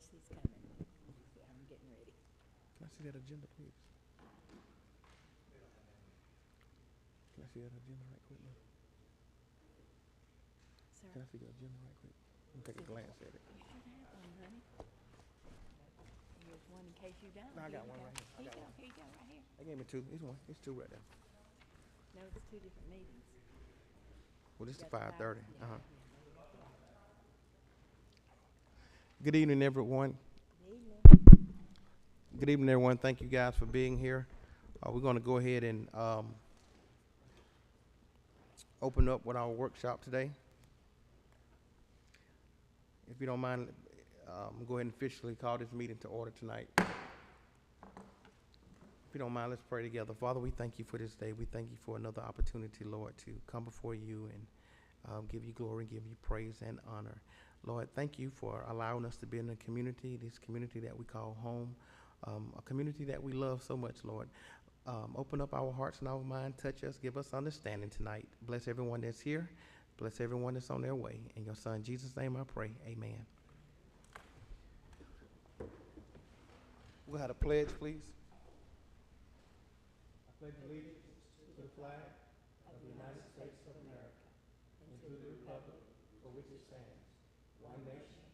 Tracy's coming. Yeah, I'm getting ready. Can I see that agenda, please? Can I see that agenda right quick, ma'am? Sir, Can I see the agenda right quick? Let me take a glance at it. you should have one, honey. Here's one in case you don't. No, I Here got you one go. right here. I Here you got go, one. here you go, right here. They gave me two. It's one. It's two right there. No, it's two different meetings. Well, this is You got the 5:30. Yeah, Uh-huh. yeah. Good evening, everyone. Good evening. Good evening, everyone. Thank you guys for being here. We're going to go ahead and open up with our workshop today. If you don't mind, go ahead and officially call this meeting to order tonight. If you don't mind, let's pray together. Father, we thank you for this day. We thank you for another opportunity, Lord, to come before you and give you glory, give you praise and honor. Lord, thank you for allowing us to be in a community, this community that we call home, a community that we love so much, Lord. Open up our hearts and our mind, touch us, give us understanding tonight. Bless everyone that's here. Bless everyone that's on their way. In your son, Jesus' name I pray, amen. We'll have a pledge, please. I pledge allegiance to the flag of the United States of America and to the republic for which it stands, one nation,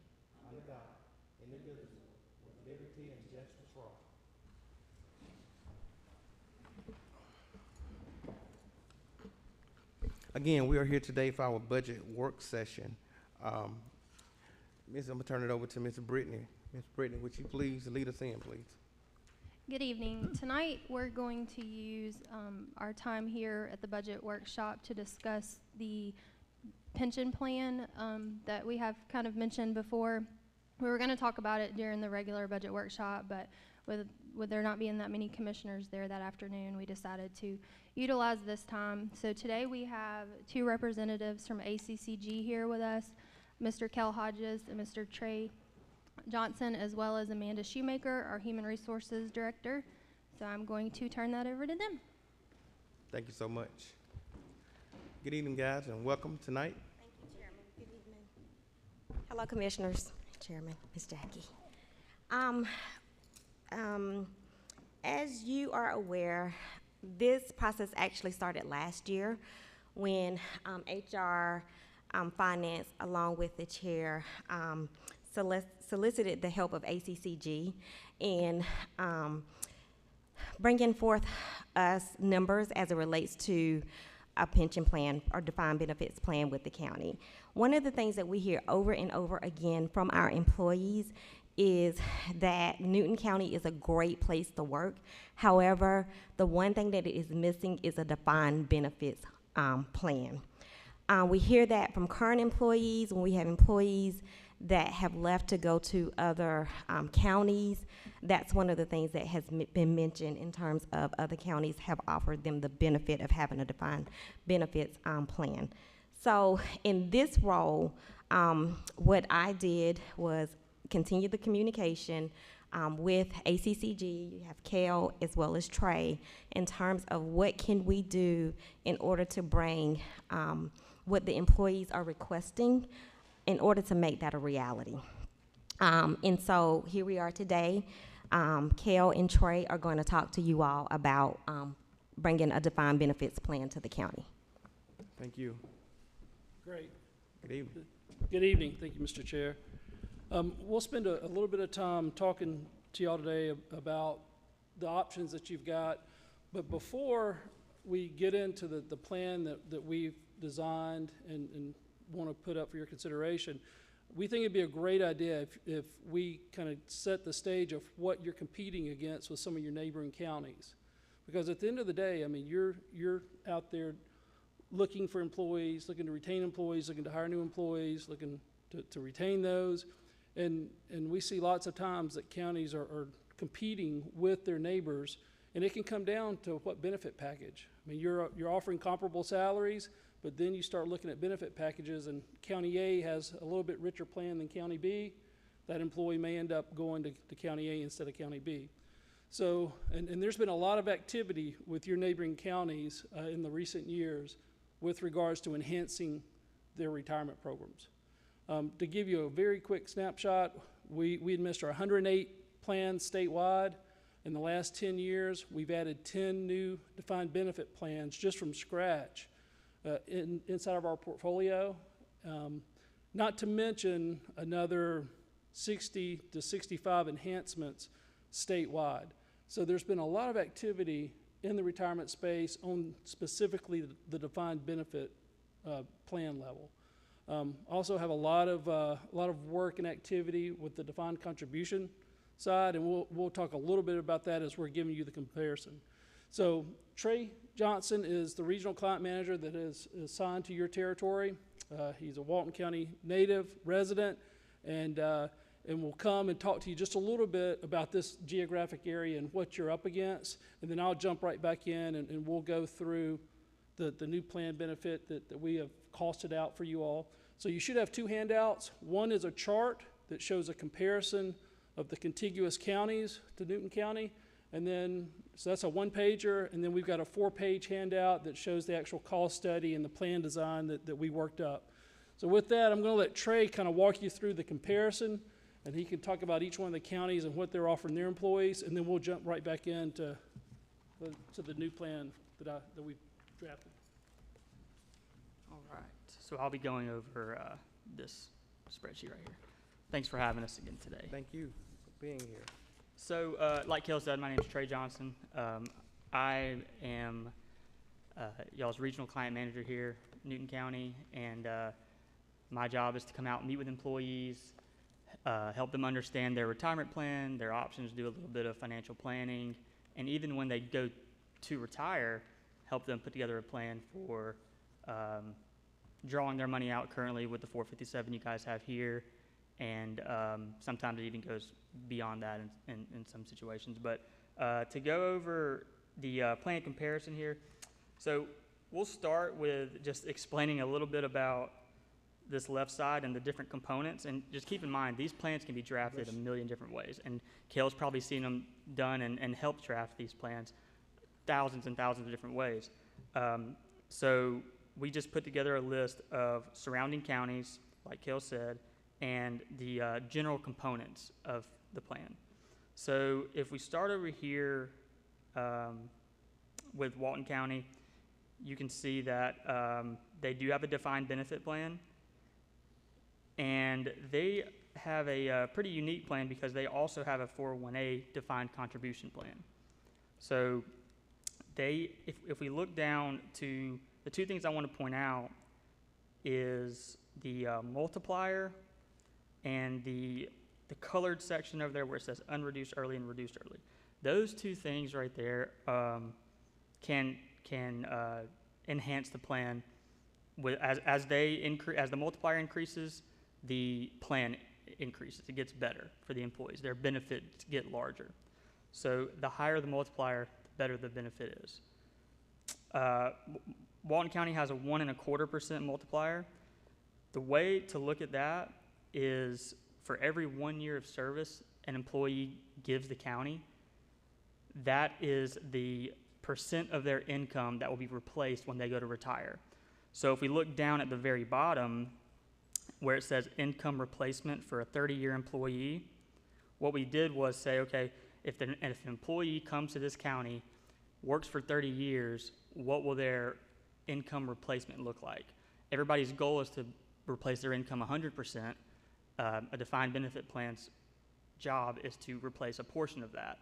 under God, indivisible, with liberty and justice for all. Again, we are here today for our budget work session. I'm going to turn it over to Ms. Brittany. Ms. Brittany, would you please lead us in, please? Good evening. Tonight we're going to use our time here at the budget workshop to discuss the pension plan that we have kind of mentioned before. We were going to talk about it during the regular budget workshop, but with there not being that many commissioners there that afternoon, we decided to utilize this time. So today we have two representatives from ACCG here with us, Mr. Kel Hodges and Mr. Trey Johnson, as well as Amanda Shoemaker, our Human Resources Director. So I'm going to turn that over to them. Thank you so much. Good evening, guys, and welcome tonight. Thank you, Chairman. Good evening. Hello, Commissioners. Chairman, Ms. Jackie. As you are aware, this process actually started last year when HR Finance, along with the chair, solicited the help of ACCG in bringing forth us numbers as it relates to a pension plan or defined benefits plan with the county. One of the things that we hear over and over again from our employees is that Newton County is a great place to work. However, the one thing that it is missing is a defined benefits plan. We hear that from current employees when we have employees that have left to go to other counties. That's one of the things that has been mentioned in terms of other counties have offered them the benefit of having a defined benefits plan. So in this role, what I did was continue the communication with ACCG. You have Kel as well as Trey in terms of what can we do in order to bring what the employees are requesting in order to make that a reality. And so here we are today. Kel and Trey are going to talk to you all about bringing a defined benefits plan to the county. Thank you. Great. Good evening. Good evening. Thank you, Mr. Chair. We'll spend a little bit of time talking to y'all today about the options that you've got. But before we get into the plan that we've designed and want to put up for your consideration, we think it'd be a great idea if we kind of set the stage of what you're competing against with some of your neighboring counties. Because at the end of the day, I mean, you're out there looking for employees, looking to retain employees, looking to hire new employees, looking to retain those. And we see lots of times that counties are competing with their neighbors, and it can come down to what benefit package. I mean, you're offering comparable salaries, but then you start looking at benefit packages, and County A has a little bit richer plan than County B. That employee may end up going to County A instead of County B. So, and there's been a lot of activity with your neighboring counties in the recent years with regards to enhancing their retirement programs. To give you a very quick snapshot, we administer 108 plans statewide. In the last 10 years, we've added 10 new defined benefit plans just from scratch inside of our portfolio. Not to mention another 60 to 65 enhancements statewide. So there's been a lot of activity in the retirement space on specifically the defined benefit plan level. Also have a lot of work and activity with the defined contribution side, and we'll talk a little bit about that as we're giving you the comparison. So Trey Johnson is the regional client manager that is assigned to your territory. He's a Walton County native resident, and will come and talk to you just a little bit about this geographic area and what you're up against, and then I'll jump right back in and we'll go through the new plan benefit that we have costed out for you all. So you should have two handouts. One is a chart that shows a comparison of the contiguous counties to Newton County, and then, so that's a one-pager, and then we've got a 4-page handout that shows the actual cost study and the plan design that we worked up. So with that, I'm going to let Trey kind of walk you through the comparison, and he can talk about each one of the counties and what they're offering their employees, and then we'll jump right back into the new plan that we've drafted. All right, so I'll be going over this spreadsheet right here. Thanks for having us again today. Thank you for being here. So, like Kel said, my name is Trey Johnson. I am y'all's regional client manager here in Newton County, and my job is to come out and meet with employees, help them understand their retirement plan, their options, do a little bit of financial planning, and even when they go to retire, help them put together a plan for drawing their money out currently with the 457 you guys have here, and sometimes it even goes beyond that in some situations. But to go over the plan comparison here, so we'll start with just explaining a little bit about this left side and the different components, and just keep in mind these plans can be drafted a million different ways, and Kale's probably seen them done and helped draft these plans thousands and thousands of different ways. So we just put together a list of surrounding counties, like Kale said, and the general components of the plan. So if we start over here with Walton County, you can see that they do have a defined benefit plan, and they have a pretty unique plan because they also have a 401A defined contribution plan. So if we look down to the two things I want to point out is the multiplier and the colored section over there where it says unreduced early and reduced early. Those two things right there can enhance the plan as the multiplier increases, the plan increases. It gets better for the employees. Their benefits get larger. So the higher the multiplier, the better the benefit is. Walton County has a 1.25% multiplier. The way to look at that is for every 1 year of service an employee gives the county, that is the percent of their income that will be replaced when they go to retire. So if we look down at the very bottom where it says income replacement for a 30-year employee, what we did was say, okay, if an employee comes to this county, works for 30 years, what will their income replacement look like? Everybody's goal is to replace their income 100%. A defined benefit plan's job is to replace a portion of that.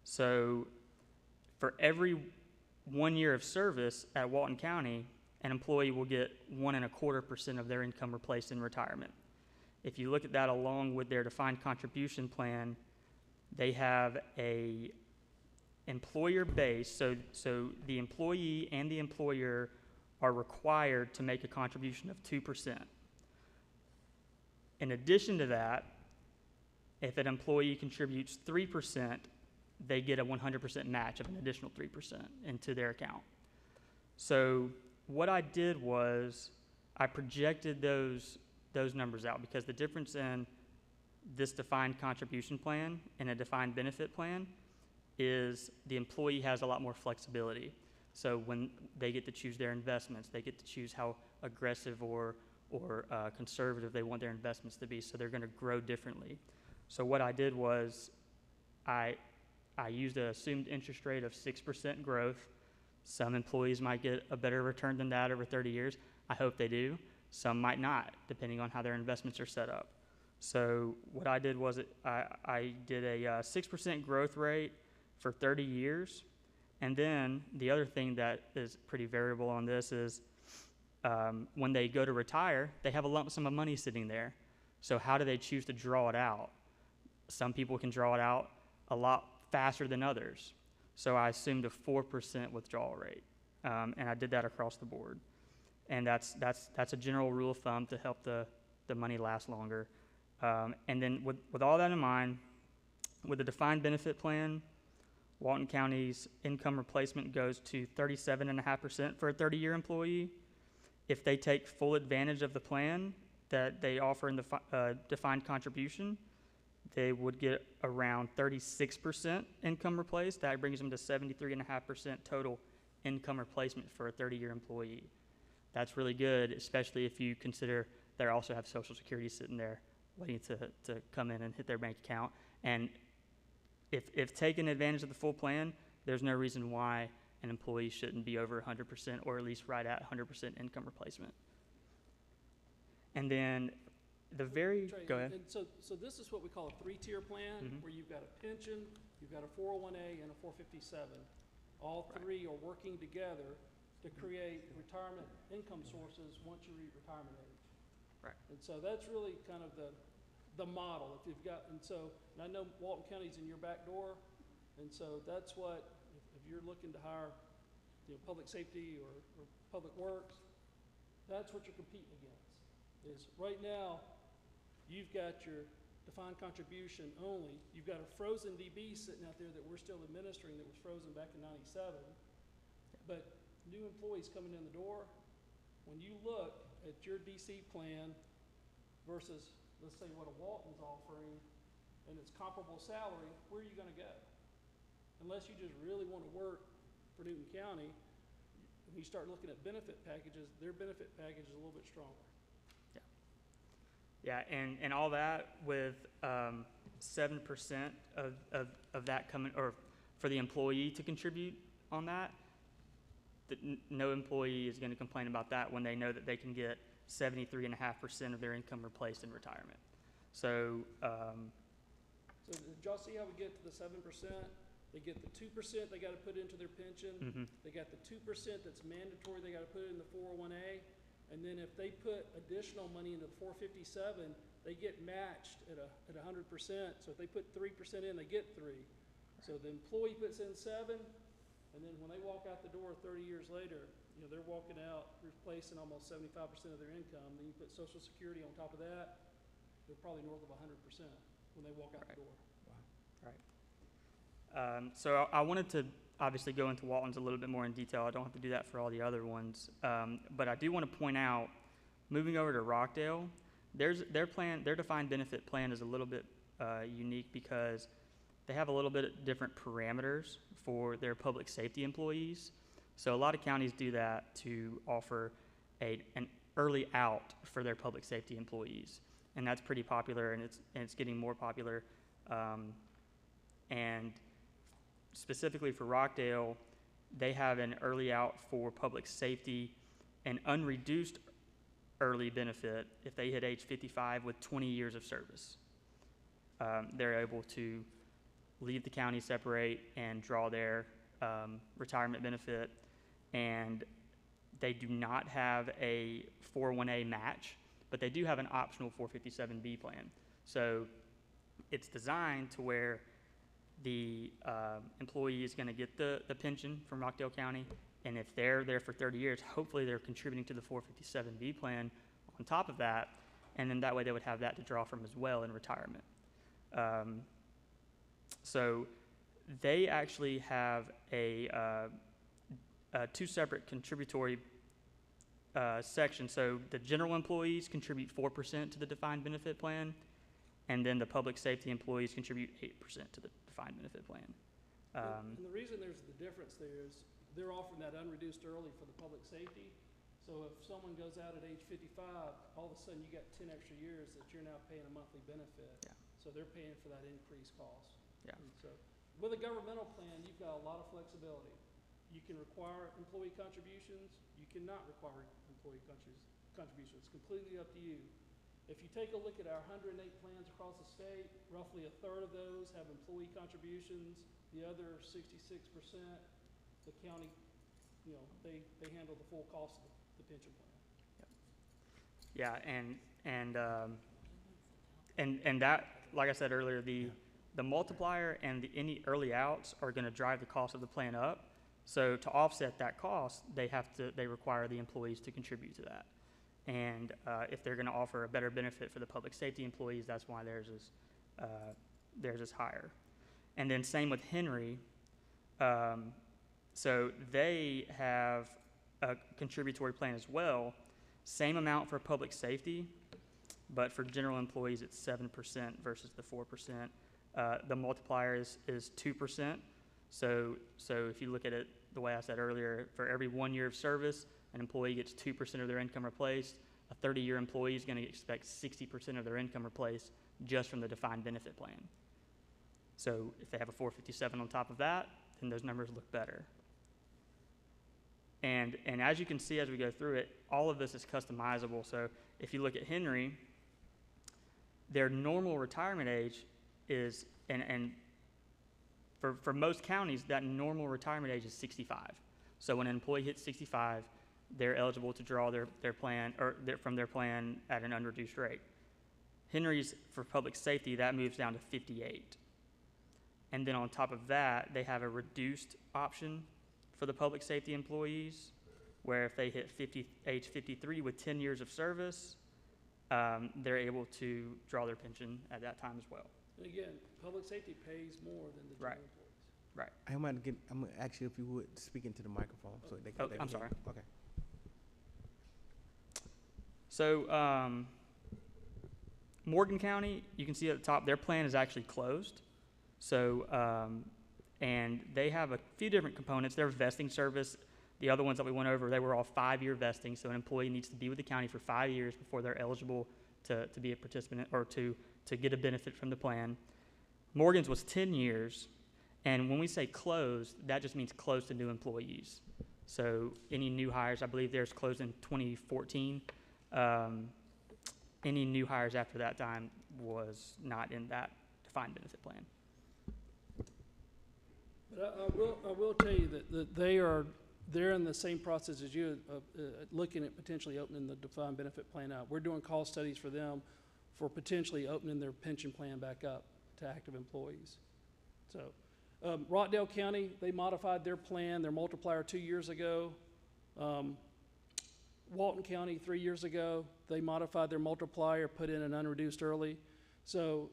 So for every 1 year of service at Walton County, an employee will get 1.25% of their income replaced in retirement. If you look at that along with their defined contribution plan, they have a employer base, so the employee and the employer are required to make a contribution of 2%. In addition to that, if an employee contributes 3%, they get a 100% match of an additional 3% into their account. So what I did was I projected those numbers out, because the difference in this defined contribution plan and a defined benefit plan is the employee has a lot more flexibility. So when they get to choose their investments, they get to choose how aggressive or or conservative they want their investments to be, so they're going to grow differently. So what I did was I used an assumed interest rate of 6% growth. Some employees might get a better return than that over 30 years. I hope they do. Some might not, depending on how their investments are set up. So what I did was I did a 6% growth rate for 30 years. And then the other thing that is pretty variable on this is when they go to retire, they have a lump sum of money sitting there. So how do they choose to draw it out? Some people can draw it out a lot faster than others. So I assumed a 4% withdrawal rate, and I did that across the board. And that's a general rule of thumb to help the money last longer. And then with all that in mind, with the defined benefit plan, Walton County's income replacement goes to 37.5% for a 30-year employee. If they take full advantage of the plan that they offer in the defined contribution, they would get around 36% income replaced. That brings them to 73.5% total income replacement for a 30-year employee. That's really good, especially if you consider they also have Social Security sitting there waiting to come in and hit their bank account. And if taking advantage of the full plan, there's no reason why an employee shouldn't be over 100% or at least right at 100% income replacement. And then Trey, go ahead. And so this is what we call a three-tier plan, Mhm. where you've got a pension, you've got a 401A, and a 457. All Right. three are working together to create retirement income sources once you reach retirement age. Right. And so that's really kind of the model. If you've got, and I know Walton County's in your back door, and so that's what, if you're looking to hire, public safety or public works, that's what you're competing against. Is right now, you've got your defined contribution only. You've got a frozen DB sitting out there that we're still administering that was frozen back in '97. But new employees coming in the door, when you look at your DC plan versus, let's say, what a Walton's offering and its comparable salary, where are you gonna go? Unless you just really want to work for Newton County, when you start looking at benefit packages, their benefit package is a little bit stronger. Yeah, and all that with 7% of that coming, or for the employee to contribute on that, no employee is going to complain about that when they know that they can get 73.5% of their income replaced in retirement. So, So did y'all see how we get to the 7%? They get the 2% they gotta put into their pension. mhm. They got the 2% that's mandatory they gotta put in the 401A. And then if they put additional money into the 457, they get matched at 100%. So if they put 3% in, they get 3. So the employee puts in 7, and then when they walk out the door 30 years later, they're walking out replacing almost 75% of their income. Then you put Social Security on top of that, they're probably north of 100% when they walk out the door. So I wanted to obviously go into Walton's a little bit more in detail. I don't have to do that for all the other ones. But I do want to point out, moving over to Rockdale, their defined benefit plan is a little bit unique because they have a little bit different parameters for their public safety employees. So a lot of counties do that to offer an early out for their public safety employees. And that's pretty popular, and it's getting more popular. And specifically for Rockdale, they have an early out for public safety, an unreduced early benefit if they hit age 55 with 20 years of service. They're able to leave the county, separate, and draw their retirement benefit. And they do not have a 401A match, but they do have an optional 457B plan. So it's designed to where the employee is going to get the pension from Rockdale County, and if they're there for 30 years, hopefully they're contributing to the 457B plan on top of that, and then that way they would have that to draw from as well in retirement. So they actually have two separate contributory sections. So the general employees contribute 4% to the defined benefit plan, and then the public safety employees contribute 8% to the defined benefit plan. And the reason there's the difference there is they're offering that unreduced early for the public safety, So if someone goes out at age 55, all of a sudden you got 10 extra years that you're now paying a monthly benefit. Yeah. So they're paying for that increased cost. Yeah. And so with a governmental plan, you've got a lot of flexibility. You can require employee contributions. You cannot require employee contributions. It's completely up to you. If you take a look at our 108 plans across the state, roughly a third of those have employee contributions. The other 66%, the county, you know, they handle the full cost of the pension plan. Yeah, and that, like I said earlier, the multiplier and any early outs are going to drive the cost of the plan up. So to offset that cost, they require the employees to contribute to that. And if they're going to offer a better benefit for the public safety employees, that's why theirs is higher. And then same with Henry. So they have a contributory plan as well. Same amount for public safety, but for general employees, it's 7% versus the 4%. The multiplier is 2%. So if you look at it the way I said earlier, for every 1 year of service, an employee gets 2% of their income replaced. A 30-year employee is going to expect 60% of their income replaced just from the defined benefit plan. So if they have a 457 on top of that, then those numbers look better. And as you can see as we go through it, all of this is customizable. So if you look at Henry, their normal retirement age is, and for most counties, that normal retirement age is 65. So when an employee hits 65, they're eligible to draw their plan from their plan at an unreduced rate. Henry's, for public safety, that moves down to 58. And then on top of that, they have a reduced option for the public safety employees, where if they hit age 53 with 10 years of service, they're able to draw their pension at that time as well. And again, public safety pays more than the general Right. employees. I'm going to ask you if you would speak into the microphone so they can. Oh, they I'm can hear sorry. you. Okay. So Morgan County, you can see at the top, their plan is actually closed. So, and they have a few different components. Their vesting service, the other ones that we went over, they were all 5-year vesting. So an employee needs to be with the county for 5 years before they're eligible to be a participant or to get a benefit from the plan. Morgan's was 10 years. And when we say closed, that just means closed to new employees. So any new hires, I believe theirs closed in 2014. Any new hires after that time was not in that defined benefit plan. But I will tell you that they're in the same process as you, looking at potentially opening the defined benefit plan up. We're doing call studies for them for potentially opening their pension plan back up to active employees. So Rockdale County, they modified their plan, their multiplier 2 years ago. Walton County 3 years ago, they modified their multiplier, put in an unreduced early. So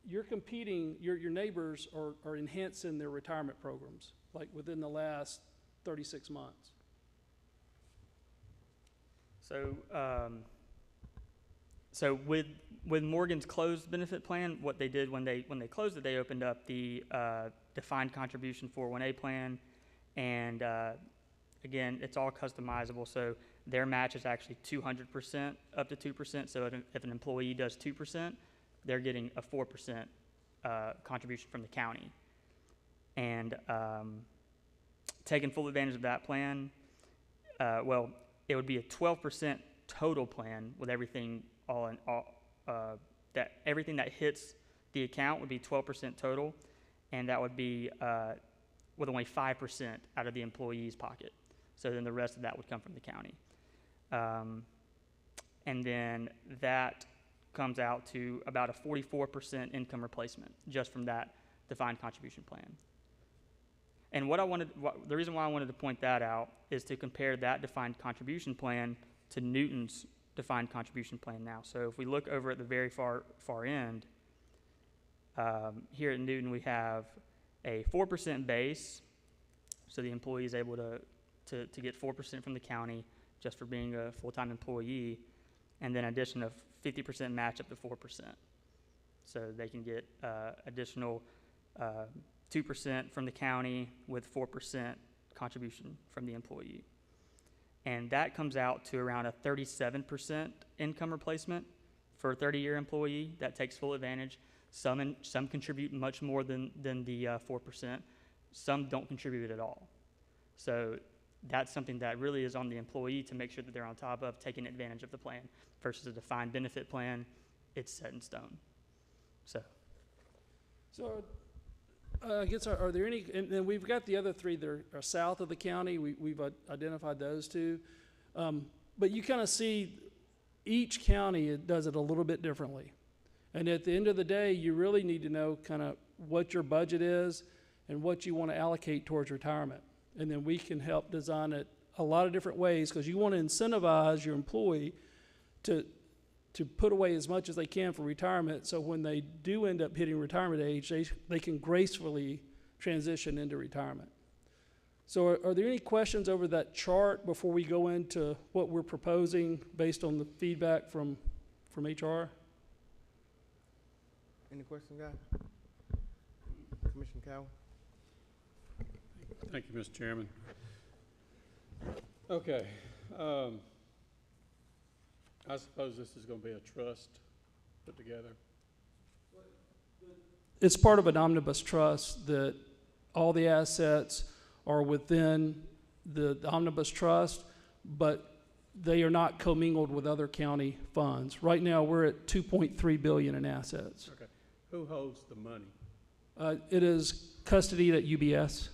you're competing, your neighbors are enhancing their retirement programs, like within the last 36 months. So with Morgan's closed benefit plan, what they did when they closed it, they opened up the defined contribution 401A plan, and again, it's all customizable. So their match is actually 200% up to 2%. So if an employee does 2%, they're getting a 4% contribution from the county. And taking full advantage of that plan, well, it would be a 12% total plan with everything everything that hits the account would be 12% total, and that would be with only 5% out of the employee's pocket. So then the rest of that would come from the county. And then that comes out to about a 44% income replacement just from that defined contribution plan. And the reason why I wanted to point that out is to compare that defined contribution plan to Newton's defined contribution plan now. So if we look over at the very far end, here at Newton we have a 4% base, so the employee is able to get 4% from the county just for being a full-time employee, and then addition of 50% match up to 4%. So they can get additional 2% from the county with 4% contribution from the employee. And that comes out to around a 37% income replacement for a 30-year employee that takes full advantage. Some contribute much more than the 4%. Some don't contribute at all. So that's something that really is on the employee to make sure that they're on top of taking advantage of the plan versus a defined benefit plan. It's set in stone. So I guess, are there any, and then we've got the other three that are south of the county. We've identified those two. But you kind of see each county, it does it a little bit differently. And at the end of the day, you really need to know kind of what your budget is and what you want to allocate towards retirement. And then we can help design it a lot of different ways, because you want to incentivize your employee to put away as much as they can for retirement, so when they do end up hitting retirement age, they can gracefully transition into retirement. So are there any questions over that chart before we go into what we're proposing based on the feedback from HR? Any questions, guys? Commissioner Cowell? Thank you, Mr. Chairman. Okay. I suppose this is going to be a trust put together. It's part of an omnibus trust that all the assets are within the omnibus trust, but they are not commingled with other county funds. Right now, we're at $2.3 billion in assets. Okay. Who holds the money? It is custodied at UBS.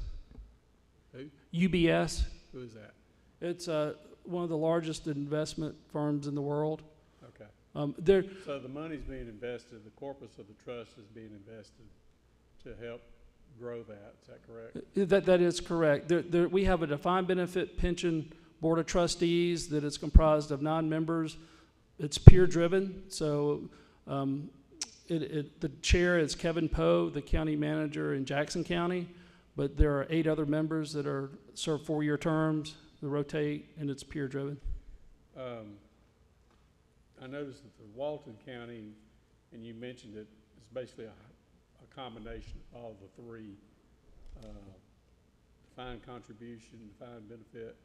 Who? UBS. Who is that? It's one of the largest investment firms in the world. Okay. So the money's being invested, the corpus of the trust is being invested to help grow that. Is that correct? That is correct. We have a defined benefit pension board of trustees that is comprised of 9 members. It's peer-driven, so the chair is Kevin Poe, the county manager in Jackson County, but there are 8 other members that serve 4-year terms. They rotate, and it's peer-driven. I noticed that the Walton County, and you mentioned it, is basically a combination of all the 3, defined contribution, defined benefit,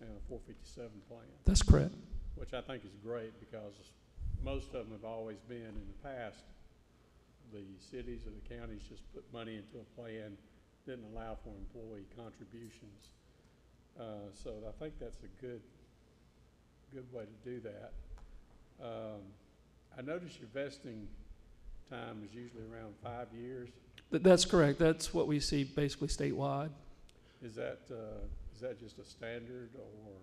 and a 457 plan. That's correct. Which I think is great, because most of them have always been, in the past, the cities or the counties just put money into a plan, didn't allow for employee contributions. So I think that's a good way to do that. I notice your vesting time is usually around 5 years. That's correct. That's what we see basically statewide. Is that just a standard, or?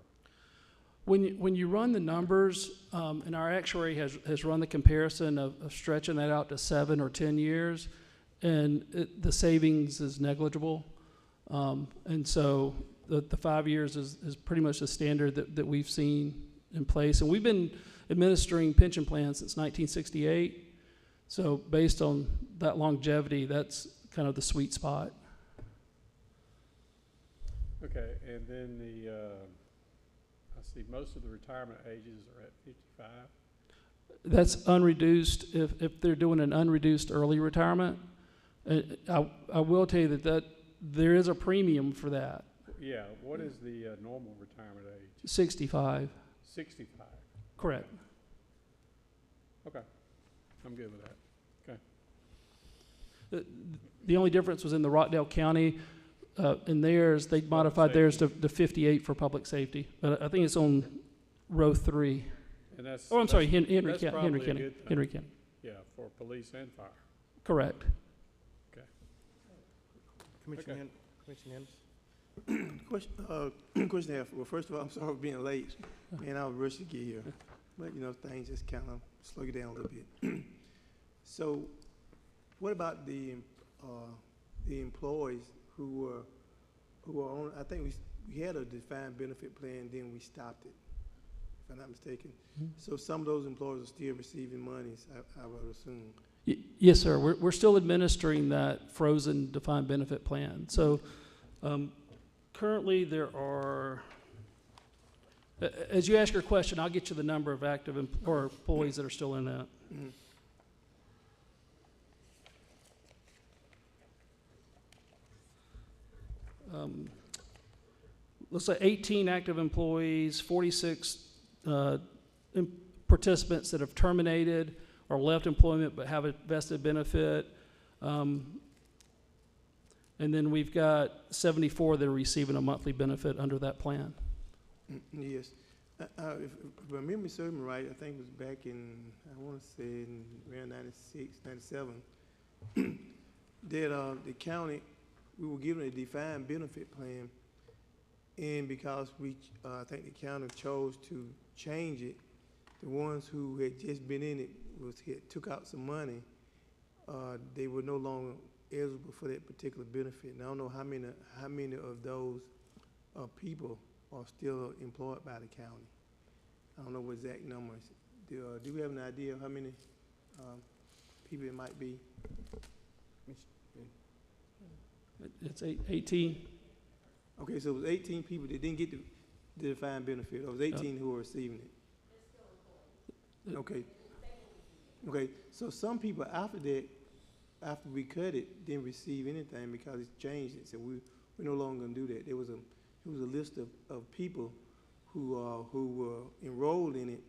When you run the numbers, and our actuary has run the comparison of stretching that out to 7 or 10 years, and the savings is negligible. And so the 5 years is pretty much the standard that we've seen in place. And we've been administering pension plans since 1968. So based on that longevity, that's kind of the sweet spot. Okay, and then I see most of the retirement ages are at 55. That's unreduced, if they're doing an unreduced early retirement. I will tell you that there is a premium for that. Yeah, what is the normal retirement age? 65. 65. Correct. Okay, I'm good with that. Okay. The only difference was in the Rockdale County. In theirs, they modified theirs to 58 for public safety. But I think it's on row 3. And that's. Oh, I'm sorry, Henry that's County. probably a good thing. Henry County. Yeah, for police and fire. Correct. Commissioner Okay. Henderson? Question I have. Well, first of all, I'm sorry for being late. Man, I was rushing to get here. But, things just kind of slow you down a little bit. So, what about the employees who are on, I think we had a defined benefit plan, then we stopped it, if I'm not mistaken. So some of those employees are still receiving monies, I would assume. Yes, sir. We're still administering that frozen defined benefit plan. So currently there are, as you ask your question, I'll get you the number of active employees that are still in that. Mm-hmm. let's say 18 active employees, 46 participants that have terminated or left employment but have a vested benefit. And then we've got 74 that are receiving a monthly benefit under that plan. Yes. If my memory serves me right, I think it was back in, I want to say in around 96, 97, that the county, we were given a defined benefit plan, and because I think the county chose to change it, the ones who had just been in it took out some money, they were no longer eligible for that particular benefit. And I don't know how many of those people are still employed by the county. I don't know what exact numbers. Do we have an idea of how many people it might be? It's 18. Okay, so it was 18 people that didn't get the defined benefit. It was 18 who were receiving it. Okay. Okay, so some people after that, after we cut it, didn't receive anything because it's changed it. So we're no longer gonna do that. There was a list of people who were enrolled in it.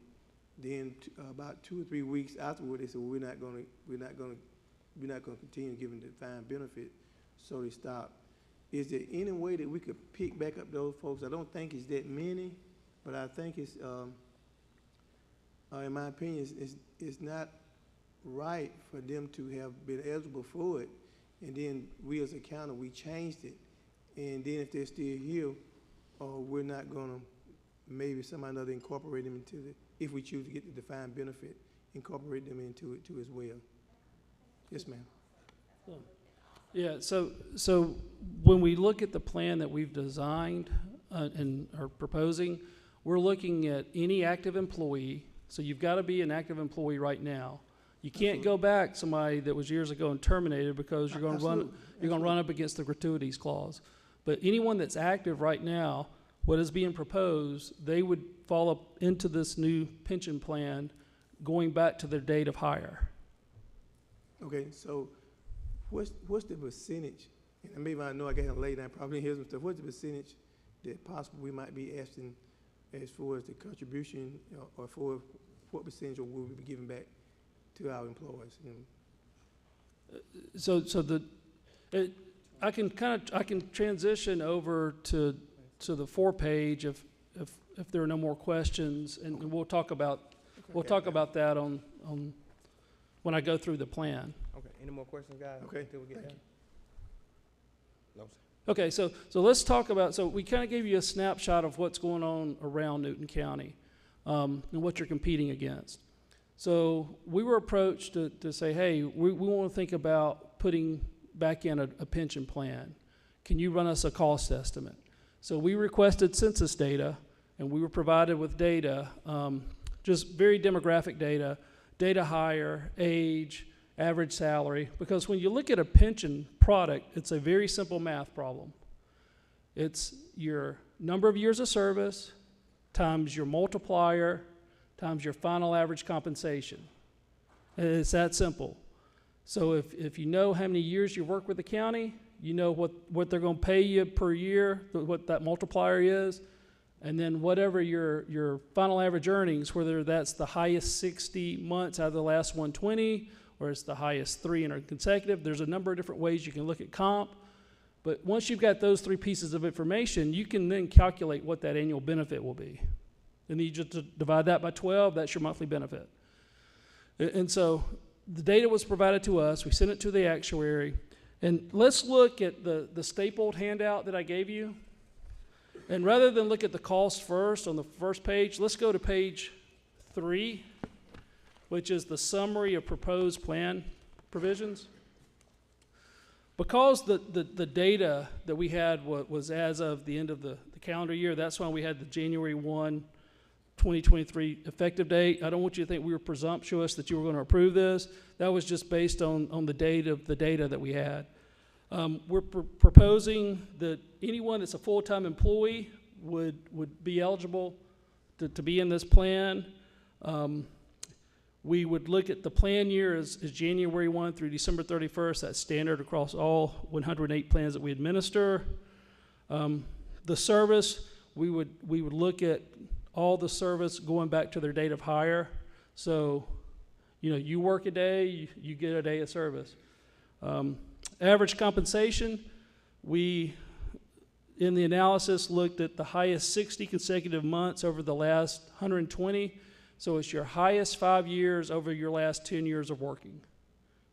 Then about 2 or 3 weeks afterward, they said, well, we're not gonna continue giving the defined benefit. So they stopped. Is there any way that we could pick back up those folks? I don't think it's that many, but I think it's, in my opinion, it's not right for them to have been eligible for it, and then we as a county, we changed it, and then if they're still here, we're not gonna, maybe somehow or another incorporate them into if we choose to get the defined benefit, incorporate them into it too as well. Yes, ma'am. Yeah, so when we look at the plan that we've designed and are proposing, we're looking at any active employee. So you've got to be an active employee right now. You can't go back somebody that was years ago and terminated because you're going to run up against the gratuities clause. But anyone that's active right now, what is being proposed, they would fall up into this new pension plan going back to their date of hire. Okay, so what's the percentage, and maybe I know I got to lay down probably here's some stuff, what's the percentage that possibly we might be asking as far as the contribution or for what percentage will we be giving back to our employees? I can transition over to the 4-page if there are no more questions, and we'll talk about that on when I go through the plan. Okay, any more questions, guys? Okay. Until we get done? No, sir. Okay, so let's talk about, so we kind of gave you a snapshot of what's going on around Newton County and what you're competing against. So we were approached to say, hey, we want to think about putting back in a pension plan. Can you run us a cost estimate? So we requested census data, and we were provided with data, just very demographic data, data hire, age, average salary, because when you look at a pension product, it's a very simple math problem. It's your number of years of service times your multiplier times your final average compensation. And it's that simple. So if you know how many years you work with the county, you know what they're going to pay you per year, what that multiplier is, and then whatever your final average earnings, whether that's the highest 60 months out of the last 120, or it's the highest 3 in a consecutive. There's a number of different ways you can look at comp. But once you've got those 3 pieces of information, you can then calculate what that annual benefit will be. And you just divide that by 12, that's your monthly benefit. And so the data was provided to us. We sent it to the actuary. And let's look at the stapled handout that I gave you. And rather than look at the cost first on the first page, let's go to page 3, which is the summary of proposed plan provisions. Because the data that we had was as of the end of the calendar year, that's why we had the January 1, 2023 effective date. I don't want you to think we were presumptuous that you were going to approve this. That was just based on the date of the data that we had. We're proposing that anyone that's a full-time employee would be eligible to be in this plan. We would look at the plan year as January 1 through December 31st. That's standard across all 108 plans that we administer. The service, we would look at all the service going back to their date of hire. So, you work a day, you get a day of service. Average compensation, we, in the analysis, looked at the highest 60 consecutive months over the last 120. So it's your highest 5 years over your last 10 years of working.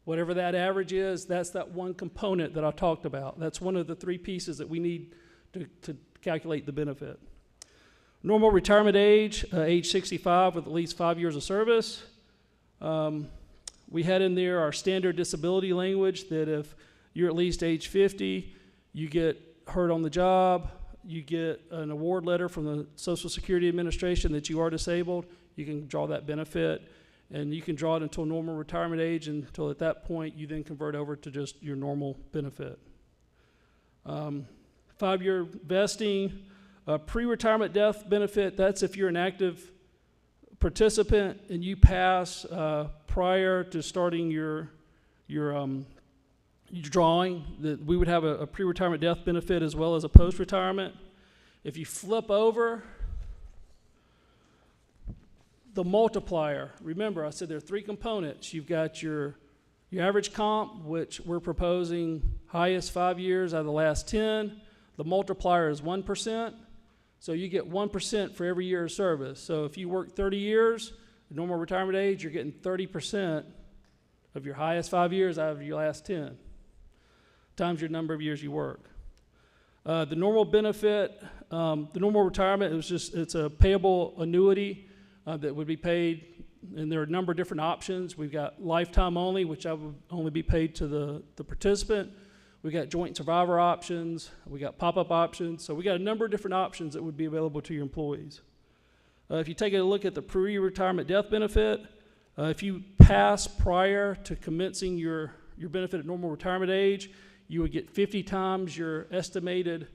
Whatever that average is, that's that one component that I talked about. That's one of the 3 pieces that we need to calculate the benefit. Normal retirement age, age 65 with at least 5 years of service. We had in there our standard disability language that if you're at least age 50, you get hurt on the job, you get an award letter from the Social Security Administration that you are disabled, you can draw that benefit, and you can draw it until normal retirement age, until at that point you then convert over to just your normal benefit. 5-year vesting, pre-retirement death benefit, that's if you're an active participant and you pass prior to starting your drawing, that we would have a pre-retirement death benefit as well as a post-retirement. If you flip over the multiplier, remember I said there are 3 components. You've got your average comp, which we're proposing highest 5 years out of the last 10. The multiplier is 1%. So you get 1% for every year of service. So if you work 30 years, normal retirement age, you're getting 30% of your highest 5 years out of your last 10, times your number of years you work. The normal benefit, the normal retirement, it's a payable annuity that would be paid, and there are a number of different options. We've got lifetime only, which I would only be paid to the participant. We got joint survivor options. We got pop-up options. So we got a number of different options that would be available to your employees. If you take a look at the pre-retirement death benefit, if you pass prior to commencing your benefit at normal retirement age, you would get 50 times your estimated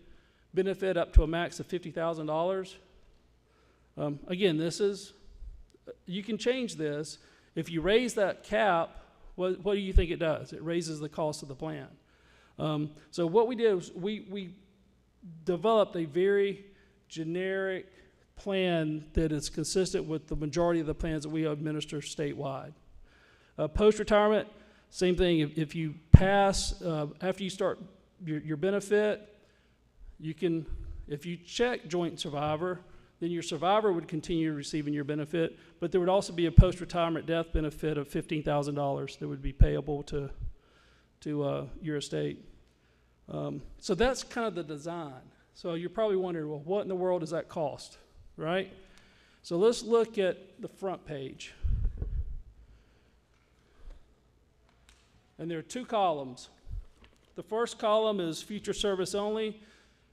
benefit up to a max of $50,000. Again, you can change this. If you raise that cap, what do you think it does? It raises the cost of the plan. So what we did was we developed a very generic plan that is consistent with the majority of the plans that we administer statewide. Post-retirement, same thing. If you pass, after you start your benefit, you can, if you check joint survivor, then your survivor would continue receiving your benefit, but there would also be a post-retirement death benefit of $15,000 that would be payable to your estate. So that's kind of the design. So you're probably wondering, well, what in the world does that cost, right? So let's look at the front page. And there are 2 columns. The first column is future service only,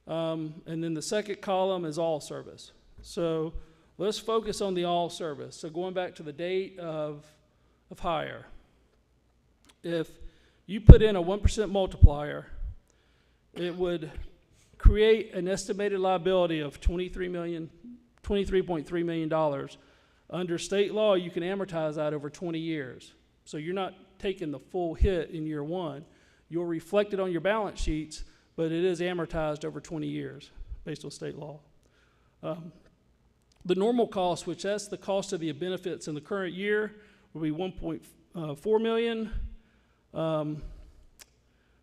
and then the second column is all service. So let's focus on the all service. So going back to the date of hire. If you put in a 1% multiplier, it would create an estimated liability of $23.3 million. Under state law, you can amortize that over 20 years. So you're not taking the full hit in year 1. You'll reflect it on your balance sheets, but it is amortized over 20 years based on state law. The normal cost, which that's the cost of the benefits in the current year, will be $1.4 million.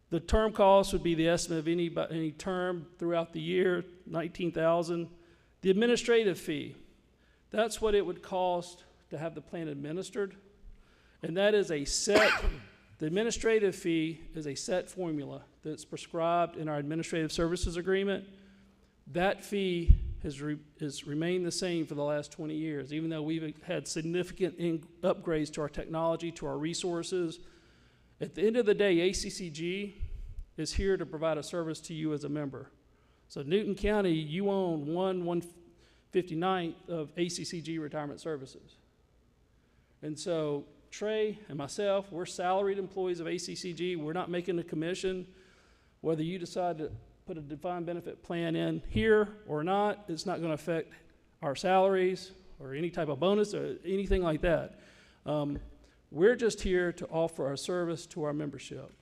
The term cost would be the estimate of any term throughout the year, $19,000. The administrative fee, that's what it would cost to have the plan administered, and that is a set. The administrative fee is a set formula that's prescribed in our administrative services agreement. That fee has remained the same for the last 20 years, even though we've had significant upgrades to our technology, to our resources. At the end of the day, ACCG is here to provide a service to you as a member. So Newton County, you own 1/159th of ACCG Retirement Services. And so Trey and myself, we're salaried employees of ACCG. We're not making a commission. Whether you decide to put a defined benefit plan in here or not, it's not going to affect our salaries or any type of bonus or anything like that. We're just here to offer our service to our membership.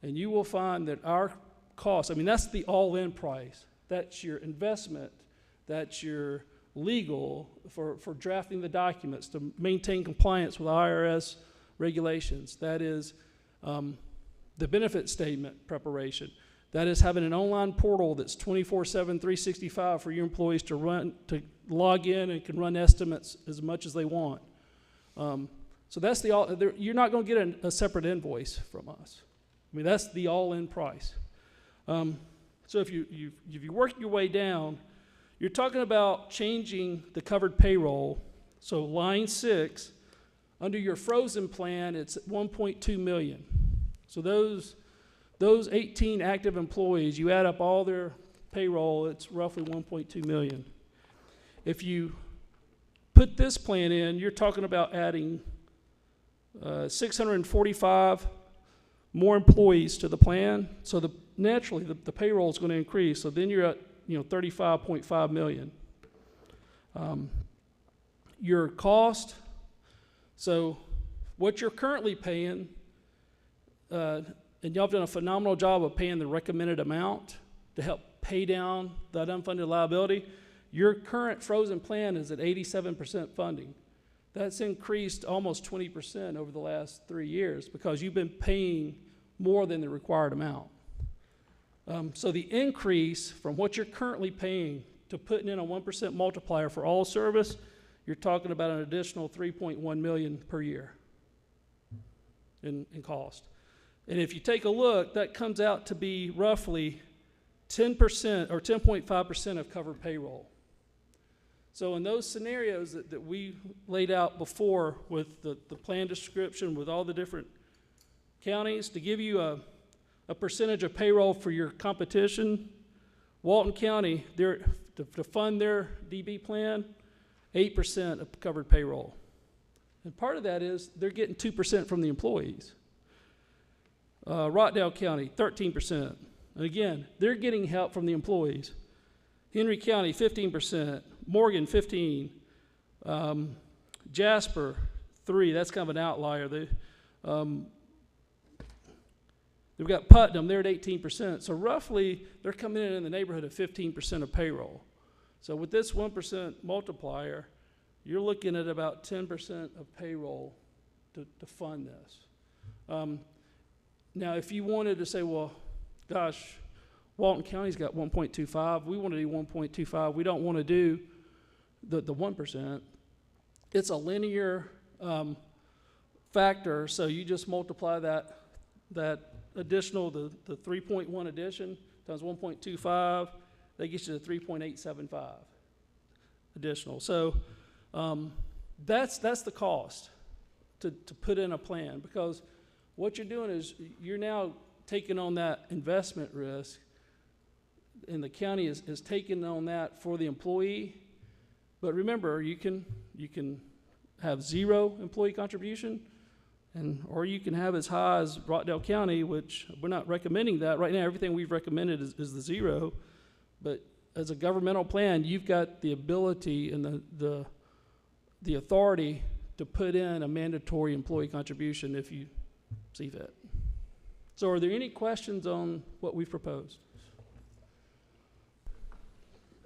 And you will find that our cost, I mean, that's the all-in price. That's your investment. that you're legal for drafting the documents to maintain compliance with IRS regulations. That is the benefit statement preparation. That is having an online portal that's 24/7, 365 for your employees to log in and can run estimates as much as they want. So that's you're not going to get a separate invoice from us. I mean, that's the all-in price. So if you work your way down, you're talking about changing the covered payroll. So line 6, under your frozen plan, it's at 1.2 million. So those 18 active employees, you add up all their payroll, it's roughly 1.2 million. If you put this plan in, you're talking about adding 645 more employees to the plan. So naturally, the payroll is going to increase. So then you're at 35.5 million. Your cost, so what you're currently paying, and y'all have done a phenomenal job of paying the recommended amount to help pay down that unfunded liability. Your current frozen plan is at 87% funding. That's increased almost 20% over the last 3 years because you've been paying more than the required amount. So the increase from what you're currently paying to putting in a 1% multiplier for all service, you're talking about an additional $3.1 million per year in cost. And if you take a look, that comes out to be roughly 10% or 10.5% of covered payroll. So in those scenarios that we laid out before with the plan description with all the different counties, to give you a percentage of payroll for your competition, Walton County, to fund their DB plan, 8% of covered payroll. And part of that is they're getting 2% from the employees. Rockdale County, 13%. And again, they're getting help from the employees. Henry County, 15%. Morgan, 15%. Jasper, 3%. That's kind of an outlier. They've got Putnam, they're at 18%. So roughly, they're coming in the neighborhood of 15% of payroll. So with this 1% multiplier, you're looking at about 10% of payroll to fund this. Now, if you wanted to say, well, gosh, Walton County's got 1.25. We want to do 1.25. We don't want to do the 1%. It's a linear factor, so you just multiply that additional, the 3.1 addition times 1.25, that gets you to 3.875 additional. So that's the cost to put in a plan, because what you're doing is you're now taking on that investment risk, and the county is taking on that for the employee. But remember, you can have 0 employee contribution, or you can have as high as Rockdale County, which we're not recommending that. Right now, everything we've recommended is the 0. But as a governmental plan, you've got the ability and the authority to put in a mandatory employee contribution if you see fit. So are there any questions on what we've proposed?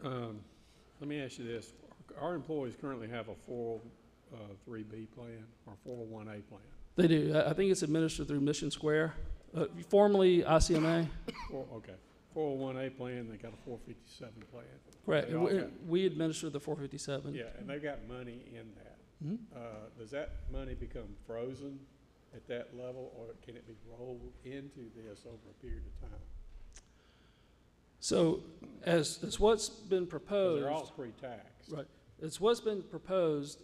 Let me ask you this. Our employees currently have a 403B plan or 401A plan. They do. I think it's administered through Mission Square, formerly ICMA. Okay. 401A plan, they got a 457 plan. Correct. We administer the 457. Yeah, and they've got money in that. Mm-hmm. Does that money become frozen at that level, or can it be rolled into this over a period of time? So as what's been 'Cause proposed, they're all pre-tax. right? As what's been proposed,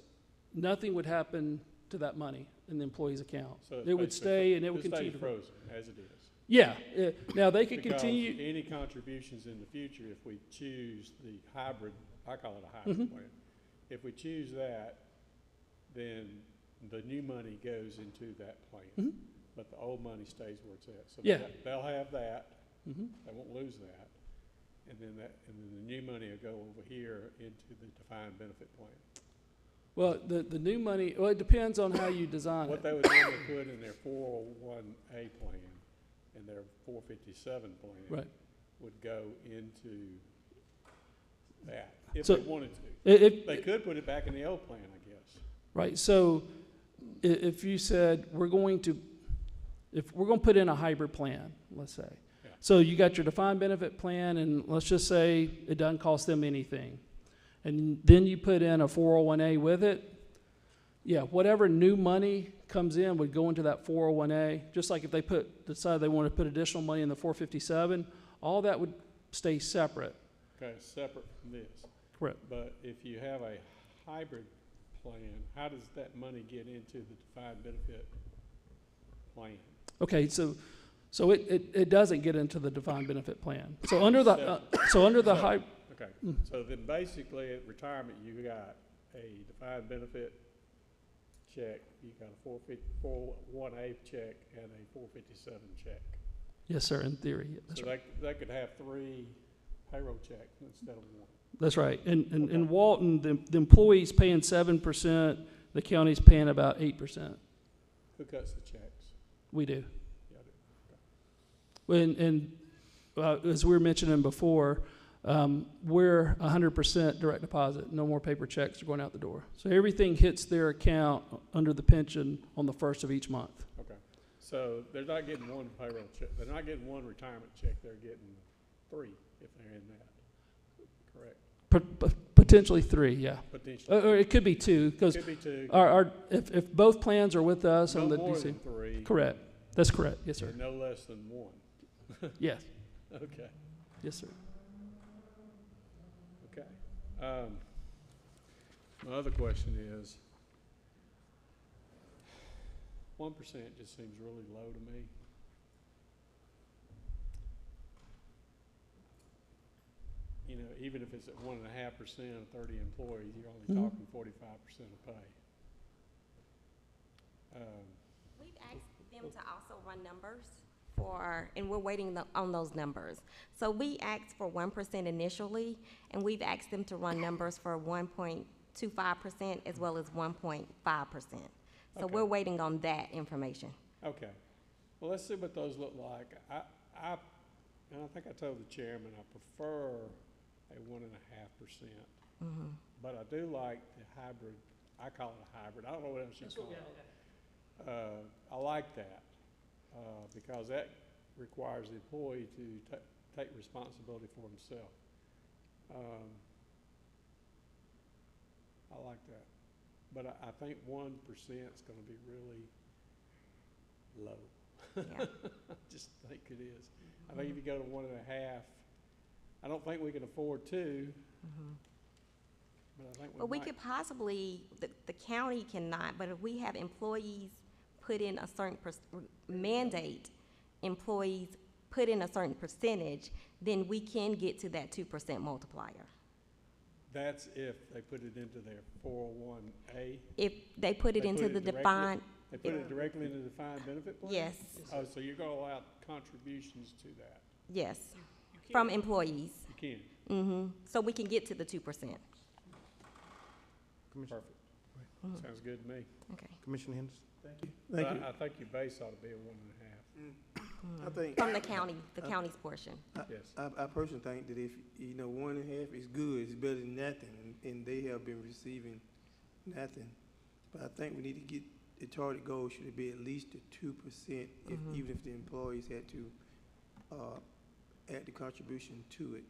nothing would happen to that money in the employee's account. So it's It would basically stay, and it would It continue stays to. frozen as it is. Yeah. Now they could Because continue. any contributions in the future, if we choose the hybrid, I call it a hybrid Mm-hmm. plan. If we choose that, then the new money goes into that plan. Mhm. But the old money stays where it's at. So Yeah. they'll have that. Mhm. They won't lose that. And then the new money will go over here into the defined benefit plan. Well, the new money. Well, it depends on how you design What it. they would normally put in their 401A plan and their 457 plan Right. would go into that. if So- they wanted to. If, They could put it back in the old plan, I guess. right, so if you said, if we're going to put in a hybrid plan, let's say. Yeah. So you got your defined benefit plan, and let's just say it doesn't cost them anything. And then you put in a 401A with it. Yeah, whatever new money comes in would go into that 401A, just like if they decide they want to put additional money in the 457, all that would stay separate. Okay, separate from this. Correct. But if you have a hybrid plan, how does that money get into the defined benefit plan? Okay, so it doesn't get into the defined benefit plan. So under the high, Okay, so then basically at retirement, you got a defined benefit check, you got a 401A check, and a 457 check. yes, sir, in theory, yeah, that's So right. they could have 3 payroll checks instead of 1. That's right. And in Walton, the employee's paying 7%, the county's paying about 8%. Who cuts the checks? We do. Yeah, I do. And as we were mentioning before, we're 100% direct deposit. No more paper checks are going out the door. So everything hits their account under the pension on the first of each month. Okay, so they're not getting 1 payroll check, they're not getting 1 retirement check, they're getting 3 if they're in that, correct? Potentially 3, yeah. Potentially. Or it could be 2, because Could be 2. if both plans are with us No on the more DC. than 3. Correct. That's correct. Yes, sir. And no less than 1. Yes. Okay, Yes, sir. okay. My other question is, 1% just seems really low to me. You know, even if it's at 1.5% of 30 employees, you're only Mhm. talking 45% of pay. We've asked them to also run numbers and we're waiting on those numbers. So we asked for 1% initially, and we've asked them to run numbers for 1.25% as well as 1.5%. So Okay. we're waiting on that information. Okay, well, let's see what those look like. And I think I told the chairman, I prefer a 1.5%. But I do like the hybrid, I call it a hybrid, I don't know what else you call it. I like that, because that requires the employee to take responsibility for himself. I like that. But I think 1% is gonna be really low. Yeah. I just think it is. I think if you go to 1.5, I don't think we can afford 2. But I think But we might. could possibly, the county cannot, but if we have employees put in a certain mandate, employees put in a certain percentage, then we can get to that 2% multiplier. That's if they put it into their 401A. If they put it They into put the it directly- defined, They put it directly into the defined benefit plan? yes, Oh, so you're gonna allow contributions to that? yes, from employees. You can. So we can get to the 2%. Perfect. Sounds good to me. Okay. Commissioner Henderson? Thank But you. I think your base ought to be a 1.5. I think, From the county's portion. Yes. I personally think that if, 1.5 is good, it's better than nothing, and they have been receiving nothing. But I think we need to get, the target goal should be at least a 2%, even if the employees had to, add the contribution to it.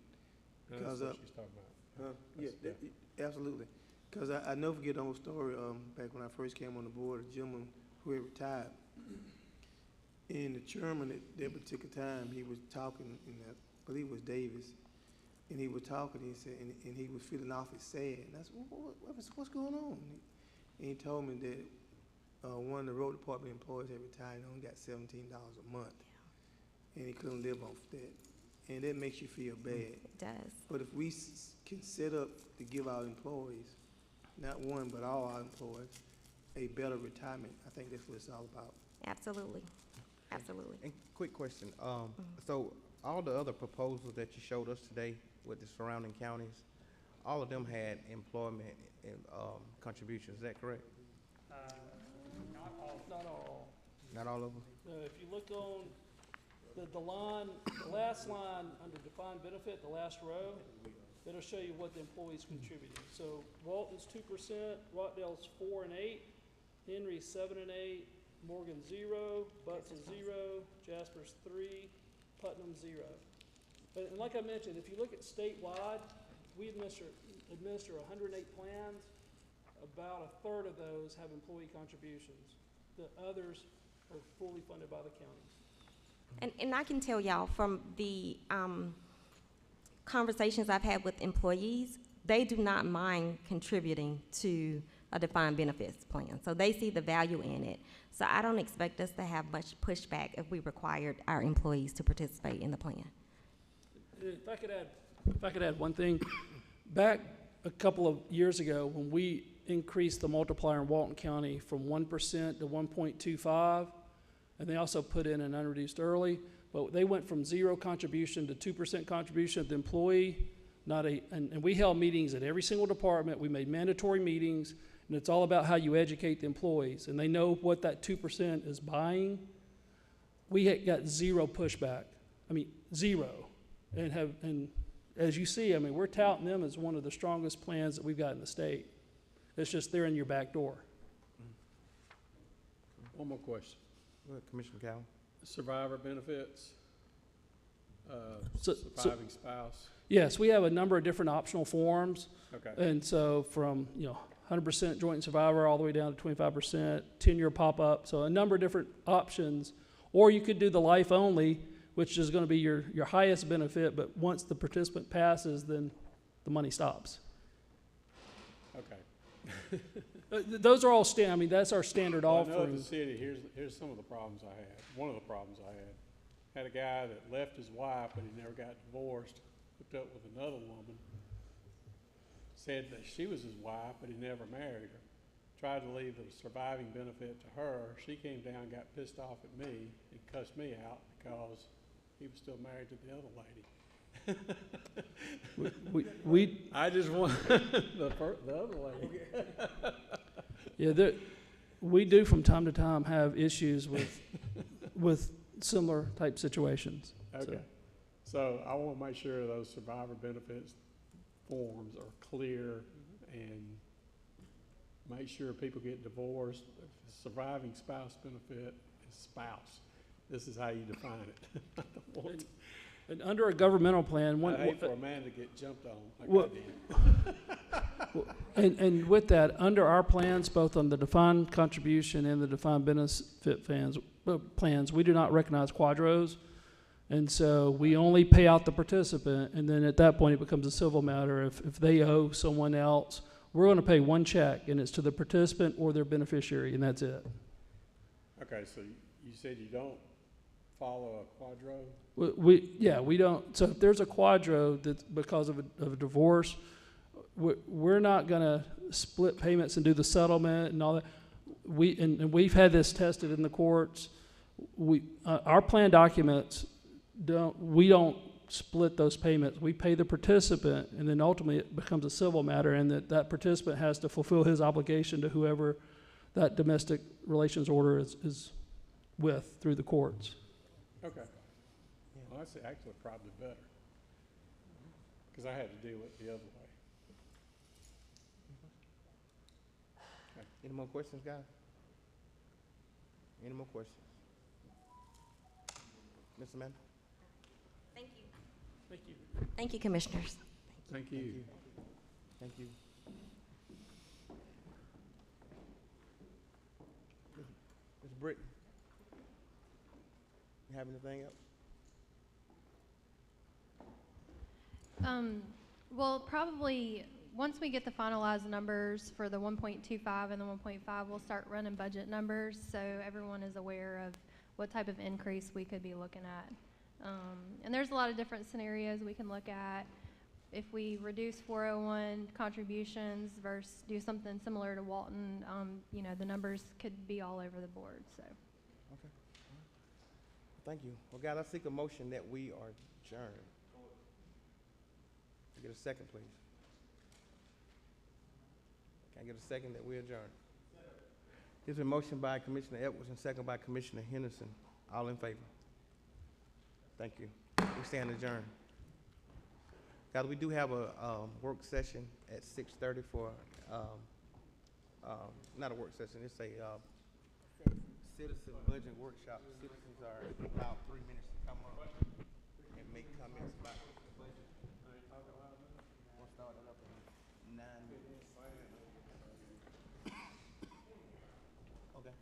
That's Because, what she's talking about. Yeah, That's- absolutely. Because I never forget the whole story, back when I first came on the board, a gentleman who had retired. And the chairman at that particular time, he was talking, and I believe it was Davis, and he was talking, he said, and he was feeling awfully sad. And I said, what's going on? And he told me that, one of the road department employees had retired and only got $17 a month. And he couldn't live off that. And that makes you feel bad. It does. But if we can set up to give our employees, not one, but all our employees, a better retirement, I think that's what it's all about. Absolutely. Absolutely. And quick question, so all the other proposals that you showed us today with the surrounding counties, all of them had employment and, contributions, is that correct? Not all. Not all of them? If you look on the line, the last line under defined benefit, the last row, it'll show you what the employees contributed. So Walton's 2%, Rockdale's 4 and 8, Henry's 7 and 8, Morgan 0, Butts is 0, Jasper's 3, Putnam 0. And like I mentioned, if you look at statewide, we administer 108 plans. About a third of those have employee contributions. The others are fully funded by the counties. And I can tell y'all from the conversations I've had with employees, they do not mind contributing to a defined benefits plan. So they see the value in it. So I don't expect us to have much pushback if we required our employees to participate in the plan. If I could add one thing, back a couple of years ago when we increased the multiplier in Walton County from 1% to 1.25, and they also put in an unreduced early, but they went from 0 contribution to 2% contribution of the employee, and we held meetings at every single department. We made mandatory meetings, and it's all about how you educate the employees, and they know what that 2% is buying. We had got 0 pushback. I mean, 0. And as you see, I mean, we're touting them as one of the strongest plans that we've got in the state. It's just they're in your back door. One more question. Go ahead, Commissioner Cowan. Survivor benefits, So- surviving spouse. Yes, we have a number of different optional forms. Okay. And so from, 100% joint and survivor all the way down to 25%, 10-year pop-up. So a number of different options. Or you could do the life only, which is going to be your highest benefit, but once the participant passes, then the money stops. Okay. Those are all that's our standard Well, I know at offering. the city, here's some of the problems I had. One of the problems I had a guy that left his wife, but he never got divorced, hooked up with another woman, said that she was his wife, but he never married her. Tried to leave the surviving benefit to her. She came down, got pissed off at me, and cussed me out because he was still married to the other lady. We I just want the other lady. we do from time to time have issues with similar type situations. Okay. So I want to make sure those survivor benefits forms are clear and make sure people get divorced. Surviving spouse benefit is spouse. This is how you define it. I don't want And under a governmental plan, I hate for a man to get jumped on like Well- I did. and with that, under our plans, both on the defined contribution and the defined benefit plans, we do not recognize quadros. And so we only pay out the participant, and then at that point, it becomes a civil matter. If they owe someone else, we're going to pay one check, and it's to the participant or their beneficiary, and that's it. Okay, so you said you don't follow a quadro? We don't. So if there's a quadro that's because of a divorce, we're not going to split payments and do the settlement and all that. We've had this tested in the courts. Our plan documents we don't split those payments. We pay the participant, and then ultimately it becomes a civil matter, and that participant has to fulfill his obligation to whoever that domestic relations order is with through the courts. Okay. Well, that's actually probably better. Because I had to deal with it the other way. Any more questions, guys? Any more questions? Mr. Mann? Thank you. Thank you. Thank you, commissioners. Thank you. Thank you. Ms. Britton? You have anything else? Well, probably, once we get the finalized numbers for the 1.25 and the 1.5, we'll start running budget numbers, so everyone is aware of what type of increase we could be looking at. And there's a lot of different scenarios we can look at. If we reduce 401 contributions versus do something similar to Walton, the numbers could be all over the board, so. Okay. Thank you. Well, God, I seek a motion that we are adjourned. Can I get a second, please? Can I get a second that we adjourn? There's a motion by Commissioner Edwards and second by Commissioner Henderson. All in favor? Thank you. We stand adjourned. Guys, we do have a, work session at 6:30 for, not a work session, it's a, citizen budget workshop. Citizens are allowed 3 minutes to come up and make comments about the budget. We'll start it up in 9 minutes. Okay.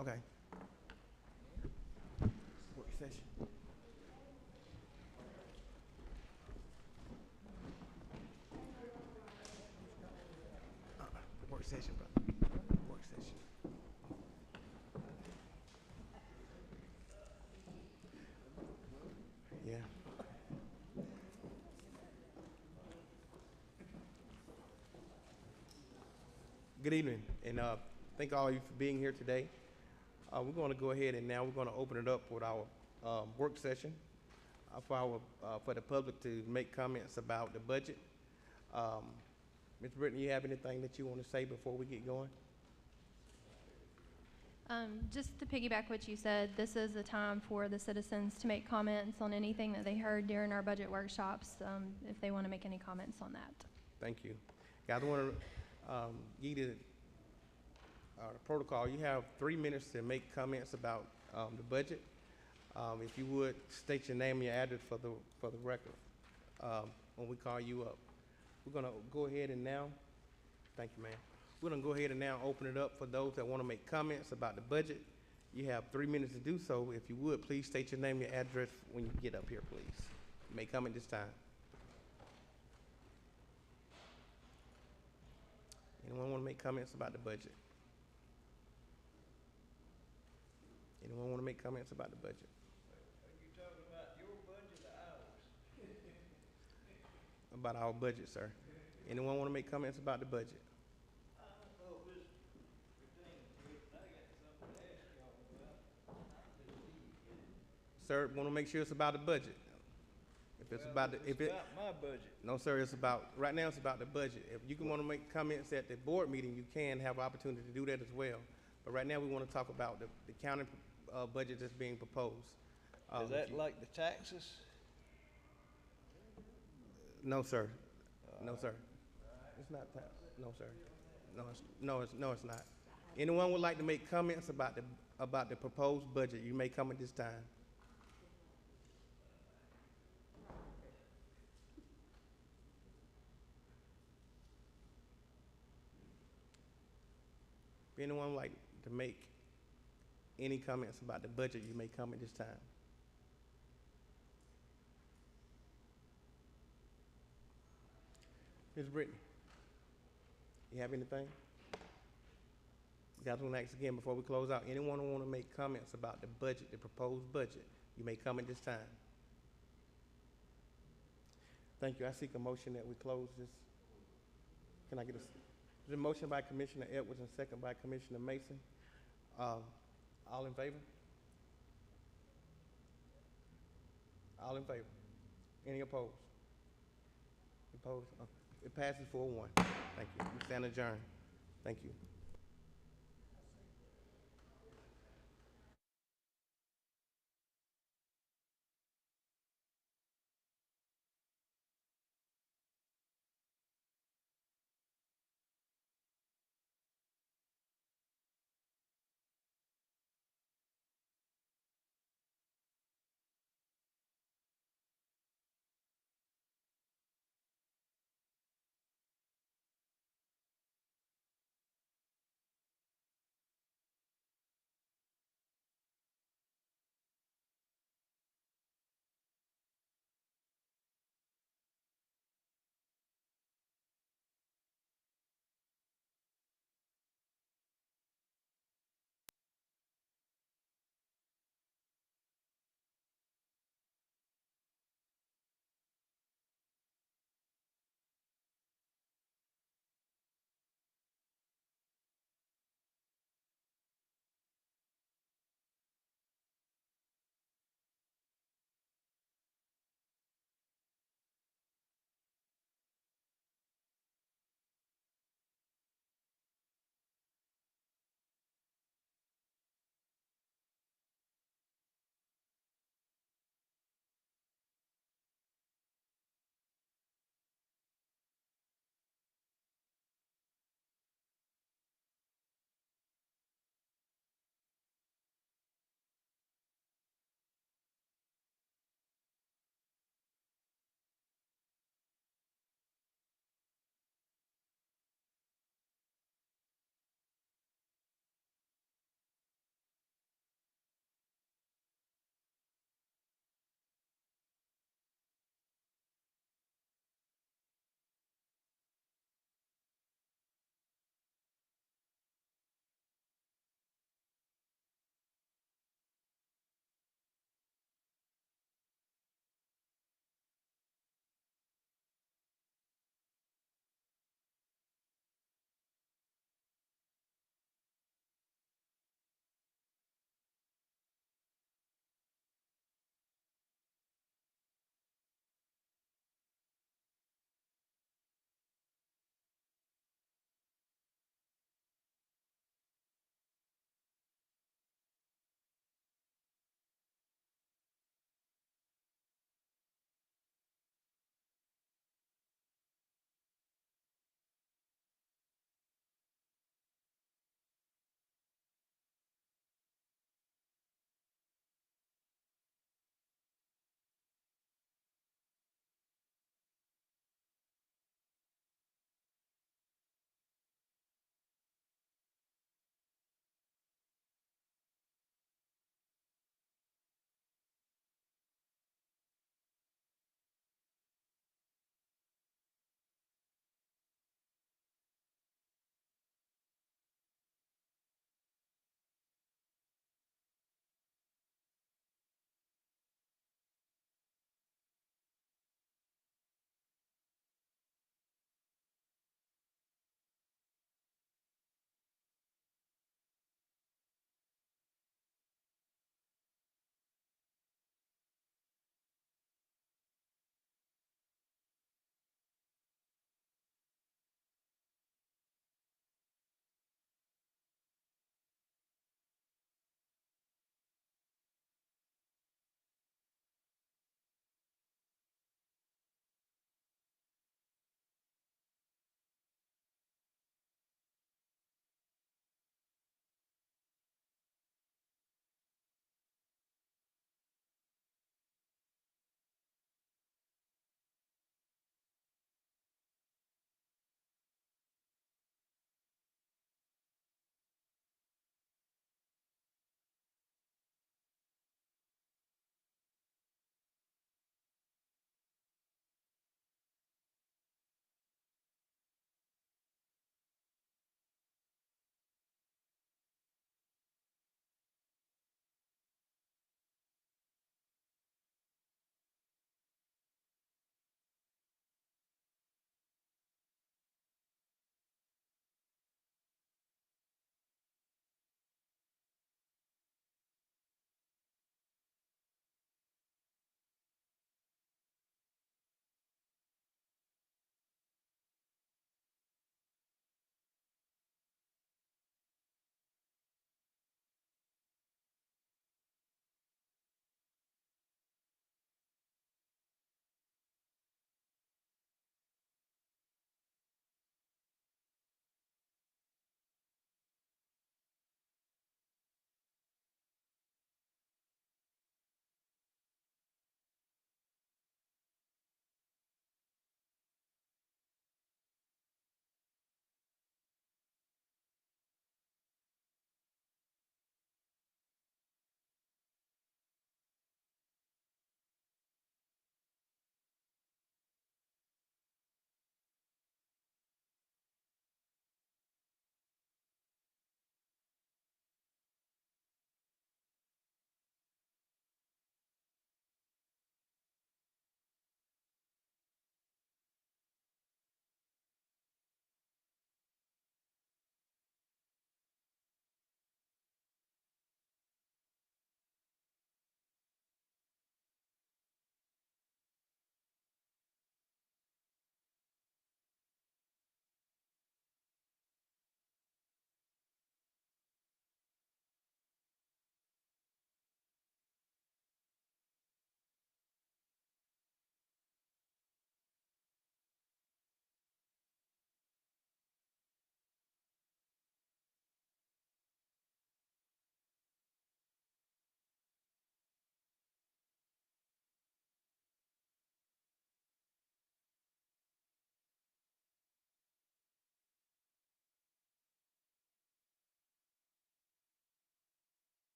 Okay. Work session. Work session, brother. Work session. Yeah. Good evening, and thank all of you for being here today. We're going to go ahead and now we're going to open it up with our work session for the public to make comments about the budget. Ms. Brittany, you have anything that you want to say before we get going? Just to piggyback what you said, this is a time for the citizens to make comments on anything that they heard during our budget workshops, if they want to make any comments on that. Thank you. Guys, I want to give you the protocol. You have 3 minutes to make comments about the budget. If you would, state your name and your address for the record when we call you up. We're going to go ahead and now, thank you, ma'am. We're going to go ahead and now open it up for those that want to make comments about the budget. You have 3 minutes to do so. If you would, please state your name and your address when you get up here, please. You may comment this time. Anyone want to make comments about the budget? Anyone want to make comments about the budget? Are you talking about your budget or ours? About our budget, sir. Anyone want to make comments about the budget? I don't know if this pertains to it, but I got something to ask y'all about. I'm the lead. Sir, want to make sure it's about the budget. If it's about the, if It's it, about my budget. no, sir, it's about, right now it's about the budget. If you can want to make comments at the board meeting, you can have opportunity to do that as well. But right now, we want to talk about the county budget that's being proposed. Is that like the taxes? No, sir. No, sir. It's not that. No, sir. No, it's not. Anyone would like to make comments about the proposed budget? You may come at this time. If anyone would like to make any comments about the budget, you may come at this time. Ms. Brittany, you have anything? Guys, I want to ask again before we close out. Anyone who want to make comments about the budget, the proposed budget, you may come at this time. Thank you. I seek a motion that we close this. Can I get a motion by Commissioner Edwards and second by Commissioner Mason? All in favor? All in favor? Any opposed? Opposed? It passes 4-1. Thank you. We stand adjourned. Thank you.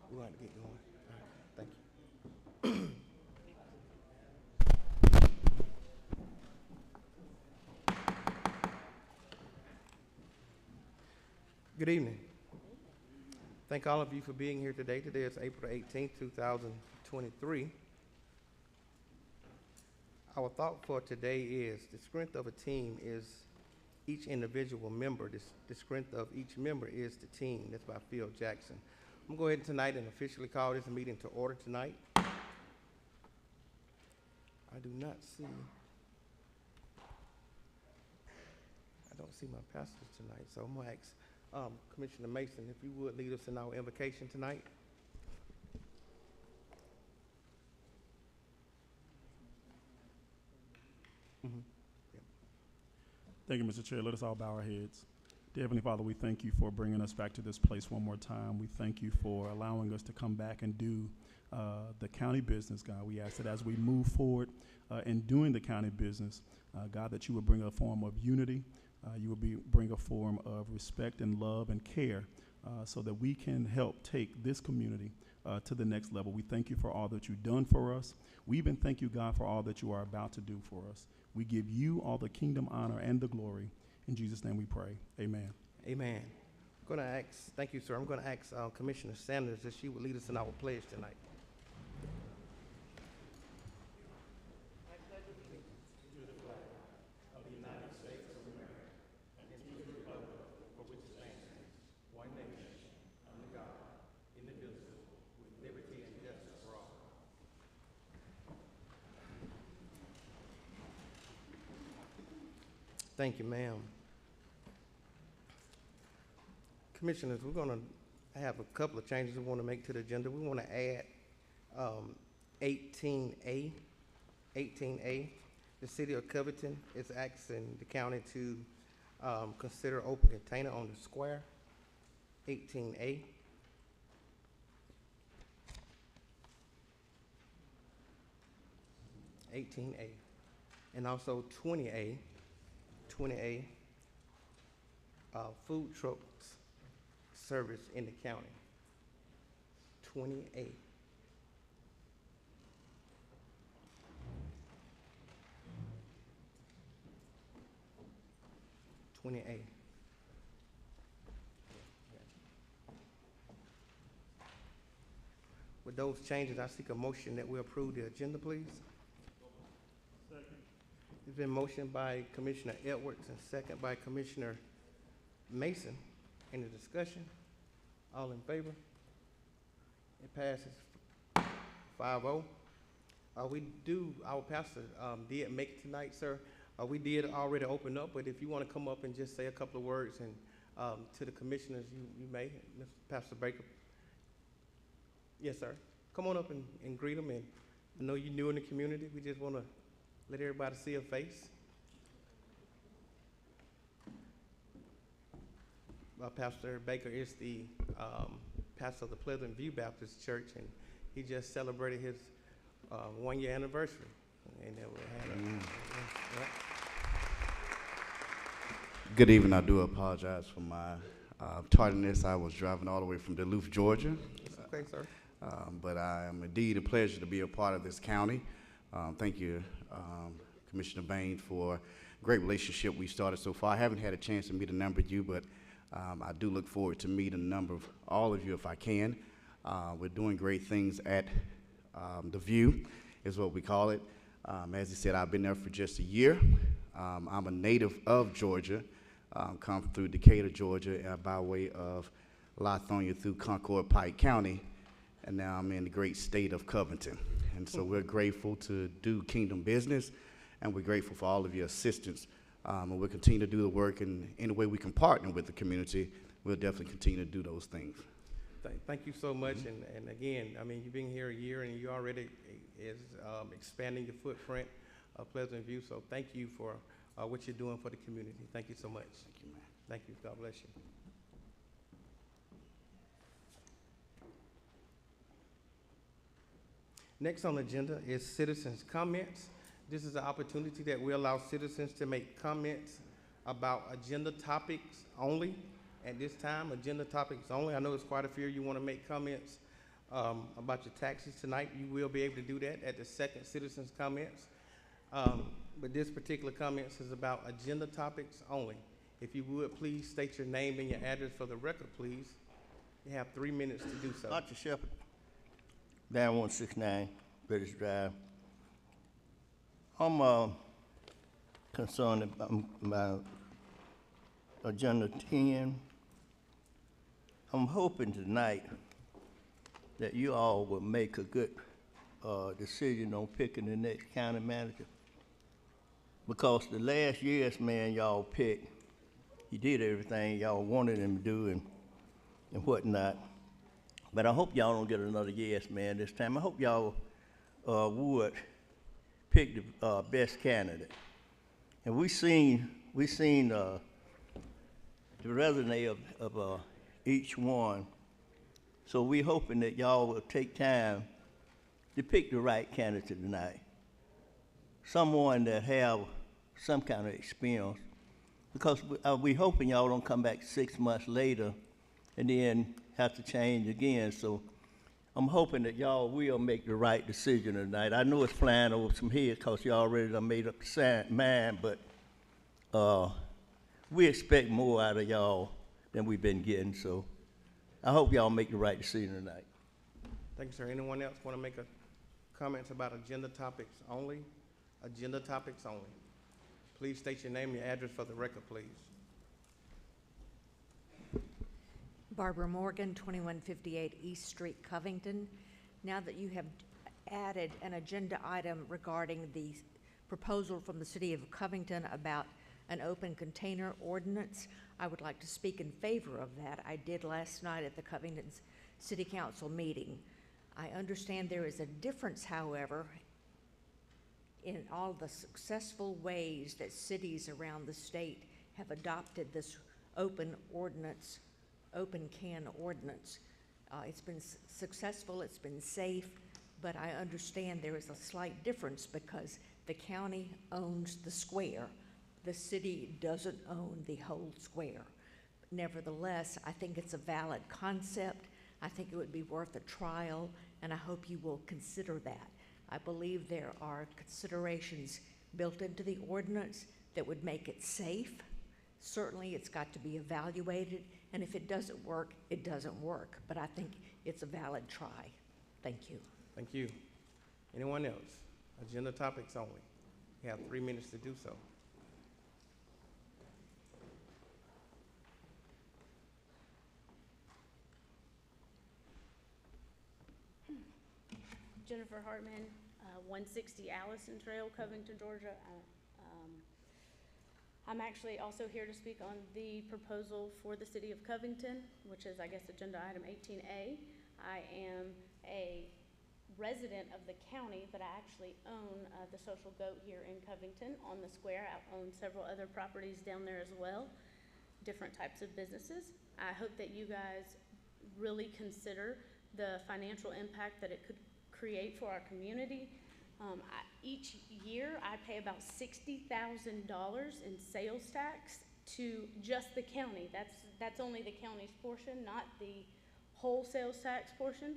We're going to get going. All right, thank you. Good evening. Thank all of you for being here today. Today is April 18th, 2023. Our thought for today is the strength of a team is each individual member. The strength of each member is the team. That's by Phil Jackson. I'm going to go ahead tonight and officially call this meeting to order tonight. I do not see, I don't see my pastors tonight, so I'm going to ask Commissioner Mason, if you would lead us in our invocation tonight. Thank you, Mr. Chair. Let us all bow our heads. Dear Heavenly Father, we thank you for bringing us back to this place one more time. We thank you for allowing us to come back and do the county business, God. We ask that as we move forward in doing the county business, God, that you would bring a form of unity, you would bring a form of respect and love and care so that we can help take this community to the next level. We thank you for all that you've done for us. We even thank you, God, for all that you are about to do for us. We give you all the kingdom, honor, and the glory. In Jesus' name we pray. Amen. Amen. I'm going to ask, thank you, sir. I'm going to ask Commissioner Sanders if she would lead us in our pledge tonight. Thank you, ma'am. Commissioners, we're going to have a couple of changes we want to make to the agenda. We want to add 18A. 18A, the city of Covington is asking the county to consider open container on the square. 18A. And also 20A. 20A, food trucks service in the county. 20A. With those changes, I seek a motion that we approve the agenda, please. It's been motioned by Commissioner Edwards and second by Commissioner Mason. Any discussion? All in favor? It passes 5-0. Our pastor did make it tonight, sir. We did already open up, but if you want to come up and just say a couple of words and to the commissioners, you may. Mr. Pastor Baker. Yes, sir. Come on up and greet them. And I know you're new in the community. We just want to let everybody see a face. Pastor Baker is the pastor of the Pleasant View Baptist Church, and he just celebrated his 1-year anniversary. And then we had Good evening. I do apologize for my tardiness. I was driving all the way from Duluth, Georgia. It's okay, sir. But I am indeed a pleasure to be a part of this county. Thank you, Commissioner Bain, for a great relationship we started so far. I haven't had a chance to meet a number of you, but I do look forward to meeting a number of all of you if I can. We're doing great things at The View, is what we call it. As he said, I've been there for just a year. I'm a native of Georgia, come through Decatur, Georgia, by way of Lithonia through Concord, Pike County, and now I'm in the great state of Covington. And so we're grateful to do kingdom business, and we're grateful for all of your assistance. And we'll continue to do the work, and any way we can partner with the community, we'll definitely continue to do those things. Thank you so much. And again, I mean, you've been here a year, and you already is expanding your footprint of Pleasant View. So thank you for what you're doing for the community. Thank you so much. Thank you, man. Thank you. God bless you. Next on the agenda is citizens' comments. This is an opportunity that we allow citizens to make comments about agenda topics only. At this time, agenda topics only. I know there's quite a few you want to make comments, about your taxes tonight. You will be able to do that at the second citizens' comments. But this particular comments is about agenda topics only. If you would, please state your name and your address for the record, please. You have 3 minutes to do so. Archie Shepherd, down 169, British Drive. I'm concerned about Agenda 10. I'm hoping tonight that you all will make a good decision on picking the next county manager. Because the last yes man y'all picked, he did everything y'all wanted him to do and whatnot. But I hope y'all don't get another yes man this time. I hope y'all would pick the best candidate. And we seen the resume of each one. So we're hoping that y'all will take time to pick the right candidate tonight. Someone that have some kind of experience. Because we hoping y'all don't come back 6 months later and then have to change again. So I'm hoping that y'all will make the right decision tonight. I know it's flying over some heads because y'all already done made up the mind, but we expect more out of y'all than we've been getting. So I hope y'all make the right decision tonight. Thank you, sir. Anyone else want to make comments about agenda topics only? Agenda topics only. Please state your name and your address for the record, please. Barbara Morgan, 2158 East Street, Covington. Now that you have added an agenda item regarding the proposal from the City of Covington about an open container ordinance, I would like to speak in favor of that. I did last night at the Covington City Council meeting. I understand there is a difference, however, in all the successful ways that cities around the state have adopted this open can ordinance. It's been successful, it's been safe, but I understand there is a slight difference because the county owns the square. The city doesn't own the whole square. Nevertheless, I think it's a valid concept. I think it would be worth a trial, and I hope you will consider that. I believe there are considerations built into the ordinance that would make it safe. Certainly, it's got to be evaluated, and if it doesn't work, it doesn't work. But I think it's a valid try. Thank you. Thank you. Anyone else? Agenda topics only. You have 3 minutes to do so. Jennifer Hartman, 160 Allison Trail, Covington, Georgia. I'm actually also here to speak on the proposal for the City of Covington, which is, I guess, agenda item 18A. I am a resident of the county, but I actually own the Social Goat here in Covington on the square. I own several other properties down there as well, different types of businesses. I hope that you guys really consider the financial impact that it could create for our community. Each year I pay about $60,000 in sales tax to just the county. That's only the county's portion, not the whole sales tax portion.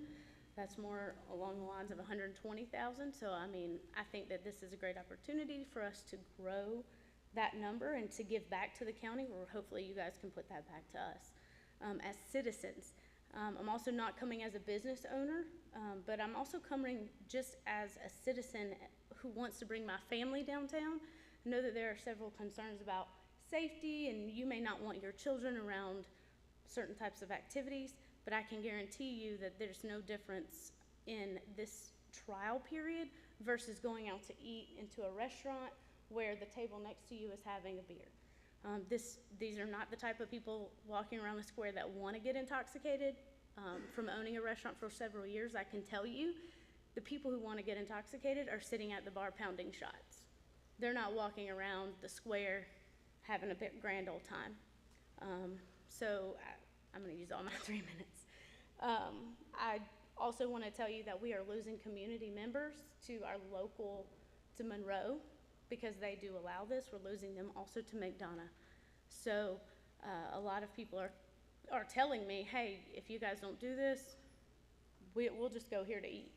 That's more along the lines of $120,000. So I mean, I think that this is a great opportunity for us to grow that number and to give back to the county, where hopefully you guys can put that back to us as citizens. I'm also not coming as a business owner, but I'm also coming just as a citizen who wants to bring my family downtown. I know that there are several concerns about safety, and you may not want your children around certain types of activities, but I can guarantee you that there's no difference in this trial period versus going out to eat into a restaurant where the table next to you is having a beer. These are not the type of people walking around the square that want to get intoxicated. From owning a restaurant for several years, I can tell you the people who want to get intoxicated are sitting at the bar pounding shots. They're not walking around the square having a big grand old time. So I'm going to use all my 3 minutes. I also want to tell you that we are losing community members to our local, to Monroe, because they do allow this. We're losing them also to McDonough. So a lot of people are telling me, hey, if you guys don't do this, we'll just go here to eat.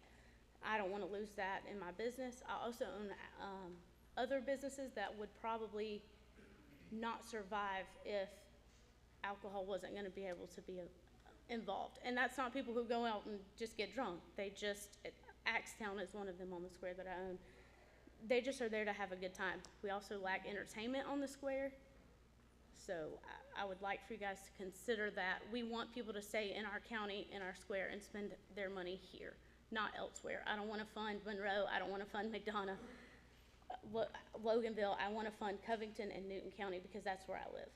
I don't want to lose that in my business. I also own other businesses that would probably not survive if alcohol wasn't going to be able to be involved. And that's not people who go out and just get drunk. Axtown is one of them on the square that I own. They just are there to have a good time. We also lack entertainment on the square. So I would like for you guys to consider that. We want people to stay in our county, in our square, and spend their money here, not elsewhere. I don't want to fund Monroe. I don't want to fund McDonough, Loganville. I want to fund Covington and Newton County because that's where I live.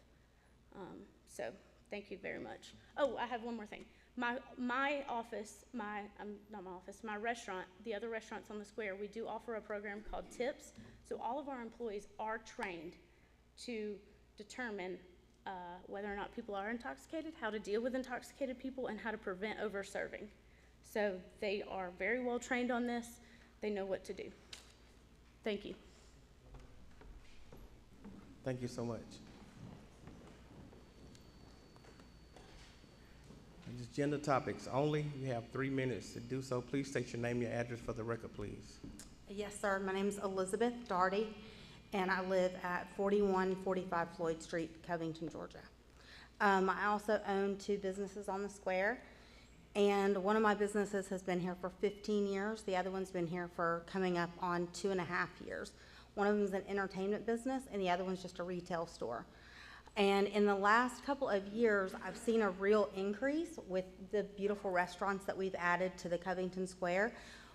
So thank you very much. Oh, I have one more thing. My office, my restaurant, the other restaurants on the square, we do offer a program called TIPS. So all of our employees are trained to determine whether or not people are intoxicated, how to deal with intoxicated people, and how to prevent over-serving. So they are very well trained on this. They know what to do. Thank you. Thank you so much. Agenda topics only. You have 3 minutes to do so. Please state your name, your address for the record, please. Yes, sir. My name is Elizabeth Darty, and I live at 4145 Floyd Street, Covington, Georgia. I also own 2 businesses on the square, and one of my businesses has been here for 15 years. The other one's been here for coming up on 2.5 years. One of them is an entertainment business, and the other one's just a retail store. And in the last couple of years, I've seen a real increase with the beautiful restaurants that we've added to the Covington Square,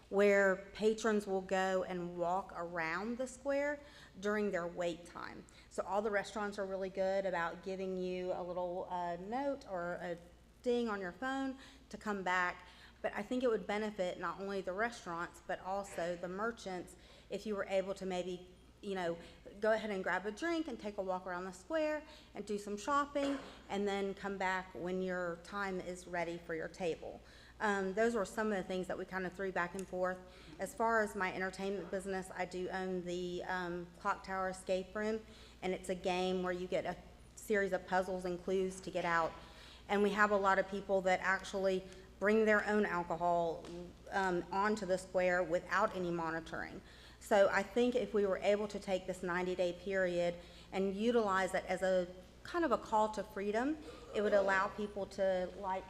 where patrons will go and walk around the square during their wait time. So all the restaurants are really good about giving you a little note or a ding on your phone to come back. But I think it would benefit not only the restaurants, but also the merchants if you were able to maybe, go ahead and grab a drink and take a walk around the square and do some shopping and then come back when your time is ready for your table. Those were some of the things that we kind of threw back and forth. As far as my entertainment business, I do own the Clock Tower Escape Room, and it's a game where you get a series of puzzles and clues to get out. And we have a lot of people that actually bring their own alcohol onto the square without any monitoring. So I think if we were able to take this 90-day period and utilize it as a kind of a call to freedom, it would allow people to, like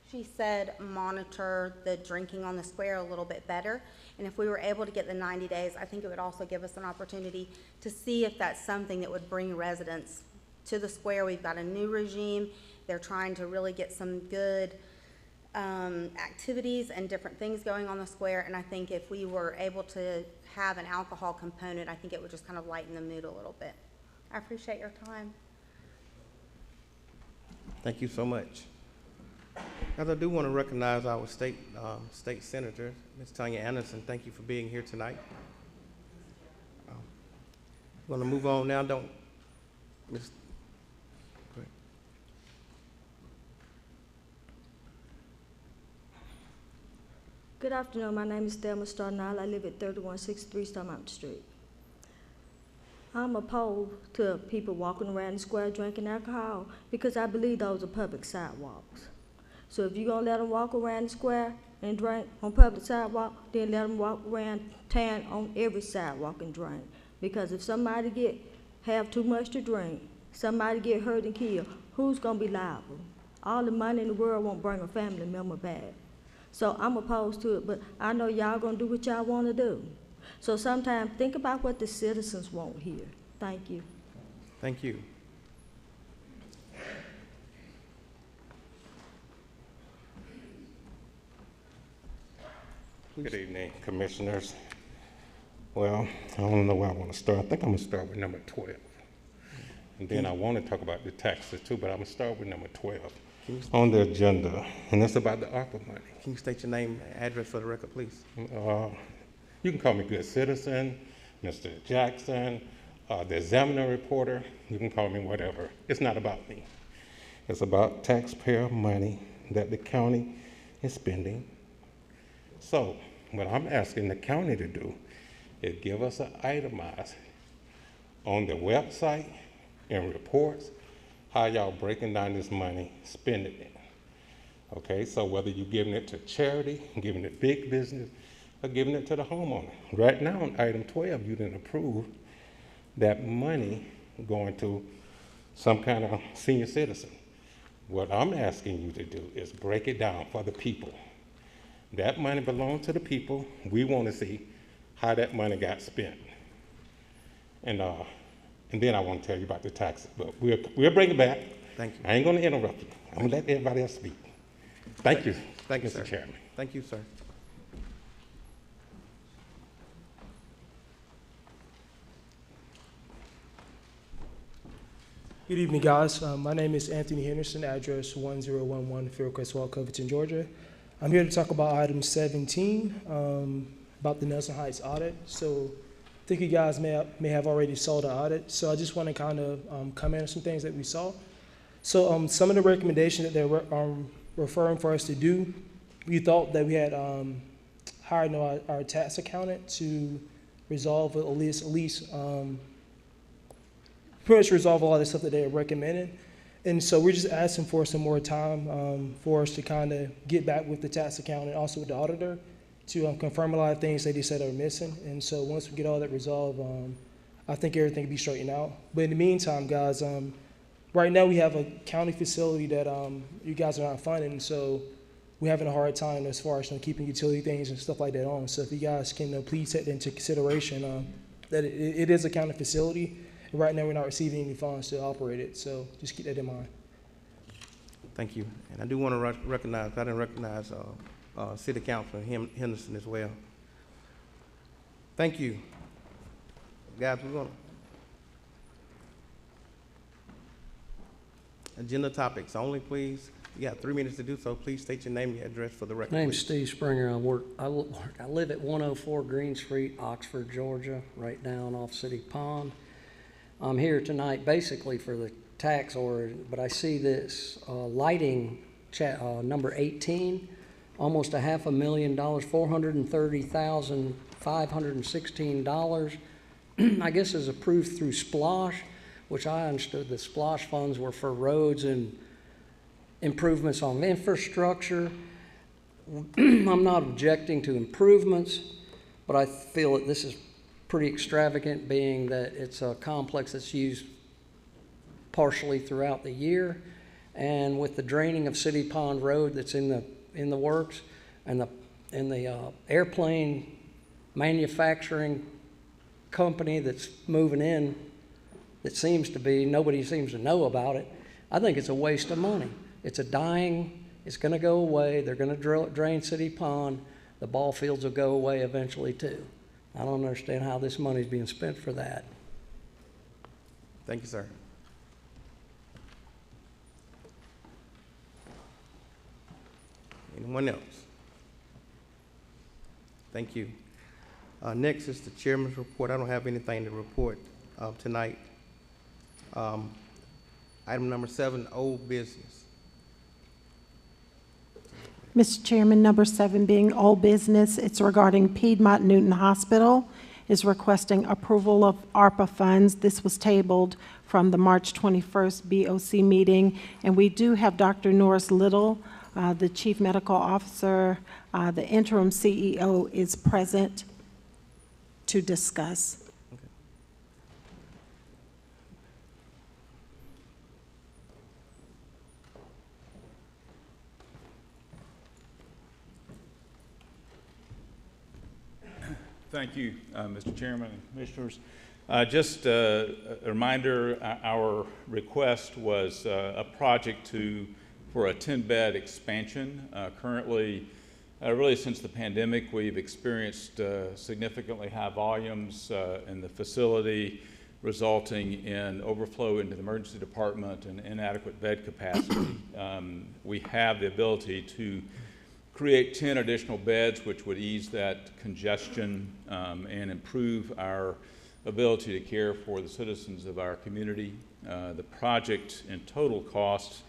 she said, monitor the drinking on the square a little bit better. And if we were able to get the 90 days, I think it would also give us an opportunity to see if that's something that would bring residents to the square. We've got a new regime. They're trying to really get some good activities and different things going on the square. And I think if we were able to have an alcohol component, I think it would just kind of lighten the mood a little bit. I appreciate your time. Thank you so much. As I do want to recognize our state senator, Ms. Tanya Anderson. Thank you for being here tonight. I'm going to move on now. Ms. Go ahead. Good afternoon. My name is Thelma Starnall. I live at 3163 Starmount Street. I'm opposed to people walking around the square drinking alcohol because I believe those are public sidewalks. So if you're going to let them walk around the square and drink on public sidewalk, then let them walk around town on every sidewalk and drink. Because if somebody have too much to drink, somebody get hurt and killed, who's going to be liable? All the money in the world won't bring a family member back. So I'm opposed to it, but I know y'all going to do what y'all want to do. So sometimes think about what the citizens want here. Thank you. Thank you. Good evening, commissioners. Well, I don't know where I want to start. I think I'm going to start with number 12. And then I want to talk about the taxes too, but I'm going to start with number 12 on the agenda, and that's about the ARPA money. Can you state your name and address for the record, please? You can call me Good Citizen, Mr. Jackson, the Examiner reporter. You can call me whatever. It's not about me. It's about taxpayer money that the county is spending. So what I'm asking the county to do is give us an itemized on the website and reports how y'all breaking down this money, spending it. Okay, so whether you're giving it to charity, giving it big business, or giving it to the homeowner. Right now, on item 12, you didn't approve that money going to some kind of senior citizen. What I'm asking you to do is break it down for the people. That money belongs to the people. We want to see how that money got spent. And then I want to tell you about the taxes, but we'll bring it back. Thank you. I ain't going to interrupt you. I'm going to let everybody else speak. Thank you, Thank you, Mr. sir. Chairman. Thank you, sir. Good evening, guys. My name is Anthony Henderson, address 1011 Fieldcrest Walk, Covington, Georgia. I'm here to talk about item 17, about the Nelson Heights audit. So I think you guys may have already saw the audit. So I just want to kind of comment on some things that we saw. So some of the recommendations that they're referring for us to do, we thought that we had hired our tax accountant to resolve at least pretty much resolve a lot of the stuff that they're recommending. And so we're just asking for some more time for us to kind of get back with the tax accountant, also with the auditor, to confirm a lot of things that they said are missing. And so once we get all that resolved, I think everything will be straightened out. But in the meantime, guys, right now we have a county facility that you guys are not funding, and so we're having a hard time as far as keeping utility things and stuff like that on. So if you guys can please take that into consideration, that it is a county facility. And right now, we're not receiving any funds to operate it, so just keep that in mind. Thank you. And I do want to recognize, I didn't recognize City Councilor Henderson as well. Thank you. Guys, we're going to agenda topics only, please. You got 3 minutes to do so. Please state your name and your address for the record. My name's please. Steve Springer. I live at 104 Green Street, Oxford, Georgia, right down off City Pond. I'm here tonight basically for the tax order, but I see this lighting number 18, almost $500,000, $430,516. I guess is approved through SPLOSH, which I understood the SPLOSH funds were for roads and improvements on infrastructure. I'm not objecting to improvements, but I feel that this is pretty extravagant, being that it's a complex that's used partially throughout the year, and with the draining of City Pond Road that's in the works, and the airplane manufacturing company that's moving in, that seems to be, nobody seems to know about it. I think it's a waste of money. It's it's going to go away. They're going to drain City Pond. The ball fields will go away eventually too. I don't understand how this money is being spent for that. Thank you, sir. Anyone else? Thank you. Next is the chairman's report. I don't have anything to report tonight. Item number 7, old business. Mr. Chairman, number 7 being old business, it's regarding Piedmont Newton Hospital is requesting approval of ARPA funds. This was tabled from the March 21st BOC meeting, and we do have Dr. Norris Little, the Chief Medical Officer, the interim CEO is present to discuss. Thank you, Mr. Chairman and Commissioners. Just a reminder, our request was a project for a 10-bed expansion. Currently, really since the pandemic, we've experienced significantly high volumes in the facility, resulting in overflow into the emergency department and inadequate bed capacity. We have the ability to create 10 additional beds, which would ease that congestion and improve our ability to care for the citizens of our community. The project in total cost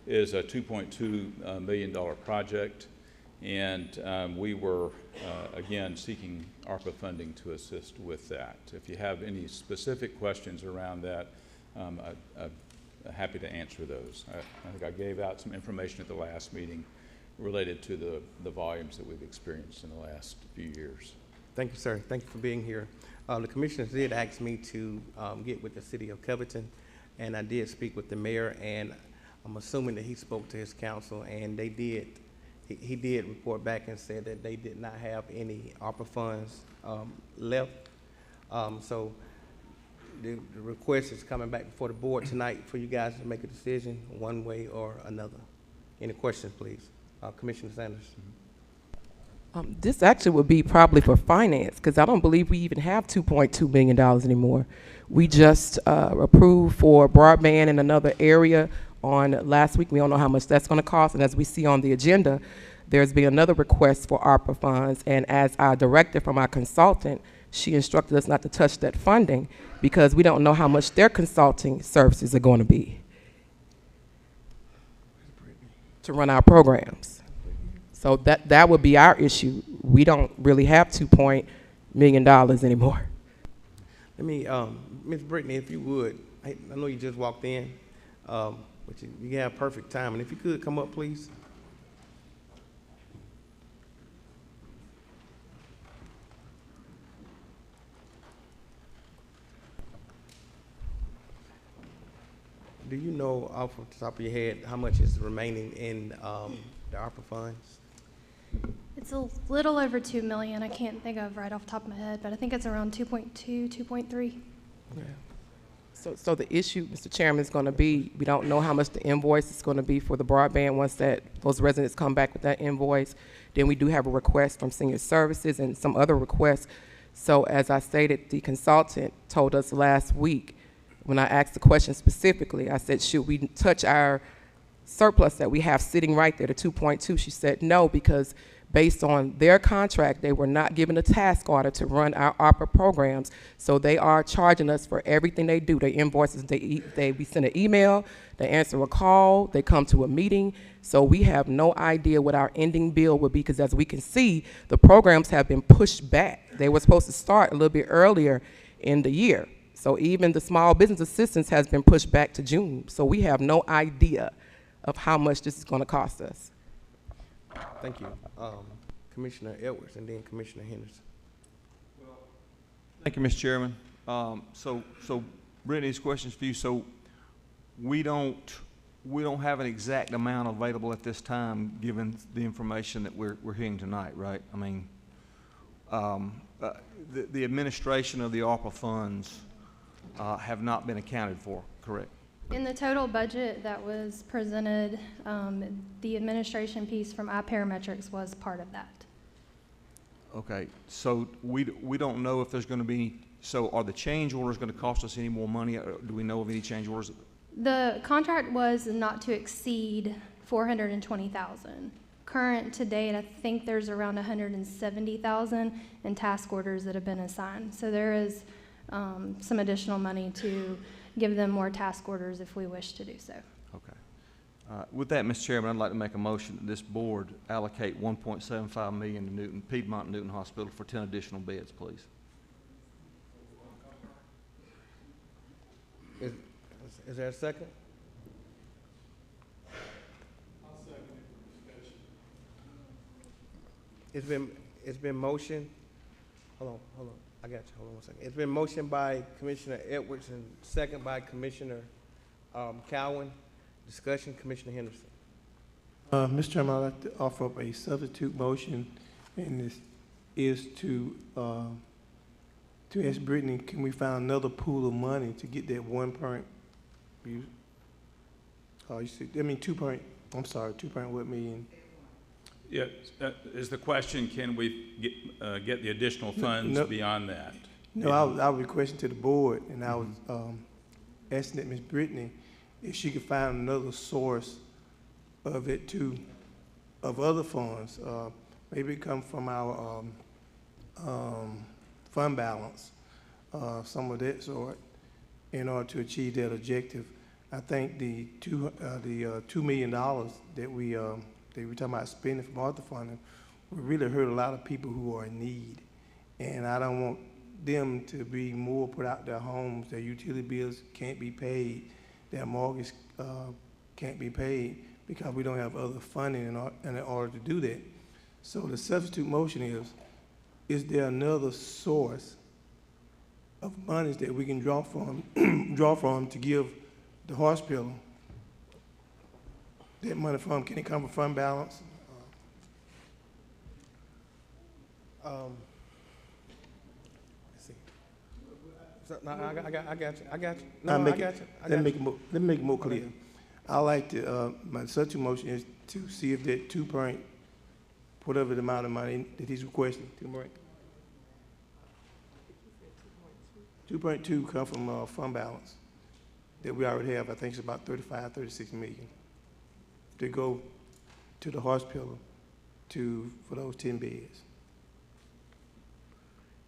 is a $2.2 million project, and we were, again, seeking ARPA funding to assist with that. If you have any specific questions around that, I'm happy to answer those. I think I gave out some information at the last meeting related to the volumes that we've experienced in the last few years. Thank you, sir. Thank you for being here. The commissioners did ask me to get with the city of Covington, and I did speak with the mayor, and I'm assuming that he spoke to his council, and they did. He did report back and said that they did not have any ARPA funds left. So the request is coming back before the board tonight for you guys to make a decision one way or another. Any questions, please? Commissioner Sanders. This actually would be probably for finance, because I don't believe we even have $2.2 million anymore. We just approved for broadband in another area on last week. We don't know how much that's going to cost, and as we see on the agenda, there's been another request for ARPA funds, and as our director from our consultant, she instructed us not to touch that funding because we don't know how much their consulting services are going to be to run our programs. So that would be our issue. We don't really have $2 million anymore. Let me, Ms. Brittany, if you would, I know you just walked in, but you have perfect time, and if you could come up, please. Do you know off the top of your head how much is remaining in the ARPA funds? It's a little over 2 million. I can't think of right off the top of my head, but I think it's around 2.2, 2.3. Yeah. So the issue, Mr. Chairman, is going to be, we don't know how much the invoice is going to be for the broadband once those residents come back with that invoice. Then we do have a request from Senior Services and some other requests. So as I stated, the consultant told us last week, when I asked the question specifically, I said, should we touch our surplus that we have sitting right there, the 2.2? She said no, because based on their contract, they were not given a task order to run our ARPA programs. So they are charging us for everything they do. They invoice us, we send an email, they answer a call, they come to a meeting. So we have no idea what our ending bill would be, because as we can see, the programs have been pushed back. They were supposed to start a little bit earlier in the year. So even the small business assistance has been pushed back to June. So we have no idea of how much this is going to cost us. Thank you. Commissioner Edwards and then Commissioner Henderson. Thank you, Mr. Chairman. So Brittany's questions for you. So we don't have an exact amount available at this time, given the information that we're hearing tonight, right? I mean, the administration of the ARPA funds have not been accounted for, correct? In the total budget that was presented, the administration piece from iParametrics was part of that. Okay, so we don't know if there's going to be, so are the change orders going to cost us any more money? Do we know of any change orders? The contract was not to exceed $420,000. Current to date, I think there's around $170,000 in task orders that have been assigned. So there is some additional money to give them more task orders if we wish to do so. Okay. With that, Mr. Chairman, I'd like to make a motion that this board allocate $1.75 million to Piedmont Newton Hospital for 10 additional beds, please. Is there a second? I'll second it for discussion. It's been motioned. Hold on. I got you. Hold on 1 second. It's been motioned by Commissioner Edwards and second by Commissioner Cowan. Discussion, Commissioner Henderson. Mr. Chairman, I'd like to offer up a substitute motion, and this is to ask Brittany, can we find another pool of money to get that 2 2.1 million? Yeah, is the question, can we get the additional funds beyond that? No, I was requesting to the board, and I was asking that Ms. Brittany if she could find another source of it of other funds. Maybe it come from our fund balance, some of that sort, in order to achieve that objective. I think the $2 million that we were talking about spending from ARPA funding will really hurt a lot of people who are in need, and I don't want them to be more put out their homes. Their utility bills can't be paid, their mortgage can't be paid because we don't have other funding in order to do that. So the substitute motion is there another source of monies that we can draw from, to give the hospital that money from? Can it come from fund balance? Let's see. So, no, I got you. No, I'll I make got it- you. Let me make it more clear. I like to, my substitute motion is to see if that whatever the amount of money that he's requesting, 2.2 come from fund balance that we already have. I think it's about 36 million to go to the hospital for those 10 beds.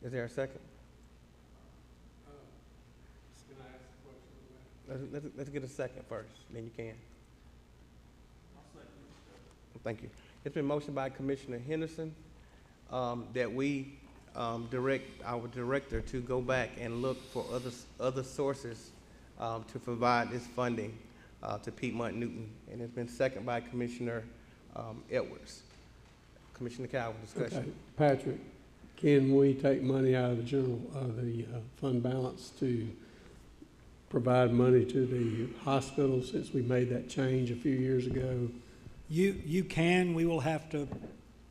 Is there a second? Let's get a second first, then you can. Thank you. It's been motioned by Commissioner Henderson that we direct our director to go back and look for other sources to provide this funding to Piedmont Newton. And it's been seconded by Commissioner Edwards. Commissioner Cowell, discussion. Okay. Patrick, can we take money out of the fund balance to provide money to the hospital since we made that change a few years ago? You can. We will have to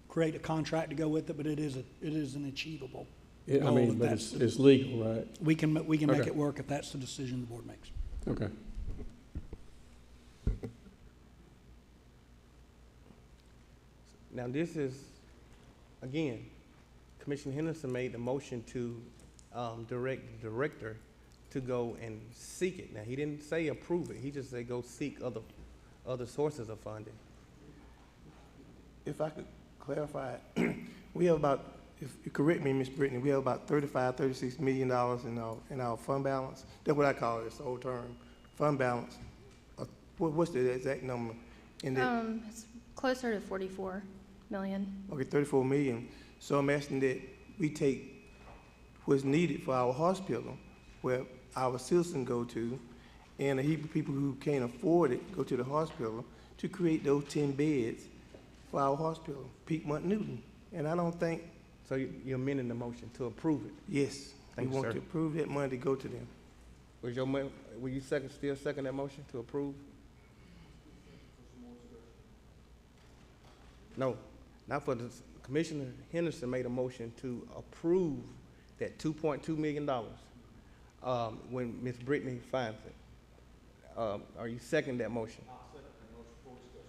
create a contract to go with it, but it is an achievable I goal mean, if but that's it's legal, right? We can make Okay. it work if that's the decision the board makes. Okay. Now this is, again, Commissioner Henderson made the motion to direct the director to go and seek it. Now, he didn't say approve it. He just said go seek other sources of funding. If I could clarify, we have about, if you correct me, Ms. Brittany, we have about $36 million in our fund balance. That's what I call it, it's the old term, fund balance. What's the exact number? It's closer to 44 million. Okay, 34 million. So I'm asking that we take what's needed for our hospital, where our citizens go to, and a heap of people who can't afford it go to the hospital, to create those 10 beds for our hospital, Piedmont Newton. And I don't think... So you're amending the motion to approve it? Yes. Thank we you, want sir. to approve that money to go to them. Will you still second that motion to approve? No, not for this. Commissioner Henderson made a motion to approve that $2.2 million when Ms. Brittany finds it. Are you seconding that motion? I'll second that motion for discussion.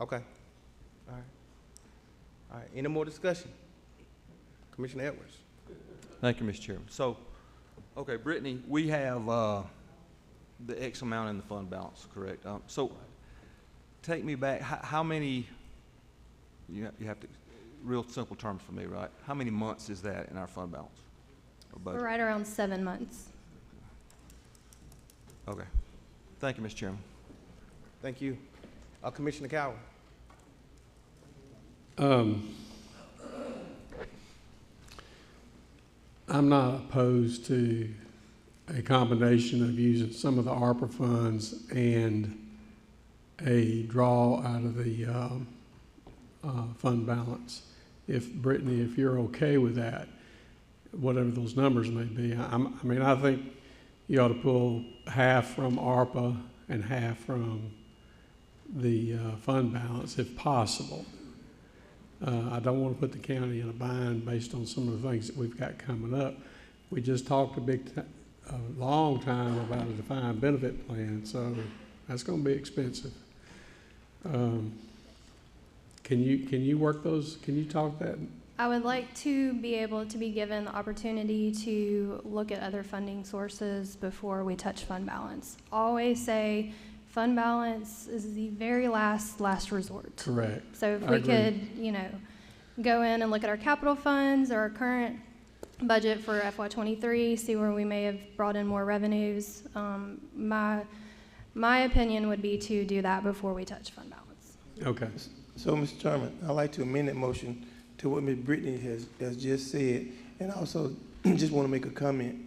Okay. All right. All right. Any more discussion? Commissioner Edwards. Thank you, Mr. Chairman. So, okay, Brittany, we have the X amount in the fund balance, correct? So, take me back. How many? You have to, real simple terms for me, right? How many months is that in our fund balance? Or budget? We're right around 7 months. Okay. Thank you, Mr. Chairman. Thank you. Commissioner Cowell. I'm not opposed to a combination of using some of the ARPA funds and a draw out of the fund balance. If Brittany, if you're okay with that, whatever those numbers may be, I mean, I think you ought to pull half from ARPA and half from the fund balance if possible. I don't want to put the county in a bind based on some of the things that we've got coming up. We just talked a long time about a defined benefit plan, so that's going to be expensive. Can you work those? Can you talk that? I would like to be able to be given the opportunity to look at other funding sources before we touch fund balance. Always say fund balance is the very last resort. Correct. So if we could, go in and look at our capital funds or our current budget for FY23, see where we may have brought in more revenues. My opinion would be to do that before we touch fund balance. Okay. So, Mr. Chairman, I'd like to amend that motion to what Ms. Brittany has just said, and also just want to make a comment,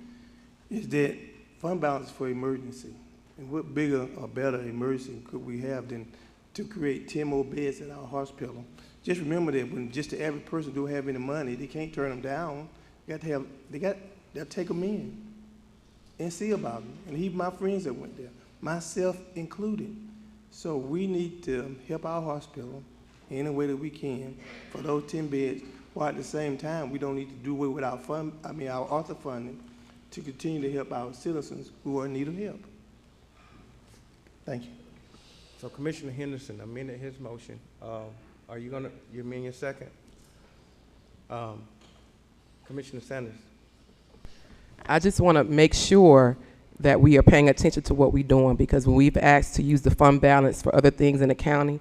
is that fund balance for emergency. And what bigger or better emergency could we have than to create 10 more beds in our hospital. Just remember that when just the average person don't have any money, they can't turn them down. They'll take them in and see about them. And even my friends that went there, myself included. So we need to help our hospital in any way that we can for those 10 beds, while at the same time, we don't need to do away with our author funding to continue to help our citizens who are in need of help. Thank you. So Commissioner Henderson amended his motion. Are you amend your second? Commissioner Sanders. I just want to make sure that we are paying attention to what we're doing, because when we've asked to use the fund balance for other things in the county,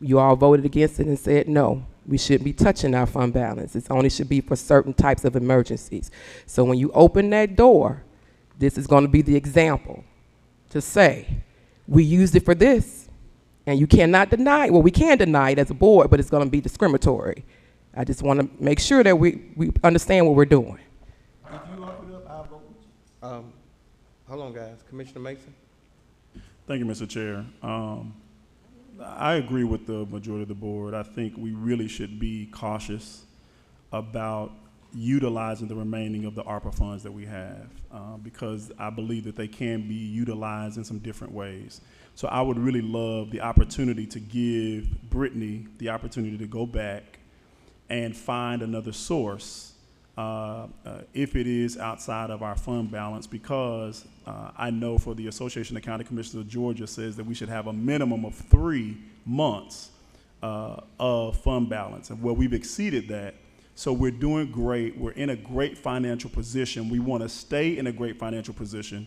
you all voted against it and said, no, we shouldn't be touching our fund balance. It only should be for certain types of emergencies. So when you open that door, this is going to be the example to say, we used it for this, and you cannot deny it. Well, we can deny it as a board, but it's going to be discriminatory. I just want to make sure that we understand what we're doing. If you open up, I'll vote. Hold on, guys. Commissioner Mason? Thank you, Mr. Chair. I agree with the majority of the board. I think we really should be cautious about utilizing the remaining of the ARPA funds that we have, because I believe that they can be utilized in some different ways. So I would really love the opportunity to give Brittany the opportunity to go back and find another source if it is outside of our fund balance, because I know for the Association of County Commissioners of Georgia says that we should have a minimum of 3 months of fund balance, and we've exceeded that. So we're doing great. We're in a great financial position. We want to stay in a great financial position.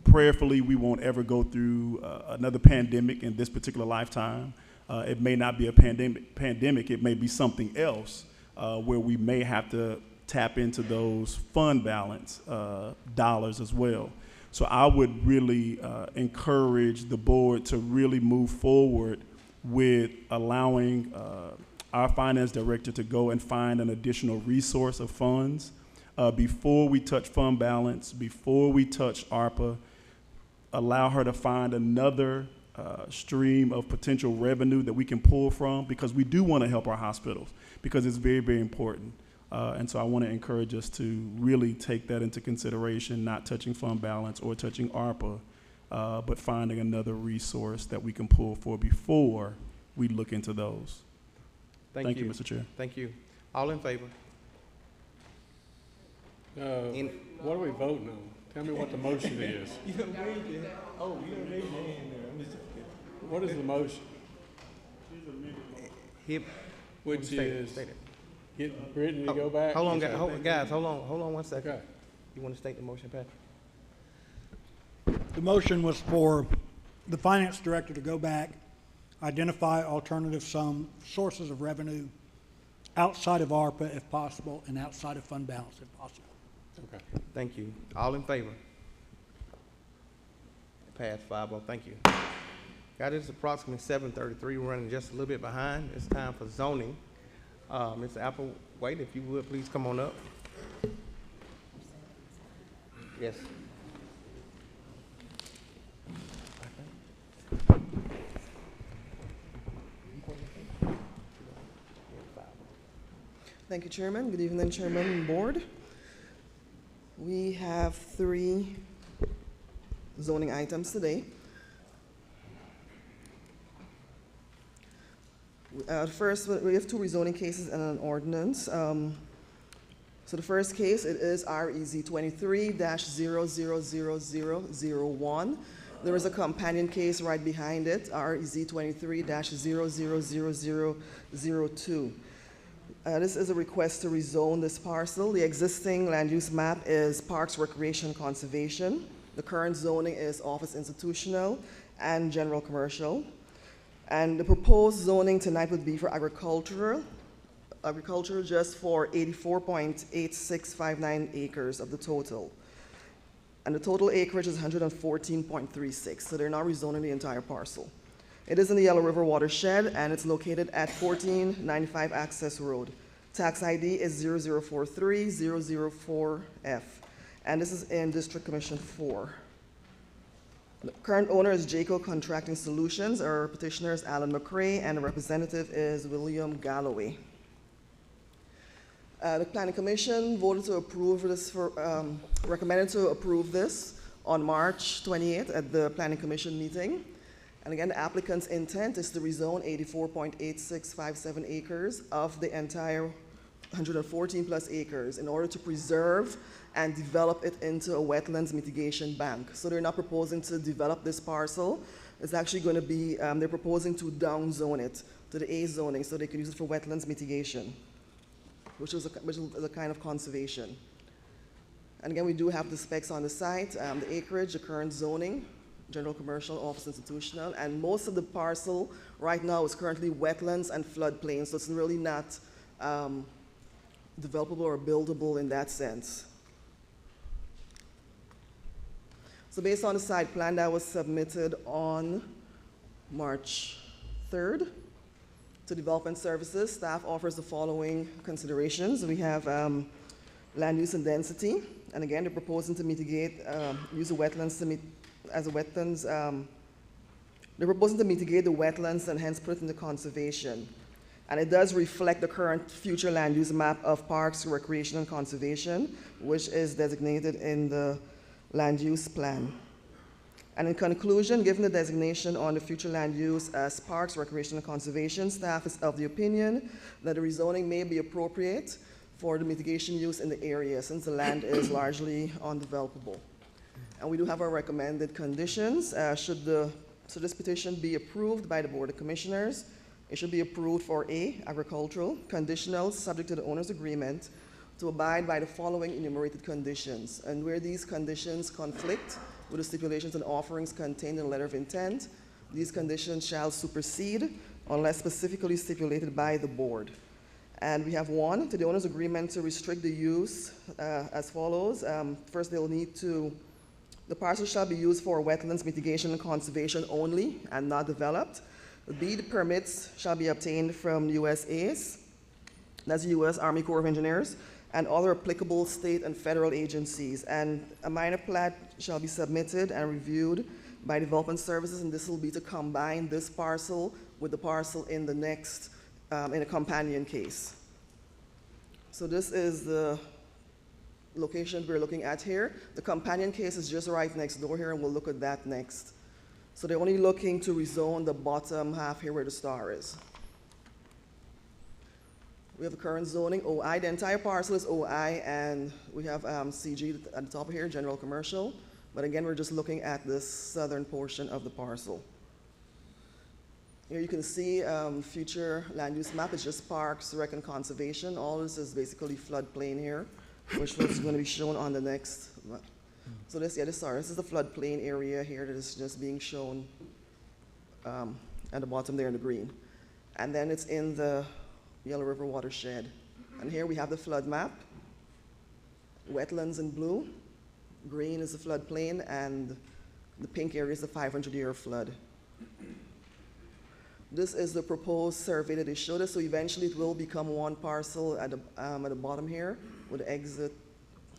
Prayerfully, we won't ever go through another pandemic in this particular lifetime. It may not be a pandemic. It may be something else where we may have to tap into those fund balance dollars as well. So I would really encourage the board to really move forward with allowing our finance director to go and find an additional resource of funds before we touch fund balance, before we touch ARPA. Allow her to find another stream of potential revenue that we can pull from, because we do want to help our hospitals, because it's very, very important. And so I want to encourage us to really take that into consideration, not touching fund balance or touching ARPA, but finding another resource that we can pull for before we look into those. Thank you, Mr. Chair. Thank you. All in favor? What are we voting on? Tell me what the motion is. You done raised your hand. Oh, you done raised your hand there. What is the motion? Which is get Brittany to go back? Hold on, guys. Hold on 1 second. Okay. You want to state the motion, Patrick? The motion was for the finance director to go back, identify alternative sources of revenue outside of ARPA if possible, and outside of fund balance if possible. Okay. Thank you. All in favor? Passed 5-0. Thank you. God, it's approximately 7:33. We're running just a little bit behind. It's time for zoning. Mr. Applewhite, if you would, please come on up. Yes. Thank you, Chairman. Good evening, Chairman and Board. We have 3 zoning items today. First, we have 2 rezoning cases and an ordinance. So the first case, it is REZ 23-000001. There is a companion case right behind it, REZ 23-000002. This is a request to rezone this parcel. The existing land use map is Parks, Recreation, Conservation. The current zoning is Office Institutional and General Commercial. And the proposed zoning tonight would be for agriculture just for 84.8659 acres of the total. And the total acreage is 114.36, so they're not rezoning the entire parcel. It is in the Yellow River watershed, and it's located at 1495 Access Road. Tax ID is 0043004F, and this is in District Commission 4. The current owner is Jayco Contracting Solutions. Our petitioner is Alan McCray, and the representative is William Galloway. The Planning Commission voted to approve this recommended to approve this on March 28th at the Planning Commission meeting. And again, the applicant's intent is to rezone 84.8657 acres of the entire 114 plus acres in order to preserve and develop it into a wetlands mitigation bank. So they're not proposing to develop this parcel. It's actually going to be, they're proposing to downzone it to the A zoning so they can use it for wetlands mitigation, which is a kind of conservation. And again, we do have the specs on the site, the acreage, the current zoning, general commercial, office institutional, and most of the parcel right now is currently wetlands and floodplain, so it's really not developable or buildable in that sense. So based on the site plan that was submitted on March 3rd to Development Services, staff offers the following considerations. We have land use and density, and again, they're proposing to mitigate, use of wetlands to as a wetlands, they're proposing to mitigate the wetlands and hence put it into conservation. And it does reflect the current future land use map of parks, recreation, and conservation, which is designated in the land use plan. And in conclusion, given the designation on the future land use as parks, recreation, and conservation, staff is of the opinion that the rezoning may be appropriate for the mitigation use in the area since the land is largely undevelopable. And we do have our recommended conditions. Should this petition be approved by the Board of Commissioners, it should be approved for A, agricultural, conditional, subject to the owner's agreement, to abide by the following enumerated conditions. And where these conditions conflict with the stipulations and offerings contained in the letter of intent, these conditions shall supersede unless specifically stipulated by the board. And we have one, to the owner's agreement to restrict the use as follows. First, they'll need to, the parcel shall be used for wetlands mitigation and conservation only and not developed. B, the permits shall be obtained from USAs, that's U.S. Army Corps of Engineers, and other applicable state and federal agencies. And a minor plat shall be submitted and reviewed by Development Services, and this will be to combine this parcel with the parcel in the next, in a companion case. So this is the location we're looking at here. The companion case is just right next door here, and we'll look at that next. So they're only looking to rezone the bottom half here where the star is. We have the current zoning, OI. The entire parcel is OI, and we have CG at the top here, general commercial. But again, we're just looking at this southern portion of the parcel. Here you can see future land use map. It's just parks, rec, and conservation. All this is basically floodplain here, which is going to be shown on the next. So this is the floodplain area here that is just being shown at the bottom there in the green. And then it's in the Yellow River watershed. And here we have the flood map. Wetlands in blue. Green is the floodplain, and the pink area is the 500-year flood. This is the proposed survey that they showed us, so eventually it will become one parcel at the bottom here with exit,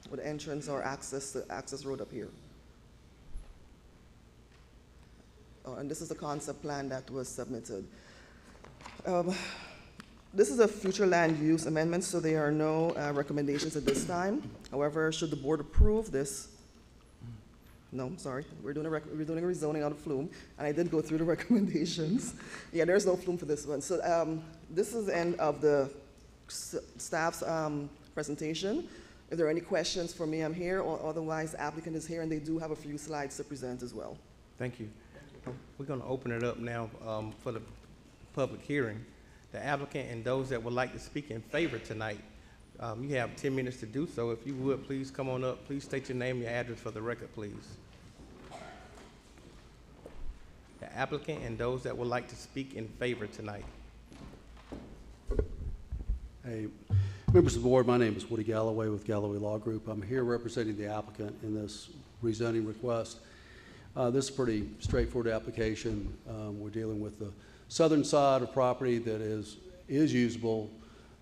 with entrance or access road up here. Oh, and this is the concept plan that was submitted. This is a future land use amendment, so there are no recommendations at this time. However, should the board approve this, no, sorry, we're doing a rezoning out of Flume, and I did go through the recommendations. Yeah, there's no Flume for this one. So this is the end of the staff's presentation. If there are any questions for me, I'm here, or otherwise the applicant is here, and they do have a few slides to present as well. Thank you. We're going to open it up now for the public hearing. The applicant and those that would like to speak in favor tonight, you have 10 minutes to do so. If you would, please come on up. Please state your name and your address for the record, please. The applicant and those that would like to speak in favor tonight. Hey, members of the board, my name is Woody Galloway with Galloway Law Group. I'm here representing the applicant in this rezoning request. This is a pretty straightforward application. We're dealing with the southern side of property that is usable.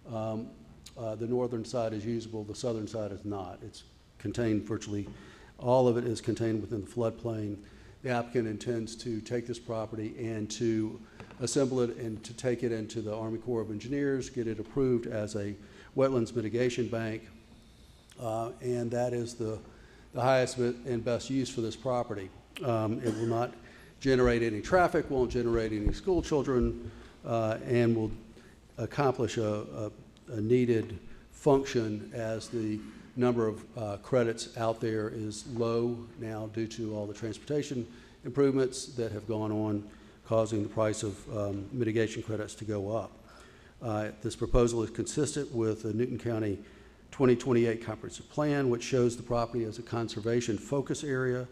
The northern side is usable, the southern side is not. It's contained virtually, all of it is contained within the floodplain. the applicant intends to take this property and to assemble it and to take it into the Army Corps of Engineers, get it approved as a wetlands mitigation bank, and that is the highest and best use for this property. It will not generate any traffic, won't generate any school children, and will accomplish a needed function as the number of credits out there is low now due to all the transportation improvements that have gone on, causing the price of mitigation credits to go up. This proposal is consistent with the Newton County 2028 Comprehensive Plan, which shows the property as a conservation focus area.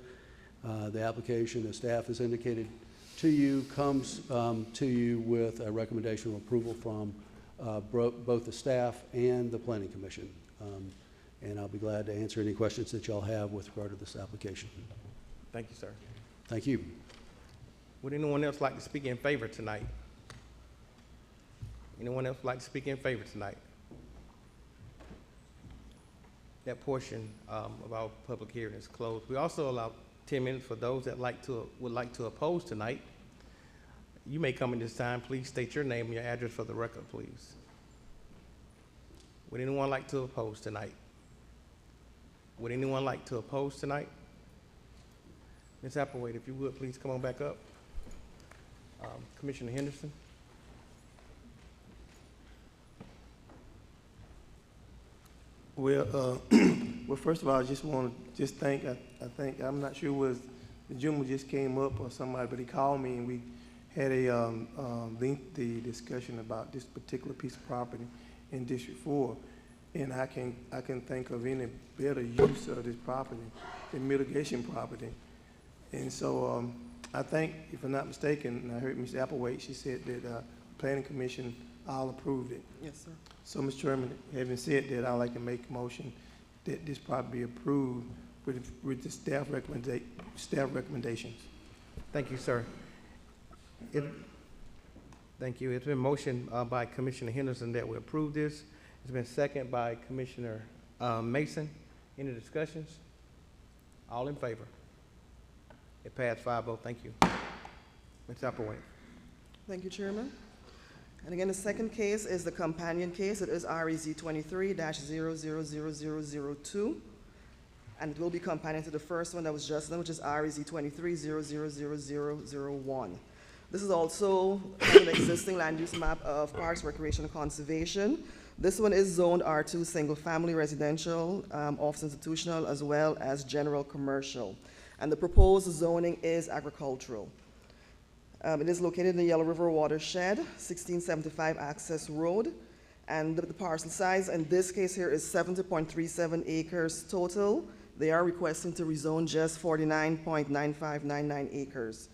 The application, as staff has indicated to you, comes to you with a recommendation of approval from both the staff and the Planning Commission. And I'll be glad to answer any questions that y'all have with regard to this application. Thank you, sir. Thank you. Would anyone else like to speak in favor tonight? Anyone else like to speak in favor tonight? That portion of our public hearing is closed. We also allow 10 minutes for those that would like to oppose tonight. You may come in this time. Please state your name and your address for the record, please. Would anyone like to oppose tonight? Would anyone like to oppose tonight? Ms. Applewhite, if you would, please come on back up. Commissioner Henderson. Well, well, first of all, I just want to thank, I think, I'm not sure was the gentleman just came up or somebody, but he called me and we had a lengthy discussion about this particular piece of property in District 4. And I can think of any better use of this property than mitigation property. And so I think, if I'm not mistaken, and I heard Ms. Applewhite, she said that Planning Commission all approved it. Yes, sir. So, Mr. Chairman, having said that, I'd like to make a motion that this property be approved with the staff recommendations. Thank you, sir. Thank you. It's been motioned by Commissioner Henderson that we approve this. It's been seconded by Commissioner Mason. Any discussions? All in favor? It passed 5-0. Thank you. Ms. Applewhite. Thank you, Chairman. And again, the second case is the companion case. It is REZ 23-000002. And it will be companion to the first one that was just done, which is REZ 23-000001. This is also an existing land use map of Parks, Recreation, and Conservation. This one is zoned R2 single-family residential, office institutional, as well as general commercial. And the proposed zoning is agricultural. It is located in the Yellow River watershed, 1675 Access Road. And the parcel size in this case here is 70.37 acres total. They are requesting to rezone just 49.9599 acres.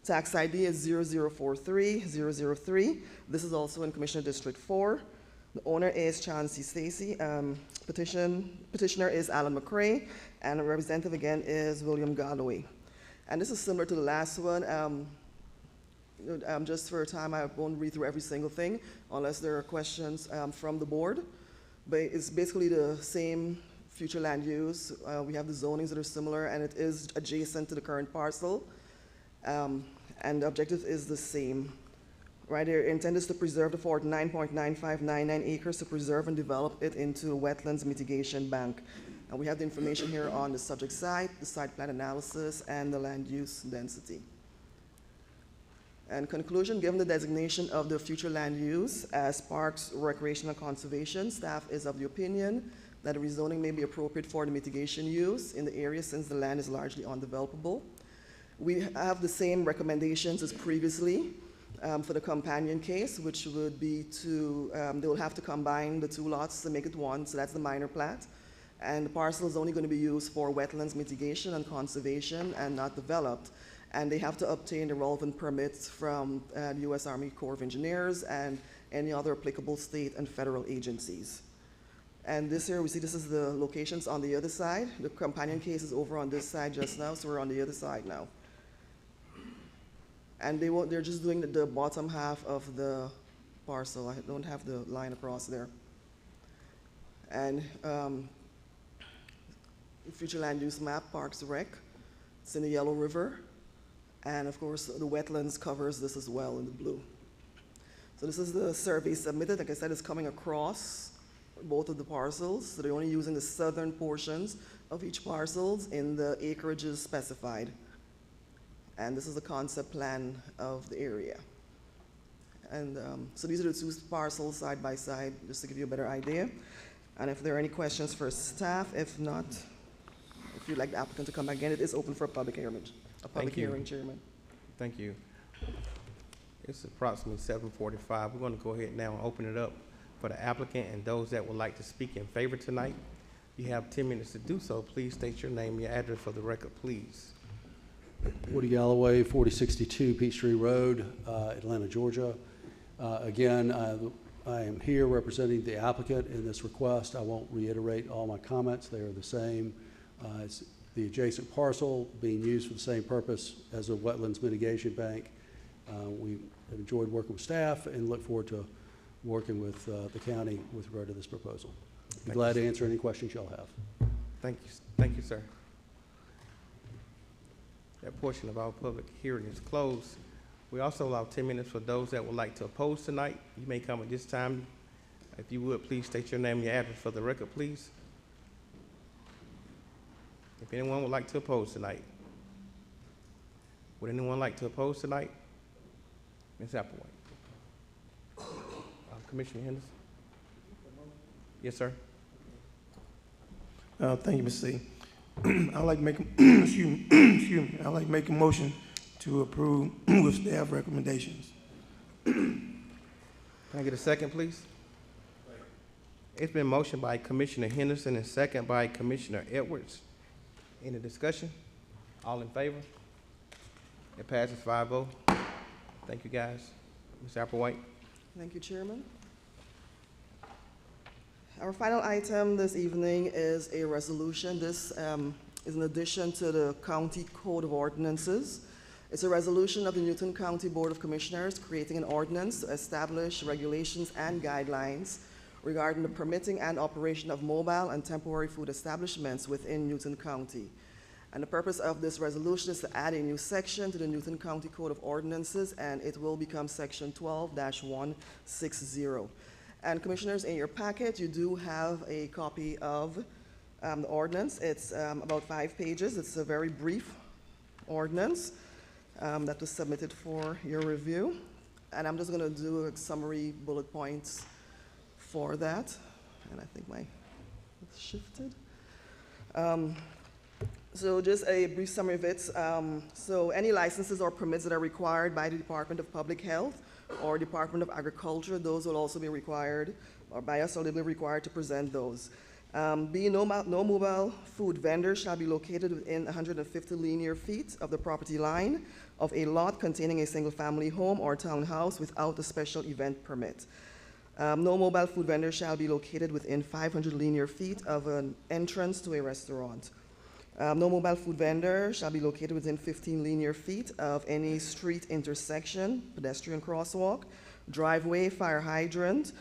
Tax ID is 0043003. This is also in Commissioner District 4. The owner is Chauncey Stacy. Petitioner is Alan McCray, and the representative again is William Galloway. And this is similar to the last one. Just for time, I won't read through every single thing unless there are questions from the board. But it's basically the same future land use. We have the zonings that are similar, and it is adjacent to the current parcel. And the objective is the same. Right, their intent is to preserve the 49.9599 acres, to preserve and develop it into a wetlands mitigation bank. And we have the information here on the subject site, the site plan analysis, and the land use density. And conclusion, given the designation of the future land use as Parks, Recreation, and Conservation, staff is of the opinion that a rezoning may be appropriate for the mitigation use in the area since the land is largely undevelopable. We have the same recommendations as previously for the companion case, which would be to, they will have to combine the two lots to make it one, so that's the minor plat. And the parcel is only going to be used for wetlands mitigation and conservation and not developed. And they have to obtain the relevant permits from the U.S. Army Corps of Engineers and any other applicable state and federal agencies. And this here, we see this is the locations on the other side. The companion case is over on this side just now, so we're on the other side now. And they're just doing the bottom half of the parcel. I don't have the line across there. And future land use map, Parks Rec. It's in the Yellow River. And of course, the wetlands covers this as well in the blue. So this is the survey submitted. Like I said, it's coming across both of the parcels. So they're only using the southern portions of each parcels in the acreages specified. And this is a concept plan of the area. And so these are the two parcels side by side, just to give you a better idea. And if there are any questions for staff, if not, if you'd like the applicant to come back again, it is open for a public hearing. Thank you. Chairman. Thank you. It's approximately 7:45. We're going to go ahead now and open it up for the applicant and those that would like to speak in favor tonight. You have 10 minutes to do so. Please state your name and your address for the record, please. Woody Galloway, 4062 Peachtree Road, Atlanta, Georgia. Again, I am here representing the applicant in this request. I won't reiterate all my comments. They are the same. It's the adjacent parcel being used for the same purpose as a wetlands mitigation bank. We have enjoyed working with staff and look forward to working with the county with regard to this proposal. Be glad to answer any questions y'all have. Thank you. Thank you, sir. That portion of our public hearing is closed. We also allow 10 minutes for those that would like to oppose tonight. You may come at this time. If you would, please state your name and your address for the record, please. If anyone would like to oppose tonight. Would anyone like to oppose tonight? Ms. Applewhite. Commissioner Henderson? Yes, sir. Thank you, Mr. C. I'd like to make, excuse me, I'd like to make a motion to approve with staff recommendations. Can I get a second, please? It's been motioned by Commissioner Henderson and second by Commissioner Edwards. Any discussion? All in favor? It passes 5-0. Thank you, guys. Ms. Applewhite. Thank you, Chairman. Our final item this evening is a resolution. This is in addition to the County Code of Ordinances. It's a resolution of the Newton County Board of Commissioners creating an ordinance to establish regulations and guidelines regarding the permitting and operation of mobile and temporary food establishments within Newton County. And the purpose of this resolution is to add a new section to the Newton County Code of Ordinances, and it will become section 12-160. And commissioners, in your packet, you do have a copy of the ordinance. It's about 5 pages. It's a very brief ordinance that was submitted for your review. And I'm just gonna do a summary bullet points for that. And I think it's shifted. So just a brief summary of it. So any licenses or permits that are required by the Department of Public Health or Department of Agriculture, those will also be required, or by us, or they'll be required to present those. No mobile food vendor shall be located within 150 linear feet of the property line of a lot containing a single-family home or townhouse without a special event permit. No mobile food vendor shall be located within 500 linear feet of an entrance to a restaurant. No mobile food vendor shall be located within 15 linear feet of any street intersection, pedestrian crosswalk, driveway, fire hydrant,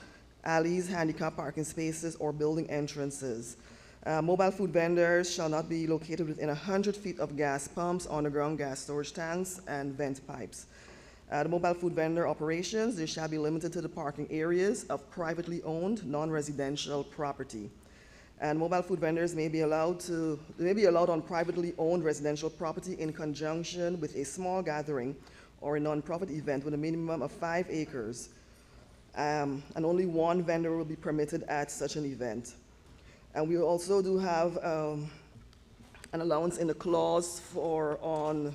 alleys, handicap parking spaces, or building entrances. Mobile food vendors shall not be located within 100 feet of gas pumps, underground gas storage tanks, and vent pipes. The mobile food vendor operations, they shall be limited to the parking areas of privately owned, non-residential property. And mobile food vendors may be allowed on privately owned residential property in conjunction with a small gathering or a nonprofit event with a minimum of 5 acres. And only one vendor will be permitted at such an event. And we also do have an allowance in the clause on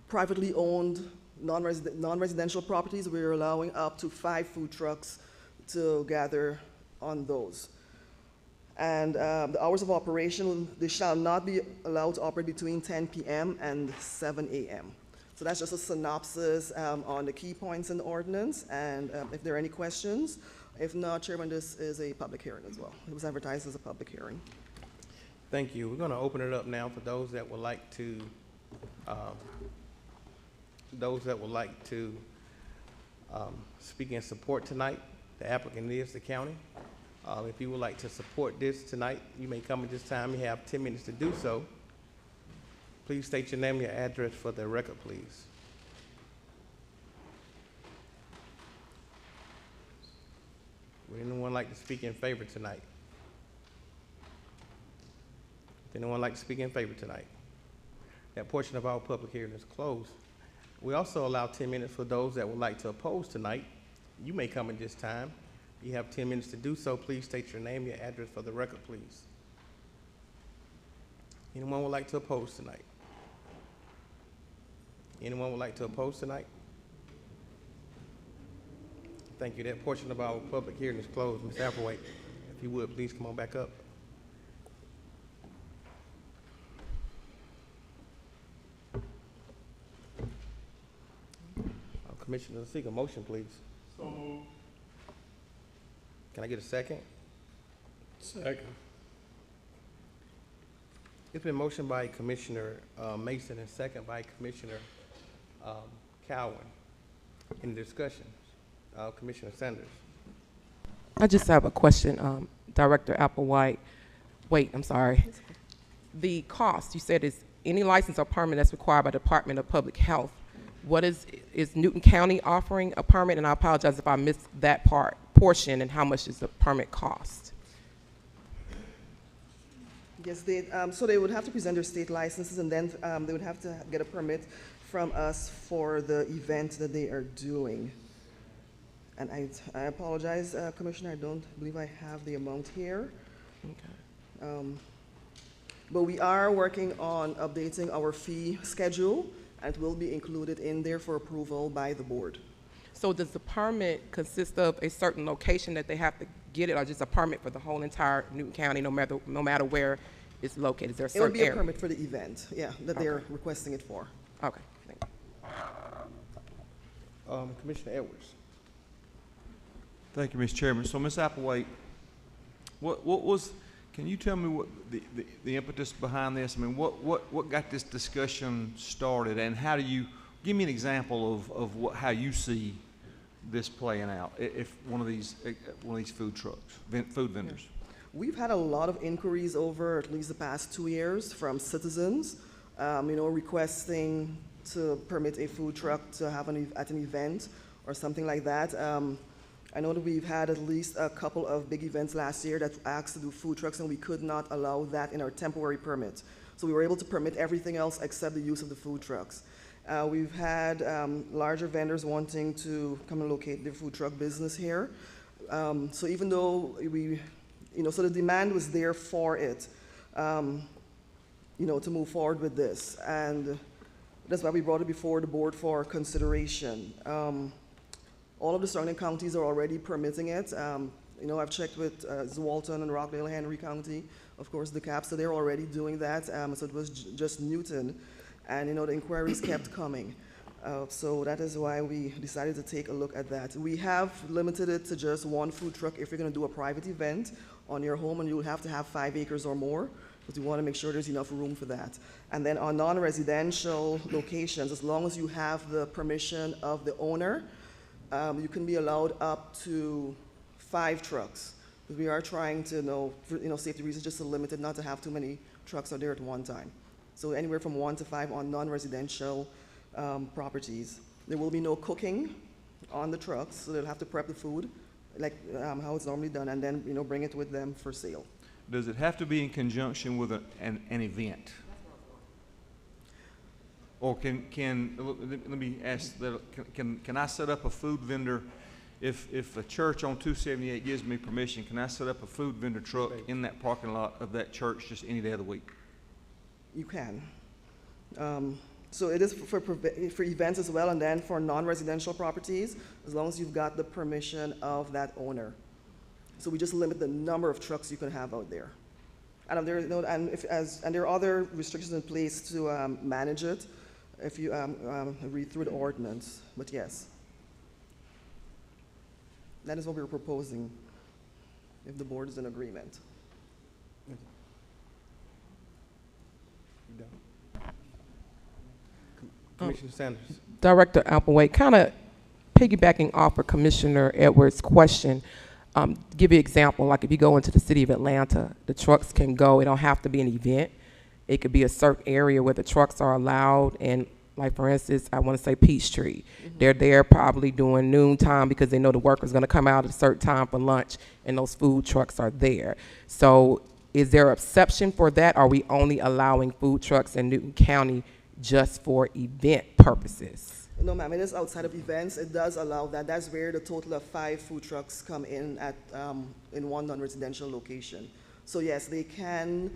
privately owned non-residential properties. We're allowing up to 5 food trucks to gather on those. And the hours of operation, they shall not be allowed to operate between 10 p.m. and 7 a.m. So that's just a synopsis on the key points in the ordinance. And if there are any questions, if not, Chairman, this is a public hearing as well. It was advertised as a public hearing. Thank you. We're going to open it up now for those that would like to, speak in support tonight. The applicant is the county. If you would like to support this tonight, you may come at this time. You have 10 minutes to do so. Please state your name and your address for the record, please. Would anyone like to speak in favor tonight? Would anyone like to speak in favor tonight? That portion of our public hearing is closed. We also allow 10 minutes for those that would like to oppose tonight. You may come at this time. You have 10 minutes to do so. Please state your name, your address for the record, please. Anyone would like to oppose tonight? Anyone would like to oppose tonight? Thank you. That portion of our public hearing is closed. Ms. Applewhite, if you would, please come on back up. Commissioner, seek a motion, please. So moved. Can I get a second? Second. It's been motioned by Commissioner Mason and second by Commissioner Cowan. Any discussion? Commissioner Sanders. I just have a question, Director Applewhite. Wait, I'm sorry. The cost, you said is any license or permit that's required by the Department of Public Health. What is Newton County offering a permit? And I apologize if I missed that portion, and how much does the permit cost? Yes, so they would have to present their state licenses, and then they would have to get a permit from us for the event that they are doing. And I apologize, Commissioner, I don't believe I have the amount here. Okay. But we are working on updating our fee schedule, and it will be included in there for approval by the board. So does the permit consist of a certain location that they have to get it, or just a permit for the whole entire Newton County, no matter where it's located? Is there a certain area? It would be a area? permit for the event, yeah, that they're requesting it for. Okay, thank you. Commissioner Edwards. Thank you, Mr. Chairman. So, Ms. Applewhite, can you tell me what the impetus behind this? I mean, what got this discussion started, and how do you, give me an example of how you see this playing out if one of these food trucks, food vendors? Yeah. We've had a lot of inquiries over at least the past 2 years from citizens, requesting to permit a food truck to have at an event or something like that. I know that we've had at least a couple of big events last year that asked to do food trucks, and we could not allow that in our temporary permit. So we were able to permit everything else except the use of the food trucks. We've had larger vendors wanting to come and locate their food truck business here. So even though so the demand was there for it, to move forward with this. And that's why we brought it before the board for consideration. All of the surrounding counties are already permitting it. I've checked with Zwolle and Rockdale, Henry County, of course, DeKalb, so they're already doing that. So it was just Newton, and the inquiries kept coming. So that is why we decided to take a look at that. We have limited it to just one food truck if you're going to do a private event on your home, and you'll have to have 5 acres or more, because we want to make sure there's enough room for that. And then on non-residential locations, as long as you have the permission of the owner, you can be allowed up to 5 trucks. Because we are trying to for safety reasons, just to limit it, not to have too many trucks out there at one time. So anywhere from 1 to 5 on non-residential properties. There will be no cooking on the trucks, so they'll have to prep the food, like how it's normally done, and then bring it with them for sale. Does it have to be in conjunction with an event? Or let me ask that, can I set up a food vendor, if a church on 278 gives me permission, can I set up a food vendor truck in that parking lot of that church just any day of the week? You can. So it is for events as well, and then for non-residential properties, as long as you've got the permission of that owner. So we just limit the number of trucks you can have out there. And there are other restrictions in place to manage it, if you read through the ordinance, but yes. That is what we're proposing, if the board is in agreement. Commissioner Sanders. Director Applewhite, kind of piggybacking off of Commissioner Edwards' question, give you an example, like if you go into the city of Atlanta, the trucks can go, it don't have to be an event. It could be a certain area where the trucks are allowed, and like for instance, I want to say Peachtree. They're there probably during noontime because they know the worker's going to come out at a certain time for lunch, and those food trucks are there. So is there an exception for that? Are we only allowing food trucks in Newton County just for event purposes? No, ma'am, it is outside of events. It does allow that. That's where the total of 5 food trucks come in at in one non-residential location. So yes, they can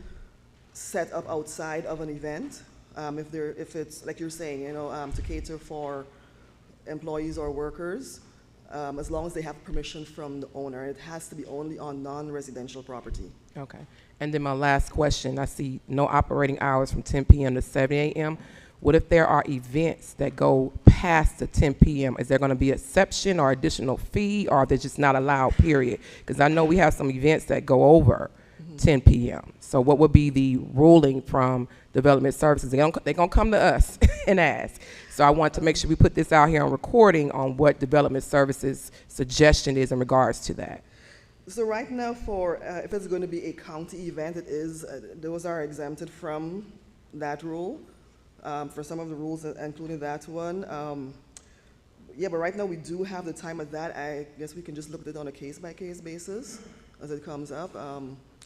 set up outside of an event if it's like you're saying, to cater for employees or workers, as long as they have permission from the owner. It has to be only on non-residential property. Okay. And then my last question, I see no operating hours from 10 p.m. to 7 a.m. What if there are events that go past the 10 p.m.? Is there going to be exception or additional fee, or are they just not allowed, period? Because I know we have some events that go over 10 p.m. So what would be the ruling from Development Services? They're going to come to us and ask. So I want to make sure we put this out here on recording on what Development Services' suggestion is in regards to that. So right now, for if it's going to be a county event, it is those are exempted from that rule. For some of the rules, including that one. Yeah, but right now we do have the time of that. I guess we can just look at it on a case-by-case basis as it comes up.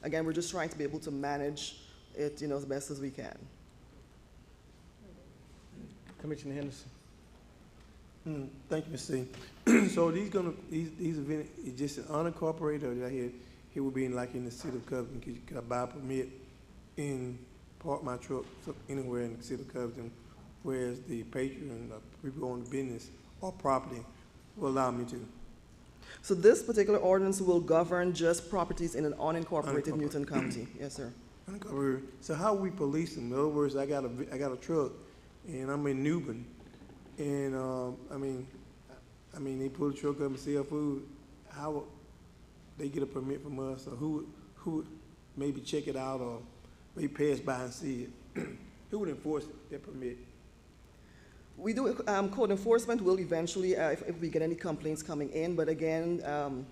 Again, we're just trying to be able to manage it, as best as we can. Commissioner Henderson. Thank you, Mr. C. So these events, is just an unincorporated, or here will be in the city of Covington? Could I buy a permit and park my truck anywhere in the city of Covington, whereas the patron, people own the business or property will allow me to? So this particular ordinance will govern just properties in an unincorporated Newton County. Yes, sir. Unincorporated. So how we police them? In other words, I got a truck, and I'm in Newbern, and they pull the truck up and sell food. How would they get a permit from us, or who would maybe check it out, or maybe pass by and see it? Who would enforce that permit? We do, code enforcement will eventually, if we get any complaints coming in, but again,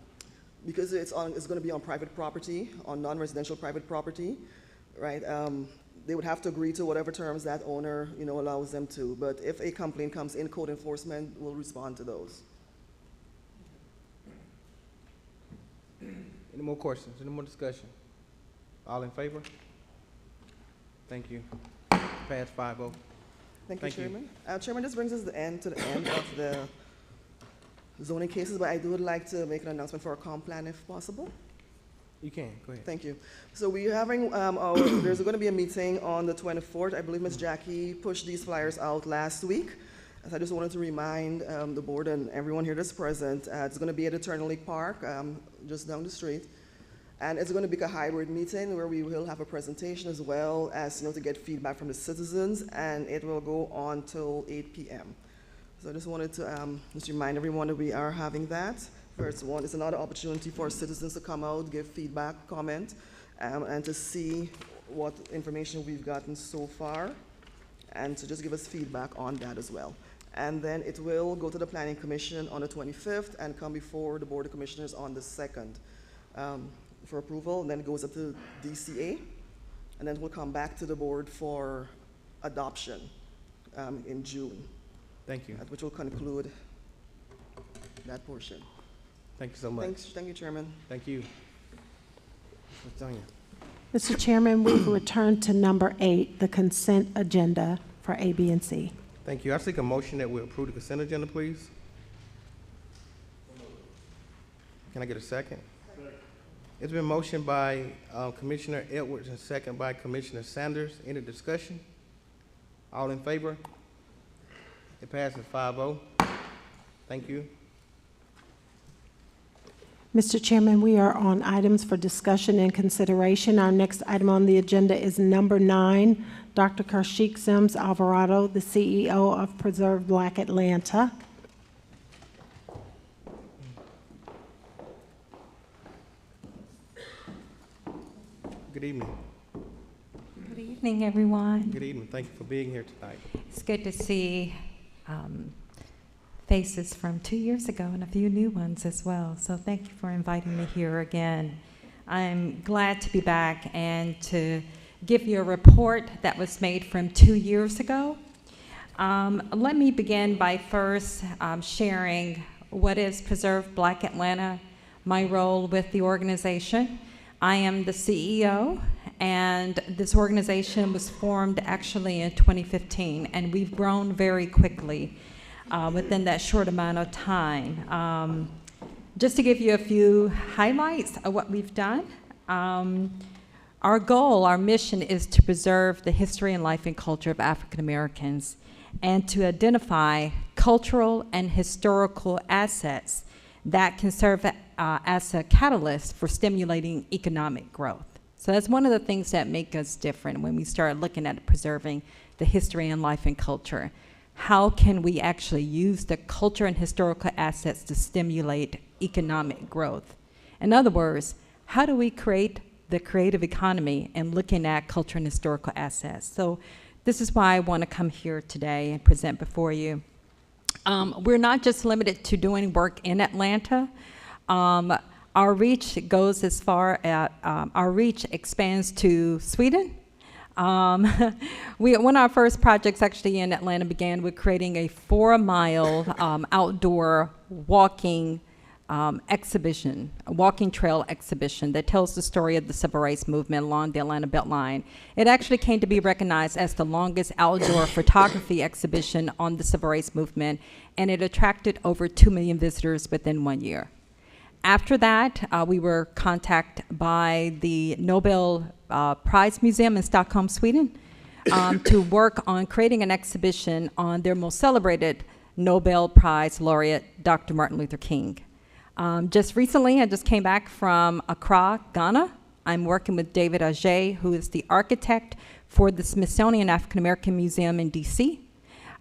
because it's going to be on private property, on non-residential private property, right? They would have to agree to whatever terms that owner, allows them to. But if a complaint comes in, code enforcement will respond to those. Any more questions? Any more discussion? All in favor? Thank you. Pass 5-0. Thank you, Chairman. Chairman, this brings us to the end of the zoning cases, but I would like to make an announcement for our comp plan if possible. You can, go ahead. Thank you. So we're having, there's going to be a meeting on the 24th. I believe Ms. Jackie pushed these flyers out last week. So I just wanted to remind the board and everyone here that's present, it's going to be at Eternal Lake Park, just down the street. And it's going to be a hybrid meeting where we will have a presentation as well as, to get feedback from the citizens, and it will go on till 8 p.m. So I just wanted to just remind everyone that we are having that. First one is another opportunity for citizens to come out, give feedback, comment, and to see what information we've gotten so far, and to just give us feedback on that as well. And then it will go to the Planning Commission on the 25th and come before the Board of Commissioners on the 2nd. For approval, and then it goes up to DCA, and then we'll come back to the board for adoption in June. Thank you. Which will conclude that portion. Thank you so much. Thank you, Chairman. Thank you. Ms. Tanya. Mr. Chairman, we've returned to number 8, the consent agenda for A, B, and C. Thank you. I seek a motion that we approve the consent agenda, please. Can I get a second? It's been motioned by Commissioner Edwards and second by Commissioner Sanders. Any discussion? All in favor? It passes 5-0. Thank you. Mr. Chairman, we are on items for discussion and consideration. Our next item on the agenda is number 9, Dr. Karshik Sims Alvarado, the CEO of Preserve Black Atlanta. Good evening. Good evening, everyone. Good evening. Thank you for being here tonight. It's good to see faces from 2 years ago and a few new ones as well. So thank you for inviting me here again. I'm glad to be back and to give you a report that was made from 2 years ago. Let me begin by first sharing what is Preserve Black Atlanta, my role with the organization. I am the CEO, and this organization was formed actually in 2015, and we've grown very quickly within that short amount of time. Just to give you a few highlights of what we've done, our goal, our mission is to preserve the history and life and culture of African Americans and to identify cultural and historical assets that can serve as a catalyst for stimulating economic growth. So that's one of the things that make us different when we start looking at preserving the history and life and culture. How can we actually use the culture and historical assets to stimulate economic growth? In other words, how do we create the creative economy and looking at culture and historical assets? So this is why I want to come here today and present before you. We're not just limited to doing work in Atlanta. Our reach goes as far as, our reach expands to Sweden. One of our first projects actually in Atlanta began with creating a 4-mile outdoor walking exhibition, a walking trail exhibition that tells the story of the civil rights movement along the Atlanta Beltline. It actually came to be recognized as the longest outdoor photography exhibition on the civil rights movement, and it attracted over 2 million visitors within 1 year. After that, we were contacted by the Nobel Prize Museum in Stockholm, Sweden, to work on creating an exhibition on their most celebrated Nobel Prize laureate, Dr. Martin Luther King. Just recently, I just came back from Accra, Ghana. I'm working with David Adjaye, who is the architect for the Smithsonian African American Museum in DC.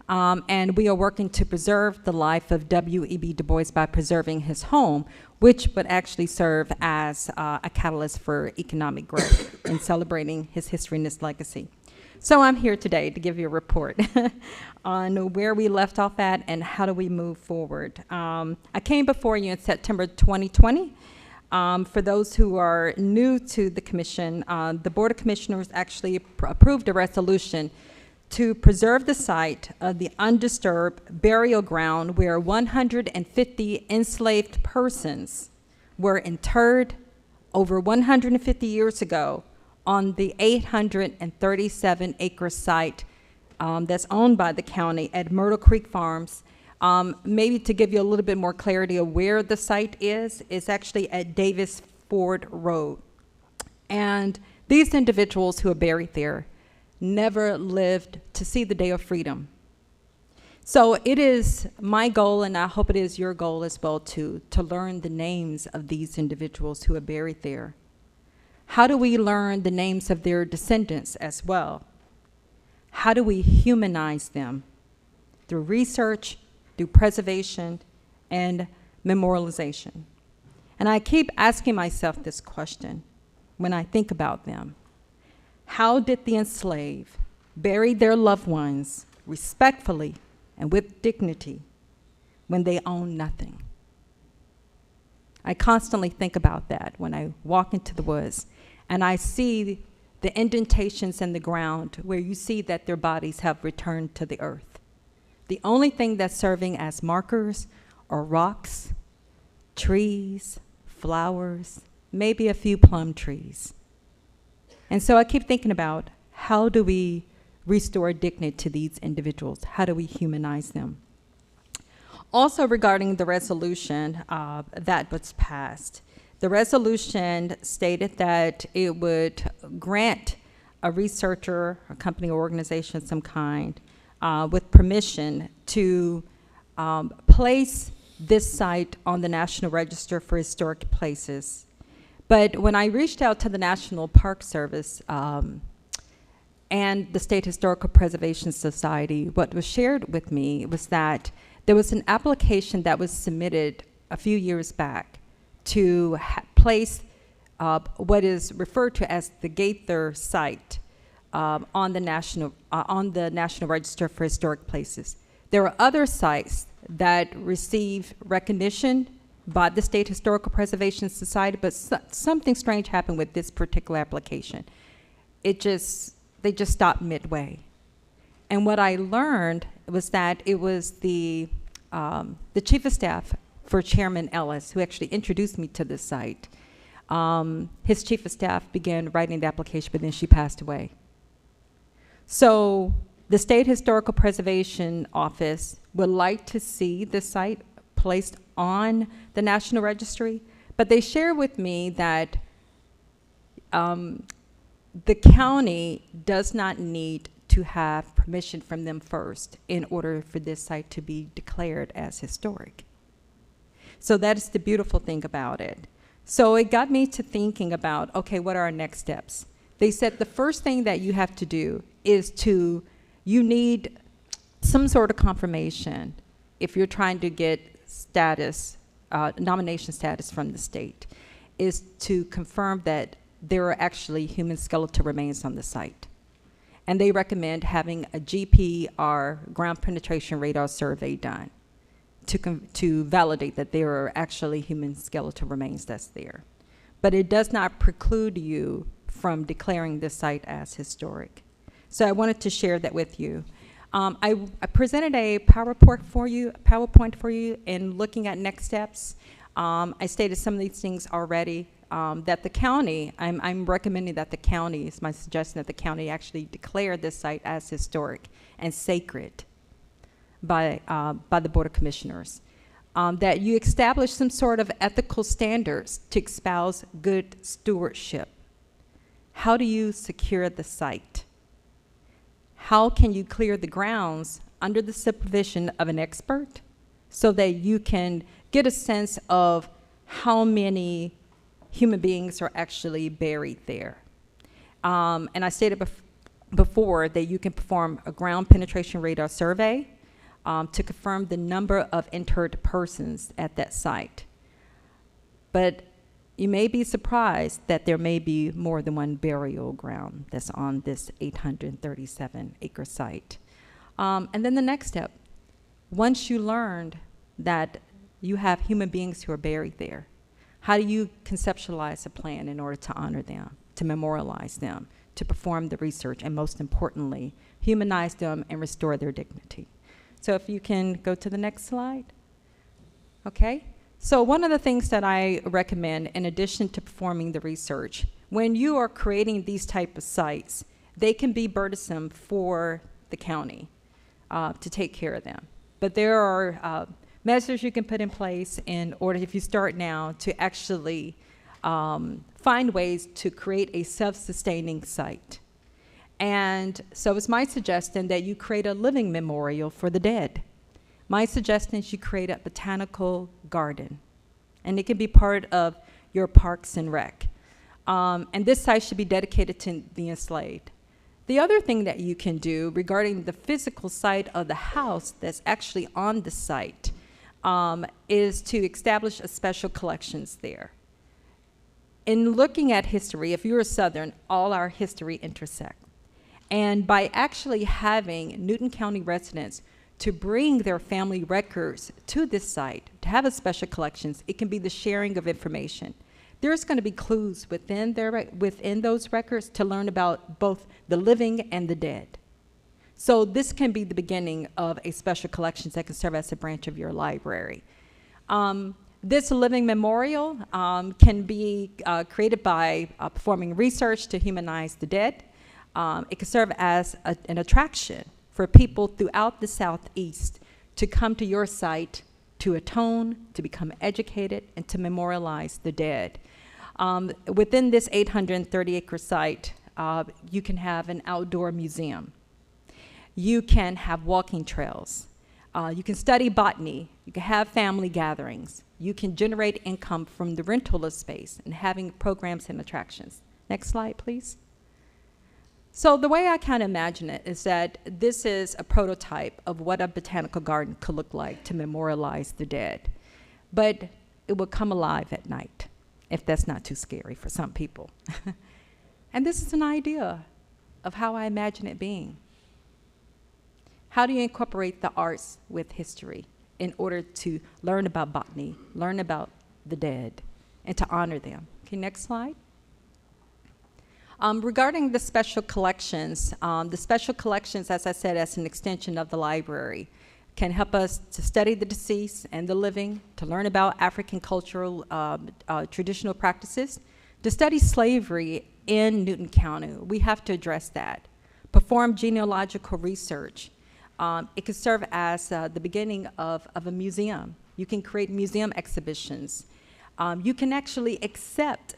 And we are working to preserve the life of W.E.B. Du Bois by preserving his home, which would actually serve as a catalyst for economic growth and celebrating his history and his legacy. So I'm here today to give you a report on where we left off at and how do we move forward. I came before you in September 2020. For those who are new to the commission, the Board of Commissioners actually approved a resolution to preserve the site of the undisturbed burial ground where 150 enslaved persons were interred over 150 years ago on the 837-acre site that's owned by the county at Myrtle Creek Farms. Maybe to give you a little bit more clarity of where the site is, it's actually at Davis Ford Road. And these individuals who are buried there never lived to see the day of freedom. So it is my goal, and I hope it is your goal as well, to learn the names of these individuals who are buried there. How do we learn the names of their descendants as well? How do we humanize them? Through research, through preservation, and memorialization. And I keep asking myself this question when I think about them. How did the enslaved bury their loved ones respectfully and with dignity when they own nothing? I constantly think about that when I walk into the woods and I see the indentations in the ground where you see that their bodies have returned to the earth. The only thing that's serving as markers are rocks, trees, flowers, maybe a few plum trees. And so I keep thinking about, how do we restore dignity to these individuals? How do we humanize them? Also regarding the resolution that was passed, the resolution stated that it would grant a researcher, a company or organization of some kind, with permission to place this site on the National Register for Historic Places. But when I reached out to the National Park Service and the State Historical Preservation Society, what was shared with me was that there was an application that was submitted a few years back to place what is referred to as the Gaither site on the National Register for Historic Places. There are other sites that receive recognition by the State Historical Preservation Society, but something strange happened with this particular application. They just stopped midway. And what I learned was that it was the chief of staff for Chairman Ellis who actually introduced me to this site. His chief of staff began writing the application, but then she passed away. So the State Historical Preservation Office would like to see this site placed on the National Registry, but they shared with me that the county does not need to have permission from them first in order for this site to be declared as historic. So that is the beautiful thing about it. So it got me to thinking about, okay, what are our next steps? They said the first thing that you have to do is you need some sort of confirmation if you're trying to get status, nomination status from the state, is to confirm that there are actually human skeletal remains on the site. And they recommend having a GPR, ground penetration radar survey, done to validate that there are actually human skeletal remains that's there. But it does not preclude you from declaring this site as historic. So I wanted to share that with you. I presented a PowerPoint for you in looking at next steps. I stated some of these things already, that the county, I'm recommending that the county, it's my suggestion that the county actually declare this site as historic and sacred by the Board of Commissioners. That you establish some sort of ethical standards to espouse good stewardship. How do you secure the site? How can you clear the grounds under the supervision of an expert so that you can get a sense of how many human beings are actually buried there? And I stated before that you can perform a ground penetration radar survey to confirm the number of interred persons at that site. But you may be surprised that there may be more than one burial ground that's on this 837-acre site. And then the next step, once you learned that you have human beings who are buried there, how do you conceptualize a plan in order to honor them, to memorialize them, to perform the research, and most importantly, humanize them and restore their dignity? So if you can go to the next slide. Okay. So one of the things that I recommend, in addition to performing the research, when you are creating these type of sites, they can be burdensome for the county to take care of them. But there are measures you can put in place in order, if you start now, to actually find ways to create a self-sustaining site. And so it's my suggestion that you create a living memorial for the dead. My suggestion is you create a botanical garden, and it can be part of your Parks and Rec. And this site should be dedicated to the enslaved. The other thing that you can do regarding the physical site of the house that's actually on the site is to establish a special collections there. In looking at history, if you're a Southern, all our history intersect. And by actually having Newton County residents to bring their family records to this site, to have a special collections, it can be the sharing of information. There's going to be clues within those records to learn about both the living and the dead. So this can be the beginning of a special collections that can serve as a branch of your library. This living memorial can be created by performing research to humanize the dead. It can serve as an attraction for people throughout the Southeast to come to your site to atone, to become educated, and to memorialize the dead. Within this 830-acre site, you can have an outdoor museum. You can have walking trails. You can study botany. You can have family gatherings. You can generate income from the rental of space and having programs and attractions. Next slide, please. So the way I kind of imagine it is that this is a prototype of what a botanical garden could look like to memorialize the dead. But it will come alive at night, if that's not too scary for some people. And this is an idea of how I imagine it being. How do you incorporate the arts with history in order to learn about botany, learn about the dead, and to honor them? Okay, next slide. Regarding the special collections, as I said, as an extension of the library, can help us to study the deceased and the living, to learn about African cultural traditional practices, to study slavery in Newton County. We have to address that. Perform genealogical research. It could serve as the beginning of a museum. You can create museum exhibitions. You can actually accept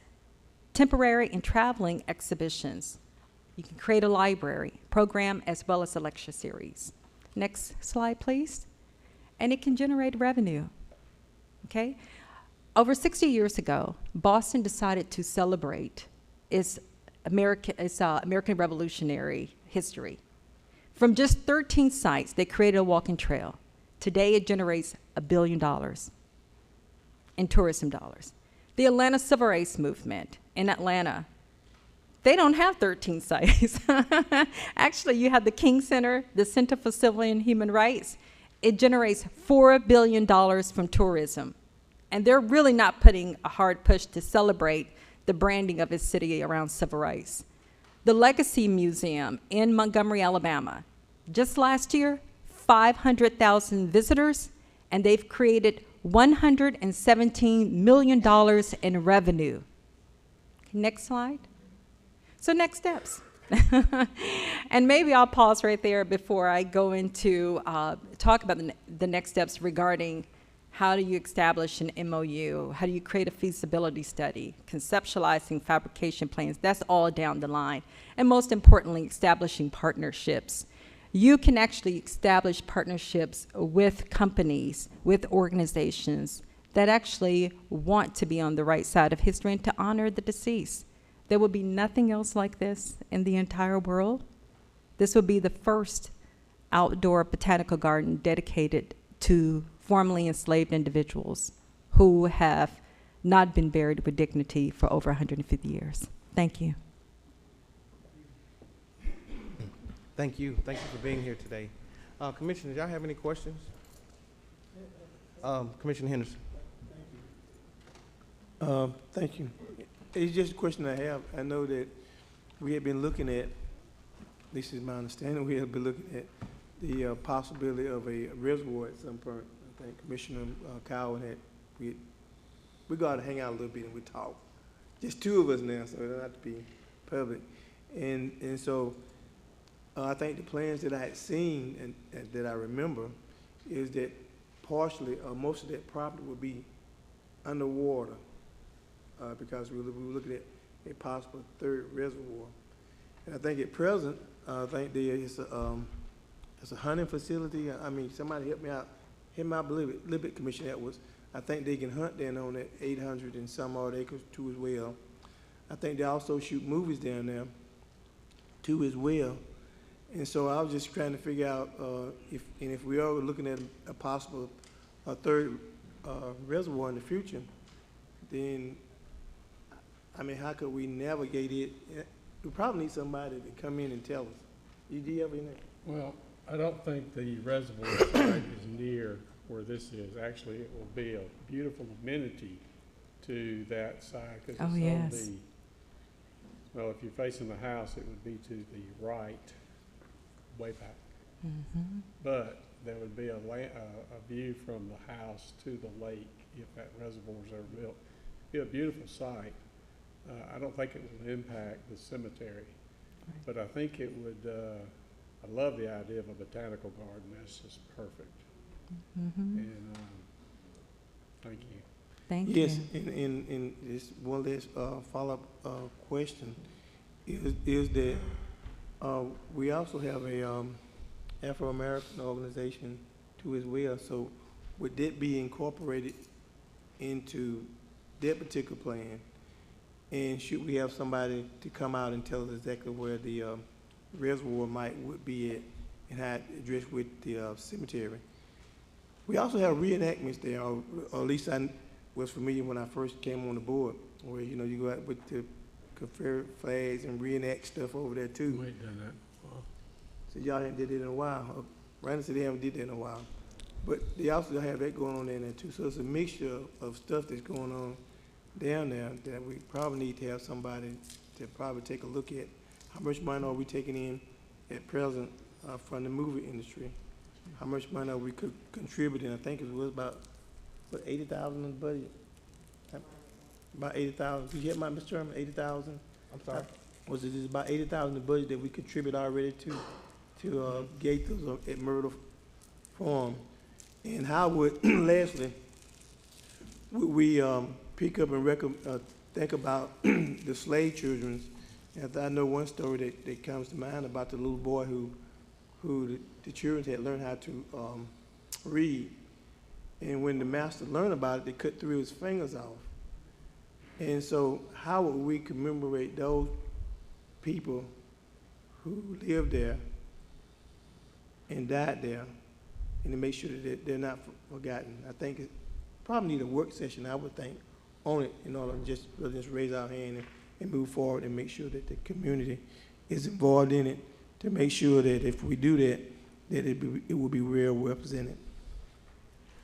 temporary and traveling exhibitions. You can create a library program as well as a lecture series. Next slide, please. And it can generate revenue, okay? Over 60 years ago, Boston decided to celebrate its American Revolutionary history. From just 13 sites, they created a walking trail. Today, it generates $1 billion in tourism dollars. The Atlanta Civil Rights Movement in Atlanta, they don't have 13 sites. Actually, you have the King Center, the Center for Civil and Human Rights. It generates $4 billion from tourism. And they're really not putting a hard push to celebrate the branding of its city around civil rights. The Legacy Museum in Montgomery, Alabama, just last year, 500,000 visitors, and they've created $117 million in revenue. Next slide. So next steps. And maybe I'll pause right there before I go into talk about the next steps regarding how do you establish an MOU, how do you create a feasibility study, conceptualizing fabrication plans, that's all down the line. And most importantly, establishing partnerships. You can actually establish partnerships with companies, with organizations that actually want to be on the right side of history and to honor the deceased. There will be nothing else like this in the entire world. This will be the first outdoor botanical garden dedicated to formerly enslaved individuals who have not been buried with dignity for over 150 years. Thank you. Thank you. Thank you for being here today. Commissioners, y'all have any questions? Commissioner Henderson. Thank you. It's just a question I have. I know that we have been looking at, this is my understanding, we have been looking at the possibility of a reservoir at some point. I think Commissioner Cowan had, we got to hang out a little bit and we talk. Just two of us now, so it doesn't have to be public. And so I think the plans that I had seen and that I remember is that partially, most of that property would be underwater because we were looking at a possible third reservoir. And I think at present, I think there is a hunting facility. I mean, somebody help me out a little bit, Commissioner Edwards. I think they can hunt down on that 800 and some odd acres too as well. I think they also shoot movies down there too as well. And so I was just trying to figure out if we are looking at a possible third reservoir in the future, then, I mean, how could we navigate it? We probably need somebody to come in and tell us. Do you have anything? Well, I don't think the reservoir site is near where this is. Actually, it will be a beautiful amenity to that site because Oh, it's yes. on the, well, if you're facing the house, it would be to the right, way back. Mm-hmm. But there would be a view from the house to the lake if that reservoir is ever built. It'd be a beautiful site. I don't think it will impact the cemetery, but I think it would, I love the idea of a botanical garden. That's just perfect. Mm-hmm. And thank you. Thank yes, you. and this one last follow-up question is that we also have a Afro-American organization too as well. So would that be incorporated into that particular plan? And should we have somebody to come out and tell us exactly where the reservoir would be at and how it addressed with the cemetery? We also have reenactments there, or at least I was familiar when I first came on the board, where you know you go out with the Confederate flags and reenact stuff over there too. We ain't done that before. So y'all haven't did it in a while. Brandon said they haven't did that in a while, but they also have that going on there too. So it's a mixture of stuff that's going on down there that we probably need to have somebody to probably take a look at how much money are we taking in at present from the movie industry? How much money are we contributing? I think it was about, what, 80,000 in the budget? About 80,000. Did you get my, Mr. Chairman, 80,000? I'm sorry? Was it just about 80,000 in the budget that we contribute already to Gators at Myrtle Farm? And how would, lastly, would we pick up and think about the slave children? And I know one story that comes to mind about the little boy who the children had learned how to read. And when the master learned about it, they cut 3 of his fingers off. And so how would we commemorate those people who lived there and died there, and to make sure that they're not forgotten? I think it probably need a work session, I would think, on it in order to just raise our hand and move forward and make sure that the community is involved in it, to make sure that if we do that, that it will be well represented.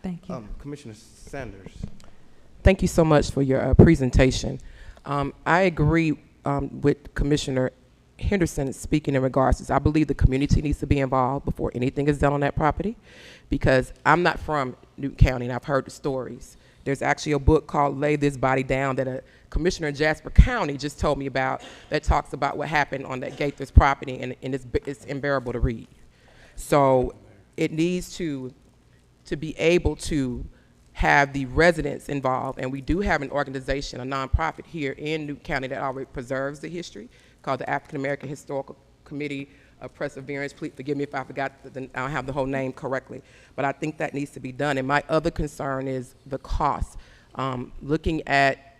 Thank you. Commissioner Sanders. Thank you so much for your presentation. I agree with Commissioner Henderson speaking in regards to, I believe the community needs to be involved before anything is done on that property, because I'm not from Newton County and I've heard the stories. There's actually a book called Lay This Body Down that a commissioner in Jasper County just told me about that talks about what happened on that Gaithers property, and it's unbearable to read. So it needs to be able to have the residents involved, and we do have an organization, a nonprofit here in Newton County that already preserves the history called the African American Historical Committee of Perseverance. Please forgive me if I forgot, I don't have the whole name correctly, but I think that needs to be done. And my other concern is the cost. Looking at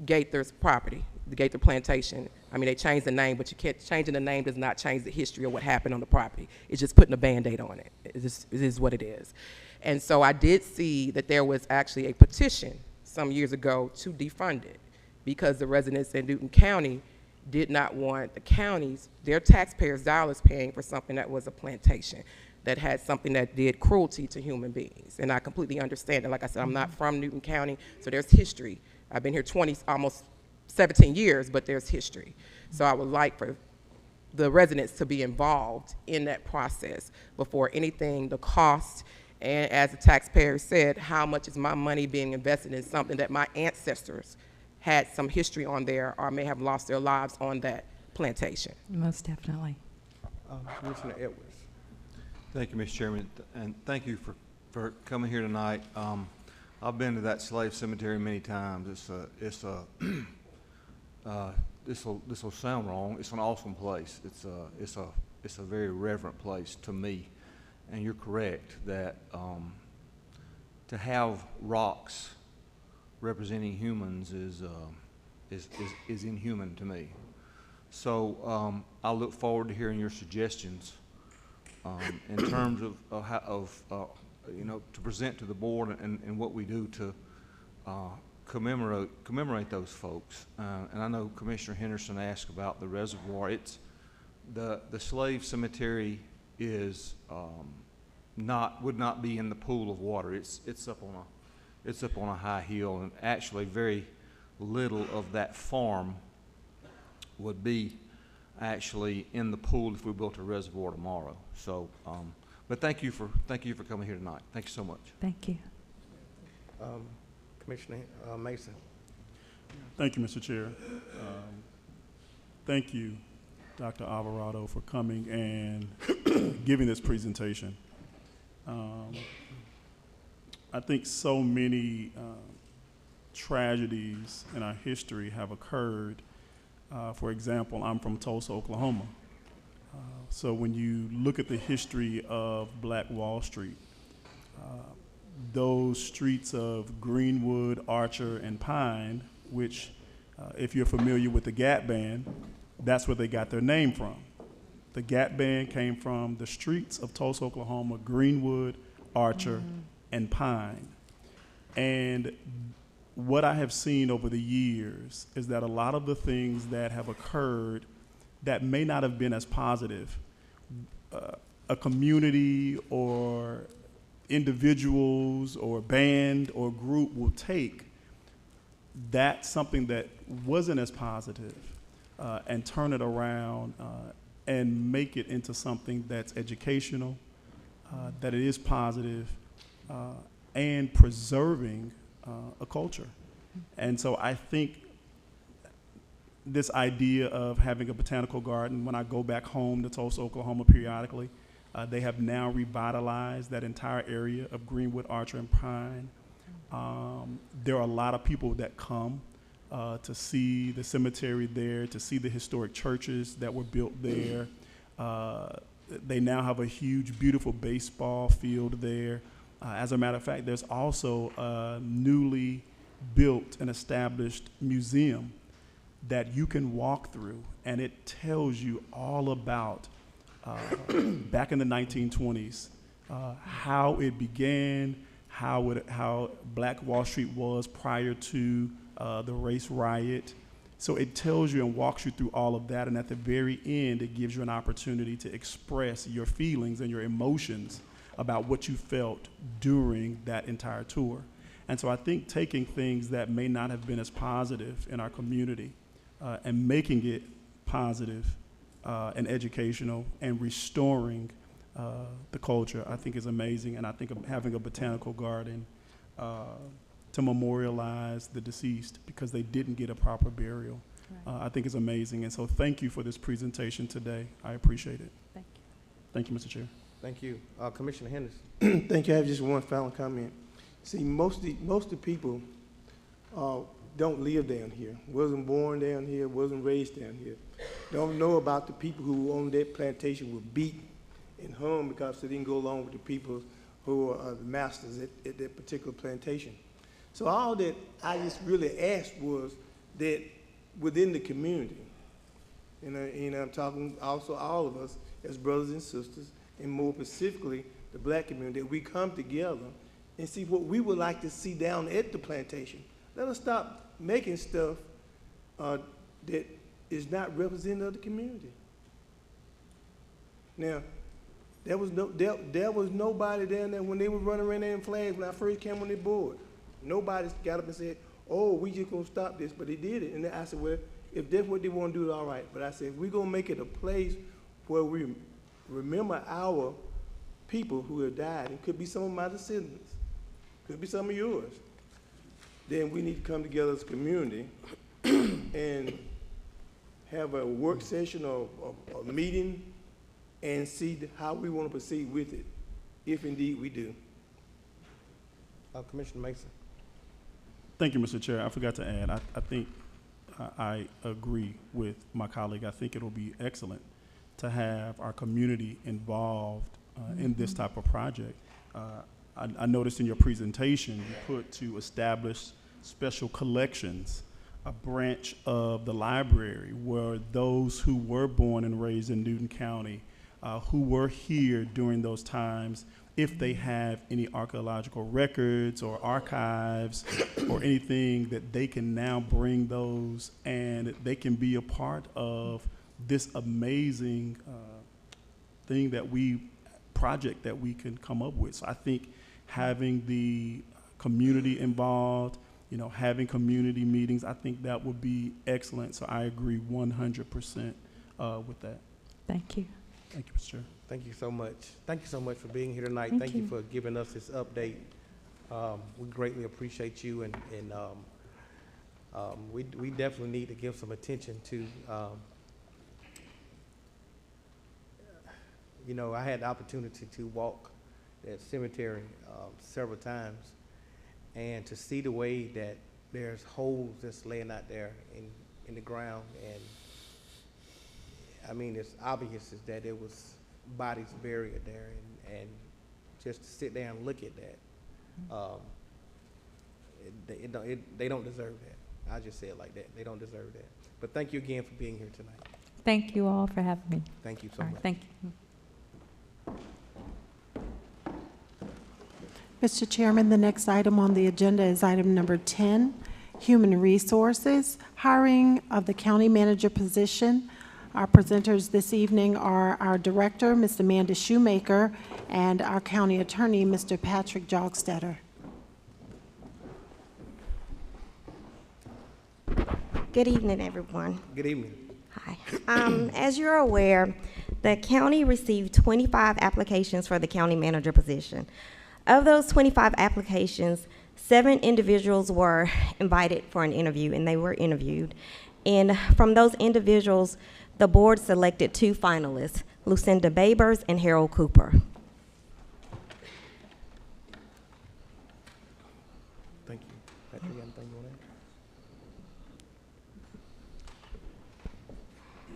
Gaithers property, the Gaither plantation, I mean, they changed the name, but changing the name does not change the history of what happened on the property. It's just putting a Band-Aid on it. It is what it is. And so I did see that there was actually a petition some years ago to defund it, because the residents in Newton County did not want the counties, their taxpayers' dollars, paying for something that was a plantation, that had something that did cruelty to human beings. And I completely understand it. Like I said, I'm not from Newton County, so there's history. I've been here almost 17 years, but there's history. So I would like for the residents to be involved in that process before anything, the cost, and as the taxpayer said, how much is my money being invested in something that my ancestors had some history on there, or may have lost their lives on that plantation. Most definitely. Commissioner Edwards. Thank you, Mr. Chairman, and thank you for coming here tonight. I've been to that slave cemetery many times. This will sound wrong. It's an awesome place. It's a very reverent place to me, and you're correct that to have rocks representing humans is inhuman to me. So I look forward to hearing your suggestions in terms of you know, to present to the board and what we do to commemorate those folks. And I know Commissioner Henderson asked about the reservoir. It's the slave cemetery is would not be in the pool of water. It's up on a high hill, and actually very little of that farm would be actually in the pool if we built a reservoir tomorrow. So, but thank you for coming here tonight. Thank you so much. Thank you. Commissioner Mason. Thank you, Mr. Chair. Thank you, Dr. Alvarado, for coming and giving this presentation. I think so many tragedies in our history have occurred. For example, I'm from Tulsa, Oklahoma. So when you look at the history of Black Wall Street, those streets of Greenwood, Archer, and Pine, which if you're familiar with the Gap Band, that's where they got their name from. The Gap Band came from the streets of Tulsa, Oklahoma, Greenwood, Archer, and Pine. And what I have seen over the years is that a lot of the things that have occurred that may not have been as positive, a community or individuals or band or group will take that's something that wasn't as positive and turn it around and make it into something that's educational, that it is positive, and preserving a culture. And so I think this idea of having a botanical garden, when I go back home to Tulsa, Oklahoma periodically, they have now revitalized that entire area of Greenwood, Archer, and Pine. There are a lot of people that come to see the cemetery there, to see the historic churches that were built there. They now have a huge, beautiful baseball field there. As a matter of fact, there's also a newly built and established museum that you can walk through, and it tells you all about back in the 1920s, how it began, how Black Wall Street was prior to the race riot. So it tells you and walks you through all of that, and at the very end, it gives you an opportunity to express your feelings and your emotions about what you felt during that entire tour. And so I think taking things that may not have been as positive in our community and making it positive and educational and restoring the culture, I think is amazing. And I think having a botanical garden to memorialize the deceased because they didn't get a proper burial, I think is amazing. And so thank you for this presentation today. I appreciate it. Thank you. Thank you, Mr. Chair. Thank you. Commissioner Henderson. Thank you. I have just one final comment. See, most of the people don't live down here, wasn't born down here, wasn't raised down here. Don't know about the people who owned that plantation were beat and hung because they didn't go along with the people who are the masters at that particular plantation. So all that I just really asked was that within the community, and I'm talking also all of us as brothers and sisters, and more specifically the Black community, that we come together and see what we would like to see down at the plantation. Let us stop making stuff that is not representative of the community. Now, there was nobody down there when they were running around there in flags when I first came on the board. Nobody got up and said, oh, we just gonna stop this, but they did it. And then I said, well, if that's what they wanna do, all right. But I said, if we're gonna make it a place where we remember our people who have died, it could be some of my descendants, could be some of yours, then we need to come together as a community and have a work session or a meeting and see how we want to proceed with it, if indeed we do. Commissioner Mason. Thank you, Mr. Chair. I forgot to add, I think I agree with my colleague. I think it'll be excellent to have our community involved in this type of project. I noticed in your presentation, you put to establish special collections, a branch of the library where those who were born and raised in Newton County, who were here during those times, if they have any archaeological records or archives or anything, that they can now bring those and they can be a part of this amazing project that we can come up with. So I think having the community involved, having community meetings, I think that would be excellent. So I agree 100% with that. Thank you. Thank you, Mr. Chair. Thank you so much. Thank you so much for being here tonight. Thank Thank you you for giving us this update. We greatly appreciate you, and we definitely need to give some attention to, I had the opportunity to walk that cemetery several times, and to see the way that there's holes that's laying out there in the ground, and I mean, it's obvious is that there was bodies buried there, and just to sit there and look at that, they don't deserve that. I just say it like that. They don't deserve that. But thank you again for being here tonight. Thank you all for having me. Thank you so All right, much. thank you. Mr. Chairman, the next item on the agenda is item number 10, Human Resources, hiring of the county manager position. Our presenters this evening are our director, Ms. Amanda Shoemaker, and our county attorney, Mr. Patrick Jogstetter. Good evening, everyone. Good evening. Hi. As you're aware, the county received 25 applications for the county manager position. Of those 25 applications, 7 individuals were invited for an interview, and they were interviewed. And from those individuals, the board selected 2 finalists, Lucinda Babers and Harold Cooper. Thank you. Patrick, you got anything you want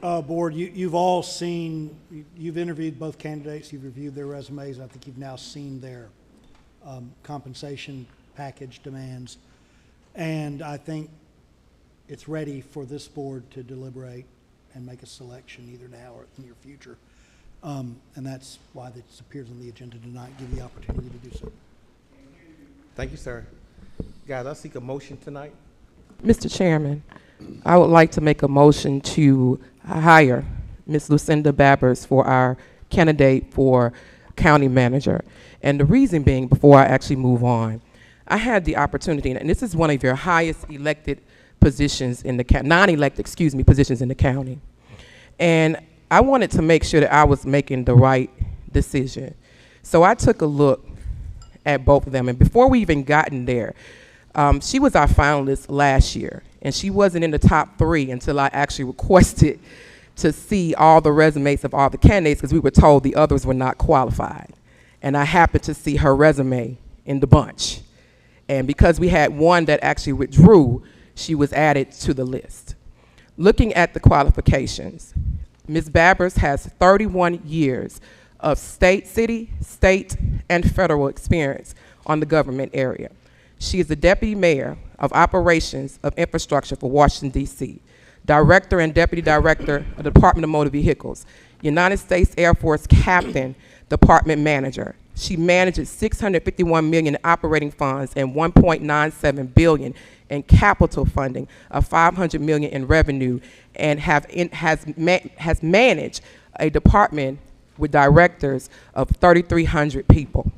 to add? Board, you've all seen, you've interviewed both candidates, you've reviewed their resumes, and I think you've now seen their compensation package demands. And I think it's ready for this board to deliberate and make a selection either now or in the near future. And that's why this appears on the agenda tonight, give you the opportunity to do so. Thank you, sir. Guys, I seek a motion tonight. Mr. Chairman, I would like to make a motion to hire Ms. Lucinda Babers for our candidate for county manager. And the reason being, before I actually move on, I had the opportunity, and this is one of your highest elected positions in the non-elected, positions in the county. And I wanted to make sure that I was making the right decision. So I took a look at both of them, and before we even gotten there, she was our finalist last year, and she wasn't in the top 3 until I actually requested to see all the resumes of all the candidates, because we were told the others were not qualified. And I happened to see her resume in the bunch. And because we had one that actually withdrew, she was added to the list. Looking at the qualifications, Ms. Babers has 31 years of city, state, and federal experience on the government area. She is the Deputy Mayor of Operations of Infrastructure for Washington, D.C., Director and Deputy Director of the Department of Motor Vehicles, United States Air Force Captain, Department Manager. She manages $651 million in operating funds and $1.97 billion in capital funding, of $500 million in revenue, and has managed a department with directors of 3,300 people.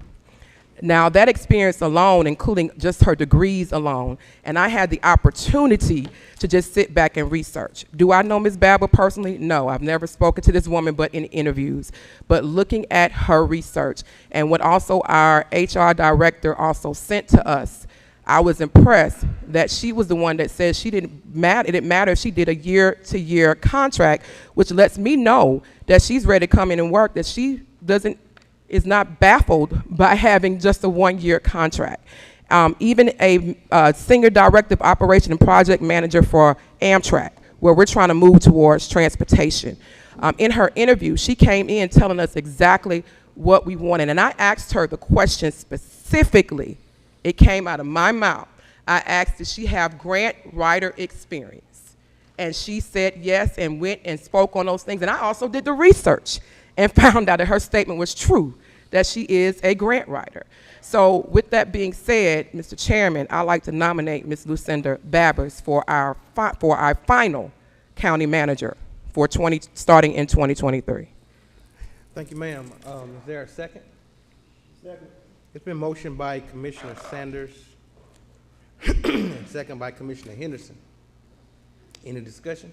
Now, that experience alone, including just her degrees alone, and I had the opportunity to just sit back and research. Do I know Ms. Babber personally? No, I've never spoken to this woman but in interviews. But looking at her research and what also our HR director also sent to us, I was impressed that she was the one that said it didn't matter if she did a year-to-year contract, which lets me know that she's ready to come in and work, that she is not baffled by having just a 1-year contract. Even a senior director of operation and project manager for Amtrak, where we're trying to move towards transportation. In her interview, she came in telling us exactly what we wanted, and I asked her the question specifically. It came out of my mouth. I asked, does she have grant writer experience? And she said yes, and went and spoke on those things. And I also did the research and found out that her statement was true, that she is a grant writer. So with that being said, Mr. Chairman, I'd like to nominate Ms. Lucinda Babers for our final county manager for starting in 2023. Thank you, ma'am. Is there a second? Second. It's been motioned by Commissioner Sanders and second by Commissioner Henderson. Any discussion?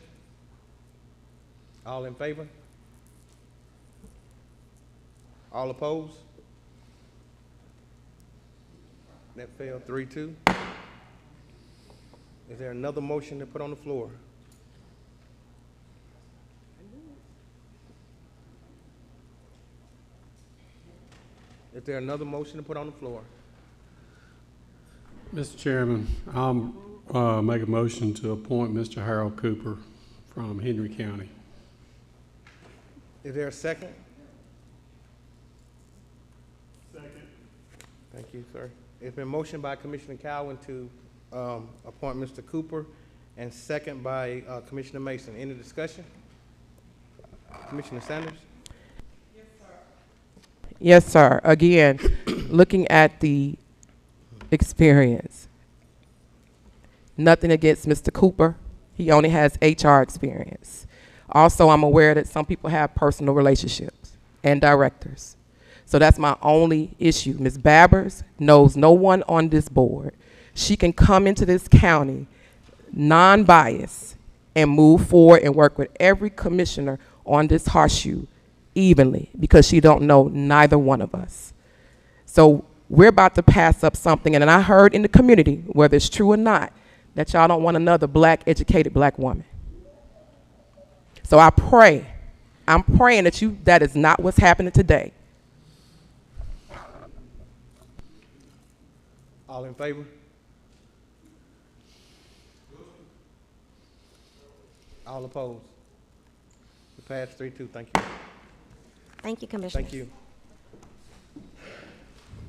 All in favor? All opposed? That failed 3-2. Is there another motion to put on the floor? Is there another motion to put on the floor? Mr. Chairman, I'll make a motion to appoint Mr. Harold Cooper from Henry County. Is there a second? Second. Thank you, sir. It's been motioned by Commissioner Cowan to appoint Mr. Cooper and second by Commissioner Mason. Any discussion? Commissioner Sanders? Yes, sir. Again, looking at the experience, nothing against Mr. Cooper. He only has HR experience. Also, I'm aware that some people have personal relationships and directors. So that's my only issue. Ms. Babers knows no one on this board. She can come into this county non-biased and move forward and work with every commissioner on this horseshoe evenly, because she don't know neither one of us. So we're about to pass up something, and I heard in the community, whether it's true or not, that y'all don't want another black, educated black woman. So I'm praying that is not what's happening today. All in favor? All opposed? We passed 3-2, thank you. Thank you, Commissioner. Thank you.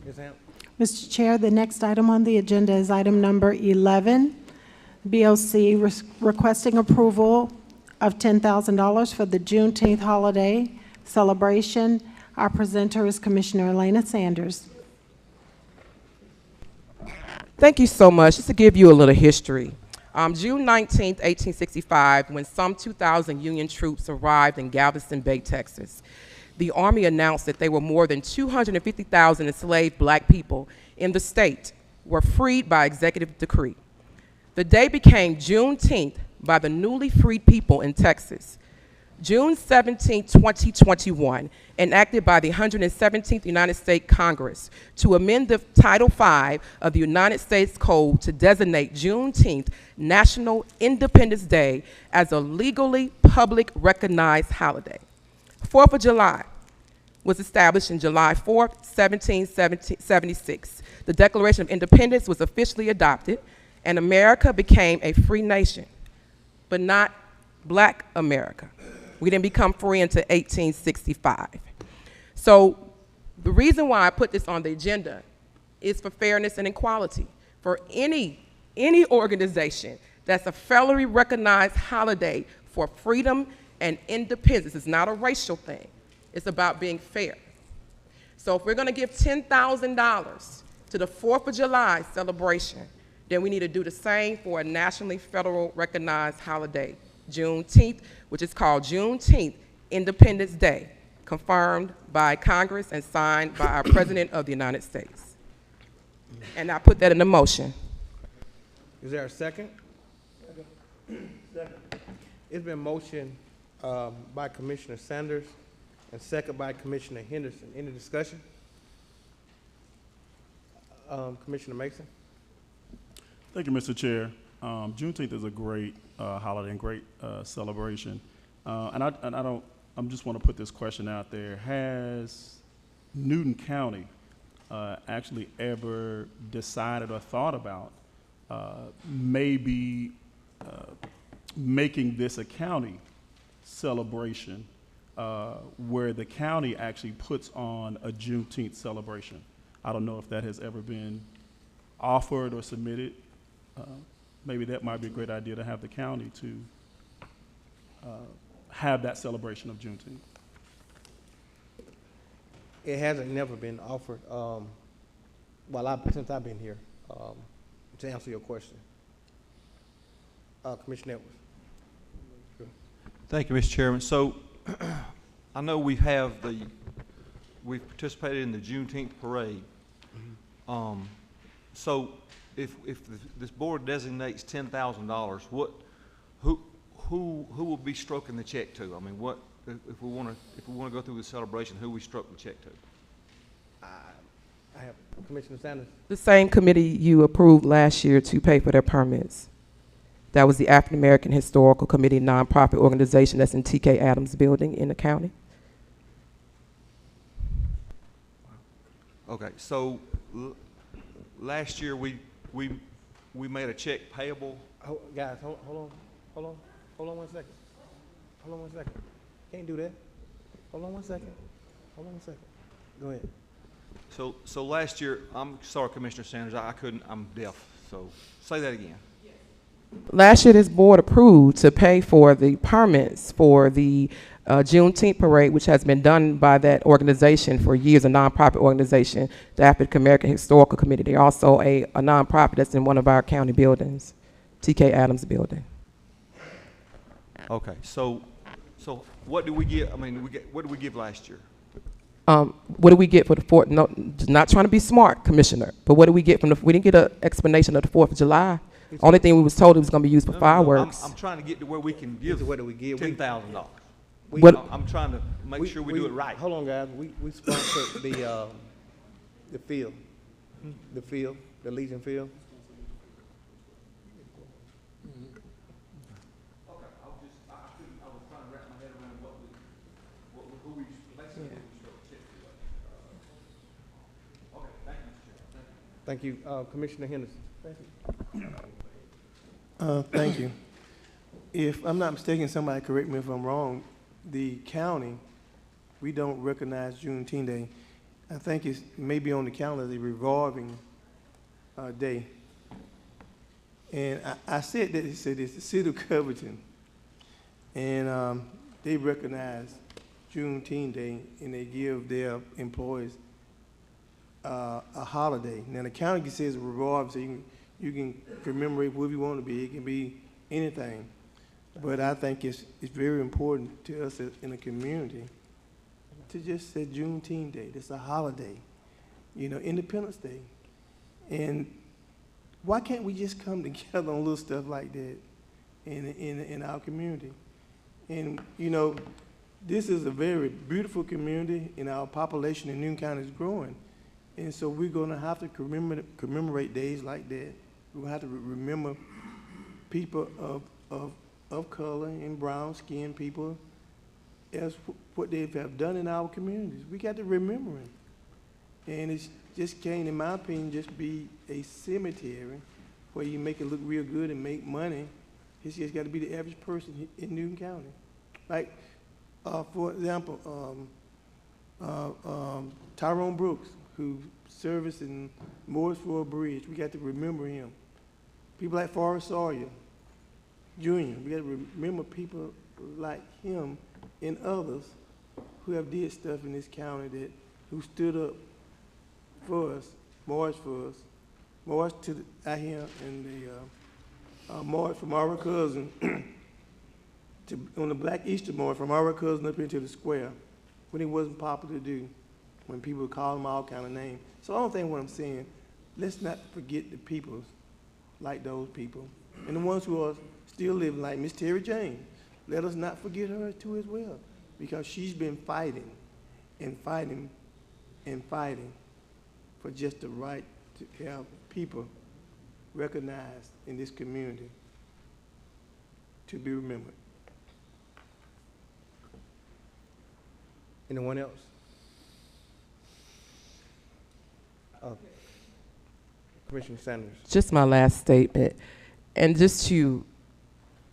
Ms. Hamp? Mr. Chair, the next item on the agenda is item number 11, BOC requesting approval of $10,000 for the Juneteenth holiday celebration. Our presenter is Commissioner Elena Sanders. Thank you so much. Just to give you a little history. June 19th, 1865, when some 2,000 Union troops arrived in Galveston Bay, Texas, the Army announced that there were more than 250,000 enslaved black people in the state were freed by executive decree. The day became Juneteenth by the newly freed people in Texas. June 17, 2021, enacted by the 117th United States Congress to amend the Title V of the United States Code to designate Juneteenth National Independence Day as a legally public recognized holiday. 4th of July was established in July 4, 1776. The Declaration of Independence was officially adopted, and America became a free nation, but not Black America. We didn't become free until 1865. So the reason why I put this on the agenda is for fairness and equality. For any organization that's a federally recognized holiday for freedom and independence. It's not a racial thing. It's about being fair. So if we're gonna give $10,000 to the 4th of July celebration, then we need to do the same for a nationally federal recognized holiday, Juneteenth, which is called Juneteenth Independence Day, confirmed by Congress and signed by our President of the United States. And I put that in the motion. Is there a second? Second. It's been motioned by Commissioner Sanders and second by Commissioner Henderson. Any discussion? Commissioner Mason? Thank you, Mr. Chair. Juneteenth is a great holiday and great celebration. I'm just want to put this question out there. Has Newton County actually ever decided or thought about maybe making this a county celebration where the county actually puts on a Juneteenth celebration? I don't know if that has ever been offered or submitted. Maybe that might be a great idea to have the county to have that celebration of Juneteenth. It hasn't never been offered, since I've been here, to answer your question. Commissioner Edwards. Thank you, Mr. Chairman. So I know we've participated in the Juneteenth parade. So if this board designates $10,000, who will be stroking the check to? I mean, what if we want to go through the celebration? Who we stroke the check to? I have Commissioner Sanders. The same committee you approved last year to pay for their permits. That was the African American Historical Committee, nonprofit organization that's in T.K. Adams Building in the county. Okay, so last year we made a check payable. Guys, hold on 1 second. Hold on 1 second. Can't do that. Hold on 1 second. Hold on 1 second. Go ahead. So last year, I'm sorry, Commissioner Sanders, I'm deaf. So say that again. Last year, this board approved to pay for the permits for the Juneteenth parade, which has been done by that organization for years, a nonprofit organization, the African American Historical Committee. They're also a nonprofit that's in one of our county buildings, T.K. Adams Building. Okay, so what do we get? I mean, what did we give last year? What do we get for the 4th? No, not trying to be smart, Commissioner, but what do we get from we didn't get an explanation of the 4th of July. Only thing we was told it was gonna be used for No, no, no, fireworks. I'm trying to get to where we can give What do we give? $10,000. What- I'm trying to make sure we do it right. Hold on, guys. We sponsored the field, the Legion Field. Thank you, Commissioner Henderson. Thank you. If I'm not mistaken, somebody correct me if I'm wrong, the county, we don't recognize Juneteenth Day. I think it's maybe on the calendar, the revolving day. And I said that, it said it's the city of Covington. And they recognize Juneteenth Day and they give their employees a holiday. Now, the county says it revolves, so you can commemorate whatever you want to be. It can be anything. But I think it's very important to us in the community to just say Juneteenth Day. It's a holiday, Independence Day. And why can't we just come together on little stuff like that in our community? And, this is a very beautiful community, and our population in Newton County is growing. And so we're going to have to commemorate days like that. We're going to have to remember people of color and brown-skinned people as what they have done in our communities. We got to remember it. And it just can't, in my opinion, just be a cemetery where you make it look real good and make money. It's just got to be the average person in Newton County. Like, for example, Tyrone Brooks, who serviced in Mooresville Bridge. We got to remember him. People like Forrest Sawyer Jr. We got to remember people like him and others who have did stuff in this county who stood up for us, marched for us, marched out here in the march from our cousin on the Black Easter March from our cousin up into the square when it wasn't popular to do, when people would call them all kind of names. So I don't think what I'm saying, let's not forget the people like those people. And the ones who are still living, like Miss Terry James, let us not forget her too as well, because she's been fighting and fighting and fighting for just the right to have people recognized in this community to be remembered. Anyone else? Commissioner Sanders. Just my last statement, and just to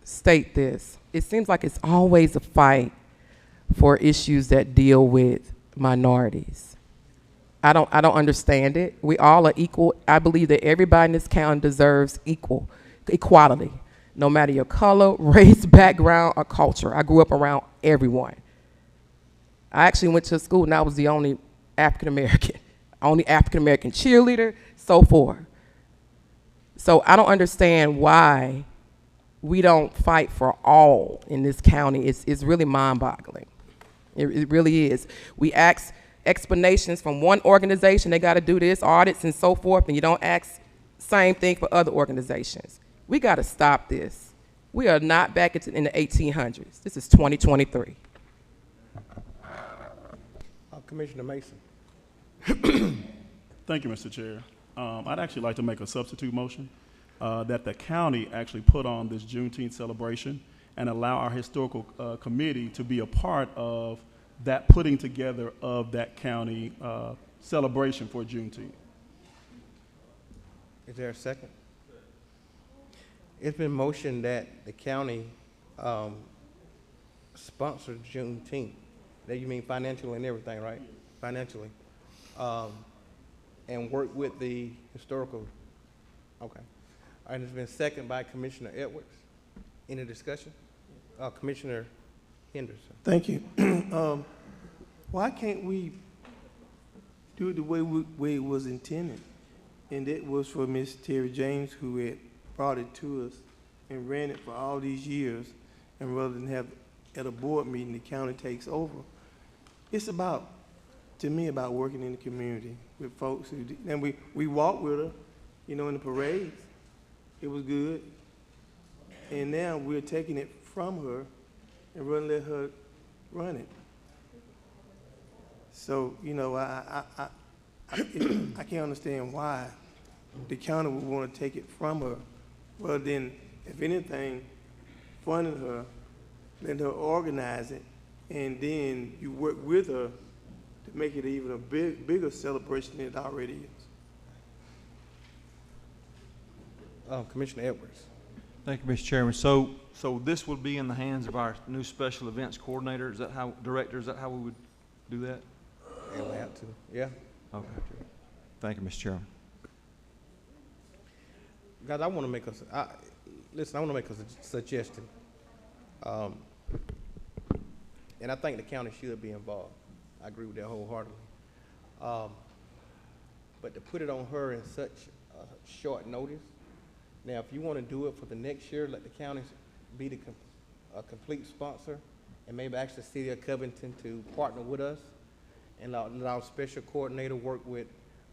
state this, it seems like it's always a fight for issues that deal with minorities. I don't understand it. We all are equal. I believe that everybody in this county deserves equality, no matter your color, race, background, or culture. I grew up around everyone. I actually went to a school and I was the only African-American cheerleader, so forth. So I don't understand why we don't fight for all in this county. It's really mind-boggling. It really is. We ask explanations from one organization, they got to do this, audits and so forth, and you don't ask same thing for other organizations. We got to stop this. We are not back in the 1800s. This is 2023. Commissioner Mason. Thank you, Mr. Chair. I'd actually like to make a substitute motion that the county actually put on this Juneteenth celebration and allow our historical committee to be a part of that putting together of that county celebration for Juneteenth. Is there a second? It's been motioned that the county sponsor Juneteenth. That you mean financially and everything, right? Financially. And work with the historical. Okay. All right, it's been seconded by Commissioner Edwards. Any discussion? Commissioner Henderson. Thank you. Why can't we do it the way it was intended? And that was for Miss Terry James, who had brought it to us and ran it for all these years. And rather than have at a board meeting, the county takes over. It's about, to me, about working in the community with folks who, and we walk with her, in the parades. it was good. And now we're taking it from her and we're gonna let her run it. So, you know, I can't understand why the county would want to take it from her, rather than, if anything, funding her, letting her organize it, and then you work with her to make it even a bigger celebration than it already is. Commissioner Edwards. Thank you, Mr. Chairman. So this would be in the hands of our new special events coordinator, is that how, director, is that how we would do that? Yeah, we have to. Yeah. Okay. Thank you, Mr. Chairman. Guys, I want to make a suggestion. And I think the county should be involved. I agree with that wholeheartedly. But to put it on her in such short notice, now if you want to do it for the next year, let the county be a complete sponsor, and maybe ask the city of Covington to partner with us, and let our special coordinator work with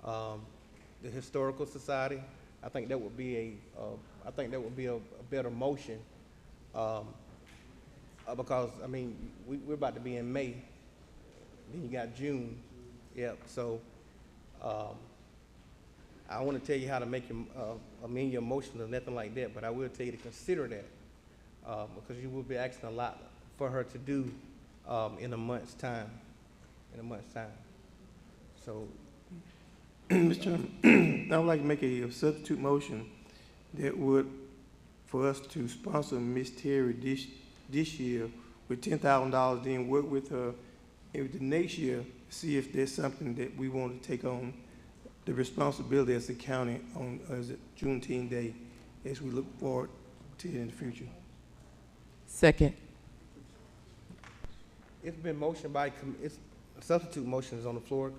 the Historical Society. I think that would be a better motion, because I mean we're about to be in May, then you got June, yep. So I want to tell you how to make your amend your motion or nothing like that, but I will tell you to consider that because you will be asking a lot for her to do in a month's time. So, Mr. Chairman, I would like to make a substitute motion that would, for us to sponsor Ms. Terry this year with $10,000, then work with her the next year, see if there's something that we want to take on the responsibility as the county on as a Juneteenth Day, as we look forward to it in the future. Second. it's been motioned by, substitute motion is on the floor.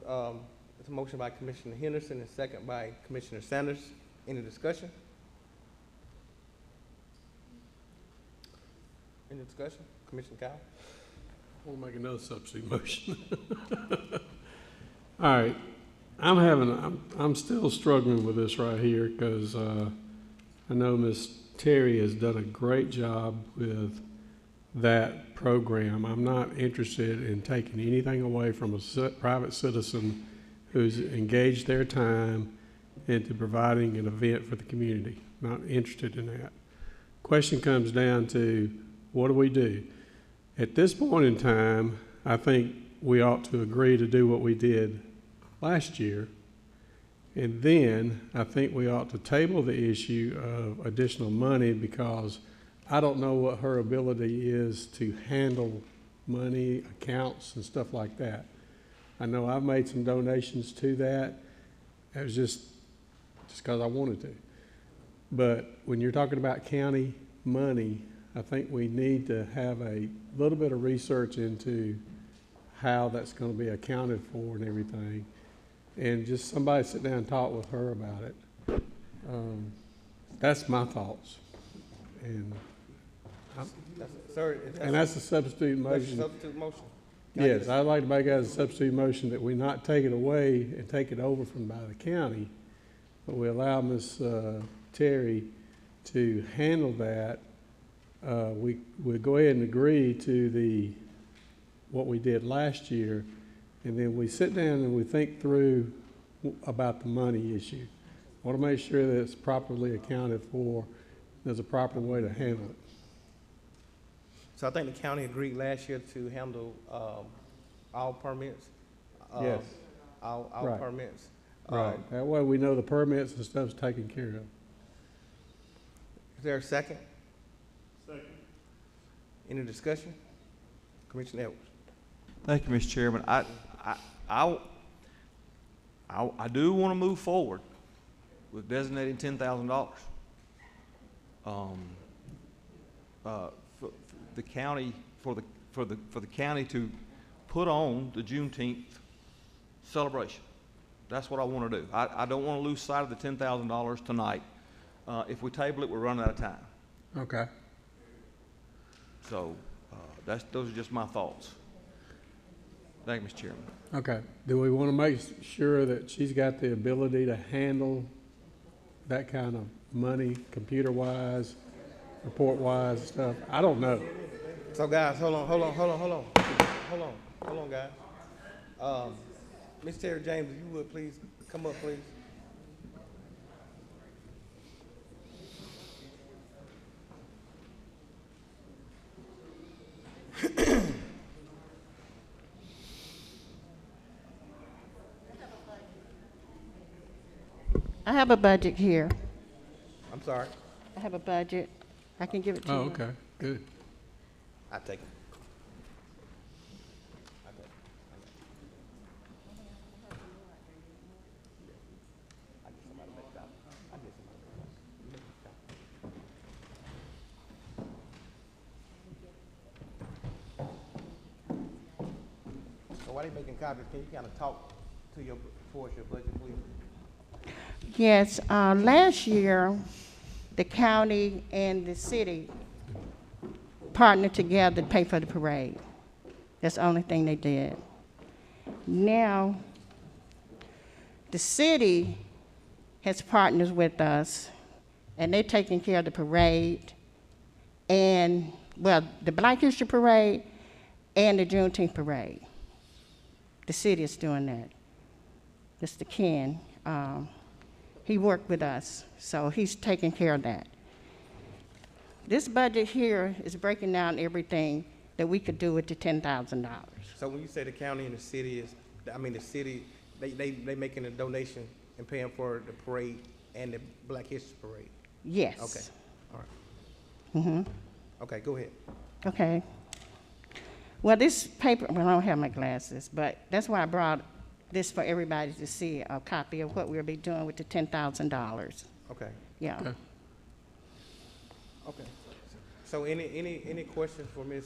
It's a motion by Commissioner Henderson and second by Commissioner Sanders. Any discussion? Any discussion? Commissioner Kyle? We'll make another substitute motion. All right, I'm still struggling with this right here because I know Ms. Terry has done a great job with that program. I'm not interested in taking anything away from a private citizen who's engaged their time into providing an event for the community. Not interested in that. Question comes down to, what do we do? At this point in time, I think we ought to agree to do what we did last year. And then I think we ought to table the issue of additional money because I don't know what her ability is to handle money, accounts, and stuff like that. I know I've made some donations to that. It was just because I wanted to. But when you're talking about county money, I think we need to have a little bit of research into how that's going to be accounted for and everything. And just somebody sit down and talk with her about it. That's my thoughts. And that's a substitute motion. That's a substitute motion. Yes, I'd like to make that as a substitute motion that we not take it away and take it over from by the county, but we allow Ms. Terry to handle that. We'll go ahead and agree to what we did last year, and then we sit down and we think through about the money issue. I want to make sure that it's properly accounted for. There's a proper way to handle it. So I think the county agreed last year to handle all permits. Yes. All Right. permits. Right. That way we know the permits and stuff's taken care of. Is there a second? Second. Any discussion? Commissioner Edwards. Thank you, Mr. Chairman. I do want to move forward with designating $10,000. For the county, for the county to put on the Juneteenth celebration. That's what I want to do. I don't want to lose sight of the $10,000 tonight. If we table it, we're running out of time. Okay. So those are just my thoughts. Thank you, Mr. Chairman. Okay. Do we want to make sure that she's got the ability to handle that kind of money, computer-wise, report-wise and stuff? I don't know. So guys, hold on, guys. Ms. Terry James, if you would please come up, please. I have a budget here. I'm sorry. I have a budget. I can give it to you. Oh, okay, good. I take it. So while they're making copies, can you kind of talk to your, towards your budget, please? Yes, last year, the county and the city partnered together to pay for the parade. That's the only thing they did. Now, the city has partners with us, and they're taking care of the parade and, well, the Black History Parade and the Juneteenth Parade. The city is doing that. Mr. Ken, he worked with us, so he's taking care of that. This budget here is breaking down everything that we could do with the $10,000. So when you say the county and the city is, I mean, the city, they making a donation and paying for the parade and the Black History Parade? Yes. Okay, all right. Mm-hmm. Okay, go ahead. Okay. Well, this paper, well, I don't have my glasses, but that's why I brought this for everybody to see a copy of what we'll be doing with the $10,000. Okay. Yeah. Okay. Okay. So any questions for Ms.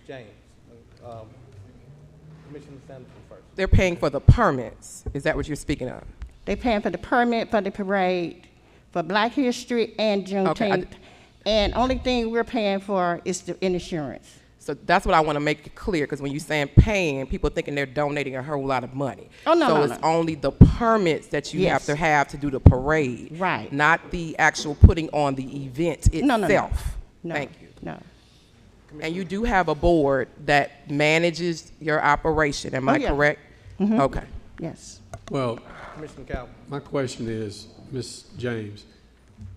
James? Commissioner Sanderson first. They're paying for the permits. Is that what you're speaking of? They're paying for the permit for the parade, for Black History and Juneteenth. Okay, And only thing we're paying for is the insurance. So that's what I want to make clear, because when you're saying paying, people thinking they're donating a whole lot of money. Oh, no, so no, it's no. only the permits that you Yes. have to do the parade. Right. Not the actual putting on the event itself. No, no, no. No. Thank you. No. And you do have a board that manages your operation, am Oh, I yeah. correct? Mhm. Okay. Yes. Well, Commissioner Calvin. my question is, Ms. James,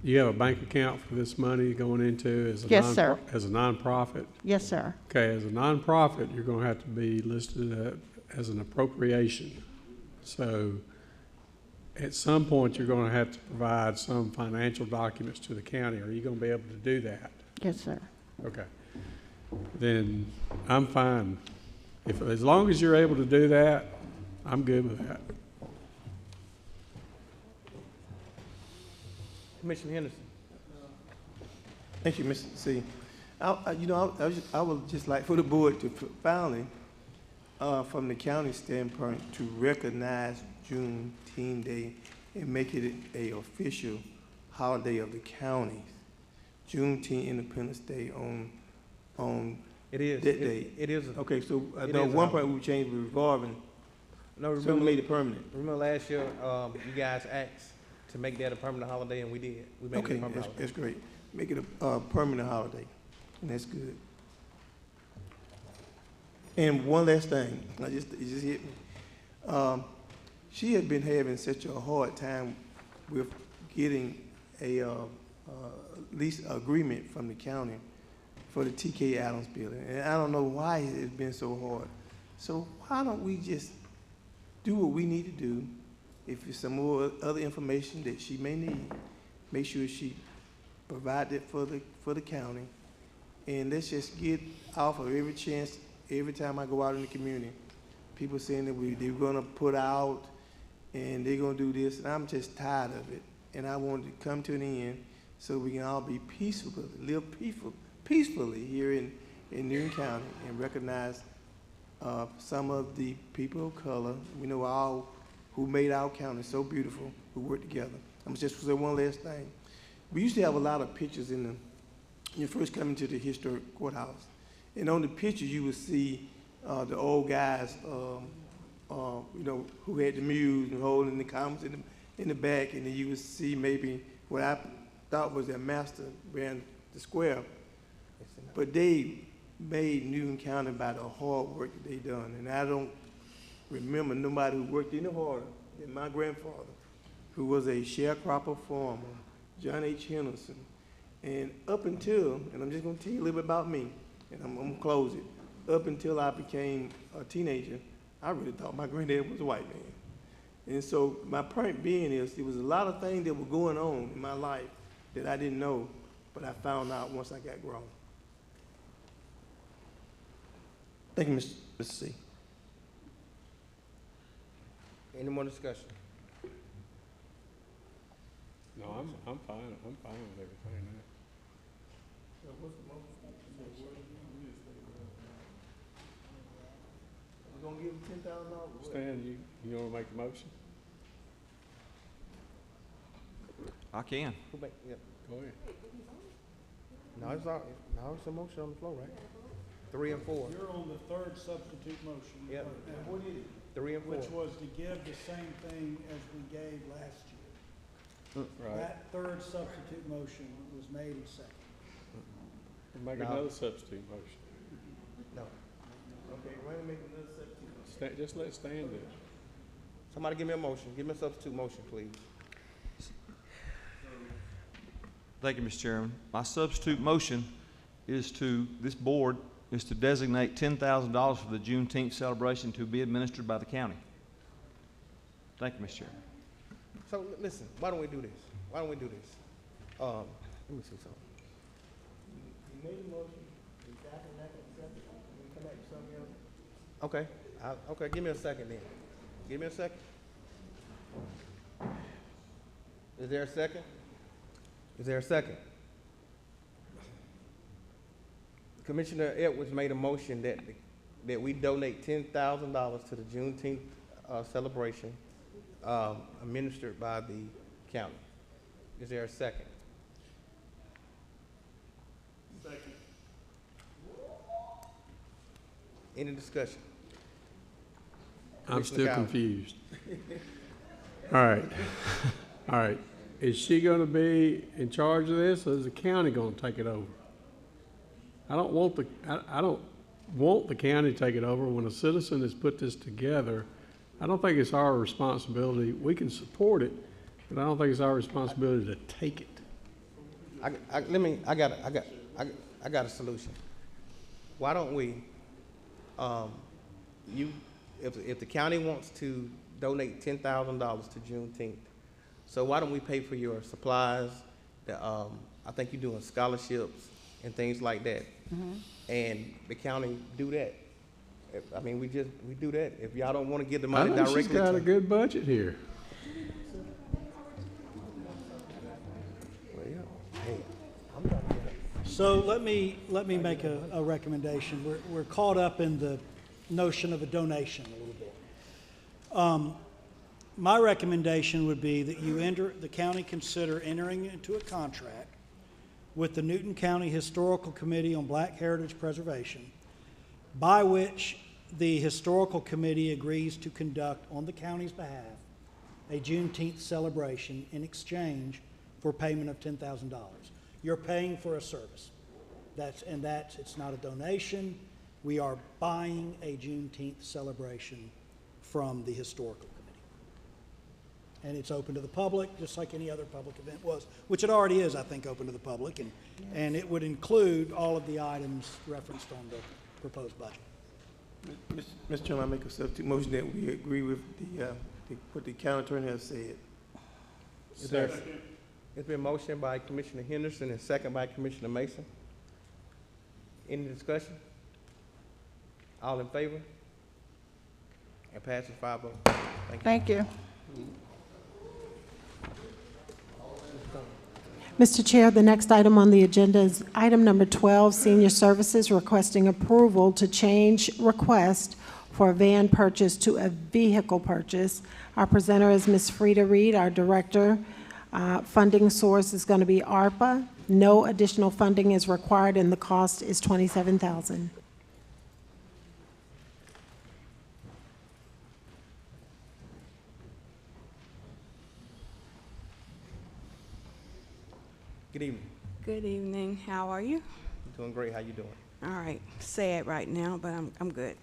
do you have a bank account for this money going into as a Yes, sir. as a nonprofit? Yes, sir. Okay, as a nonprofit, you're going to have to be listed as an appropriation. So at some point, you're going to have to provide some financial documents to the county. Are you going to be able to do that? Yes, sir. Okay. Then I'm fine. As long as you're able to do that, I'm good with that. Commissioner Henderson. Thank you, Mr. C. I would just like for the board to finally, from the county standpoint, to recognize Juneteenth Day and make it a official holiday of the county. Juneteenth Independence Day on It is. that day. It is. Okay, so I It know is a one holiday. part we changed the revolving. No, So we made it permanent. Remember last year, you guys asked to make that a permanent holiday, and we did. We made it Okay, a permanent holiday. that's great. Make it a permanent holiday, and that's good. And one last thing, it just hit me. She had been having such a hard time with getting a lease agreement from the county for the TK Adams building, and I don't know why it's been so hard. So why don't we just do what we need to do? If there's some more other information that she may need, make sure she provide it for the county. And let's just get off of every chance, every time I go out in the community, people saying that they're gonna put out and they're gonna do this, and I'm just tired of it. And I want to come to an end so we can all be peaceful, live peacefully here in Newton County and recognize some of the people of color. We know all who made our county so beautiful, who worked together. I'm just say one last thing. We used to have a lot of pictures when you first come into the historic courthouse. And on the picture, you would see the old guys, who had the muse and holding the comments in the back, and then you would see maybe what I thought was their master ran the square. But they made Newton County by the hard work that they done, and I don't remember nobody who worked any harder than my grandfather, who was a sharecropper farmer, John H. Henderson. And up until, and I'm just gonna tell you a little bit about me, and I'm gonna close it. Up until I became a teenager, I really thought my granddad was a white man. And so my point being is, there was a lot of things that were going on in my life that I didn't know, but I found out once I got grown. Thank you, Mr. C. Any more discussion? No, I'm fine with everything now. We're gonna give them $10,000. Stan, you wanna make the motion? I can. Who make, yeah. Go ahead. Now it's a motion on the floor, right? 3 and 4. You're on the third substitute motion. Yep. And what is it? 3 and 4. Which was to give the same thing as we gave last year. Right. That third substitute motion was made and seconded. Make No. another substitute motion. No. Okay, why don't you make another substitute? Just let Stan do it. Somebody give me a motion. Give me a substitute motion, please. Thank you, Mr. Chairman. My substitute motion is this board is to designate $10,000 for the Juneteenth celebration to be administered by the county. Thank you, Mr. Chairman. So listen, why don't we do this? Let me see something. You made a motion, you second that, we come back to something else. Okay, okay, give me a second then. Give me a second. Is there a second? Is there a second? Commissioner Edwards made a motion that we donate $10,000 to the Juneteenth celebration administered by the county. Is there a second? Second. Any discussion? I'm Commissioner still Cowles. confused. All right. All right. Is she going to be in charge of this, or is the county going to take it over? I don't want the county to take it over. When a citizen has put this together, I don't think it's our responsibility. We can support it, but I don't think it's our responsibility to take it. I got a solution. Why don't we, if the county wants to donate $10,000 to Juneteenth, so why don't we pay for your supplies? I think you're doing scholarships and things like that, and the county do that. I mean, we do that. If y'all don't want to give the money I think directly she's got a good budget here. Well, yeah. Hey, I'm trying to get it. So let me make a recommendation. We're caught up in the notion of a donation a little bit. My recommendation would be that the county consider entering into a contract with the Newton County Historical Committee on Black Heritage Preservation, by which the Historical Committee agrees to conduct on the county's behalf a Juneteenth celebration in exchange for payment of $10,000. You're paying for a service. It's not a donation. We are buying a Juneteenth celebration from the Historical Committee. And it's open to the public, just like any other public event was, which it already is, I think, open to the public, and it would include all of the items referenced on the proposed budget. Mr. Chairman, I make a substitute motion that we agree with what the county attorney has said. It's been motioned by Commissioner Henderson and second by Commissioner Mason. Any discussion? All in favor? It passes 5-0. Thank you. Mr. Chair, the next item on the agenda is item number 12, Senior Services requesting approval to change request for a van purchase to a vehicle purchase. Our presenter is Ms. Frida Reed, our director. Funding source is going to be ARPA. No additional funding is required, and the cost is $27,000. Good evening. Good evening. How are you? Doing great. How you doing? All right. Sad right now, but I'm good.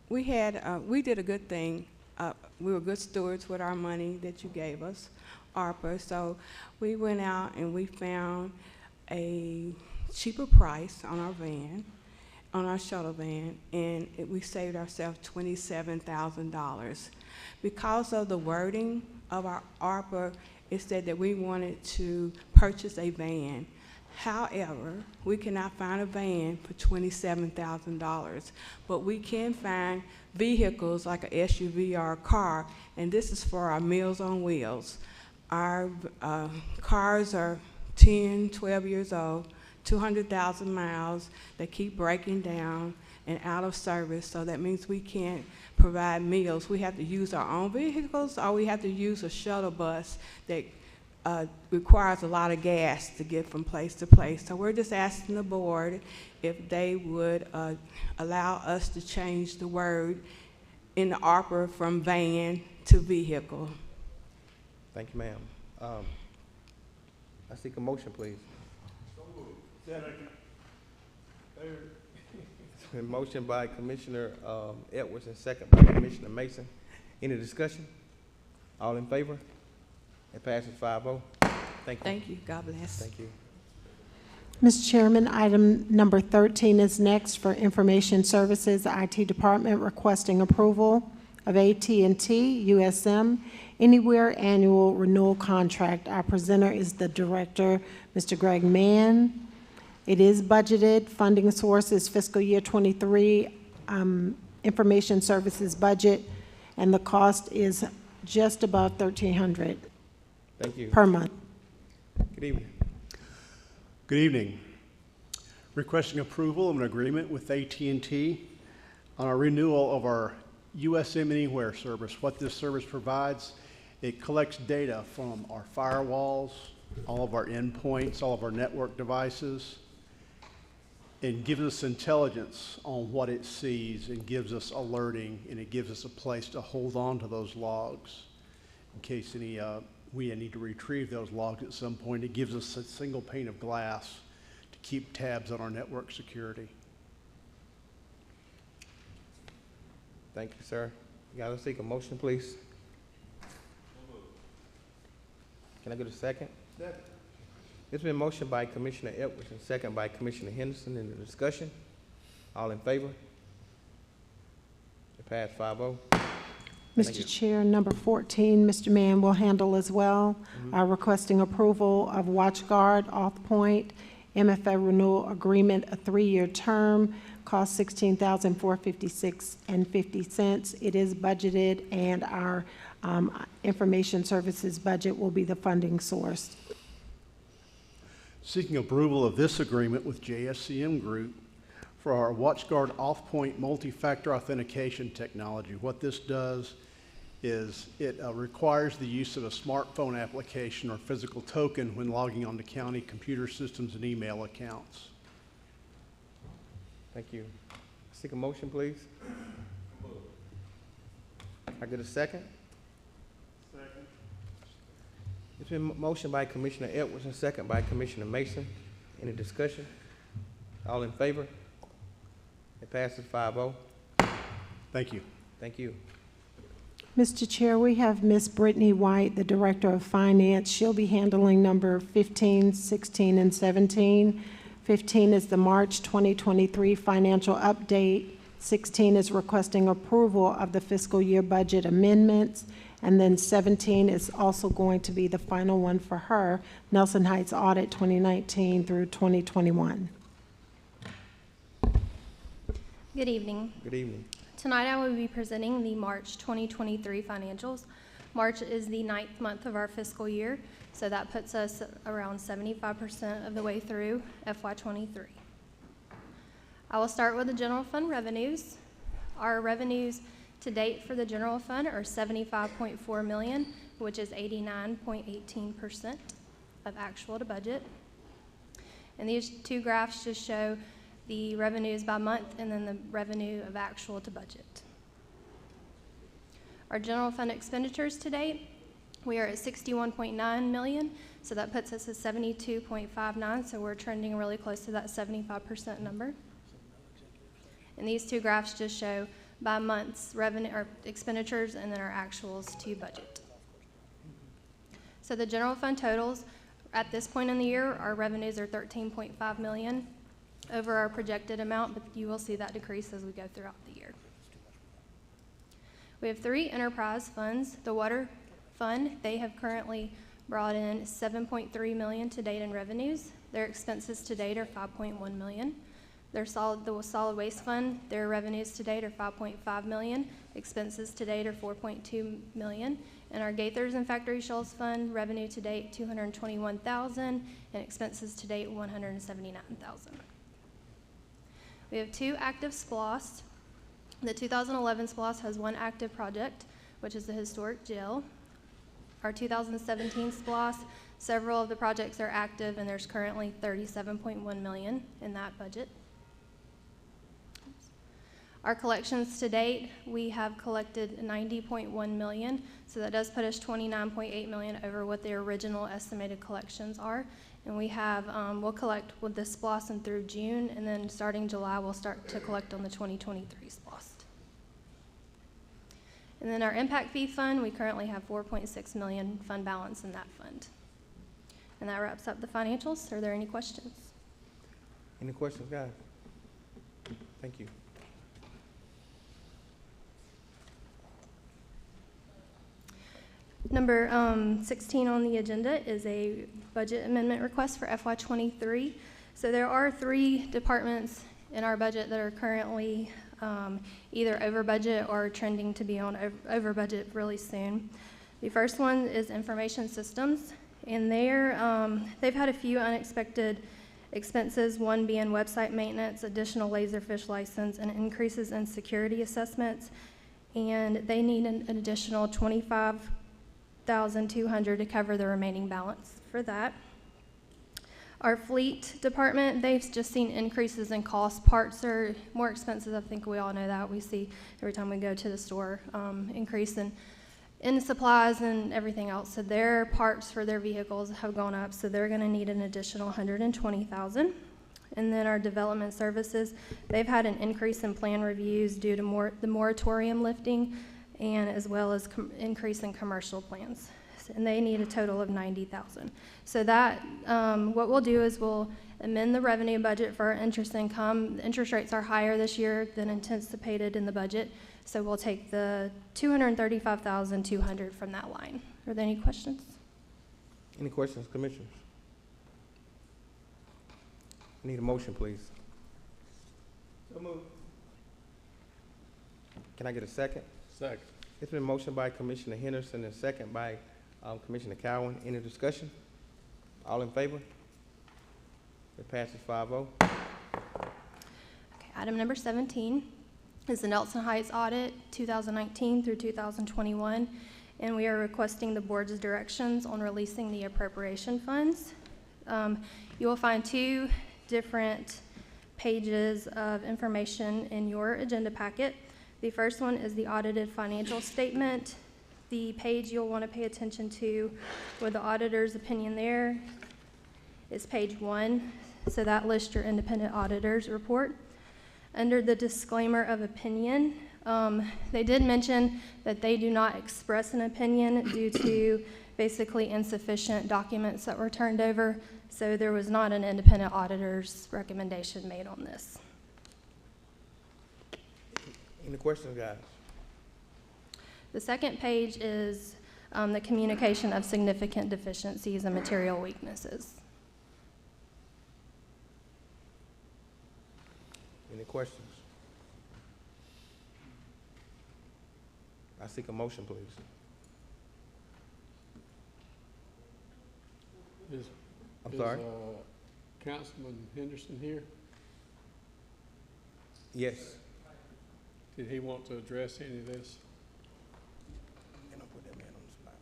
We did a good thing. We were good stewards with our money that you gave us, ARPA. So we went out and we found a cheaper price on our van, on our shuttle van, and we saved ourselves $27,000. Because of the wording of our ARPA, it said that we wanted to purchase a van. However, we cannot find a van for $27,000, but we can find vehicles like an SUV or a car, and this is for our Meals on Wheels. Our cars are 10, 12 years old, 200,000 miles. They keep breaking down and out of service, so that means we can't provide meals. We have to use our own vehicles, or we have to use a shuttle bus that requires a lot of gas to get from place to place. So we're just asking the board if they would allow us to change the word in the ARPA from van to vehicle. Thank you, ma'am. I seek a motion, please. It's been motioned by Commissioner Edwards and second by Commissioner Mason. Any discussion? All in favor? It passes 5-0. Thank you. Thank you. God bless. Thank you. Mr. Chairman, item number 13 is next for Information Services, IT Department requesting approval of AT&T USM Anywhere annual renewal contract. Our presenter is the director, Mr. Greg Mann. It is budgeted. Funding source is fiscal year 23 Information Services budget, and the cost is just above $1,300 Thank you. per month. Good evening. Good evening. Requesting approval of an agreement with AT&T on a renewal of our USM Anywhere service. What this service provides, it collects data from our firewalls, all of our endpoints, all of our network devices, and gives us intelligence on what it sees, and gives us alerting, and it gives us a place to hold on to those logs in case we need to retrieve those logs at some point. It gives us a single pane of glass to keep tabs on our network security. Thank you, sir. You gotta seek a motion, please. Can I get a second? Second. It's been motioned by Commissioner Edwards and second by Commissioner Henderson. In the discussion, all in favor? It passed 5-0. Mr. Chair, number 14, Mr. Mann will handle as well. Requesting approval of WatchGuard, Authpoint, MFA renewal agreement, a 3-year term, cost $16,456.50. It is budgeted, and our information services budget will be the funding source. Seeking approval of this agreement with JSCM Group for our WatchGuard Authpoint multi-factor authentication technology. What this does is it requires the use of a smartphone application or physical token when logging onto county computer systems and email accounts. Thank you. Seek a motion, please. I get a second? Second. It's been motioned by Commissioner Edwards and second by Commissioner Mason. Any discussion? All in favor? It passes 5-0. Thank you. Thank you. Mr. Chair, we have Ms. Brittany White, the Director of Finance. She'll be handling number 15, 16, and 17. 15 is the March 2023 financial update. 16 is requesting approval of the fiscal year budget amendments. And then 17 is also going to be the final one for her, Nelson Heights Audit 2019 through 2021. Good evening. Good evening. Tonight I will be presenting the March 2023 financials. March is the 9th month of our fiscal year, so that puts us around 75% of the way through FY23. I will start with the general fund revenues. Our revenues to date for the general fund are $75.4 million, which is 89.18% of actual to budget. And these two graphs just show the revenues by month and then the revenue of actual to budget. Our general fund expenditures to date We are at 61.9 million, so that puts us at 72.59, so we're trending really close to that 75% number. And these two graphs just show by months revenue or expenditures and then our actuals to budget. So the general fund totals at this point in the year, our revenues are 13.5 million over our projected amount, but you will see that decrease as we go throughout the year. We have 3 enterprise funds. The water fund, they have currently brought in 7.3 million to date in revenues. Their expenses to date are 5.1 million. The solid waste fund, their revenues to date are 5.5 million. Expenses to date are 4.2 million. And our Gaithers and Factory Shells fund, revenue to date 221,000 and expenses to date 179,000. We have 2 active SPLOST. The 2011 SPLOST has 1 active project, which is the historic jail. Our 2017 SPLOST, several of the projects are active, and there's currently 37.1 million in that budget. Our collections to date, we have collected 90.1 million, so that does put us 29.8 million over what the original estimated collections are. And we have, we'll collect with this SPLOST and through June, and then starting July, we'll start to collect on the 2023 SPLOST. And then our impact fee fund, we currently have 4.6 million fund balance in that fund. And that wraps up the financials. Are there any questions? Any questions, guys? Thank you. Number 16 on the agenda is a budget amendment request for FY23. So there are 3 departments in our budget that are currently either over budget or trending to be on over budget really soon. The first one is information systems, and they've had a few unexpected expenses, one being website maintenance, additional Laserfish license, and increases in security assessments, and they need an additional $25,200 to cover the remaining balance for that. Our fleet department, they've just seen increases in cost. Parts are more expensive. I think we all know that. We see every time we go to the store, increase in supplies and everything else. So their parts for their vehicles have gone up, so they're gonna need an additional $120,000. And then our development services, they've had an increase in plan reviews due to the moratorium lifting, and as well as increase in commercial plans. And they need a total of $90,000. So that, what we'll do is we'll amend the revenue budget for our interest income. The interest rates are higher this year than anticipated in the budget, so we'll take the $235,200 from that line. Are there any questions? Any questions, commissioners? Need a motion, please. So moved. Can I get a second? Second. It's been motioned by Commissioner Henderson and second by Commissioner Cowan. Any discussion? All in favor? It passes 5-0. Okay, item number 17 is the Nelson Heights audit 2019 through 2021, and we are requesting the board's directions on releasing the appropriation funds. You will find 2 different pages of information in your agenda packet. The first one is the audited financial statement. The page you'll want to pay attention to with the auditor's opinion there is page 1. So that lists your independent auditor's report. Under the disclaimer of opinion, they did mention that they do not express an opinion due to basically insufficient documents that were turned over. So there was not an independent auditor's recommendation made on this. Any questions, guys? The second page is the communication of significant deficiencies and material weaknesses. Any questions? I seek a motion, please. I'm sorry? Councilman Henderson here? Yes. Did he want to address any of this? Don't put that man on the spot,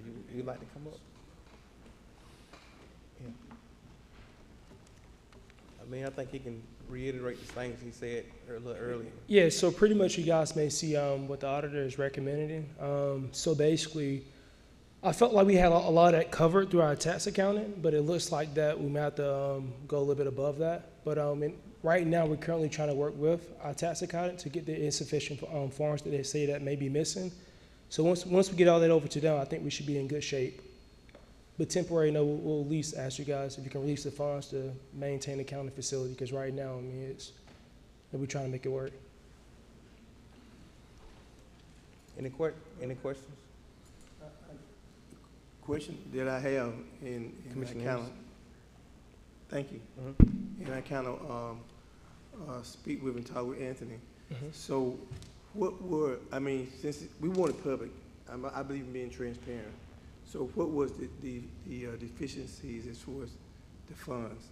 man. You like to come up? Yeah. Mayor, I think he can reiterate the things he said a little earlier. Yeah, so pretty much you guys may see what the auditor is recommending. So basically, I felt like we had a lot of that covered through our tax accounting, but it looks like that we may have to go a little bit above that. But right now, we're currently trying to work with our tax accountant to get the insufficient forms that they say that may be missing. So once we get all that over to them, I think we should be in good shape. But temporary, no, we'll at least ask you guys if you can release the funds to maintain the county facility, because right now, we're trying to make it work. Any questions? Question that I have, and I Commissioner kind of, Anderson. thank you, and I kind of speak with and talk with Anthony. So what were, since we wanted public, I believe in being transparent. So what was the deficiencies as far as the funds?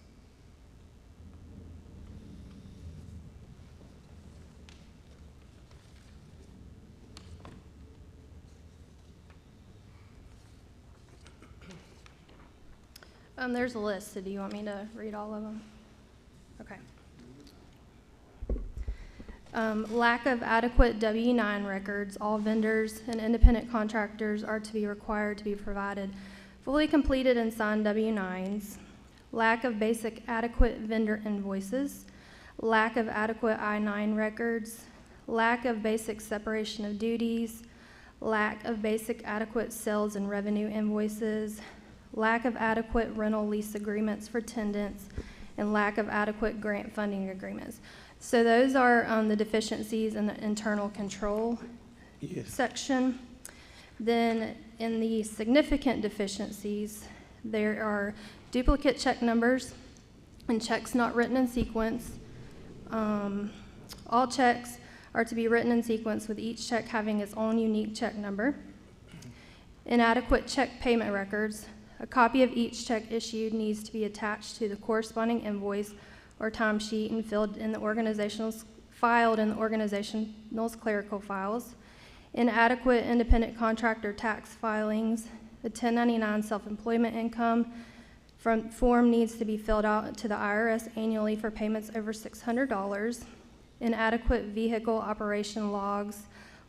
There's a list, so do you want me to read all of them? Okay. Lack of adequate W-9 records. All vendors and independent contractors are to be required to be provided fully completed and signed W-9s. Lack of basic adequate vendor invoices. Lack of adequate I-9 records. Lack of basic separation of duties. Lack of basic adequate sales and revenue invoices. Lack of adequate rental lease agreements for tenants, and lack of adequate grant funding agreements. So those are the deficiencies in the internal control section. Then in the significant deficiencies, there are duplicate check numbers and checks not written in sequence. All checks are to be written in sequence with each check having its own unique check number. Inadequate check payment records. A copy of each check issued needs to be attached to the corresponding invoice or timesheet and filed in the organizational's clerical files. Inadequate independent contractor tax filings. The 1099 self-employment income form needs to be filled out to the IRS annually for payments over $600. Inadequate vehicle operation logs.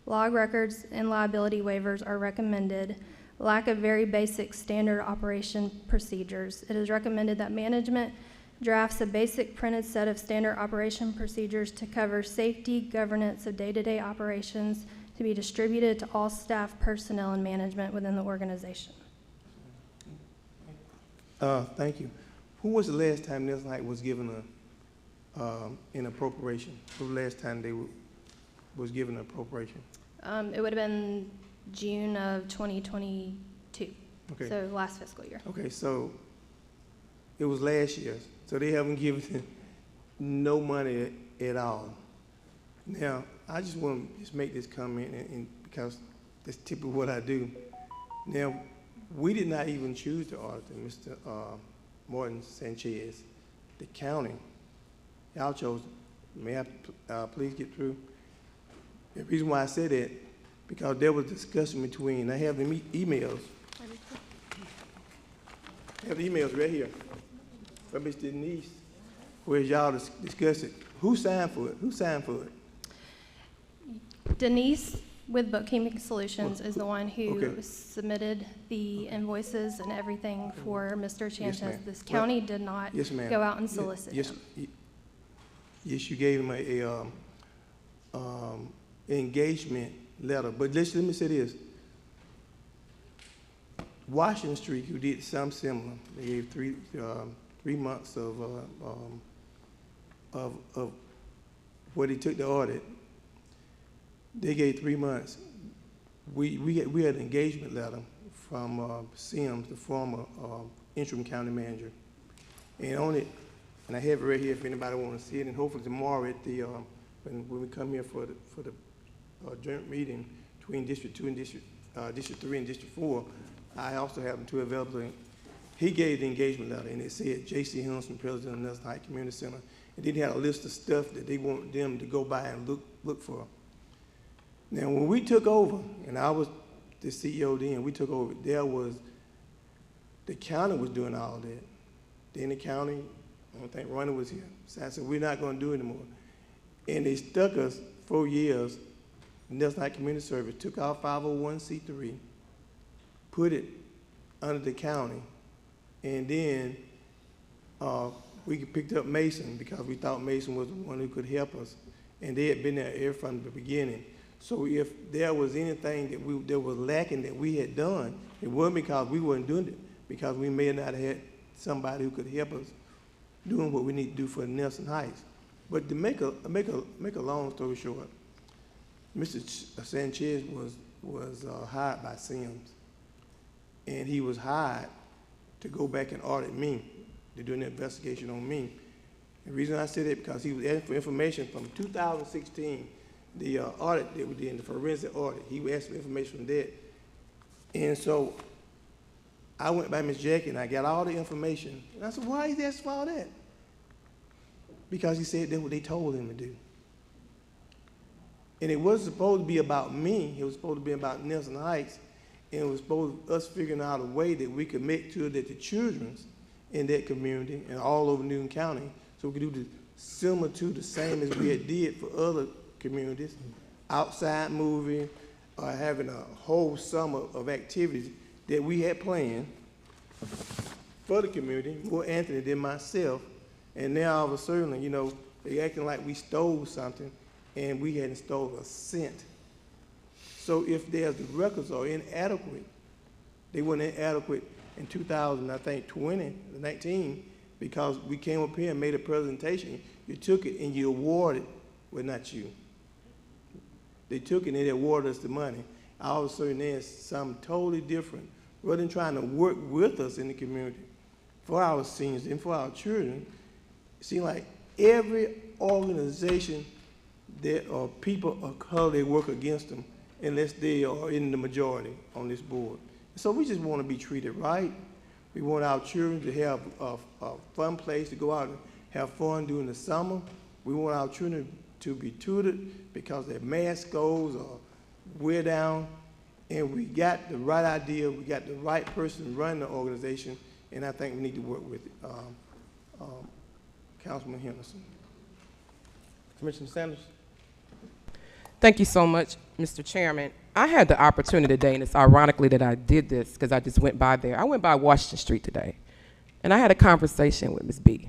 Log records and liability waivers are recommended. Lack of very basic standard operation procedures. It is recommended that management drafts a basic printed set of standard operation procedures to cover safety, governance of day-to-day operations to be distributed to all staff, personnel, and management within the organization. Thank you. Who was the last time this night was given an appropriation? Who was the last time they was given an appropriation? It would have been June of 2022, Okay. so last fiscal year. Okay, so it was last year, so they haven't given no money at all. Now, I just want to just make this comment, and because that's typically what I do. Now, we did not even choose the auditor, Mr. Martin Sanchez. The county, y'all chose. May I please get through? The reason why I said that, because there was discussion between, I have the emails. I have the emails right here from Ms. Denise, where y'all discussed it. Who signed for it? Who signed for it? Denise with Bookkeeping Solutions is the one who submitted the invoices and everything for Mr. Sanchez. Yes, This county did not go out and solicit him. Yes, you gave him a engagement letter, but let me say this. Washington Street, who did something similar, they gave 3 months of where they took the audit. They gave 3 months. We had an engagement letter from Sims, the former interim county manager, and on it, and I have it right here if anybody want to see it, and hopefully tomorrow at the when we come here for the joint meeting between District 2 and District 3 and District 4, I also have them two available. He gave the engagement letter, and it said J.C. Henderson, President of Nelson Heights Community Center, and then he had a list of stuff that they want them to go by and look for. Now, when we took over, and I was the CEO then, we took over, the county was doing all that. Then the county I don't think Ronnie was here. So I said, we're not gonna do it anymore. And they stuck us 4 years. Nelson Heights Community Service took our 501c3, put it under the county, and then we picked up Mason because we thought Mason was the one who could help us, and they had been there from the beginning. So if there was anything that was lacking that we had done, it wasn't because we weren't doing it, because we may not have had somebody who could help us doing what we need to do for Nelson Heights. But to make a long story short, Mr. Sanchez was hired by Sims, and he was hired to go back and audit me, to do an investigation on me. The reason I say that because he was asking for information from 2016, the audit that we did, the forensic audit. He asked for information from that. And so I went by Ms. Jackie and I got all the information. And I said, why is he asking for all that? Because he said that's what they told him to do. And it wasn't supposed to be about me. It was supposed to be about Nelson Heights. And it was supposed to us figuring out a way that we could make sure that the children in that community and all over Newton County, so we could do the similar to the same as we had did for other communities, outside moving, or having a whole summer of activities that we had planned for the community, more Anthony than myself. And now all of a sudden, you know, they acting like we stole something, and we hadn't stolen a cent. So if the records are inadequate, they weren't inadequate in 2019, because we came up here and made a presentation. You took it and you awarded, well, not you. They took it and they awarded us the money. All of a sudden, there's something totally different. Rather than trying to work with us in the community for our seniors and for our children, it seems like every organization that are people of color, they work against them unless they are in the majority on this board. So we just want to be treated right. We want our children to have a fun place to go out and have fun during the summer. We want our children to be tutored because their math scores are way down. And we got the right idea, we got the right person running the organization, and I think we need to work with it. Councilman Henderson. Commissioner Sanders. Thank you so much, Mr. Chairman. I had the opportunity today, and it's ironically that I did this because I just went by there. I went by Washington Street today, and I had a conversation with Ms. B.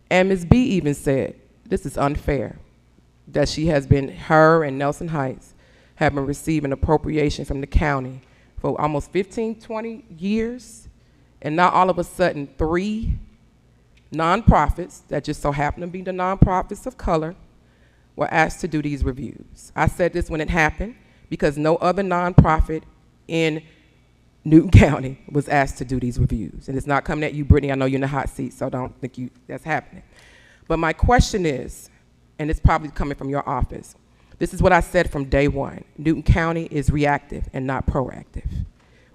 And Ms. B even said, this is unfair, that her and Nelson Heights have been receiving appropriation from the county for almost 15, 20 years, and now all of a sudden 3 nonprofits that just so happen to be the nonprofits of color were asked to do these reviews. I said this when it happened because no other nonprofit in Newton County was asked to do these reviews. And it's not coming at you, Brittany. I know you're in the hot seat, so don't think that's happening. But my question is, and it's probably coming from your office, this is what I said from day one. Newton County is reactive and not proactive.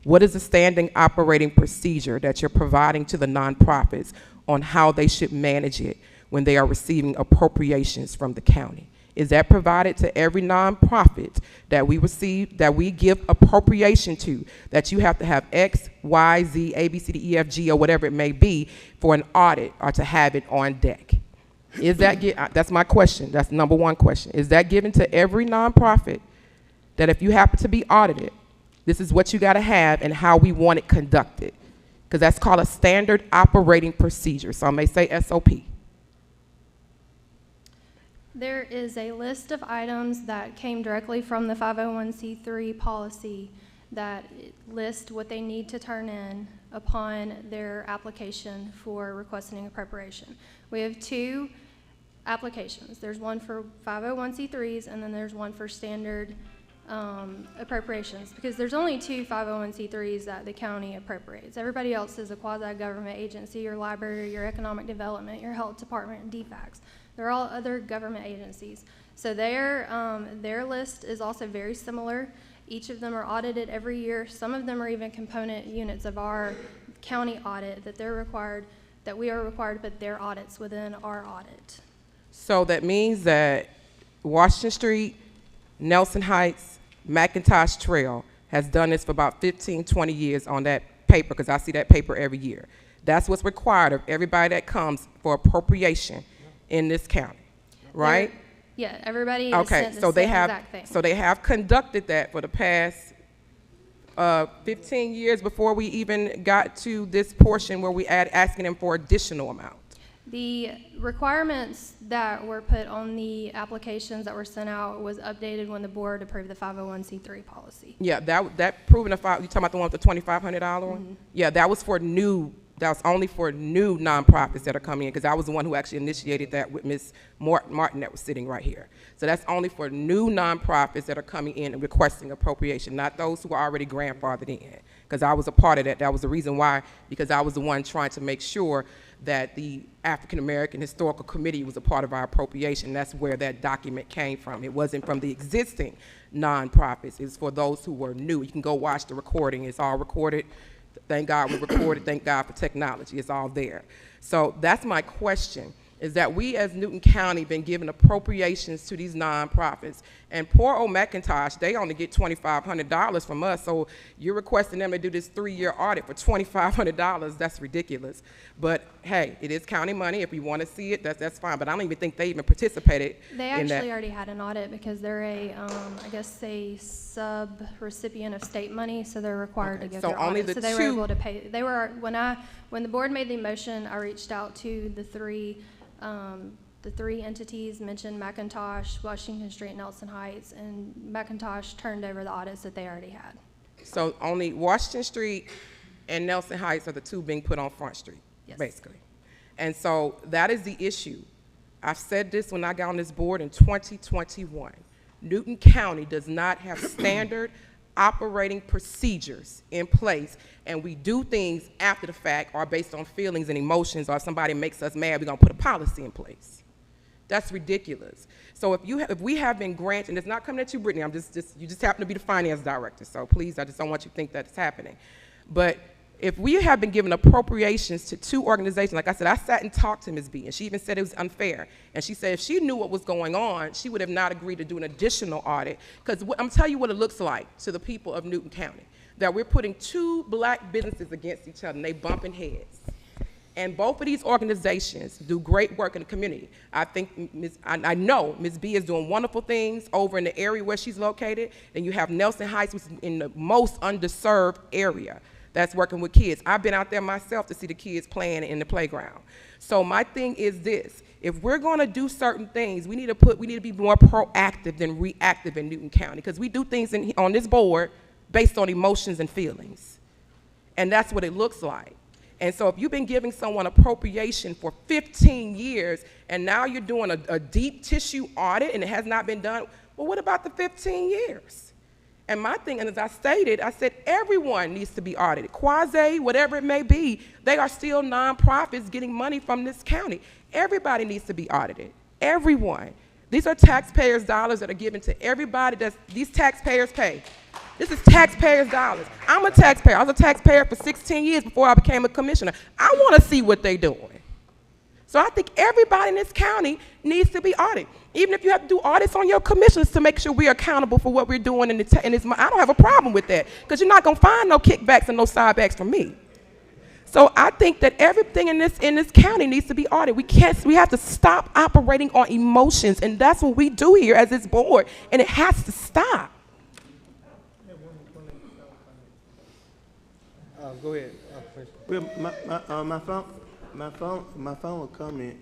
What is the standing operating procedure that you're providing to the nonprofits on how they should manage it when they are receiving appropriations from the county? Is that provided to every nonprofit that we receive, that we give appropriation to, that you have to have X, Y, Z, A, B, C, D, E, F, G, or whatever it may be for an audit or to have it on deck? Is that, that's my question, that's number one question. Is that given to every nonprofit that if you happen to be audited, this is what you gotta have and how we want it conducted? Because that's called a standard operating procedure. Some may say SOP. There is a list of items that came directly from the 501c3 policy that list what they need to turn in upon their application for requesting appropriation. We have 2 applications. There's one for 501c3s and then there's one for standard appropriations, because there's only 2 501c3s that the county appropriates. Everybody else is a quasi-government agency, your library, your economic development, your health department, and DFACS. They're all other government agencies. So their list is also very similar. Each of them are audited every year. Some of them are even component units of our county audit that they're required, that we are required to put their audits within our audit. So that means that Washington Street, Nelson Heights, McIntosh Trail has done this for about 15, 20 years on that paper, because I see that paper every year. That's what's required of everybody that comes for appropriation in this county, right? Yeah, everybody is Okay, sent the so they same have, exact thing. so they have conducted that for the past 15 years before we even got to this portion where we asking them for additional amount. The requirements that were put on the applications that were sent out was updated when the board approved the 501c3 policy. Yeah, that proven you talking about the one with the $2,500 one? Yeah, that was only for new nonprofits that are coming in, because I was the one who actually initiated that with Ms. Martin that was sitting right here. So that's only for new nonprofits that are coming in and requesting appropriation, not those who are already grandfathered in. Because I was a part of that. That was the reason why, because I was the one trying to make sure that the African American Historical Committee was a part of our appropriation. That's where that document came from. It wasn't from the existing nonprofits. It's for those who were new. You can go watch the recording. It's all recorded. Thank God we recorded. Thank God for technology. It's all there. So that's my question, is that we as Newton County been giving appropriations to these nonprofits, and poor old McIntosh, they only get $2,500 from us, so you're requesting them to do this 3-year audit for $2,500. That's ridiculous. But hey, it is county money. If we want to see it, that's fine, but I don't even think they even participated They in that. actually already had an audit because they're I guess a sub-recipient of state money, so they're required to Okay, give so their only audit. the So they were two- able to pay. They were, when the board made the motion, I reached out to the three entities mentioned, McIntosh, Washington Street, Nelson Heights, and McIntosh turned over the audits that they already had. So only Washington Street and Nelson Heights are the two being put on Front Street, basically. And so that is the issue. I've said this when I got on this board in 2021. Newton County does not have standard operating procedures in place, and we do things after the fact or based on feelings and emotions, or if somebody makes us mad, we're gonna put a policy in place. That's ridiculous. So if we have been granted, and it's not coming at you, Brittany, you just happen to be the finance director, so please, I just don't want you to think that it's happening. But if we have been given appropriations to two organizations, like I said, I sat and talked to Ms. B, and she even said it was unfair. And she said if she knew what was going on, she would have not agreed to do an additional audit. Because I'm telling you what it looks like to the people of Newton County, that we're putting two black businesses against each other, and they bumping heads. And both of these organizations do great work in the community. I think I know Ms. B is doing wonderful things over in the area where she's located. And you have Nelson Heights, which is in the most underserved area that's working with kids. I've been out there myself to see the kids playing in the playground. So my thing is this: if we're going to do certain things, we need to be more proactive than reactive in Newton County, because we do things on this board based on emotions and feelings, and that's what it looks like. And so if you've been giving someone appropriation for 15 years and now you're doing a deep tissue audit and it has not been done, well, what about the 15 years? And my thing, and as I stated, I said everyone needs to be audited. Quasi, whatever it may be, they are still nonprofits getting money from this county. Everybody needs to be audited. Everyone. These are taxpayers' dollars that are given to everybody that these taxpayers pay. This is taxpayers' dollars. I'm a taxpayer. I was a taxpayer for 16 years before I became a commissioner. I want to see what they're doing. So I think everybody in this county needs to be audited. Even if you have to do audits on your commissioners to make sure we're accountable for what we're doing in this, I don't have a problem with that, because you're not going to find no kickbacks and no sidebacks from me. So I think that everything in this county needs to be audited. We have to stop operating on emotions, and that's what we do here as this board, and it has to stop. Go ahead. Well, my final comment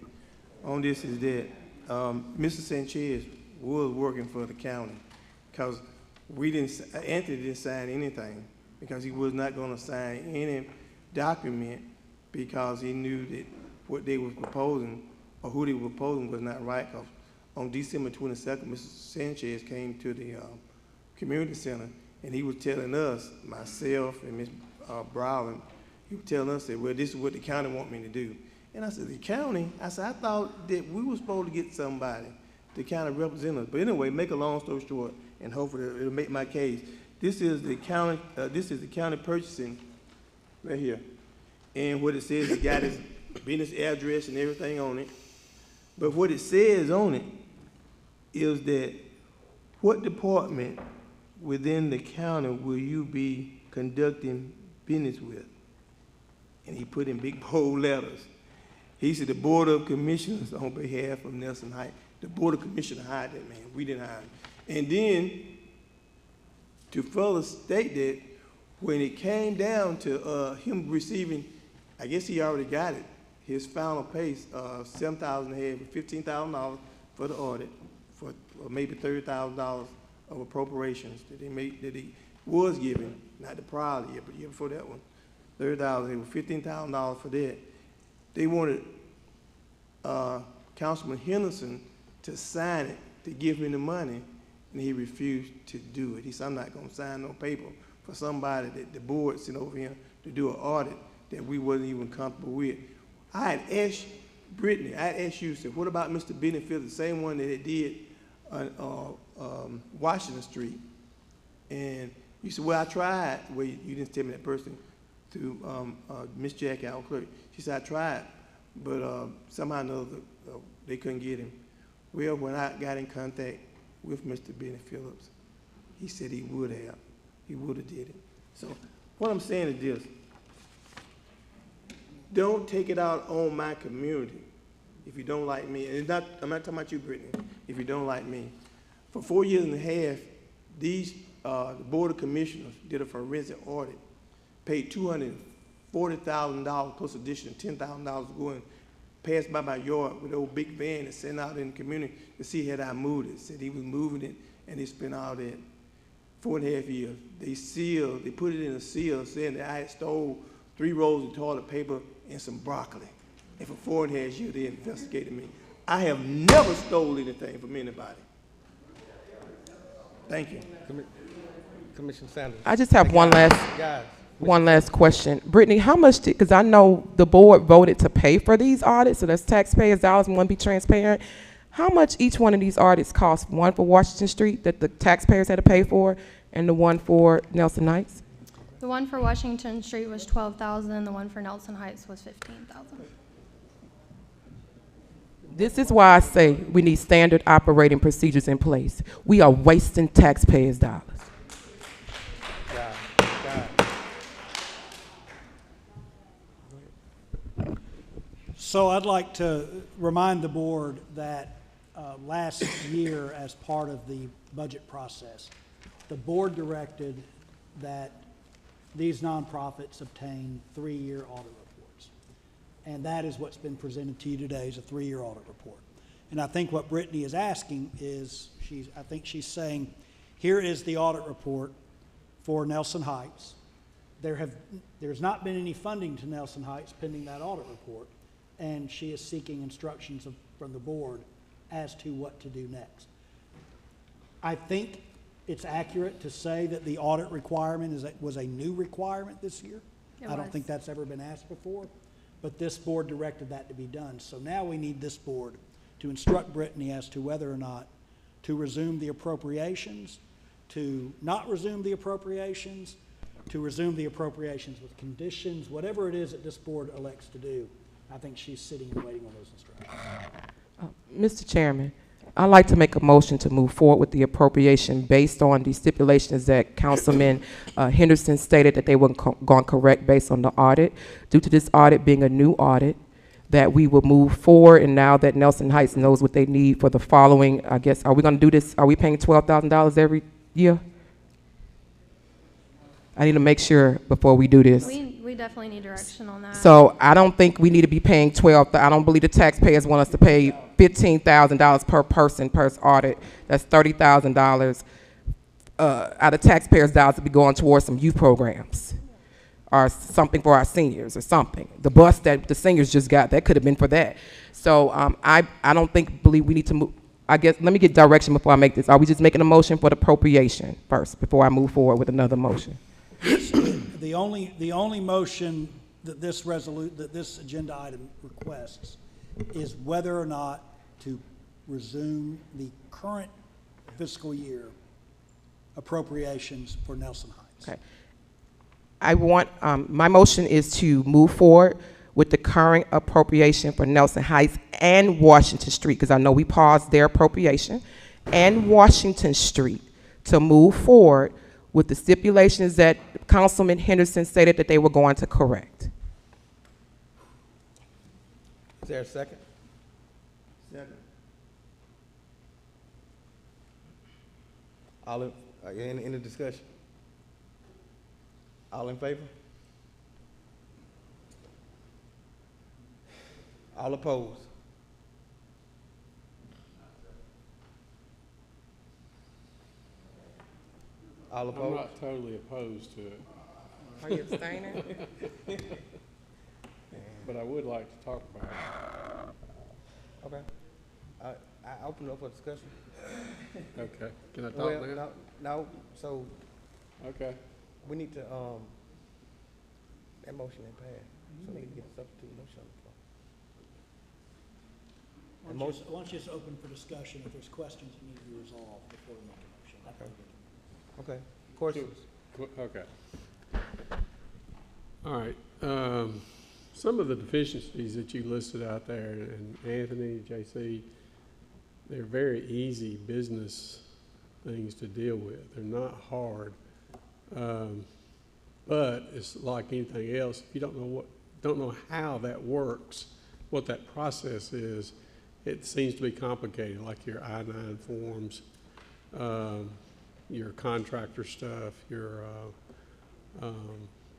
on this is that Mr. Sanchez was working for the county, because Anthony didn't sign anything, because he was not going to sign any document, because he knew that what they were proposing or who they were proposing was not right. Because on December 22nd, Mr. Sanchez came to the community center, and he was telling us, myself and Ms. Broward, he was telling us that, well, this is what the county want me to do. And I said, the county? I said, I thought that we were supposed to get somebody to kind of represent us. But anyway, make a long story short, and hopefully it'll make my case. This is the county purchasing right here. And what it says, it got his business address and everything on it. But what it says on it is that what department within the county will you be conducting business with? and he put in big bold letters. He said the Board of Commissioners on behalf of Nelson Heights, the Board of Commissioners hired that man. We didn't hire him. And then to further state that, when it came down to him receiving, I guess he already got it, his final pay, $7,000 ahead, $15,000 for the audit, for maybe $30,000 of appropriations that he was given, not the prior year, but the year before that one, $30,000, it was $15,000 for that. They wanted Councilman Henderson to sign it to give him the money, and he refused to do it. He said, I'm not gonna sign no paper for somebody that the board sent over here to do an audit that we wasn't even comfortable with. I had asked Brittany, I had asked you, said, what about Mr. Benefield, the same one that it did on Washington Street? And you said, well, I tried. Well, you didn't tell me that person, to Miss Jackie, our clerk. She said, I tried, but somehow or another, they couldn't get him. Well, when I got in contact with Mr. Benny Phillips, he said he would have. He would have did it. So what I'm saying is this. Don't take it out on my community if you don't like me. And it's not, I'm not talking about you, Brittany, if you don't like me. For 4 years and a half, the Board of Commissioners did a forensic audit, paid $240,000 plus additional $10,000 going passed by my yard with an old big van and sent out in the community to see had I moved it. Said he was moving it, and they spent all that 4.5 years. They put it in a seal saying that I had stole 3 rolls of toilet paper and some broccoli. And for 4.5 years, they investigated me. I have never stole anything from anybody. Thank you. Commissioner Sanders. I just have one Guys. last question. Brittany, how much because I know the board voted to pay for these audits, so that's taxpayers' dollars and want to be transparent. How much each one of these audits cost? One for Washington Street that the taxpayers had to pay for, and the one for Nelson Heights? The one for Washington Street was $12,000, the one for Nelson Heights was $15,000. This is why I say we need standard operating procedures in place. We are wasting taxpayers' dollars. So I'd like to remind the board that last year, as part of the budget process, the board directed that these nonprofits obtain 3-year audit reports. And that is what's been presented to you today, is a 3-year audit report. And I think what Brittany is asking is, I think she's saying, here is the audit report for Nelson Heights. There's not been any funding to Nelson Heights pending that audit report, and she is seeking instructions from the board as to what to do next. I think it's accurate to say that the audit requirement was a new requirement this year. I don't think that's ever been asked before, but this board directed that to be done. So now we need this board to instruct Brittany as to whether or not to resume the appropriations, to not resume the appropriations, to resume the appropriations with conditions, whatever it is that this board elects to do. I think she's sitting and waiting on those instructions. Mr. Chairman, I'd like to make a motion to move forward with the appropriation based on the stipulations that Councilman Henderson stated that they were going correct based on the audit. Due to this audit being a new audit, that we will move forward, and now that Nelson Heights knows what they need for the following, I guess, are we going to do this? Are we paying $12,000 every year? I need to make sure before we do this. We definitely need direction on that. So I don't think we need to be paying I don't believe the taxpayers want us to pay $15,000 per person per audit. That's $30,000 out of taxpayers' dollars to be going towards some youth programs or something for our seniors or something. The bus that the seniors just got, that could have been for that. So I don't believe we need to move. I guess, let me get direction before I make this. Are we just making a motion for the appropriation first before I move forward with another motion? The only motion that this agenda item requests is whether or not to resume the current fiscal year appropriations for Nelson Heights. Okay. I want, my motion is to move forward with the current appropriation for Nelson Heights and Washington Street, because I know we paused their appropriation, and Washington Street, to move forward with the stipulations that Councilman Henderson stated that they were going to correct. there a second? Second. All in, any discussion? All in favor? All opposed? All I'm opposed? not totally opposed to it. Are you abstaining? But I would like to talk about it. Okay. I open it up for discussion. Okay, can I talk Well, now? no, so Okay. we need to, that motion ain't passed, so we need to get a substitute motion on the floor. The motion, Why don't you just open for discussion? If there's questions that need to be resolved before we make a motion. okay, questions? Okay. All right, some of the deficiencies that you listed out there, and Anthony, JC, they're very easy business things to deal with. They're not hard. But it's like anything else, if you don't know how that works, what that process is, it seems to be complicated, like your I-9 forms, your contractor stuff, your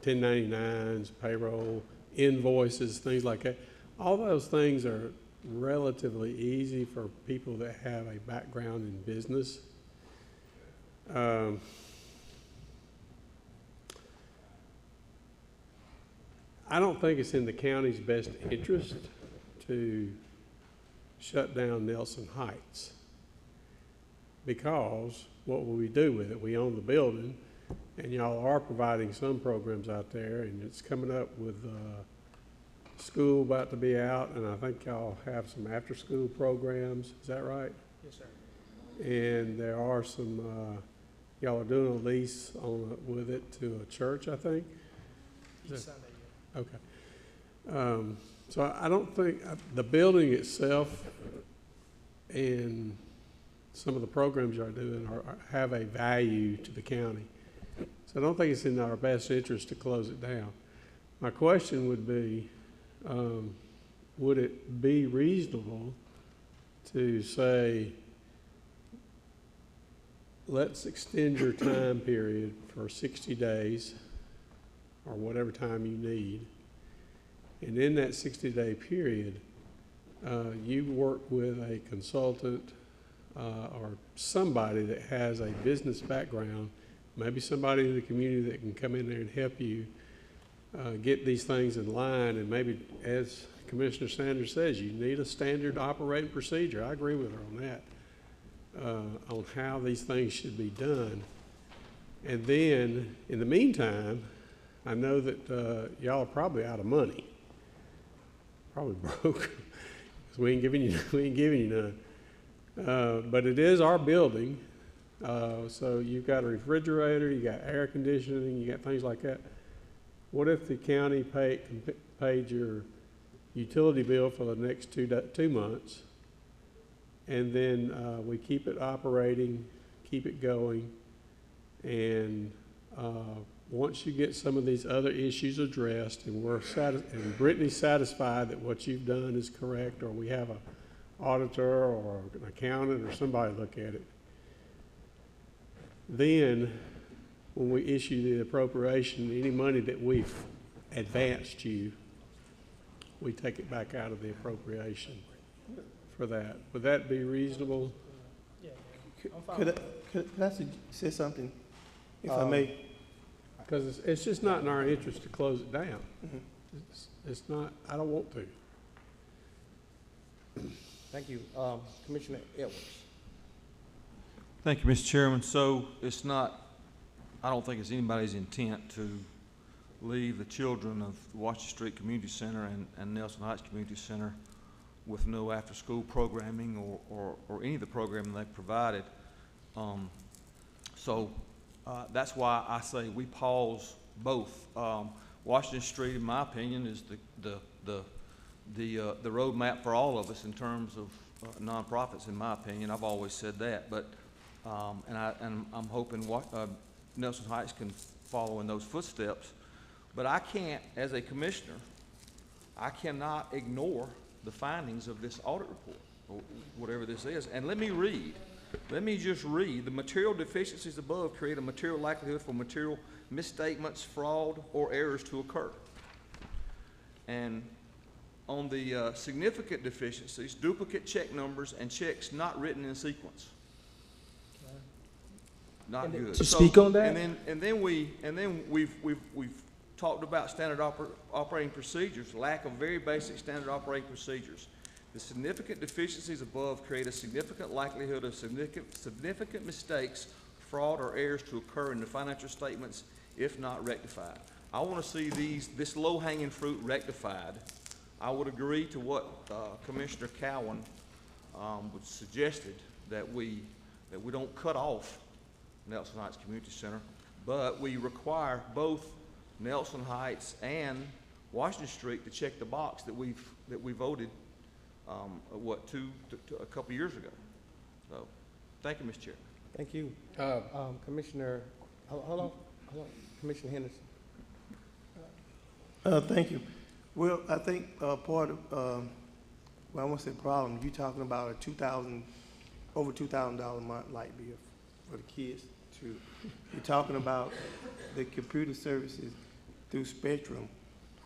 1099s, payroll, invoices, things like that. All those things are relatively easy for people that have a background in business. I don't think it's in the county's best interest to shut down Nelson Heights, because what will we do with it? We own the building, and y'all are providing some programs out there, and it's coming up with school about to be out, and I think y'all have some after-school programs. Is that right? Yes, sir. And there are some, y'all are doing a lease with it to a church, I think? Each Sunday, yeah. Okay. So I don't think, the building itself and some of the programs you're doing have a value to the county. So I don't think it's in our best interest to close it down. My question would be, would it be reasonable to say, let's extend your time period for 60 days or whatever time you need, and in that 60-day period, you work with a consultant or somebody that has a business background, maybe somebody in the community that can come in there and help you get these things in line. And maybe, as Commissioner Sanders says, you need a standard operating procedure. I agree with her on that, on how these things should be done. And then, in the meantime, I know that y'all are probably out of money, probably broke, because we ain't giving you none. But it is our building, so you've got a refrigerator, you got air conditioning, you got things like that. What if the county paid your utility bill for the next 2 months, and then we keep it operating, keep it going, and once you get some of these other issues addressed, and and Brittany's satisfied that what you've done is correct, or we have an auditor or an accountant or somebody look at it, then when we issue the appropriation, any money that we've advanced you, we take it back out of the appropriation for that. Would that be reasonable? Yeah, Could I say something, if I may? Because it's just not in our interest to close it down. It's not, I don't want to. Thank you. Commissioner Edwards. Thank you, Mr. Chairman. So it's not, I don't think it's anybody's intent to leave the children of Washington Street Community Center and Nelson Heights Community Center with no after-school programming or any of the programming they've provided. That's why I say we pause both. Washington Street, in my opinion, is the roadmap for all of us in terms of nonprofits. In my opinion, I've always said that. But and I'm hoping Nelson Heights can follow in those footsteps. But I can't, as a commissioner, I cannot ignore the findings of this audit report, or whatever this is. And let me just read, the material deficiencies above create a material likelihood for material misstatements, fraud, or errors to occur. And on the significant deficiencies, duplicate check numbers and checks not written in sequence. Not And then good. to speak on that? And then we've talked about standard operating procedures, lack of very basic standard operating procedures. The significant deficiencies above create a significant likelihood of significant mistakes, fraud, or errors to occur in the financial statements if not rectified. I want to see this low-hanging fruit rectified. I would agree to what Commissioner Cowan suggested, that we don't cut off Nelson Heights Community Center, but we require both Nelson Heights and Washington Street to check the box that we voted a couple years ago. So, thank you, Mr. Chair. Thank you. Commissioner, hold on, Commissioner Henderson. Thank you. Well, I think part of, well, I won't say problem, you're talking about over $2,000 a month light bill for the kids too. You're talking about the computer services through Spectrum,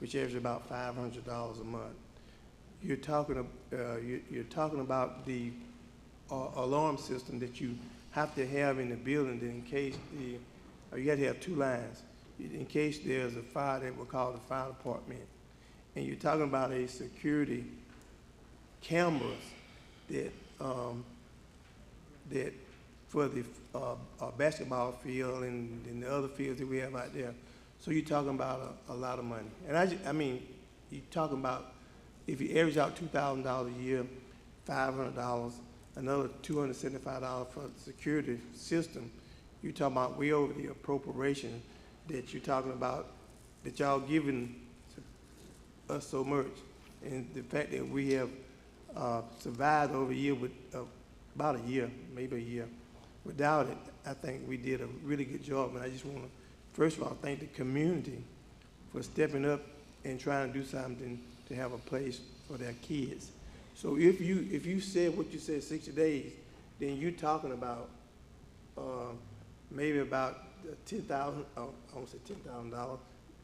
which averages about $500 a month. You're talking about the alarm system that you have to have in the building, that in case you have to have two lines. In case there's a fire, that we'll call the fire department. And you're talking about a security cameras that for the basketball field and the other fields that we have out there. So you're talking about a lot of money. And I mean, you're talking about, if you average out $2,000 a year, $500, another $275 for the security system, you're talking about way over the appropriation that you're talking about, that y'all giving us so much. And the fact that we have survived over a year with about a year, maybe a year. Without it, I think we did a really good job. And I just want to, first of all, thank the community for stepping up and trying to do something to have a place for their kids. So if you said what you said, 60 days, then you're talking about maybe about $10,000. I won't say $10,000.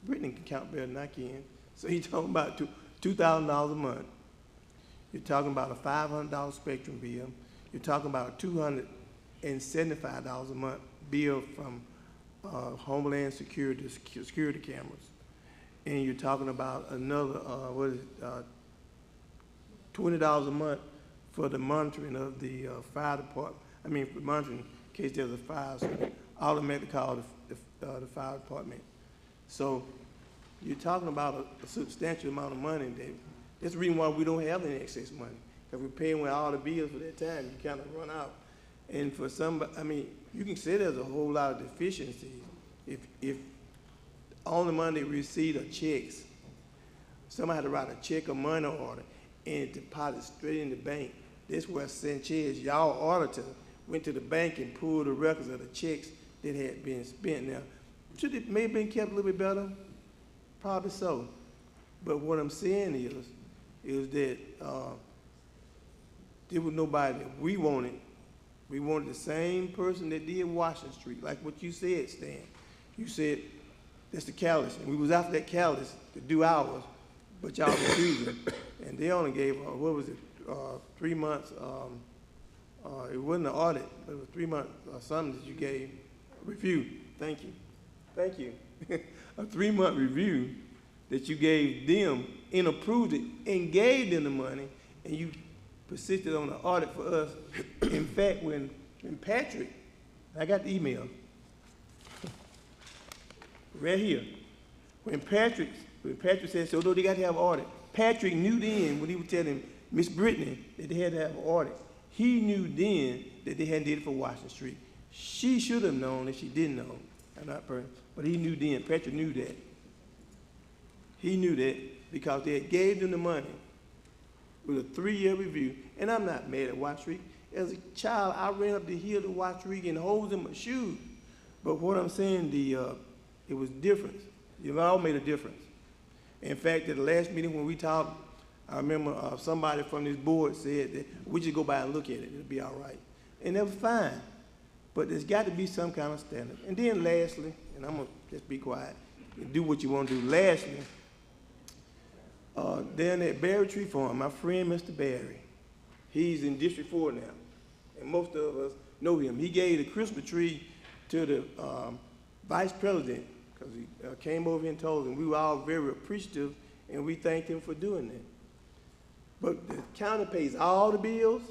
Brittany can count better than I can. So you're talking about $2,000 a month. You're talking about a $500 Spectrum bill. You're talking about $275 a month bill from Homeland Security cameras. And you're talking about another, $20 a month for the monitoring of the fire department. I mean, for monitoring in case there's a fire, so automatically call the fire department. So you're talking about a substantial amount of money. That's the reason why we don't have any excess money, because we're paying with all the bills for that time. You kind of run out. And for some, I mean, you can say there's a whole lot of deficiencies. If all the money they receive are checks, somebody had to write a check or money order and deposit straight in the bank. That's where Sanchez, y'all auditor, went to the bank and pulled the records of the checks that had been spent. Now, should it may have been kept a little bit better? Probably so. But what I'm saying is that there was nobody that we wanted. We wanted the same person that did Washington Street, like what you said, Stan. You said, that's the catalyst. And we was after that catalyst to do ours, but y'all refused it. And they only gave, what was it, 3 months, it wasn't an audit, but it was 3 months or something that you gave, review. Thank you. Thank you. A 3-month review that you gave them and approved it and gave them the money, and you persisted on the audit for us. In fact, when Patrick, I got the email right here. When Patrick said, so no, they got to have an audit. Patrick knew then when he was telling Miss Brittany that they had to have an audit. He knew then that they hadn't did it for Washington Street. She should have known if she didn't know. But he knew then. Patrick knew that. He knew that because they had gave them the money with a 3-year review. And I'm not mad at Washington Street. As a child, I ran up the hill to Washington Street and holes in my shoes. But what I'm saying, it was different. You all made a difference. In fact, at the last meeting when we talked, I remember somebody from this board said that we just go by and look at it, it'll be all right. And that was fine. But there's got to be some kind of standard. And then lastly, and I'm going to just be quiet and do what you want to do. Lastly, down at Berry Tree Farm, my friend Mr. Barry, he's in District 4 now. And most of us know him. He gave the Christmas tree to the vice president because he came over and told him. We were all very appreciative, and we thanked him for doing that. But the county pays all the bills.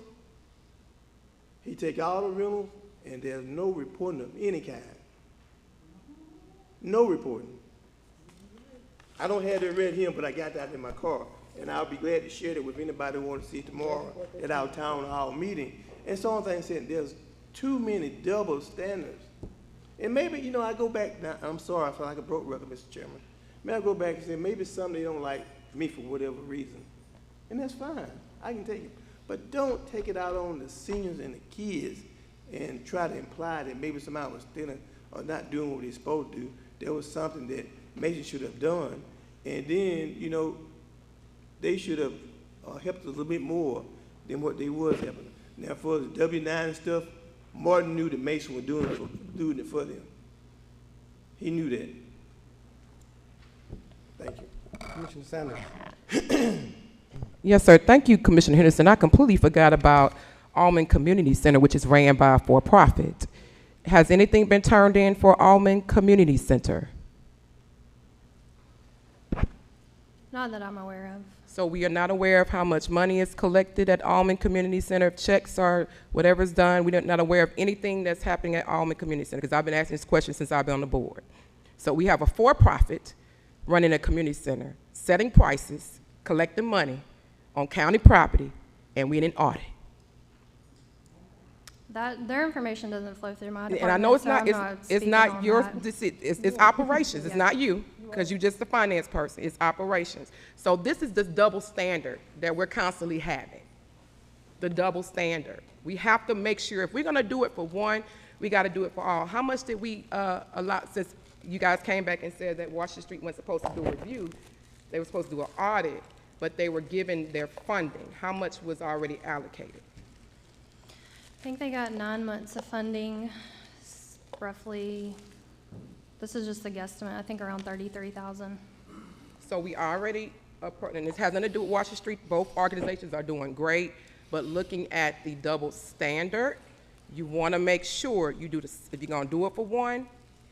He takes all the rentals, and there's no reporting of any kind. No reporting. I don't have that read here, but I got that in my car, and I'll be glad to share it with anybody who wants to see it tomorrow at our town hall meeting. And so I'm saying there's too many double standards. And maybe, you know, I go back now, I'm sorry, I feel like a broke record, Mr. Chairman. Maybe I go back and say maybe it's something they don't like me for whatever reason. And that's fine, I can take it. But don't take it out on the seniors and the kids and try to imply that maybe somebody was stealing or not doing what they're supposed to do. There was something that Mason should have done. And then, you know, they should have helped us a little bit more than what they was helping. Now, for the W-9 and stuff, Martin knew that Mason was doing it for them. He knew that. Thank you. Commissioner Sanders. Yes, sir. Thank you, Commissioner Henderson. I completely forgot about Almond Community Center, which is ran by a for-profit. Has anything been turned in for Almond Community Center? Not that I'm aware of. So we are not aware of how much money is collected at Almond Community Center, if checks or whatever's done. We're not aware of anything that's happening at Almond Community Center, because I've been asking this question since I've been on the board. So we have a for-profit running a community center, setting prices, collecting money on county property, and we in an audit. Their information doesn't flow through my department. And I know it's so not, I'm it's speaking not on your, that. it's operations, it's not you, because you're just the finance person, it's operations. So this is the double standard that we're constantly having, the double standard. We have to make sure, if we're gonna do it for one, we gotta do it for all. How much did we allot, since you guys came back and said that Washington Street wasn't supposed to do a review, they were supposed to do an audit, but they were given their funding. How much was already allocated? I think they got 9 months of funding, roughly, this is just a guesstimate, I think around 33,000. So we already, and this has nothing to do with Washington Street, both organizations are doing great, but looking at the double standard, you wanna make sure you do this, if you're gonna do it for one,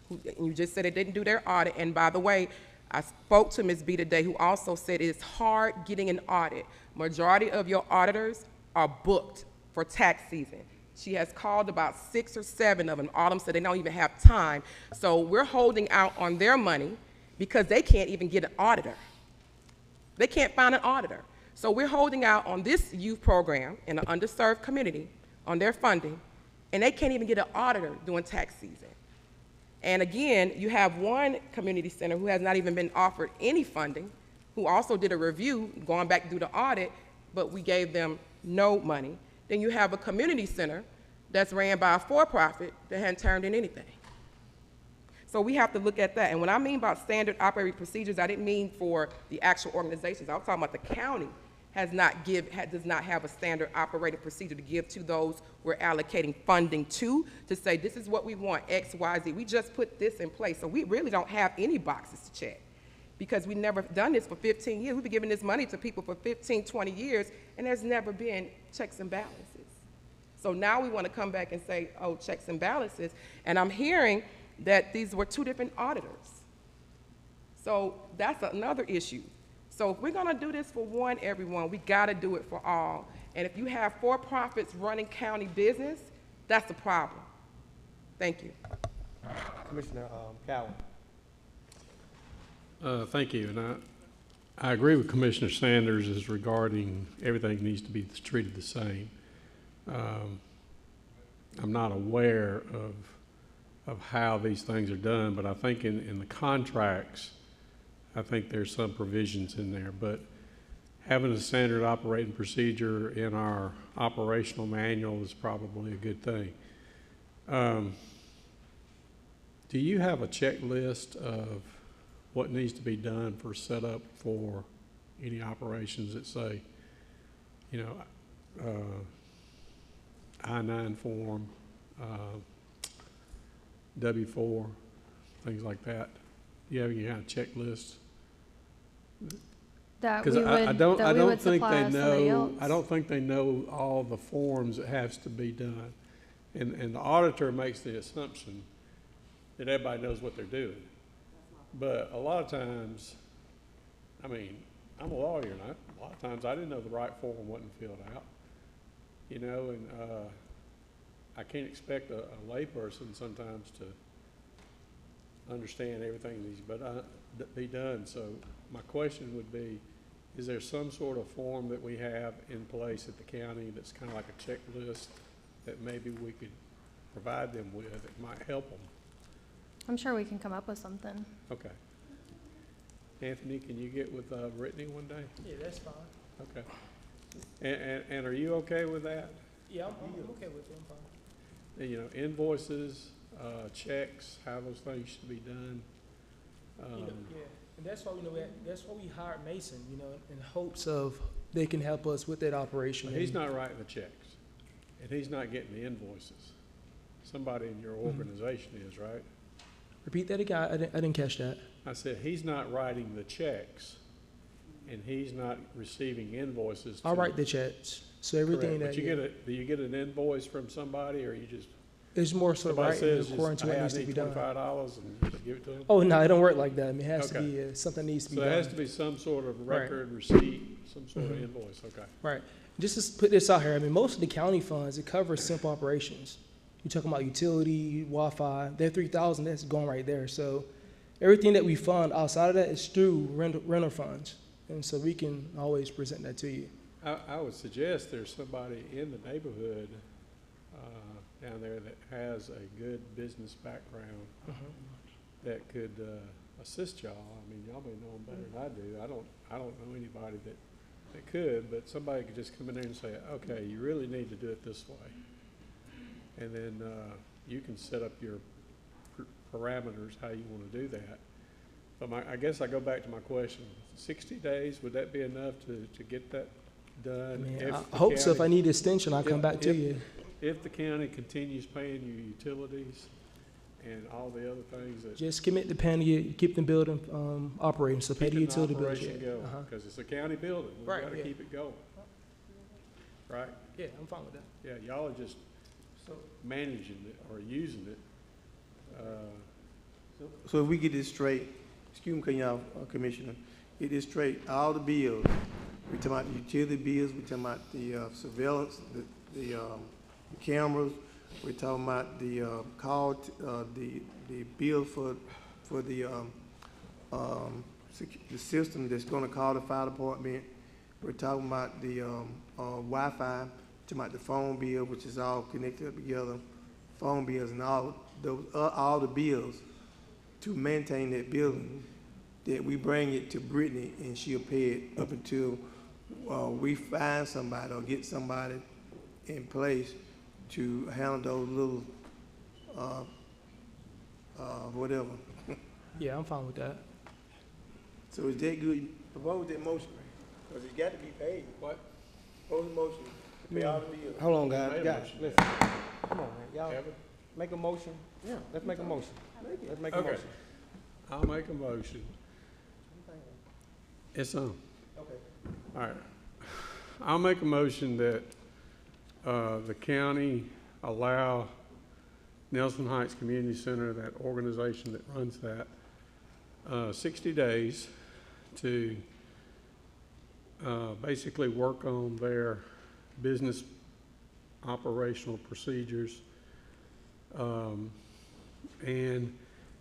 and you just said it didn't do their audit, and by the way, I spoke to Ms. B today, who also said it's hard getting an audit. Majority of your auditors are booked for tax season. She has called about 6 or 7 of them. All of them said they don't even have time. So we're holding out on their money because they can't even get an auditor. They can't find an auditor. So we're holding out on this youth program in an underserved community on their funding, and they can't even get an auditor during tax season. And again, you have one community center who has not even been offered any funding, who also did a review, going back to do the audit, but we gave them no money. Then you have a community center that's ran by a for-profit that hadn't turned in anything. So we have to look at that. And when I mean about standard operating procedures, I didn't mean for the actual organizations. I was talking about the county does not have a standard operating procedure to give to those we're allocating funding to say, this is what we want, X, Y, Z. We just put this in place. So we really don't have any boxes to check because we've never done this for 15 years. We've been giving this money to people for 15, 20 years, and there's never been checks and balances. So now we want to come back and say, oh, checks and balances. And I'm hearing that these were 2 different auditors. So that's another issue. So if we're going to do this for one, everyone, we got to do it for all. And if you have for-profits running county business, that's the problem. Thank you. Commissioner Cowan. Thank you. And I agree with Commissioner Sanders as regarding everything needs to be treated the same. I'm not aware of how these things are done, but I think in the contracts, I think there's some provisions in there, but having a standard operating procedure in our operational manual is probably a good thing. Do you have a checklist of what needs to be done for setup for any operations that say, you know, I-9 form, W-4, things like that? Do you have any kind of checklist? That Because we would, I don't that we would think supply they somebody know, else. I don't think they know all the forms that has to be done. And the auditor makes the assumption that everybody knows what they're doing. But a lot of times, I mean, I'm a lawyer, and a lot of times I didn't know the right form wasn't filled out. You know, and I can't expect a layperson sometimes to understand everything that needs to be done. So my question would be, is there some sort of form that we have in place at the county that's kind of like a checklist that maybe we could provide them with that might help them? I'm sure we can come up with something. Okay. Anthony, can you get with Brittany one day? Yeah, that's fine. Okay. And are you okay with that? Yeah, I'm okay with it, I'm fine. You know, invoices, checks, how those things should be done. Yeah, and that's why, that's why we hired Mason, in hopes of they can help us with that operation. He's not writing the checks, and he's not getting the invoices. Somebody in your organization is, right? Repeat that again, I didn't catch that. I said, he's not writing the checks, and he's not receiving invoices. I'll write the checks, so everything Correct. that. But do you get an invoice from somebody, or you just? It's more sort of Somebody right says, according to hey, what needs I to be need done. $25 and you just give it to them? Oh, no, it don't work like that. I mean, it has to Okay. be, something needs to be So done. there has to be some sort of Right. record, receipt, some sort of Mhm. invoice, okay. Right. Just to put this out here, I mean, most of the county funds, it covers simple operations. You're talking about utility, Wi-Fi, that 3,000, that's going right there. So everything that we fund outside of that is through rental funds. And so we can always present that to you. I would suggest there's somebody in the neighborhood down there that has a good business background that could assist y'all. I mean, y'all may know them better than I do. I don't know anybody that could, but somebody could just come in there and say, okay, you really need to do it this way. And then you can set up your parameters, how you want to do that. But I guess I go back to my question, 60 days, would that be enough to get that done? I mean, If I the hope so. If county- I need extension, I'll come back to you. If the county continues paying you utilities and all the other things that. Just commit to paying you, keep the building operating, so pay the keeping utility bills. operation going, because it's a county building, we've Right, got to yeah. keep it going. Right? Yeah, I'm fine with that. Yeah, y'all are just managing it or using it. So if we get this straight, excuse me, can y'all, Commissioner, get this straight, all the bills, we talking about the utility bills, we talking about the surveillance, the cameras, we talking about the the bill for the the system that's gonna call the fire department. We're talking about the Wi-Fi, talking about the phone bill, which is all connected up together, phone bills and all those, all the bills to maintain that building, that we bring it to Brittany and she'll pay it up until we find somebody or get somebody in place to handle those little, whatever. Yeah, I'm fine with that. So is that good? What was that motion? Because it's got to be paid. What? What was the motion? To pay all the bills. Hold on, Made guys. a Guys, motion. listen. Come on, man. Y'all Ever? make a motion. Yeah, let's make a motion. Let's make a Okay. motion. I'll make a motion. It's on. Okay. All right. I'll make a motion that the county allow Nelson Heights Community Center, that organization that runs that, 60 days to basically work on their business operational procedures. And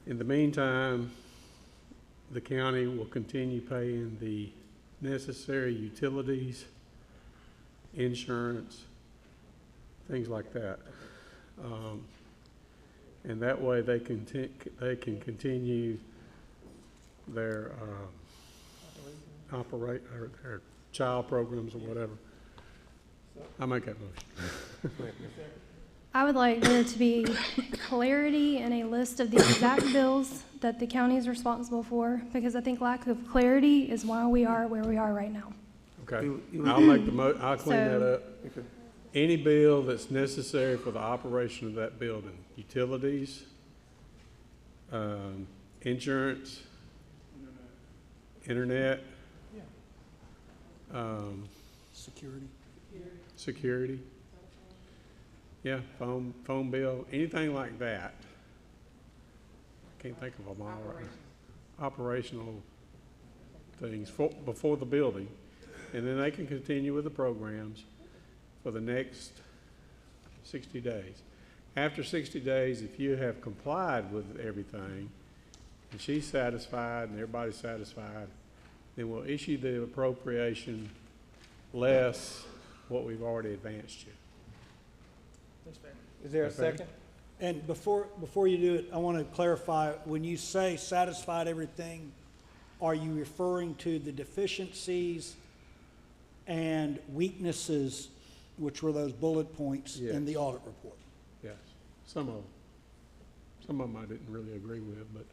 in the meantime, the county will continue paying the necessary utilities, insurance, things like that. And that way they can continue their their child programs or whatever. I make that motion. I would like there to be clarity and a list of the exact bills that the county is responsible for, because I think lack of clarity is why we are where we are right now. Okay, I'll clean that So- up. Any bill that's necessary for the operation of that building, utilities, insurance, internet, security. Yeah, phone bill, anything like that. Can't think of them all right now. Operational things before the building. And then they can continue with the programs for the next 60 days. After 60 days, if you have complied with everything, and she's satisfied and everybody's satisfied, then we'll issue the appropriation less what we've already advanced you. Is there a Is that fair? second? And before you do it, I want to clarify, when you say satisfied everything, are you referring to the deficiencies and weaknesses, which were those bullet points in the audit report? Yes, some of them I didn't really agree with, but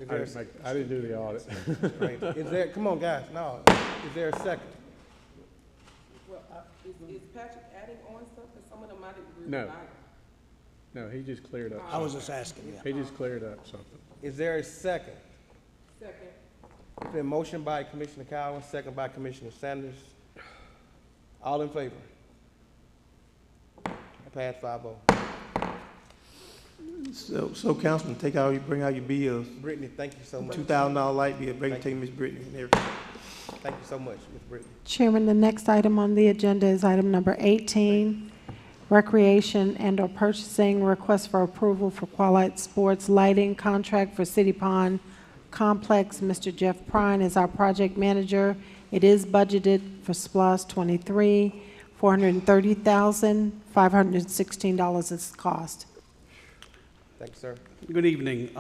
I didn't do the audit. Right. Is there, come on, guys, no, is there a second? Well, is Patrick adding on stuff, because some of them I didn't agree with No. either. No, he just cleared up. I was just asking, yeah. He just cleared up something. Is there a second? Second. It's been motion by Commissioner Cowan, second by Commissioner Sanders. All in favor? Pass 5-0. So Councilman, bring out your bills. Brittany, thank you so much. $2,000 light bill, bring it to Miss Brittany and everything. Thank you so much, Miss Brittany. Chairman, the next item on the agenda is item number 18, Recreation and/or Purchasing, request for approval for Qualite Sports Lighting Contract for City Pond Complex. Mr. Jeff Prine is our project manager. It is budgeted for SPLOST 23, $430,516 is the cost. Thank you, sir. Good evening.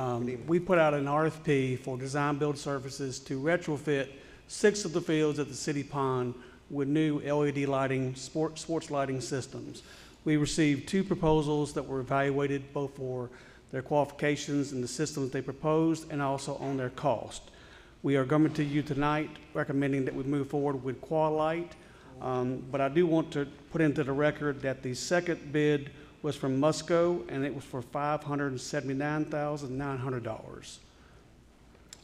We put out an RFP for design build services to retrofit 6 of the fields at the city pond with new LED lighting, sports lighting systems. We received 2 proposals that were evaluated both for their qualifications and the systems they proposed and also on their cost. We are coming to you tonight recommending that we move forward with Qualite, but I do want to put into the record that the second bid was from Musco, and it was for $579,900.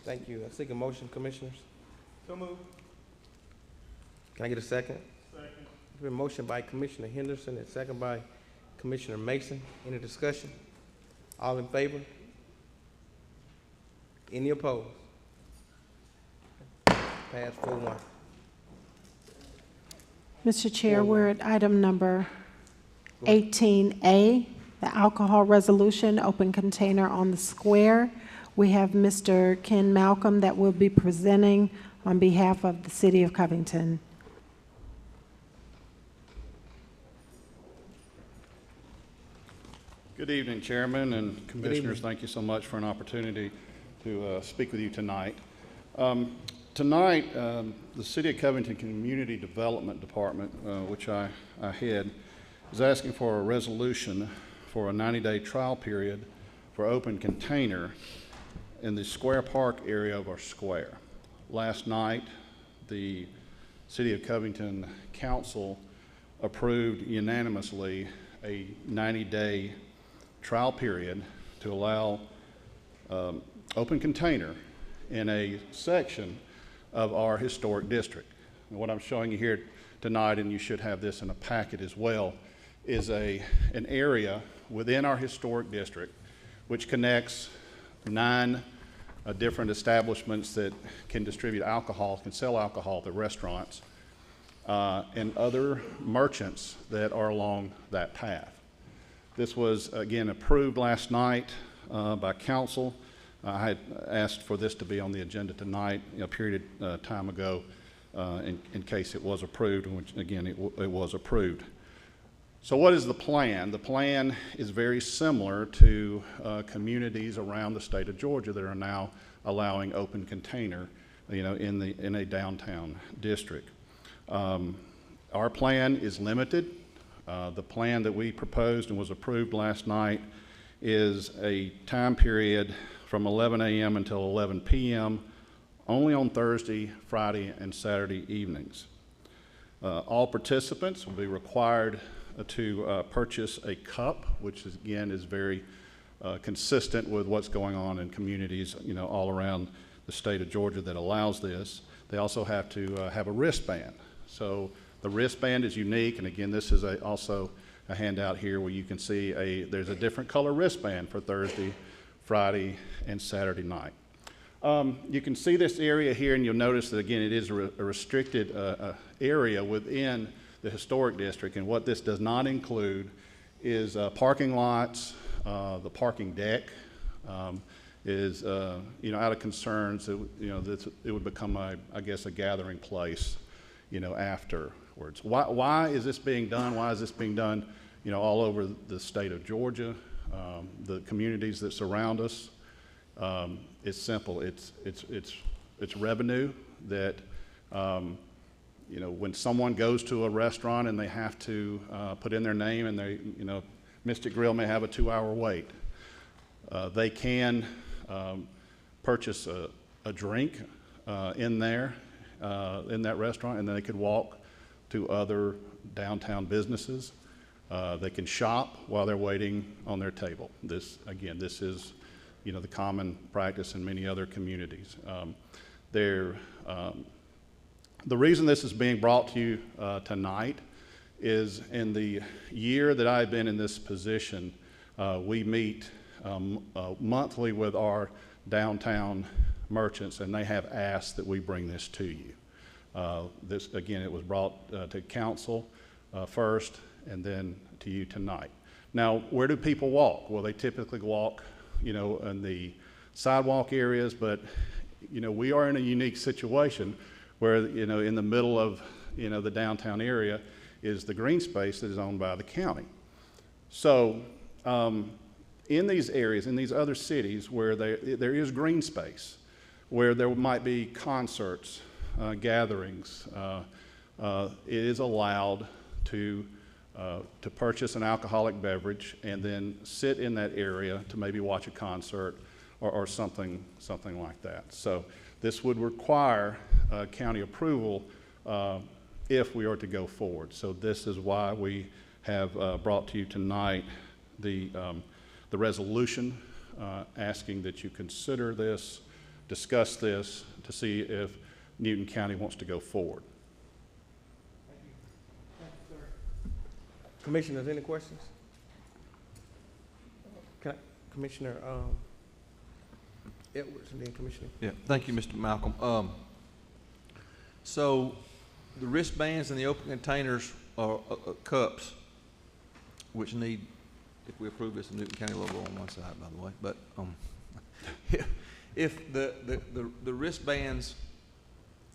Thank you. I seek a motion, Commissioners. So moved. Can I get a second? Second. It's been motion by Commissioner Henderson and second by Commissioner Mason. Any discussion? All in favor? Any opposed? Pass 4-1. Mr. Chair, we're at item number 18A, the alcohol resolution, open container on the square. We have Mr. Ken Malcolm that will be presenting on behalf of the City of Covington. Good evening, Chairman and Commissioners. Thank you so much for an opportunity to speak with you tonight. Tonight, the City of Covington Community Development Department, which I head, is asking for a resolution for a 90-day trial period for open container in the Square Park area of our square. Last night, the City of Covington Council approved unanimously a 90-day trial period to allow open container in a section of our historic district. And what I'm showing you here tonight, and you should have this in a packet as well, is an area within our historic district which connects 9 different establishments that can distribute alcohol, can sell alcohol to restaurants, and other merchants that are along that path. This was, again, approved last night by council. I had asked for this to be on the agenda tonight, a period of time ago, in case it was approved, which, again, it was approved. So what is the plan? The plan is very similar to communities around the state of Georgia that are now allowing open container, in a downtown district. Our plan is limited. The plan that we proposed and was approved last night is a time period from 11 a.m. until 11 p.m., only on Thursday, Friday, and Saturday evenings. All participants will be required to purchase a cup, which is, again, is very consistent with what's going on in communities, all around the state of Georgia that allows this. They also have to have a wristband. So the wristband is unique, and again, this is also a handout here where you can see there's a different color wristband for Thursday, Friday, and Saturday night. You can see this area here, and you'll notice that, again, it is a restricted area within the historic district, and what this does not include is parking lots. The parking deck is, out of concerns that, it would become, I guess, a gathering place, afterwards. Why is this being done? Why is this being done, all over the state of Georgia, the communities that surround us? It's simple. It's revenue that, when someone goes to a restaurant and they have to put in their name, and they, Mystic Grill may have a 2-hour wait. They can purchase a drink in there, in that restaurant, and then they could walk to other downtown businesses. They can shop while they're waiting on their table. This is, the common practice in many other communities. The reason this is being brought to you tonight is, in the year that I've been in this position, we meet monthly with our downtown merchants, and they have asked that we bring this to you. This, again, it was brought to council first, and then to you tonight. Now, where do people walk? Well, they typically walk, in the sidewalk areas, but, we are in a unique situation where, in the middle of, the downtown area is the green space that is owned by the county. So, in these areas, in these other cities where there is green space, where there might be concerts, gatherings, it is allowed to purchase an alcoholic beverage and then sit in that area to maybe watch a concert or something like that. So this would require county approval if we are to go forward. So this is why we have brought to you tonight the resolution asking that you consider this, discuss this, to see if Newton County wants to go forward. Commissioners, any questions? Commissioner Edwards, and then Commissioner. Yeah, thank you, Mr. Malcolm. So the wristbands and the open containers are cups, which need, if we approve this, a Newton County logo on one side, by the way. But if the wristbands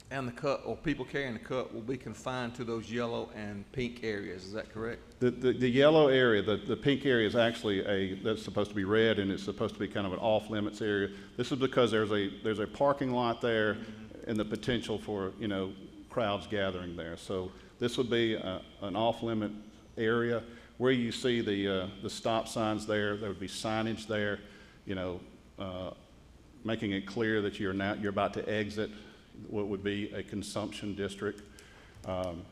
and the cup, or people carrying the cup, will be confined to those yellow and pink areas, is that correct? The yellow area, the pink area is actually that's supposed to be red, and it's supposed to be kind of an off-limits area. This is because there's a parking lot there, and the potential for, crowds gathering there. So this would be an off-limit area. Where you see the stop signs there would be signage there, making it clear that you're about to exit what would be a consumption district,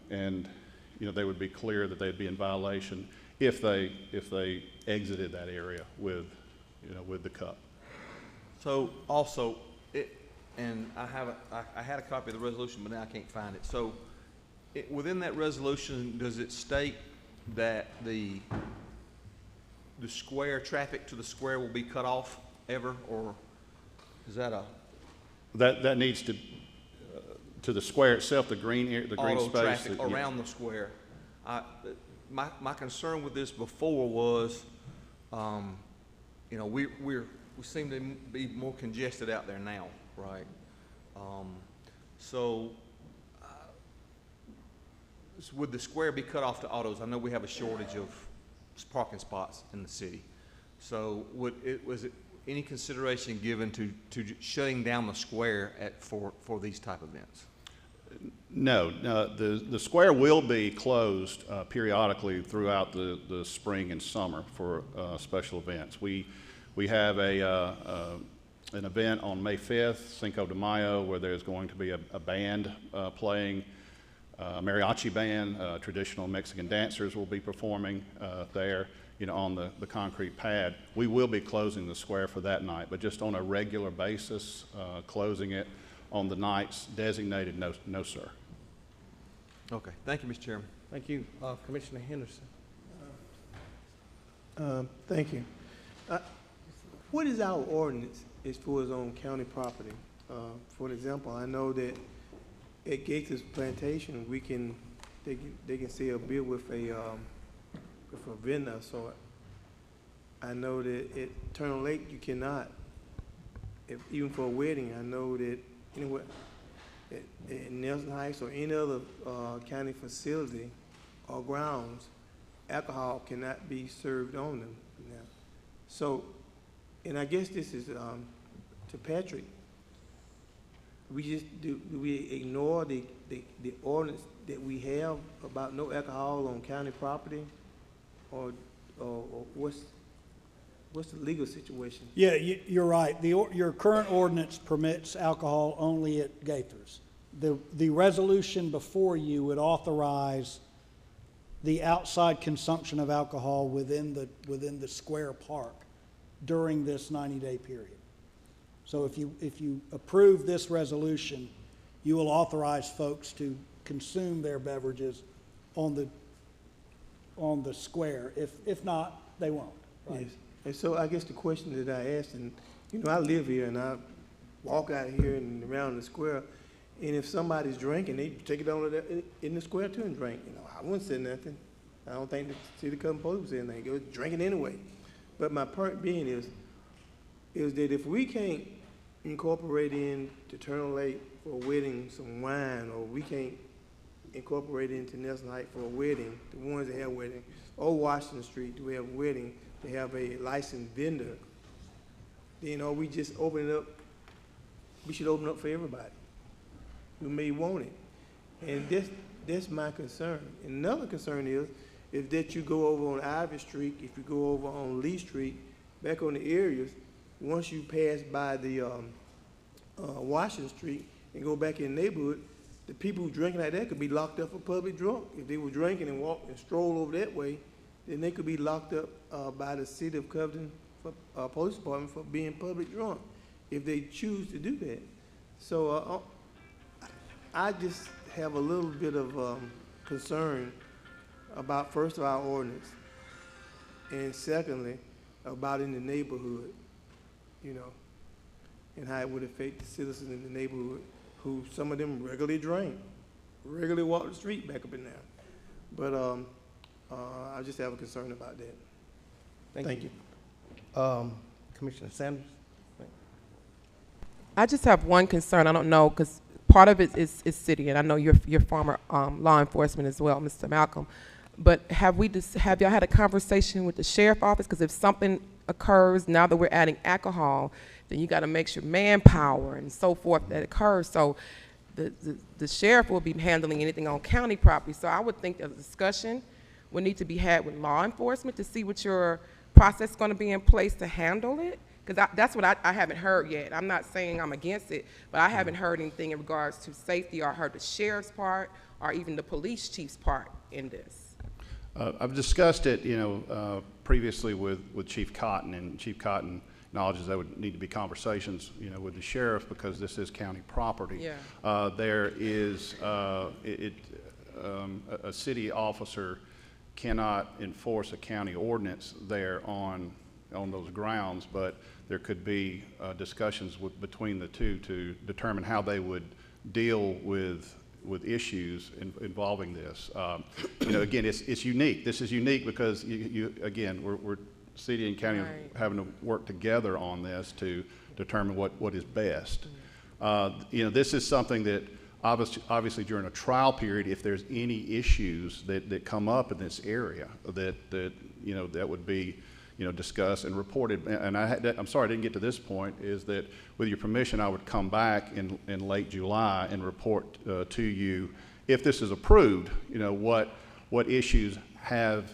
and they would be clear that they'd be in violation if they exited that area with the cup. So also, and I had a copy of the resolution, but now I can't find it. So within that resolution, does it state that the square, traffic to the square will be cut off ever, or is that a? That needs to the square itself, the green Auto space. Traffic around the square. My concern with this before was, we seem to be more congested out there now, right? Would the square be cut off to autos? I know we have a shortage of parking spots in the city. So was it any consideration given to shutting down the square for these type events? No, the square will be closed periodically throughout the spring and summer for special events. We have an event on May 5th, Cinco de Mayo, where there's going to be a band playing, a mariachi band. Traditional Mexican dancers will be performing there, on the concrete pad. We will be closing the square for that night, but just on a regular basis, closing it on the nights designated, no, sir. Okay, thank you, Mr. Chairman. Thank you. Commissioner Henderson. Thank you. What is our ordinance as far as on county property? For example, I know that at Gators Plantation, they can sell beer with a vendor. So I know that at Turtle Lake you cannot. Even for a wedding, I know that anywhere at Nelson Heights or any other county facility or grounds, alcohol cannot be served on them now. So, and I guess this is to Patrick. Do we ignore the ordinance that we have about no alcohol on county property, or what's the legal situation? Yeah, you're right. Your current ordinance permits alcohol only at Gaithers. The resolution before you would authorize the outside consumption of alcohol within the square park during this 90-day period. So if you approve this resolution, you will authorize folks to consume their beverages on the square. If not, they won't. Right? Yes. And so I guess the question that I asked, and I live here and I walk out here and around the square, and if somebody's drinking, they take it on in the square too and drink. I wouldn't say nothing. I don't think the city government police would say anything. They would drink it anyway. But my point being is that if we can't incorporate into Turtle Lake for a wedding some wine, or we can't incorporate into Nelson Heights for a wedding, the ones that have wedding, or Washington Street, do we have a wedding, they have a licensed vendor, then we just open it up. We should open it up for everybody who may want it. And that's my concern. And another concern is that you go over on Ivy Street, if you go over on Lee Street, back on the areas, once you pass by the Washington Street and go back in the neighborhood, the people who drinking like that could be locked up for public drunk. If they were drinking and walk and stroll over that way, then they could be locked up by the city of Covington Police Department for being public drunk, if they choose to do that. So I just have a little bit of concern about, first of all, our ordinance, and secondly, about in the neighborhood, and how it would affect the citizens in the neighborhood, who some of them regularly drink, regularly walk the street back up and down. But I just have a concern about that. Thank you. Commissioner Sanders? I just have one concern. I don't know, because part of it is city, and I know you're former law enforcement as well, Mr. Malcolm. But have y'all had a conversation with the sheriff office? Because if something occurs now that we're adding alcohol, then you got to make sure manpower and so forth that occurs. So the sheriff will be handling anything on county property. So I would think that a discussion would need to be had with law enforcement to see what your process is going to be in place to handle it. Because that's what I haven't heard yet. I'm not saying I'm against it, but I haven't heard anything in regards to safety, or heard the sheriff's part, or even the police chief's part in this. I've discussed it, previously with Chief Cotton, and Chief Cotton acknowledges there would need to be conversations, with the sheriff, because this is county property. Yeah. There is a city officer cannot enforce a county ordinance there on those grounds, but there could be discussions between the two to determine how they would deal with issues involving this. Again, it's unique. This is unique because again, we're city and county having to work together on this to determine what is best. This is something that obviously during a trial period, if there's any issues that come up in this area, that would be discussed and reported. And I'm sorry I didn't get to this point, is that with your permission, I would come back in late July and report to you if this is approved, what issues have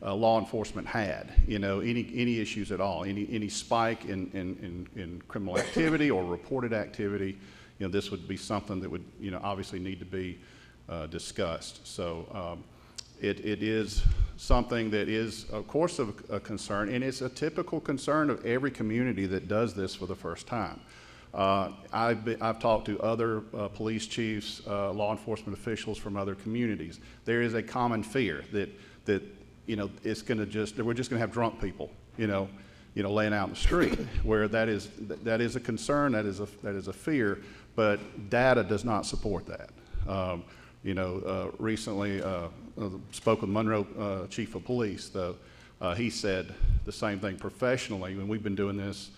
law enforcement had, any issues at all, any spike in criminal activity or reported activity, this would be something that would, obviously need to be discussed. So it is something that is, of course, of a concern, and it's a typical concern of every community that does this for the first time. I've talked to other police chiefs, law enforcement officials from other communities. There is a common fear that it's going to we're just going to have drunk people, laying out in the street. Where that is a concern, that is a fear, but data does not support that. Recently spoke with Monroe Chief of Police. He said the same thing professionally, and we've been doing this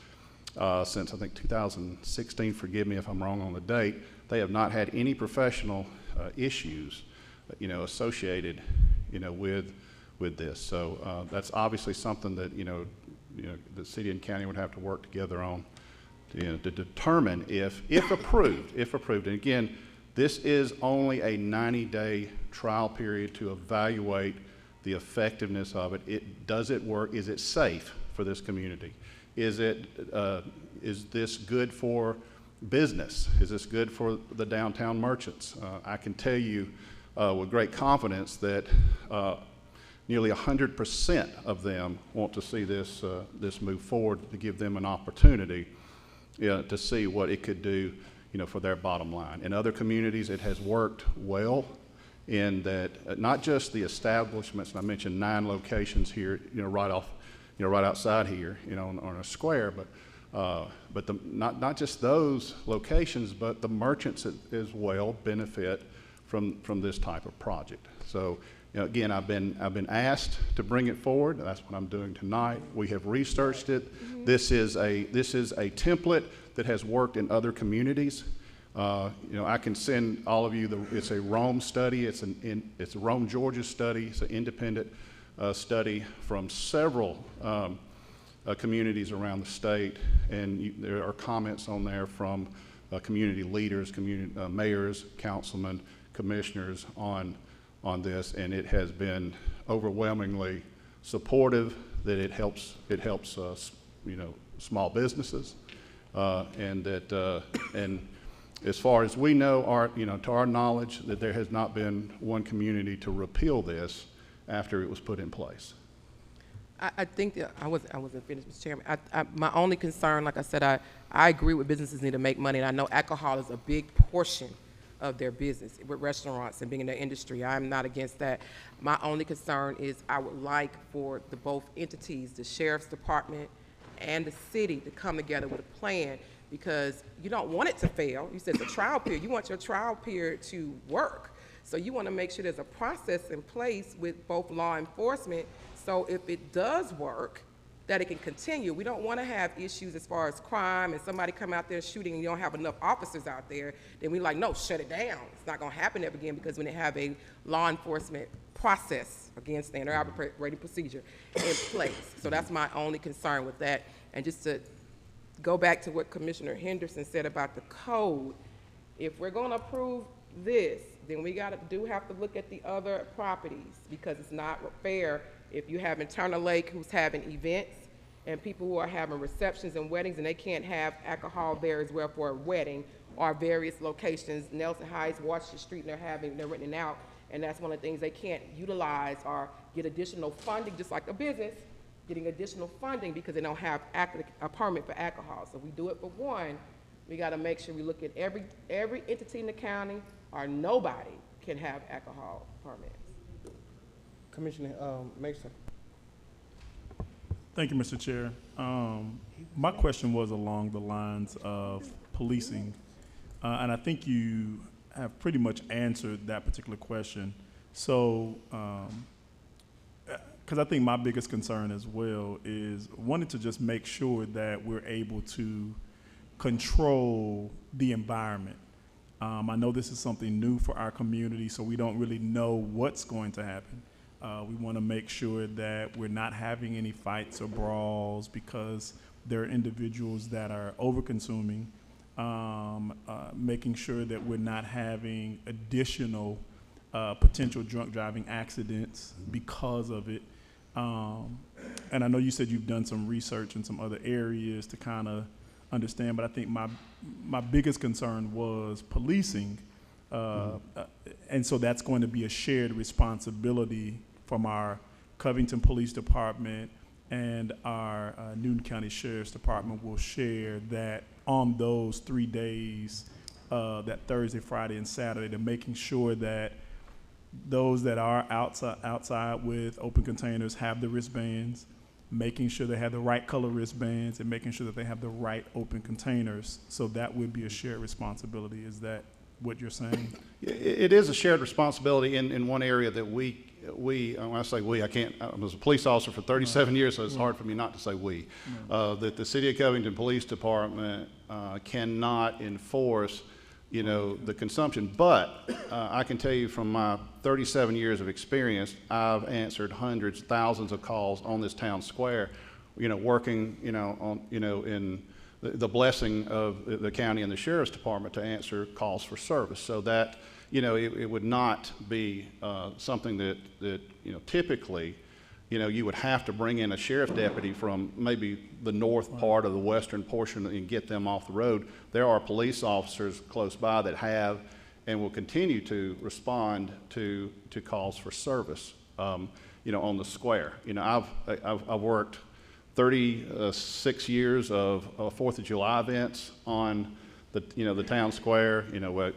since I think 2016. Forgive me if I'm wrong on the date. They have not had any professional issues, associated, with this. So that's obviously something that the city and county would have to work together on to determine if approved. And again, this is only a 90-day trial period to evaluate the effectiveness of it. Does it work? Is it safe for this community? Is this good for business? Is this good for the downtown merchants? I can tell you with great confidence that nearly 100% of them want to see this move forward, to give them an opportunity to see what it could do, for their bottom line. In other communities, it has worked well in that not just the establishments, and I mentioned 9 locations here, right outside here, on a square, but not just those locations, but the merchants as well benefit from this type of project. So, again, I've been asked to bring it forward. That's what I'm doing tonight. We have researched it. Mm-hmm. This is a template that has worked in other communities. I can send all of you it's a Rome study. It's a Rome, Georgia study. It's an independent study from several communities around the state, and there are comments on there from community leaders, mayors, councilmen, commissioners on this, and it has been overwhelmingly supportive. That it helps small businesses, and that and as far as we know, to our knowledge, that there has not been one community to repeal this after it was put in place. I think that I wasn't finished, Mr. Chairman. My only concern, like I said, I agree with businesses need to make money, and I know alcohol is a big portion of their business with restaurants and being in their industry. I'm not against that. My only concern is I would like for both entities, the sheriff's department and the city, to come together with a plan, because you don't want it to fail. You said the trial period. You want your trial period to work. So you want to make sure there's a process in place with both law enforcement, so if it does work, that it can continue. We don't want to have issues as far as crime and somebody come out there shooting and you don't have enough officers out there. Then we're like, no, shut it down. It's not going to happen ever again, because when they have a law enforcement process, again, standard operating procedure in place. So that's my only concern with that. And just to go back to what Commissioner Henderson said about the code, if we're going to approve this, then we have to look at the other properties, because it's not fair if you have Turner Lake, who's having events, and people who are having receptions and weddings, and they can't have alcohol there as well for a wedding, or various locations, Nelson Heights, Washington Street, and they're renting out, and that's one of the things they can't utilize or get additional funding, just like a business getting additional funding because they don't have a permit for alcohol. So if we do it for one, we got to make sure we look at every entity in the county, or nobody can have alcohol permits. Commissioner Mason. Thank you, Mr. Chair. My question was along the lines of policing, and I think you have pretty much answered that particular question. So, because I think my biggest concern as well is wanting to just make sure that we're able to control the environment. I know this is something new for our community, so we don't really know what's going to happen. We want to make sure that we're not having any fights or brawls because there are individuals that are over-consuming, making sure that we're not having additional potential drunk driving accidents because of it. And I know you said you've done some research in some other areas to kind of understand, but I think my biggest concern was policing. And so that's going to be a shared responsibility from our Covington Police Department and our Newton County Sheriff's Department will share that on those 3 days, that Thursday, Friday, and Saturday, to making sure that those that are outside with open containers have the wristbands, making sure they have the right color wristbands, and making sure that they have the right open containers. So that would be a shared responsibility. Is that what you're saying? It is a shared responsibility in one area that we, when I say we, I was a police officer for 37 years, so it's hard for me not to say we, that the City of Covington Police Department cannot enforce, the consumption. But I can tell you from my 37 years of experience, I've answered hundreds, thousands of calls on this town square, working, on, in the blessing of the county and the sheriff's department to answer calls for service. So that, it would not be something that typically, you would have to bring in a sheriff's deputy from maybe the north part of the western portion and get them off the road. There are police officers close by that have and will continue to respond to calls for service, on the square. I've worked 36 years of 4th of July events on the town square. The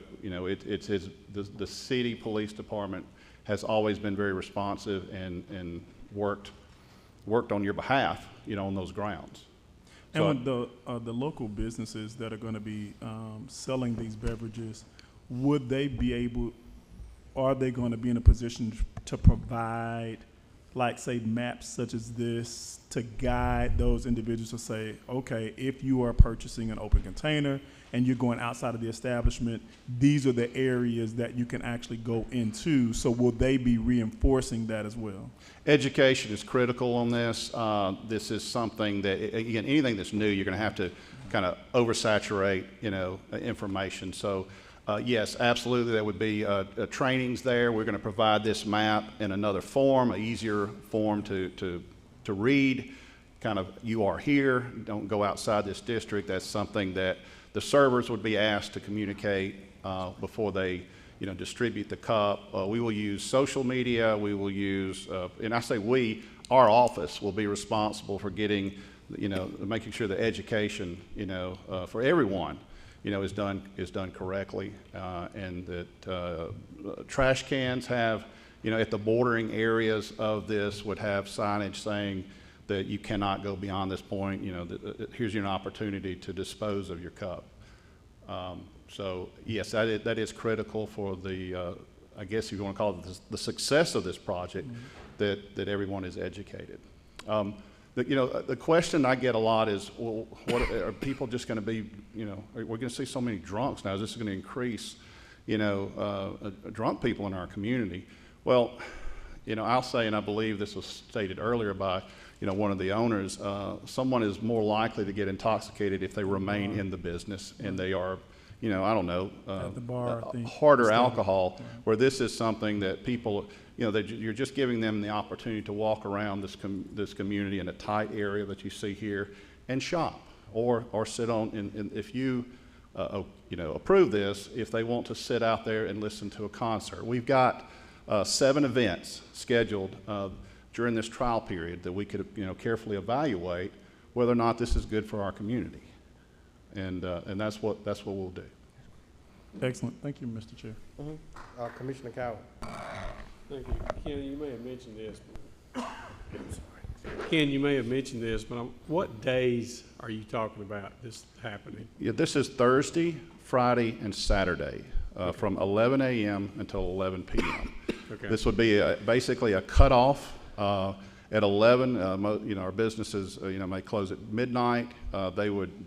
city police department has always been very responsive and worked on your behalf, on those grounds. And with the local businesses that are going to be selling these beverages, would they be able, are they going to be in a position to provide, like, say, maps such as this to guide those individuals to say, okay, if you are purchasing an open container and you're going outside of the establishment, these are the areas that you can actually go into. So will they be reinforcing that as well? Education is critical on this. This is something that, again, anything that's new, you're going to have to kind of oversaturate, information. So, yes, absolutely, there would be trainings there. We're going to provide this map in another form, an easier form to read. Kind of, you are here, don't go outside this district. That's something that the servers would be asked to communicate before they, distribute the cup. We will use social media. We will use, and I say we, our office will be responsible for getting, making sure the education, for everyone, is done correctly, and that trash cans have, at the bordering areas of this would have signage saying that you cannot go beyond this point. Here's your opportunity to dispose of your cup. So yes, that is critical for the, I guess if you want to call it the success of this project, that everyone is educated. The question I get a lot is, well, what are people just going to be, we're going to see so many drunks now. Is this going to increase, drunk people in our community? Well, I'll say, and I believe this was stated earlier by, one of the owners, someone is more likely to get intoxicated if they remain in the business and they are, I don't know, at the bar, harder alcohol, where this is something that people, that you're just giving them the opportunity to walk around this community in a tight area that you see here and shop or sit on, and if you, approve this, if they want to sit out there and listen to a concert. We've got 7 events scheduled during this trial period that we could, carefully evaluate whether or not this is good for our community, and that's what we'll do. Excellent. Thank you, Mr. Chair. Commissioner Cowell. Thank you. Ken, you may have mentioned this, but what days are you talking about this happening? Yeah, this is Thursday, Friday, and Saturday, from 11 a.m. until 11 p.m. Okay. This would be basically a cutoff at 11. Our businesses, may close at midnight. They would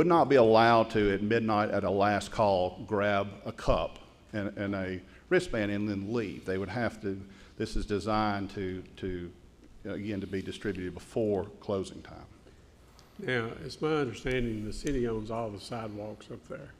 not be allowed to at midnight at a last call grab a cup and a wristband and then leave. They would have to. This is designed to be distributed before closing time. Now, it's my understanding the city owns all the sidewalks up there.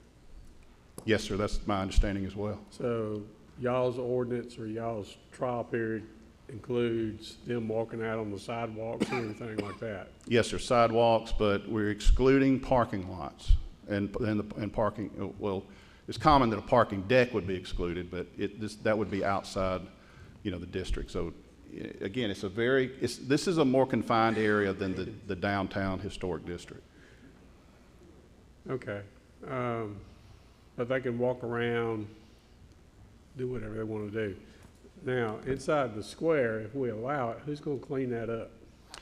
Yes, sir. That's my understanding as well. So y'all's ordinance or y'all's trial period includes them walking out on the sidewalks and everything like that? Yes, sir, sidewalks, but we're excluding parking lots and parking, well, it's common that a parking deck would be excluded, but that would be outside, the district. So again, this is a more confined area than the downtown historic district. Okay. But they can walk around, do whatever they want to do. Now, inside the square, if we allow it, who's going to clean that up?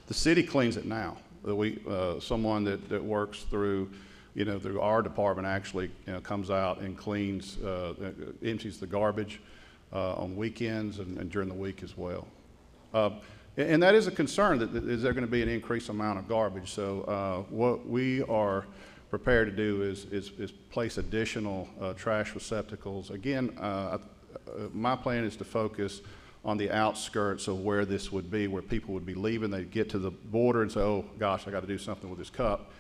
The city cleans it now. Someone that works through, through our department actually comes out and cleans, empties the garbage on weekends and during the week as well. And that is a concern, that is there going to be an increased amount of garbage. So what we are prepared to do is place additional trash receptacles. Again, my plan is to focus on the outskirts of where this would be, where people would be leaving. They'd get to the border and say, oh gosh, I got to do something with this cup.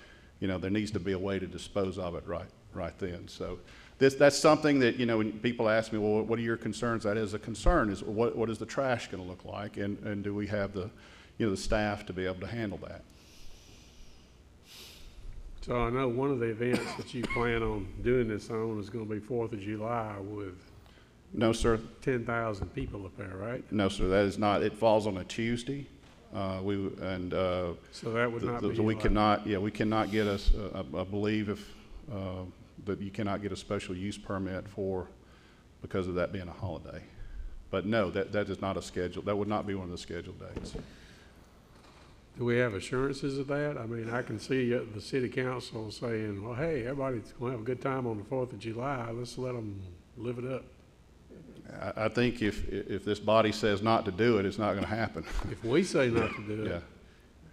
There needs to be a way to dispose of it right then. So that's something that, when people ask me, well, what are your concerns? That is a concern, is what is the trash going to look like, and do we have the, the staff to be able to handle that? So I know one of the events that you plan on doing this on is going to be 4th of July with No, sir. 10,000 people up there, right? No, sir, that is not. It falls on a Tuesday. So that would not be we cannot. Yeah, we cannot get us. I believe that you cannot get a special use permit because of that being a holiday. But no, that is not a schedule. That would not be one of the scheduled dates. Do we have assurances of that? I mean, I can see the city council saying, well, hey, everybody's going to have a good time on the 4th of July. Let's let them live it up. I think if this body says not to do it, it's not going to happen. If we say not to do it, yeah.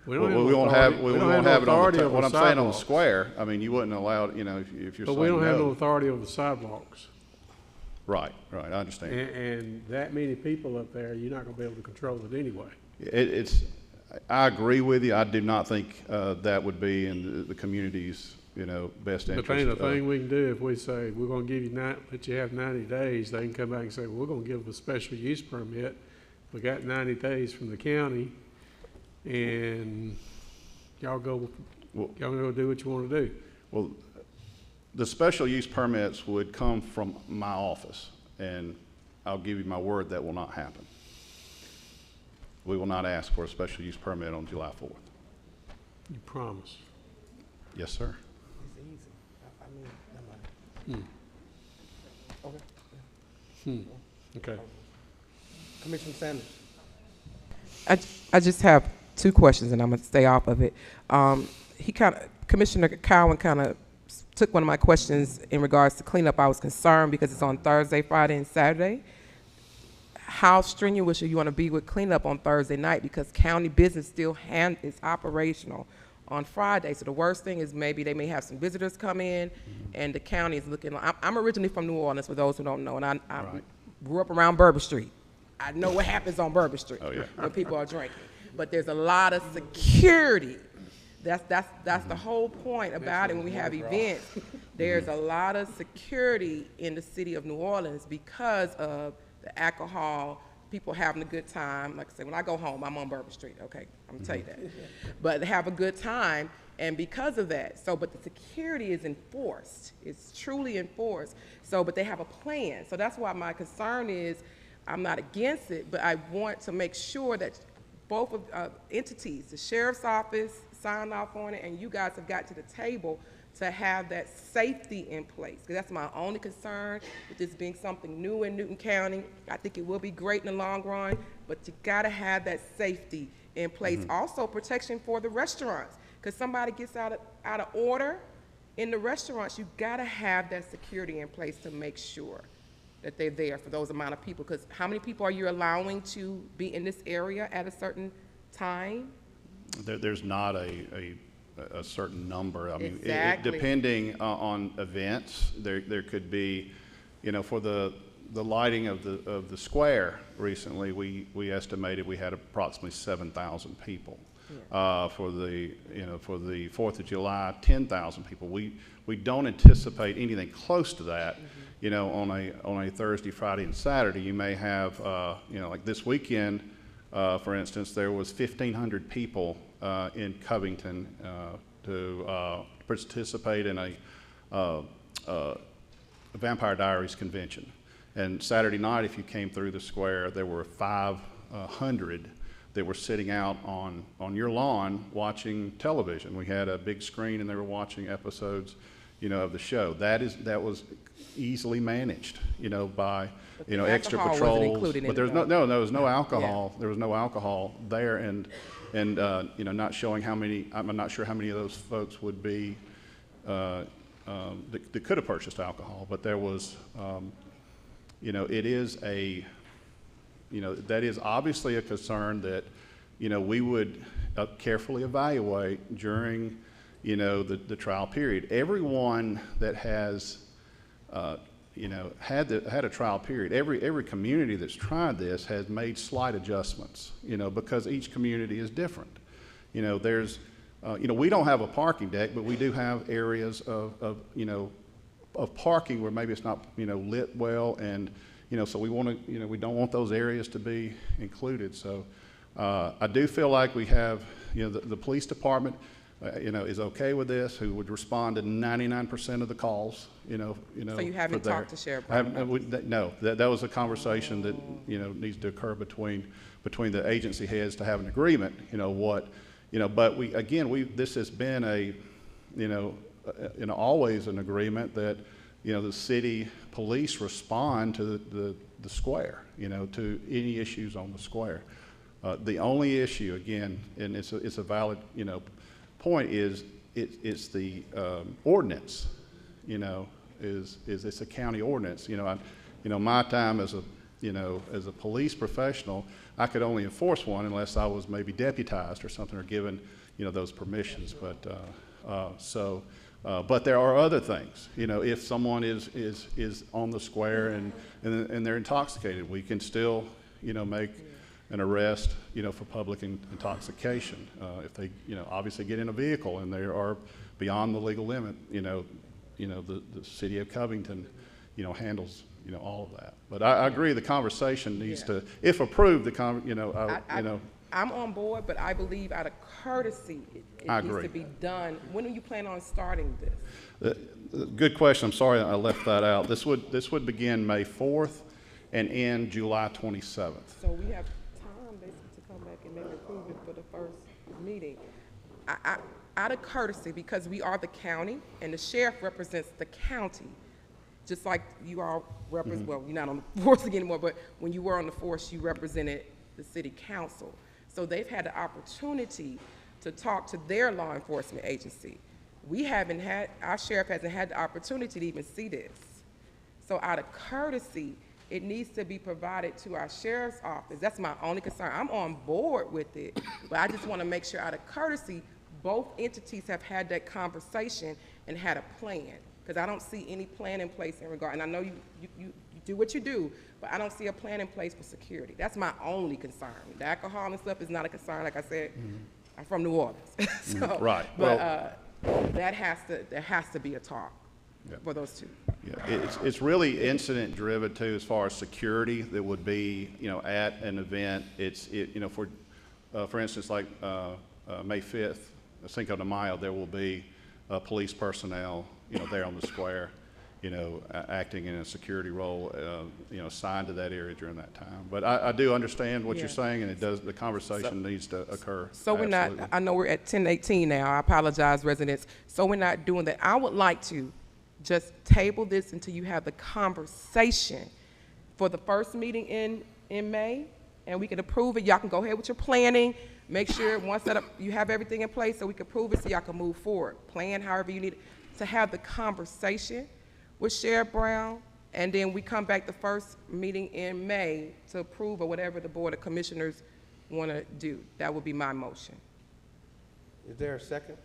we won't have it on the, what I'm saying on the sidewalks. square. I mean, you wouldn't allow it, if you're But saying we don't have no. no authority over the sidewalks. Right, I understand. And that many people up there, you're not going to be able to control it anyway. I agree with you. I do not think that would be in the community's, best interest. But the thing we can do, if we say we're going to give you let you have 90 days, they can come back and say, well, we're going to give a special use permit. We got 90 days from the county, and y'all go do what you want to do. Well, the special use permits would come from my office, and I'll give you my word that will not happen. We will not ask for a special use permit on July 4th. You promise? Yes, sir. It's easy. I mean, never mind. Okay. Okay. Commissioner Sanders. I just have two questions, and I'm going to stay off of it. Commissioner Cowan kind of took one of my questions in regards to cleanup. I was concerned because it's on Thursday, Friday, and Saturday. How strenuous are you going to be with cleanup on Thursday night, because county business still is operational on Friday? So the worst thing is maybe they may have some visitors come in, and the county is looking like, I'm originally from New Orleans, for those who don't know, and I grew up around Bourbon Street. I know what happens on Bourbon Street when people are drinking. But there's a lot of security. That's the whole point about it. When we have events, there's a lot of security in the city of New Orleans because of the alcohol, people having a good time. Like I said, when I go home, I'm on Bourbon Street, okay? I'm gonna tell you that. But they have a good time, and because of that, but the security is enforced. It's truly enforced. But they have a plan. So that's why my concern is, I'm not against it, but I want to make sure that both of entities, the sheriff's office signed off on it, and you guys have got to the table to have that safety in place. Because that's my only concern with this being something new in Newton County. I think it will be great in the long run, but you gotta have that safety in place. Also protection for the restaurants, because somebody gets out of order in the restaurants, you gotta have that security in place to make sure that they're there for those amount of people. Because how many people are you allowing to be in this area at a certain time? There's not a certain number. I mean, Exactly. Depending on events, there could be, for the lighting of the square recently, we estimated we had approximately 7,000 people. For the 4th of July, 10,000 people. We don't anticipate anything close to that. on a Thursday, Friday, and Saturday, you may have, like this weekend, for instance, there was 1,500 people in Covington to participate in a Vampire Diaries convention. And Saturday night, if you came through the square, there were 500 that were sitting out on your lawn watching television. We had a big screen, and they were watching episodes, of the show. That was easily managed, by, extra patrols. But there's there was no alcohol. Yeah. There was no alcohol there, and not showing how many. I'm not sure how many of those folks would be that could have purchased alcohol, but there was. It is that is obviously a concern that, we would carefully evaluate during, the trial period. Everyone that has, had a trial period, every community that's tried this has made slight adjustments, because each community is different. There's, we don't have a parking deck, but we do have areas of parking where maybe it's not, lit well, and, so we want to, we don't want those areas to be included. So I do feel like we have, the police department, is okay with this, who would respond to 99% of the calls, So you haven't talked to Sheriff Brown? No, that was a conversation that, needs to occur between the agency heads to have an agreement, but this has been always an agreement that, the city police respond to the square, to any issues on the square. The only issue, again, and it's a valid, point, is it's the ordinance, is it's a county ordinance. My time as a police professional, I could only enforce one unless I was maybe deputized or something, or given, those permissions. But there are other things. If someone is on the square and they're intoxicated, we can still, make an arrest, for public intoxication. If they, obviously get in a vehicle and they are beyond the legal limit, the city of Covington, handles, all of that. But I agree, the conversation needs to, if approved, I'm on board, but I believe out of courtesy, it needs to be done. When are you planning on starting this? Good question. I'm sorry I left that out. This would begin May 4th and end July 27th. So we have time basically to come back and maybe approve it for the first meeting. Out of courtesy, because we are the county and the sheriff represents the county, just like you all represent, well, you're not on the force anymore, but when you were on the force, you represented the city council. So they've had the opportunity to talk to their law enforcement agency. Our sheriff hasn't had the opportunity to even see this. So out of courtesy, it needs to be provided to our sheriff's office. That's my only concern. I'm on board with it, but I just want to make sure out of courtesy, both entities have had that conversation and had a plan, because I don't see any plan in place in regard, and I know you do what you do, but I don't see a plan in place for security. That's my only concern. The alcohol and stuff is not a concern. Like I said, I'm from New Orleans. So, right. But there has to be a talk for those two. Yeah, it's really incident driven too, as far as security that would be, at an event. For instance, like May 5th, Cinco de Mayo, there will be police personnel, there on the square, acting in a security role, assigned to that area during that time. But I do understand what you're saying, and the conversation needs to occur. So we're not, I know we're at 10:18 now. I apologize, residents. So we're not doing that. I would like to just table this until you have the conversation for the first meeting in May, and we can approve it. Y'all can go ahead with your planning. Make sure once that you have everything in place so we can approve it so y'all can move forward. Plan however you need to have the conversation with Sheriff Brown, and then we come back the first meeting in May to approve or whatever the Board of Commissioners want to do. That would be my motion. Is there a second?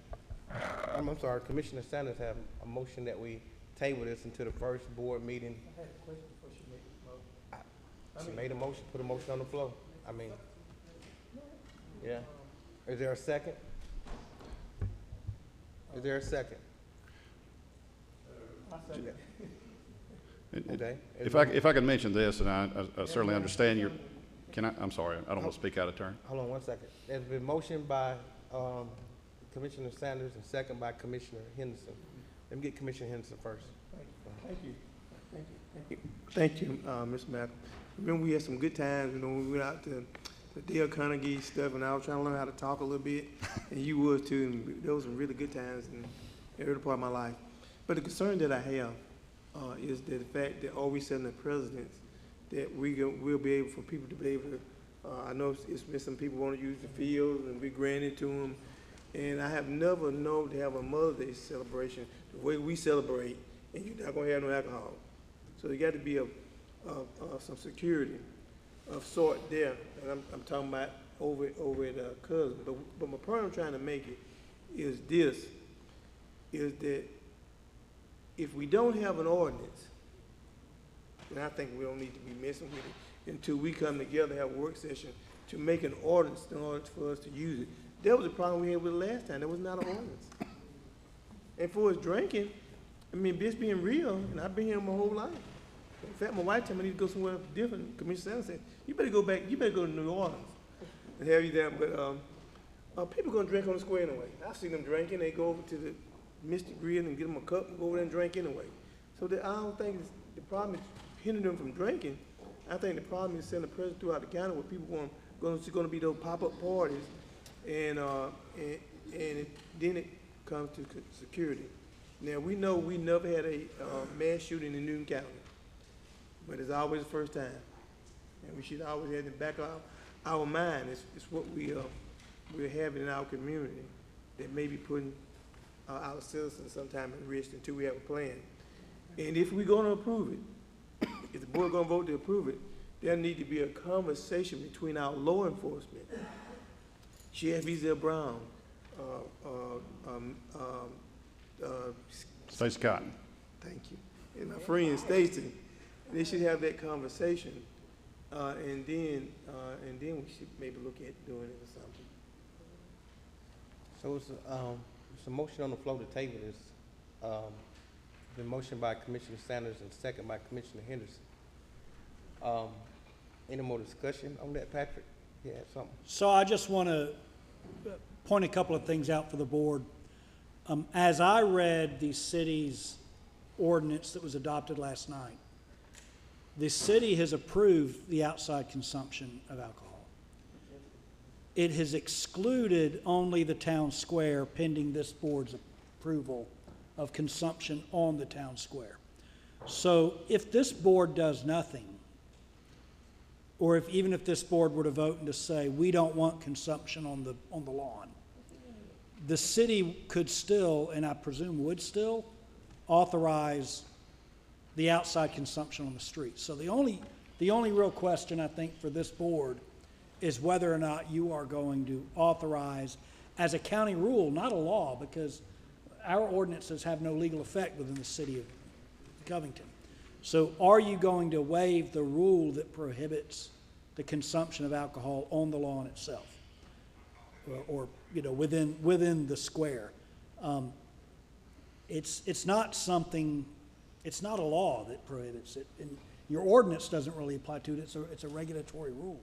I'm sorry, Commissioner Sanders have a motion that we table this until the first board meeting. I had a question before she made the motion. She made a motion, put a motion on the floor. Yeah. Is there a second? Is there a second? Okay. If I could mention this, and I certainly understand your, I'm sorry, I don't want to speak out of turn. Hold on 1 second. There's been motion by Commissioner Sanders and second by Commissioner Henderson. Let me get Commissioner Henderson first. Thank you. Thank you, Mr. Malcolm. Remember, we had some good times, you know, when we went out to the Dale Carnegie stuff, and I was trying to learn how to talk a little bit, and you was too, and there was some really good times in every part of my life. But the concern that I have is that the fact that are we setting the precedents that we'll be able, for people to be able to, I know it's been some people want to use the fields, and we granted to them, and I have never known to have a Mother's Day celebration the way we celebrate, and you're not going to have no alcohol. So there got to be some security of sort there, and I'm talking about over at Cousin. But my point I'm trying to make it is this, is that if we don't have an ordinance, then I think we don't need to be messing with it until we come together, have a work session to make an ordinance in order for us to use it. That was the problem we had with it last time. There was not an ordinance. And for us drinking, I mean, this being real, and I've been here my whole life. In fact, my wife told me I need to go somewhere different. Commissioner Sanders said, you better go back, you better go to New Orleans and have you there. But people gonna drink on the square anyway. I see them drinking, they go over to the Mystic Grill and get them a cup and go over there and drink anyway. So that I don't think the problem is hindering them from drinking. I think the problem is setting a precedent throughout the county where people going to be those pop-up parties, and then it comes to security. Now, we know we never had a mass shooting in Newton County, but it's always the first time. And we should always have in the back of our mind, it's what we're having in our community that may be putting our citizens sometime at risk until we have a plan. And if we're going to approve it, if the board going to vote to approve it, there need to be a conversation between our law enforcement, Sheriff Ezell Brown, Stacey Cotton. Thank you. And my friend Stacy, they should have that conversation, and then we should maybe look at doing it or something. So it's a motion on the floor to table this. Been motioned by Commissioner Sanders and second by Commissioner Henderson. Any more discussion on that, Patrick? You had something? So I just want to point a couple of things out for the board. As I read the city's ordinance that was adopted last night, the city has approved the outside consumption of alcohol. It has excluded only the town square pending this board's approval of consumption on the town square. So if this board does nothing, or even if this board were to vote and to say, we don't want consumption on the lawn, the city could still, and I presume would still, authorize the outside consumption on the street. So the only real question, I think, for this board is whether or not you are going to authorize, as a county rule, not a law, because our ordinances have no legal effect within the city of Covington. So are you going to waive the rule that prohibits the consumption of alcohol on the lawn itself, or within the square? It's not something. It's not a law that prohibits it, and your ordinance doesn't really apply to it. It's a regulatory rule,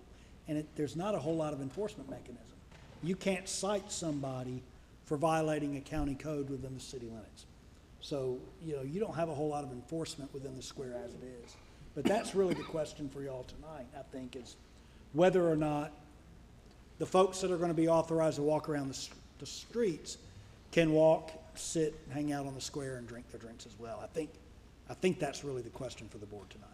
and there's not a whole lot of enforcement mechanism. You can't cite somebody for violating a county code within the city limits. So, you don't have a whole lot of enforcement within the square as it is. But that's really the question for y'all tonight, I think, is whether or not the folks that are going to be authorized to walk around the streets can walk, sit, hang out on the square and drink their drinks as well. I think that's really the question for the board tonight.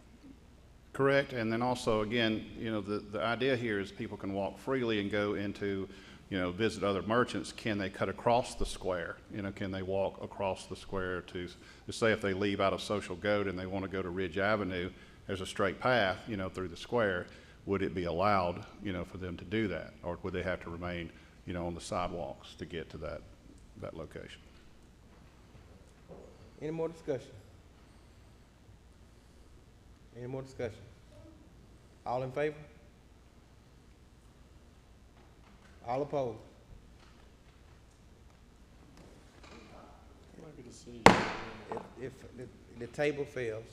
Correct, and then also, again, the idea here is people can walk freely and go into, visit other merchants. Can they cut across the square? Can they walk across the square to say if they leave out of Social Goat and they want to go to Ridge Avenue, there's a straight path, through the square. Would it be allowed, for them to do that? Or would they have to remain, on the sidewalks to get to that location? Any more discussion? Any more discussion? All in favor? All opposed? If the table fails,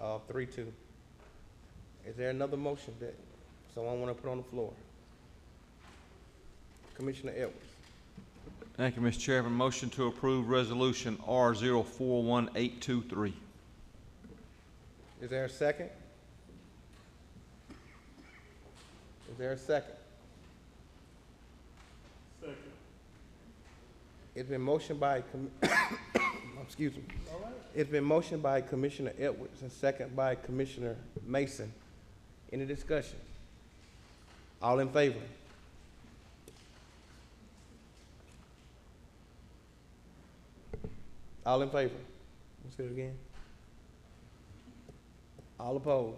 3-2. Is there another motion that someone want to put on the floor? Commissioner Edwards. Thank you, Mr. Chairman. Motion to approve resolution R041823. Is there a second? Is there a second? Second. It's been motioned by, excuse me. It's been motioned by Commissioner Edwards and second by Commissioner Mason. Any discussion? All in favor? All in favor? Let's do it again. All opposed?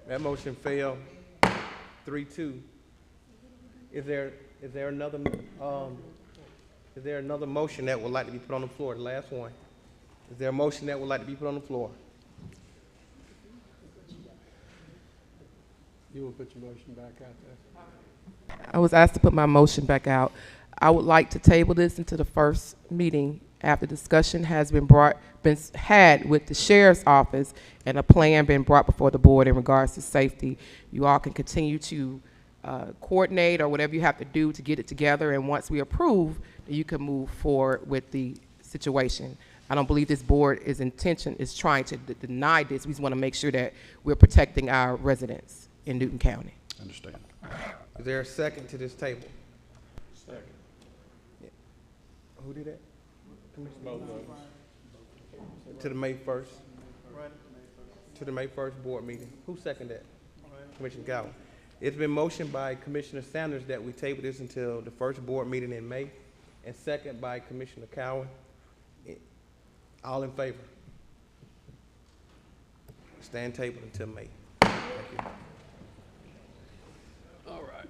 That motion failed 3-2. Is there another motion that would like to be put on the floor? The last one. Is there a motion that would like to be put on the floor? You will put your motion back out there? I was asked to put my motion back out. I would like to table this into the first meeting after discussion has been had with the sheriff's office and a plan been brought before the board in regards to safety. You all can continue to coordinate or whatever you have to do to get it together, and once we approve, you can move forward with the situation. I don't believe this board's intention is trying to deny this. We just want to make sure that we're protecting our residents in Newton County. Understand. Is there a second to this table? Second. Yeah. Who did that? Both of us. To the May 1st? To the May 1st board meeting. Who seconded that? Commissioner Gowan. It's been motioned by Commissioner Sanders that we table this until the first board meeting in May, and second by Commissioner Cowan. All in favor? Stand table until May. Thank you. All right.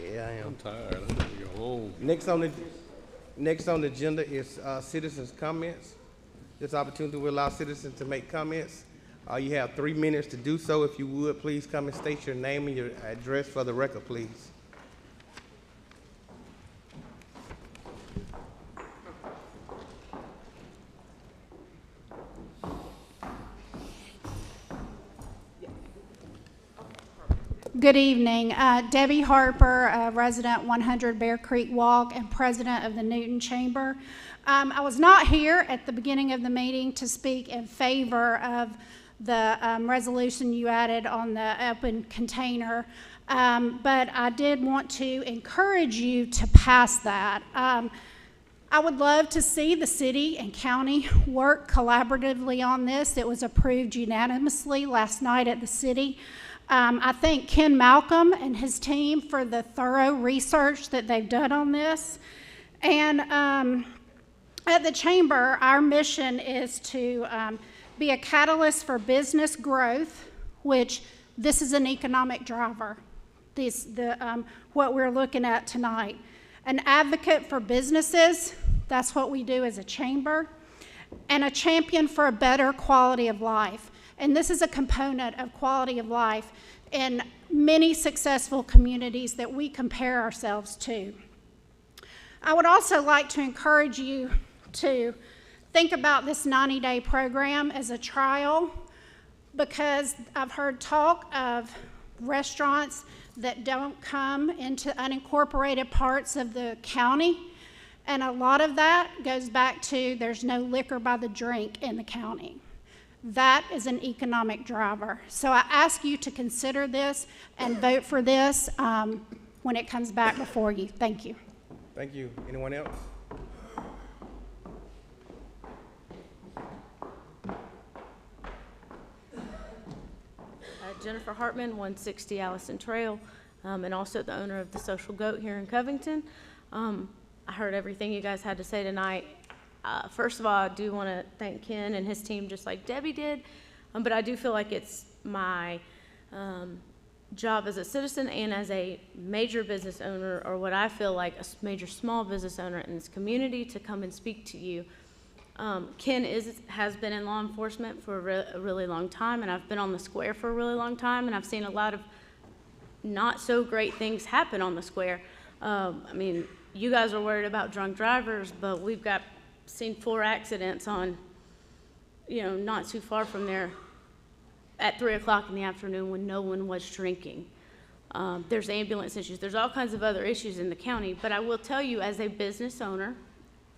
Yeah, I am. I'm tired. I need to go home. Next on the agenda is citizens' comments. This opportunity will allow citizens to make comments. You have 3 minutes to do so. If you would, please come and state your name and your address for the record, please. Good evening. Debbie Harper, resident 100 Bear Creek Walk and president of the Newton Chamber. I was not here at the beginning of the meeting to speak in favor of the resolution you added on the open container, but I did want to encourage you to pass that. I would love to see the city and county work collaboratively on this. It was approved unanimously last night at the city. I thank Ken Malcolm and his team for the thorough research that they've done on this. And at the Chamber, our mission is to be a catalyst for business growth, which this is an economic driver, what we're looking at tonight. An advocate for businesses, that's what we do as a chamber, and a champion for a better quality of life. And this is a component of quality of life in many successful communities that we compare ourselves to. I would also like to encourage you to think about this 90-day program as a trial, because I've heard talk of restaurants that don't come into unincorporated parts of the county, and a lot of that goes back to there's no liquor by the drink in the county. That is an economic driver. So I ask you to consider this and vote for this when it comes back before you. Thank you. Thank you. Anyone else? Jennifer Hartman, 160 Allison Trail, and also the owner of the Social Goat here in Covington. I heard everything you guys had to say tonight. First of all, I do want to thank Ken and his team, just like Debbie did, but I do feel like it's my job as a citizen and as a major business owner, or what I feel like a major small business owner in this community, to come and speak to you. Ken has been in law enforcement for a really long time, and I've been on the square for a really long time, and I've seen a lot of not so great things happen on the square. I mean, you guys are worried about drunk drivers, but we've seen 4 accidents on, not too far from there at 3 o'clock in the afternoon when no one was drinking. There's ambulance issues. There's all kinds of other issues in the county, but I will tell you, as a business owner,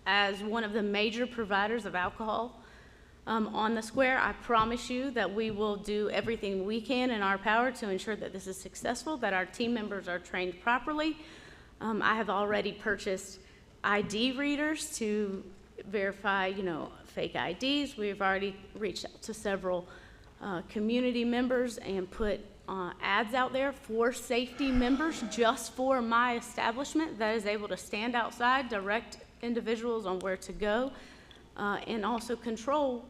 as one of the major providers of alcohol on the square, I promise you that we will do everything we can in our power to ensure that this is successful, that our team members are trained properly. I have already purchased ID readers to verify, fake IDs. We've already reached out to several community members and put ads out there for safety members just for my establishment that is able to stand outside, direct individuals on where to go, and also control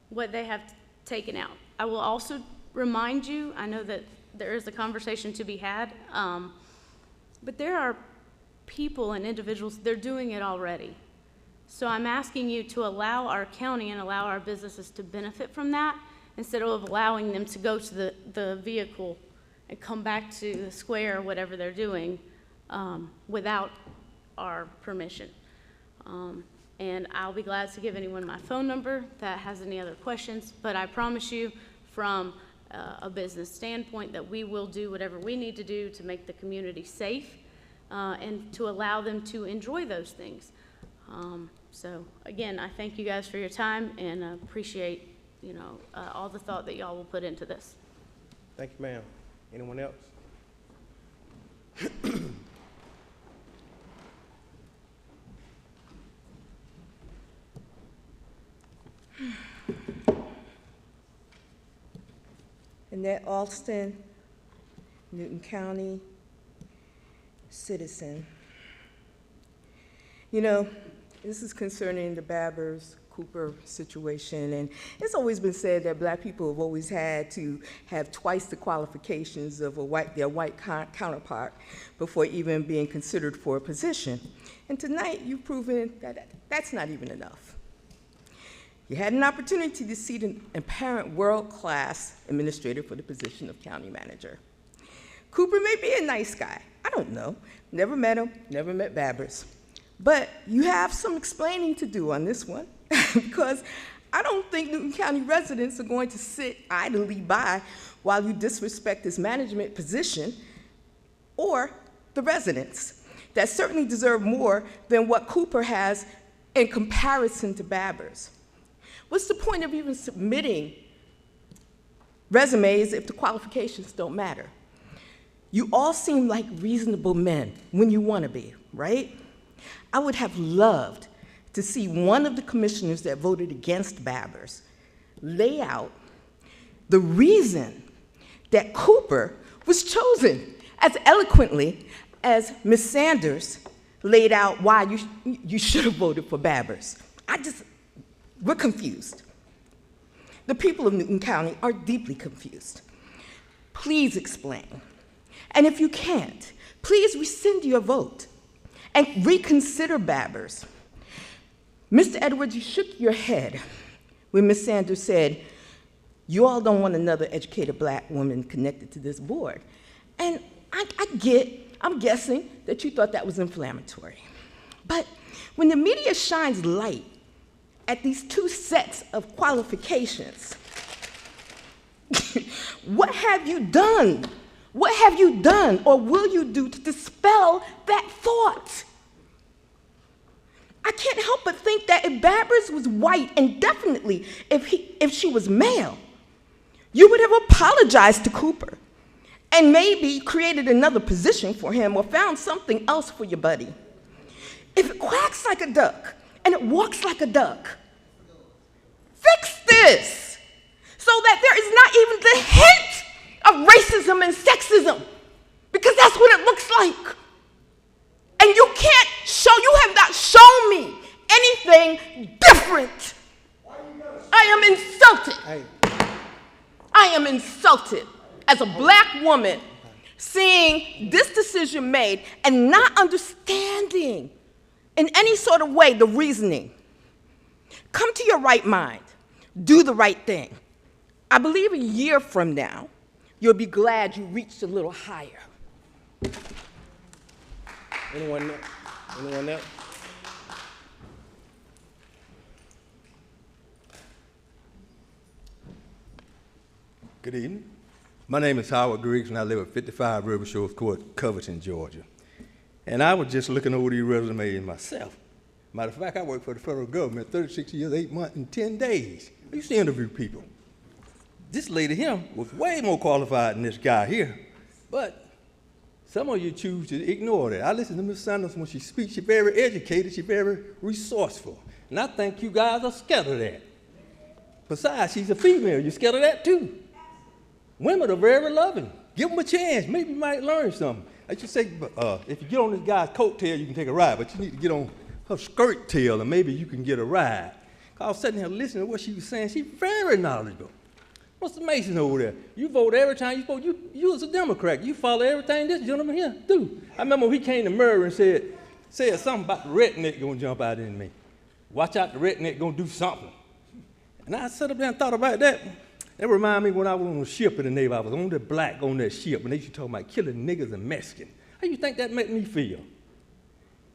what they have taken out. I will also remind you, I know that there is a conversation to be had, but there are people and individuals, they're doing it already. So I'm asking you to allow our county and allow our businesses to benefit from that instead of allowing them to go to the vehicle and come back to the square or whatever they're doing without our permission. And I'll be glad to give anyone my phone number that has any other questions, but I promise you from a business standpoint that we will do whatever we need to do to make the community safe and to allow them to enjoy those things. So again, I thank you guys for your time and appreciate all the thought that y'all will put into this. Thank you, ma'am. Anyone else? Annette Alston, Newton County citizen. This is concerning the Babbers Cooper situation, and it's always been said that black people have always had to have twice the qualifications of their white counterpart before even being considered for a position. And tonight you've proven that that's not even enough. You had an opportunity to seat an apparent world-class administrator for the position of county manager. Cooper may be a nice guy. I don't know. Never met him, never met Babbers. But you have some explaining to do on this one because I don't think Newton County residents are going to sit idly by while you disrespect this management position or the residents that certainly deserve more than what Cooper has in comparison to Babbers. What's the point of even submitting resumes if the qualifications don't matter? You all seem like reasonable men when you want to be, right? I would have loved to see one of the commissioners that voted against Babbers lay out the reason that Cooper was chosen as eloquently as Ms. Sanders laid out why you should have voted for Babbers. We're confused. The people of Newton County are deeply confused. Please explain. And if you can't, please rescind your vote and reconsider Babbers. Mr. Edwards, you shook your head when Ms. Sanders said, you all don't want another educated black woman connected to this board. And I'm guessing that you thought that was inflammatory. But when the media shines light at these two sets of qualifications, what have you done? What have you done or will you do to dispel that thought? I can't help but think that if Babbers was white, and definitely if she was male, you would have apologized to Cooper and maybe created another position for him or found something else for your buddy. If it quacks like a duck and it walks like a duck, fix this so that there is not even the hint of racism and sexism, because that's what it looks like. And you have not shown me anything different. I am insulted. I am insulted as a black woman seeing this decision made and not understanding in any sort of way the reasoning. Come to your right mind. Do the right thing. I believe a year from now, you'll be glad you reached a little higher. Anyone else? Anyone else? Good evening. My name is Howard Griggs, and I live at 55 River Shores Court, Covington, Georgia. And I was just looking over these resumes myself. Matter of fact, I worked for the federal government 36 years, 8 months, and 10 days. I used to interview people. This lady here was way more qualified than this guy here. But some of you choose to ignore that. I listen to Ms. Sanders when she speaks. She's very educated. She's very resourceful. And I think you guys are scared of that. Besides, she's a female. You're scared of that, too. Women are very loving. Give them a chance. Maybe you might learn something. I should say, if you get on this guy's coattail, you can take a ride, but you need to get on her skirt tail, and maybe you can get a ride. I was sitting here listening to what she was saying. She's very knowledgeable. What's the Mason over there? You vote every time you vote. You as a Democrat, you follow everything this gentleman here do. I remember when he came to Murray and said something about the redneck gonna jump out in me. Watch out, the redneck gonna do something. And I sat up there and thought about that. That reminded me when I was on a ship in the Navy. I was on the black on that ship, and they used to talk about killing niggas and Mexicans. How you think that made me feel?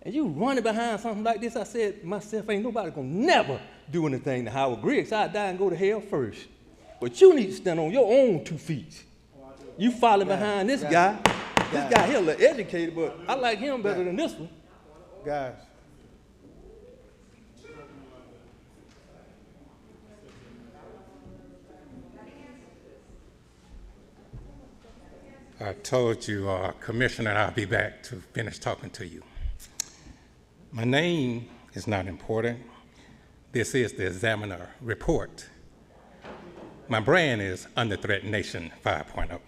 And you running behind something like this, I said to myself, ain't nobody gonna never do anything to Howard Griggs. I'd die and go to hell first. But you need to stand on your own 2 feet. You following behind this guy. This guy here a little educated, but I like him better than this one. Guys. I told you, Commissioner, I'll be back to finish talking to you. My name is not important. This is the Examiner report. My brand is Under Threat Nation 5.0.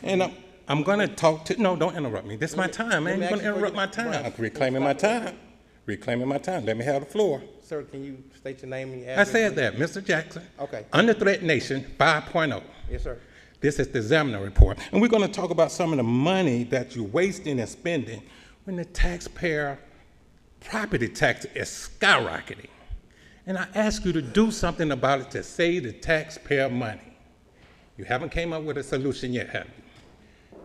And I'm going to talk to, no, don't interrupt me. This is my time, man. You're going to interrupt my time. I'm reclaiming my time. Reclaiming my time. Let me have the floor. Sir, can you state your name and your I address? said that, Mr. Jackson. Okay. Under Threat Nation 5.0. Yes, sir. This is the Examiner report. And we're going to talk about some of the money that you're wasting and spending when the taxpayer property tax is skyrocketing. And I ask you to do something about it to save the taxpayer money. You haven't came up with a solution yet, have you?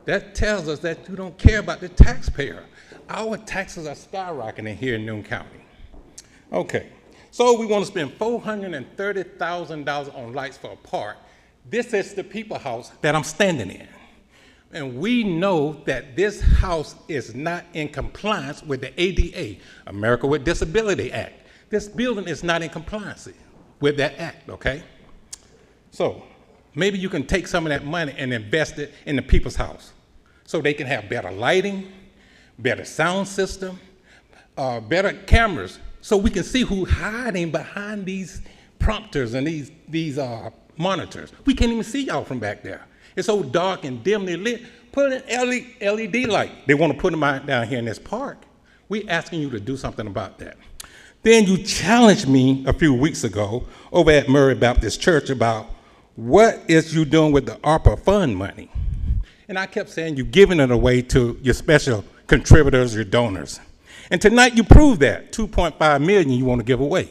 That tells us that you don't care about the taxpayer. Our taxes are skyrocketing here in Newton County. Okay, so we want to spend $430,000 on lights for a park. This is the People House that I'm standing in. And we know that this house is not in compliance with the ADA, America with Disability Act. This building is not in compliance with that act, okay? So maybe you can take some of that money and invest it in the People's House so they can have better lighting, better sound system, better cameras, so we can see who's hiding behind these prompters and these monitors. We can't even see y'all from back there. It's so dark and dimly lit. Put an LED light. They want to put them out down here in this park. We're asking you to do something about that. Then you challenged me a few weeks ago over at Murray Baptist Church about what is you doing with the ARPA fund money. And I kept saying you're giving it away to your special contributors, your donors. And tonight you proved that, $2.5 million you want to give away.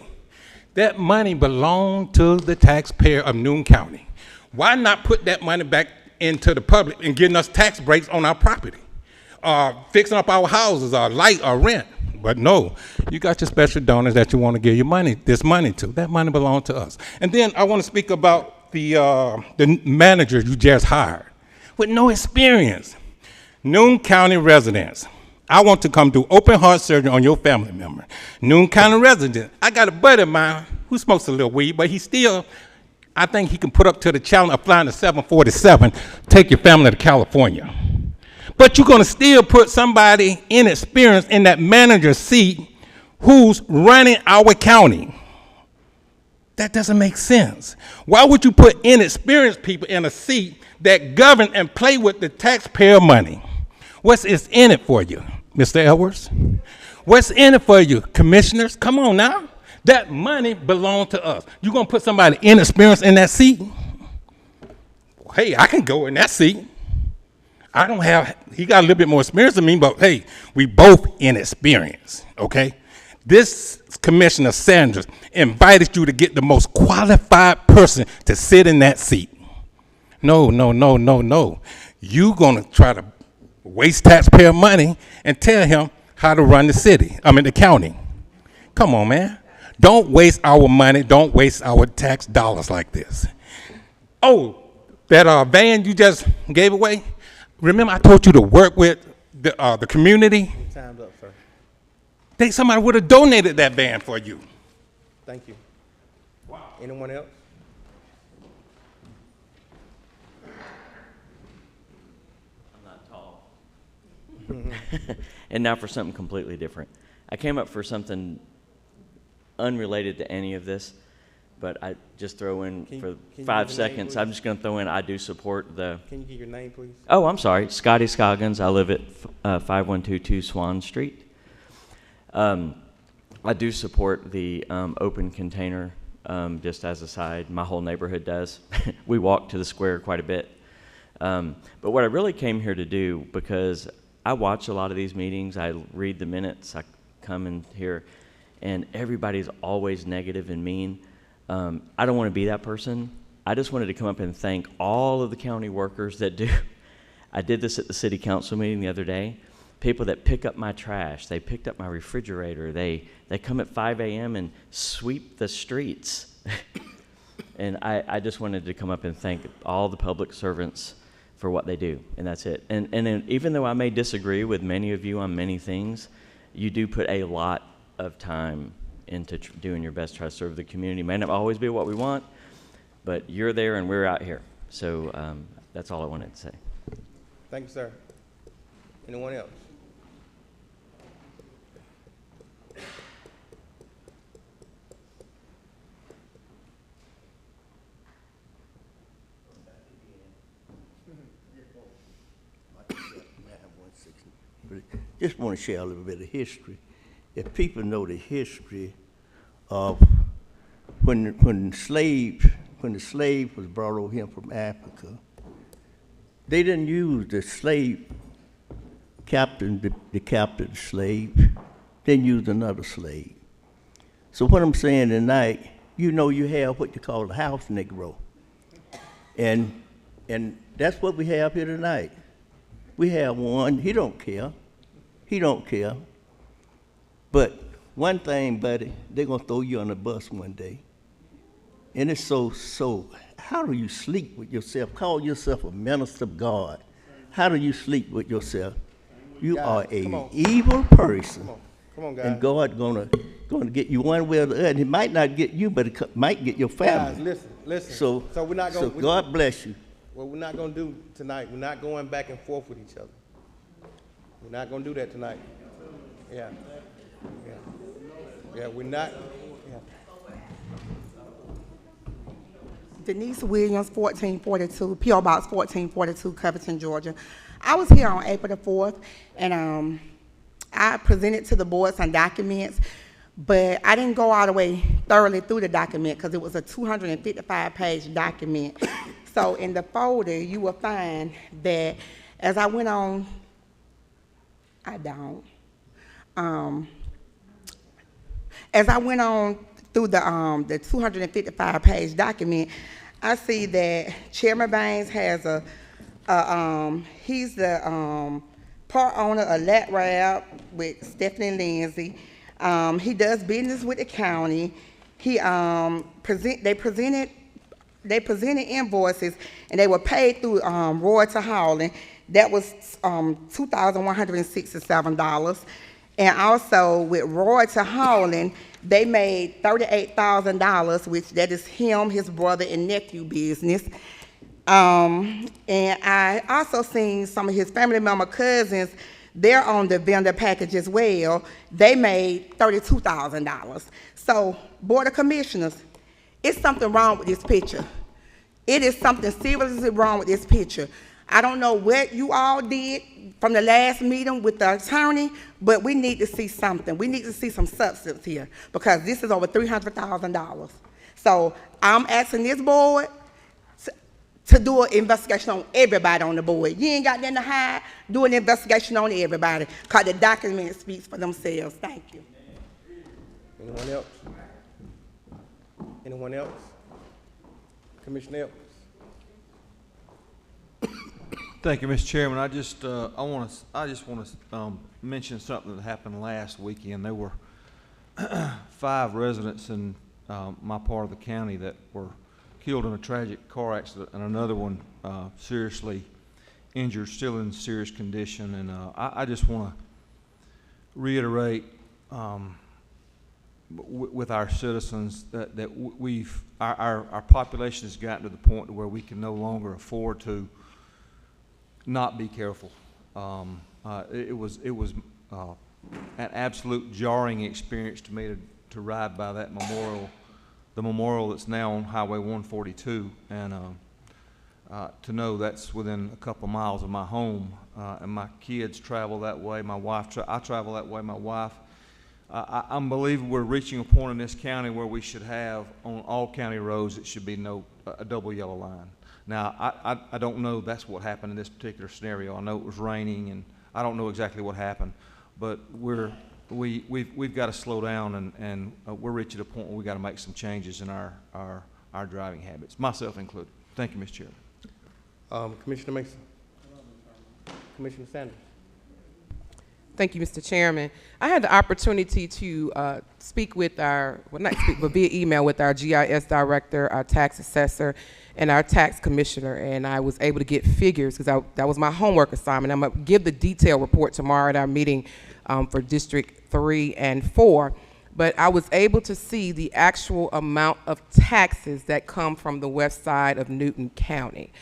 That money belonged to the taxpayer of Newton County. Why not put that money back into the public and getting us tax breaks on our property? Fixing up our houses, our light, our rent. But no, you got your special donors that you want to give your money, this money to. That money belongs to us. And then I want to speak about the manager you just hired with no experience. Newton County residents, I want to come do open heart surgery on your family member. Newton County resident, I got a buddy of mine who smokes a little weed, but he still, I think he can put up to the challenge of flying a 747, take your family to California. But you're gonna still put somebody inexperienced in that manager's seat who's running our county. That doesn't make sense. Why would you put inexperienced people in a seat that govern and play with the taxpayer money? What's in it for you, Mr. Edwards? What's in it for you, commissioners? Come on now. That money belongs to us. You're gonna put somebody inexperienced in that seat? Well, hey, I can go in that seat. I don't have, he got a little bit more experience than me, but hey, we both inexperienced, okay? This Commissioner Sanders invited you to get the most qualified person to sit in that seat. No, no, no, no, no. You're gonna try to waste taxpayer money and tell him how to run the county. Come on, man. Don't waste our money. Don't waste our tax dollars like this. Oh, that van you just gave away, remember I told you to work with the community? Time's up, sir. Somebody would have donated that van for you. Thank you. Wow. Anyone else? I'm not tall. And now for something completely different. I came up for something unrelated to any of this, but I just throw in for 5 seconds. I'm just going to throw in I do support the. Can you give your name, please? Oh, I'm sorry, Scotty Scoggins. I live at 5122 Swan Street. I do support the open container. Just as a side, my whole neighborhood does. We walk to the square quite a bit. But what I really came here to do, because I watch a lot of these meetings, I read the minutes, I come in here, and everybody's always negative and mean. I don't want to be that person. I just wanted to come up and thank all of the county workers that do. I did this at the city council meeting the other day. People that pick up my trash, they picked up my refrigerator, they come at 5 a.m. and sweep the streets. And I just wanted to come up and thank all the public servants for what they do, and that's it. And even though I may disagree with many of you on many things, you do put a lot of time into doing your best to try to serve the community. May not always be what we want, but you're there and we're out here. So that's all I wanted to say. Thank you, sir. Anyone else? Just want to share a little bit of history. If people know the history of when the slave was brought over here from Africa, they didn't use the slave captain, the captain, the slave, they used another slave. So what I'm saying tonight, you know you have what you call the house Negro. And that's what we have here tonight. We have one, he don't care. He don't care. But one thing, buddy, they're gonna throw you on the bus one day. And it's so, how do you sleep with yourself? Call yourself a minister of God. How do you sleep with yourself? You are an evil person. Come on, guys. And God gonna get you one way or the other. And he might not get you, but it might get your family. Guys, listen. So we're not gonna. God bless you. What we're not gonna do tonight, we're not going back and forth with each other. We're not gonna do that tonight. Yeah, we're not. Yeah. Denise Williams, 1442, P.O. Box 1442, Covington, Georgia. I was here on April the 4th, and I presented to the board some documents, but I didn't go all the way thoroughly through the document because it was a 255-page document. So in the folder, you will find that as I went on, as I went on through the 255-page document, I see that Chairman Baines has he's the part owner of LATRAB with Stephanie Lindsay. He does business with the county. They presented invoices, and they were paid through Royalty Hauling. That was $2,167. And also with Royalty Hauling, they made $38,000, which that is him, his brother, and nephew business. And I also seen some of his family member cousins, they're on the vendor package as well. They made $32,000. So, Board of Commissioners, it's something wrong with this picture. It is something seriously wrong with this picture. I don't know what you all did from the last meeting with the attorney, but we need to see something. We need to see some substance here because this is over $300,000. So I'm asking this board to do an investigation on everybody on the board. You ain't got nothing to hide. Do an investigation on everybody because the document speaks for themselves. Thank you. Anyone else? Anyone else? Commissioner Epps. Thank you, Mr. Chairman. I just want to mention something that happened last weekend. There were 5 residents in my part of the county that were killed in a tragic car accident, and another one seriously injured, still in serious condition. And I just want to reiterate with our citizens that our population has gotten to the point where we can no longer afford to not be careful. It was an absolute jarring experience to me to ride by that memorial, the memorial that's now on Highway 142, and to know that's within a couple of miles of my home, and my kids travel that way. My wife, I travel that way. My wife. I believe we're reaching a point in this county where we should have on all county roads it should be a double yellow line. Now I don't know that's what happened in this particular scenario. I know it was raining, and I don't know exactly what happened, but we've got to slow down, and we're reaching a point where we got to make some changes in our driving habits, myself included. Thank you, Mr. Chairman. Commissioner Mason. Commissioner Sanders. Thank you, Mr. Chairman. I had the opportunity to speak with but via email with our GIS director, our tax assessor, and our tax commissioner, and I was able to get figures because that was my homework assignment. I'm going to give the detailed report tomorrow at our meeting for District 3 and 4, but I was able to see the actual amount of taxes that come from the west side of Newton County.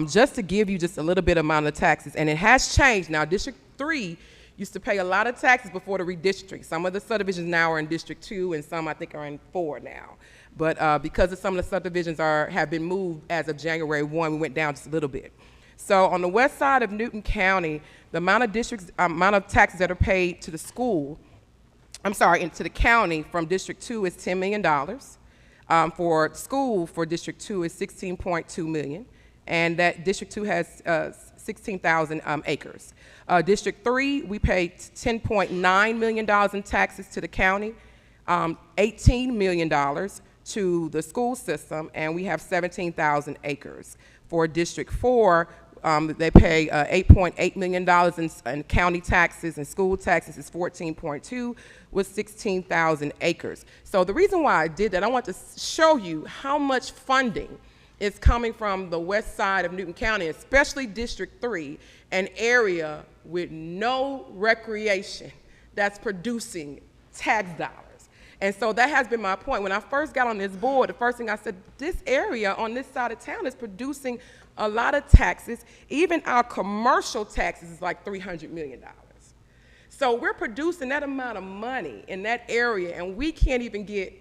Just to give you just a little bit amount of taxes, and it has changed. Now, District 3 used to pay a lot of taxes before the redistricting. Some of the subdivisions now are in District 2, and some I think are in 4 now. But because of some of the subdivisions have been moved as of January 1, we went down just a little bit. So on the west side of Newton County, the amount of taxes that are paid to the into the county from District 2 is $10 million. For school for District 2 is $16.2 million, and that District 2 has 16,000 acres. District 3, we paid $10.9 million in taxes to the county, $18 million to the school system, and we have 17,000 acres. For District 4, they pay $8.8 million in county taxes, and school taxes is 14.2 with 16,000 acres. So the reason why I did that, I want to show you how much funding is coming from the west side of Newton County, especially District 3, an area with no recreation that's producing tax dollars. And so that has been my point. When I first got on this board, the first thing I said, this area on this side of town is producing a lot of taxes. Even our commercial taxes is like $300 million. So we're producing that amount of money in that area, and we can't even get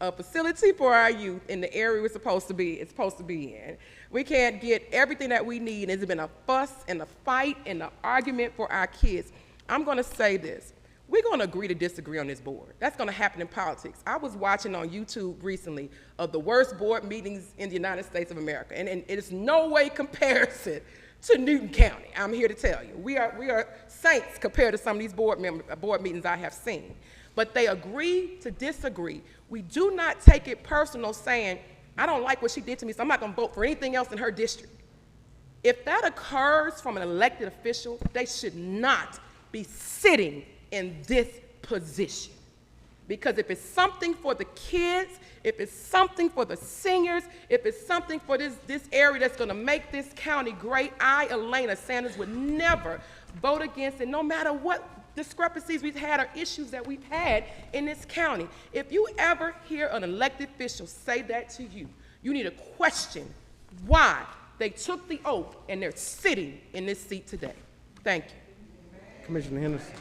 a facility for our youth in the area it's supposed to be in. We can't get everything that we need. It's been a fuss and a fight and an argument for our kids. I'm going to say this. We're going to agree to disagree on this board. That's going to happen in politics. I was watching on YouTube recently of the worst board meetings in the United States of America, and it is no way comparison to Newton County. I'm here to tell you. We are saints compared to some of these board meetings I have seen. But they agree to disagree. We do not take it personal saying, I don't like what she did to me, so I'm not going to vote for anything else in her district. If that occurs from an elected official, they should not be sitting in this position. Because if it's something for the kids, if it's something for the seniors, if it's something for this area that's going to make this county great, I, Elena Sanders, would never vote against it, no matter what discrepancies we've had or issues that we've had in this county. If you ever hear an elected official say that to you, you need to question why they took the oath and they're sitting in this seat today. Thank you. Commissioner Henderson.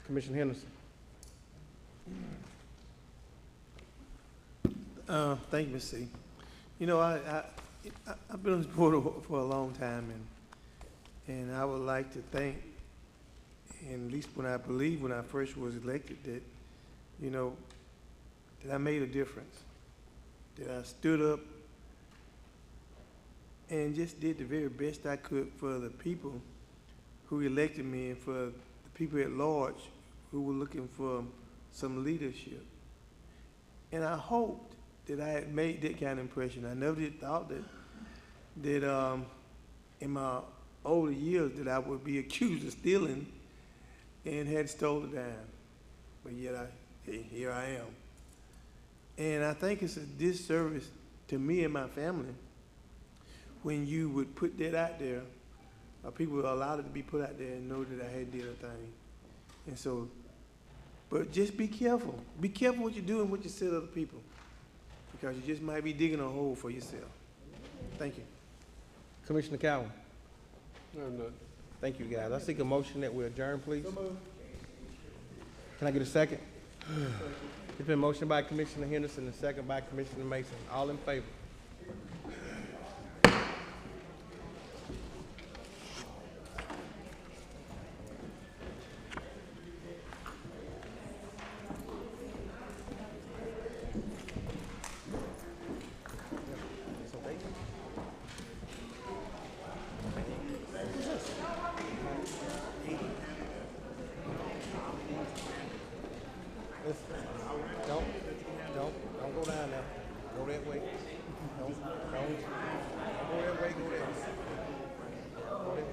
Commissioner Henderson. Thank you, Ms. C. You know, I've been on this board for a long time, and I would like to think, and at least when I first was elected, that, you know, that I made a difference, that I stood up and just did the very best I could for the people who elected me and for the people at large who were looking for some leadership. And I hoped that I had made that kind of impression. I never did thought that that in my older years that I would be accused of stealing and had stole a dime. But yet here I am. And I think it's a disservice to me and my family when you would put that out there, or people would allow it to be put out there and know that I had did a thing. And so, but just be careful. Be careful what you do and what you say to other people, because you just might be digging a hole for yourself. Thank you. Commissioner Cowan. Thank you, guys. I seek a motion that we adjourn, please. Can I get a second? It's been motioned by Commissioner Henderson and second by Commissioner Mason. All in favor? Don't go down there. Go that way. Don't go that way, go that way.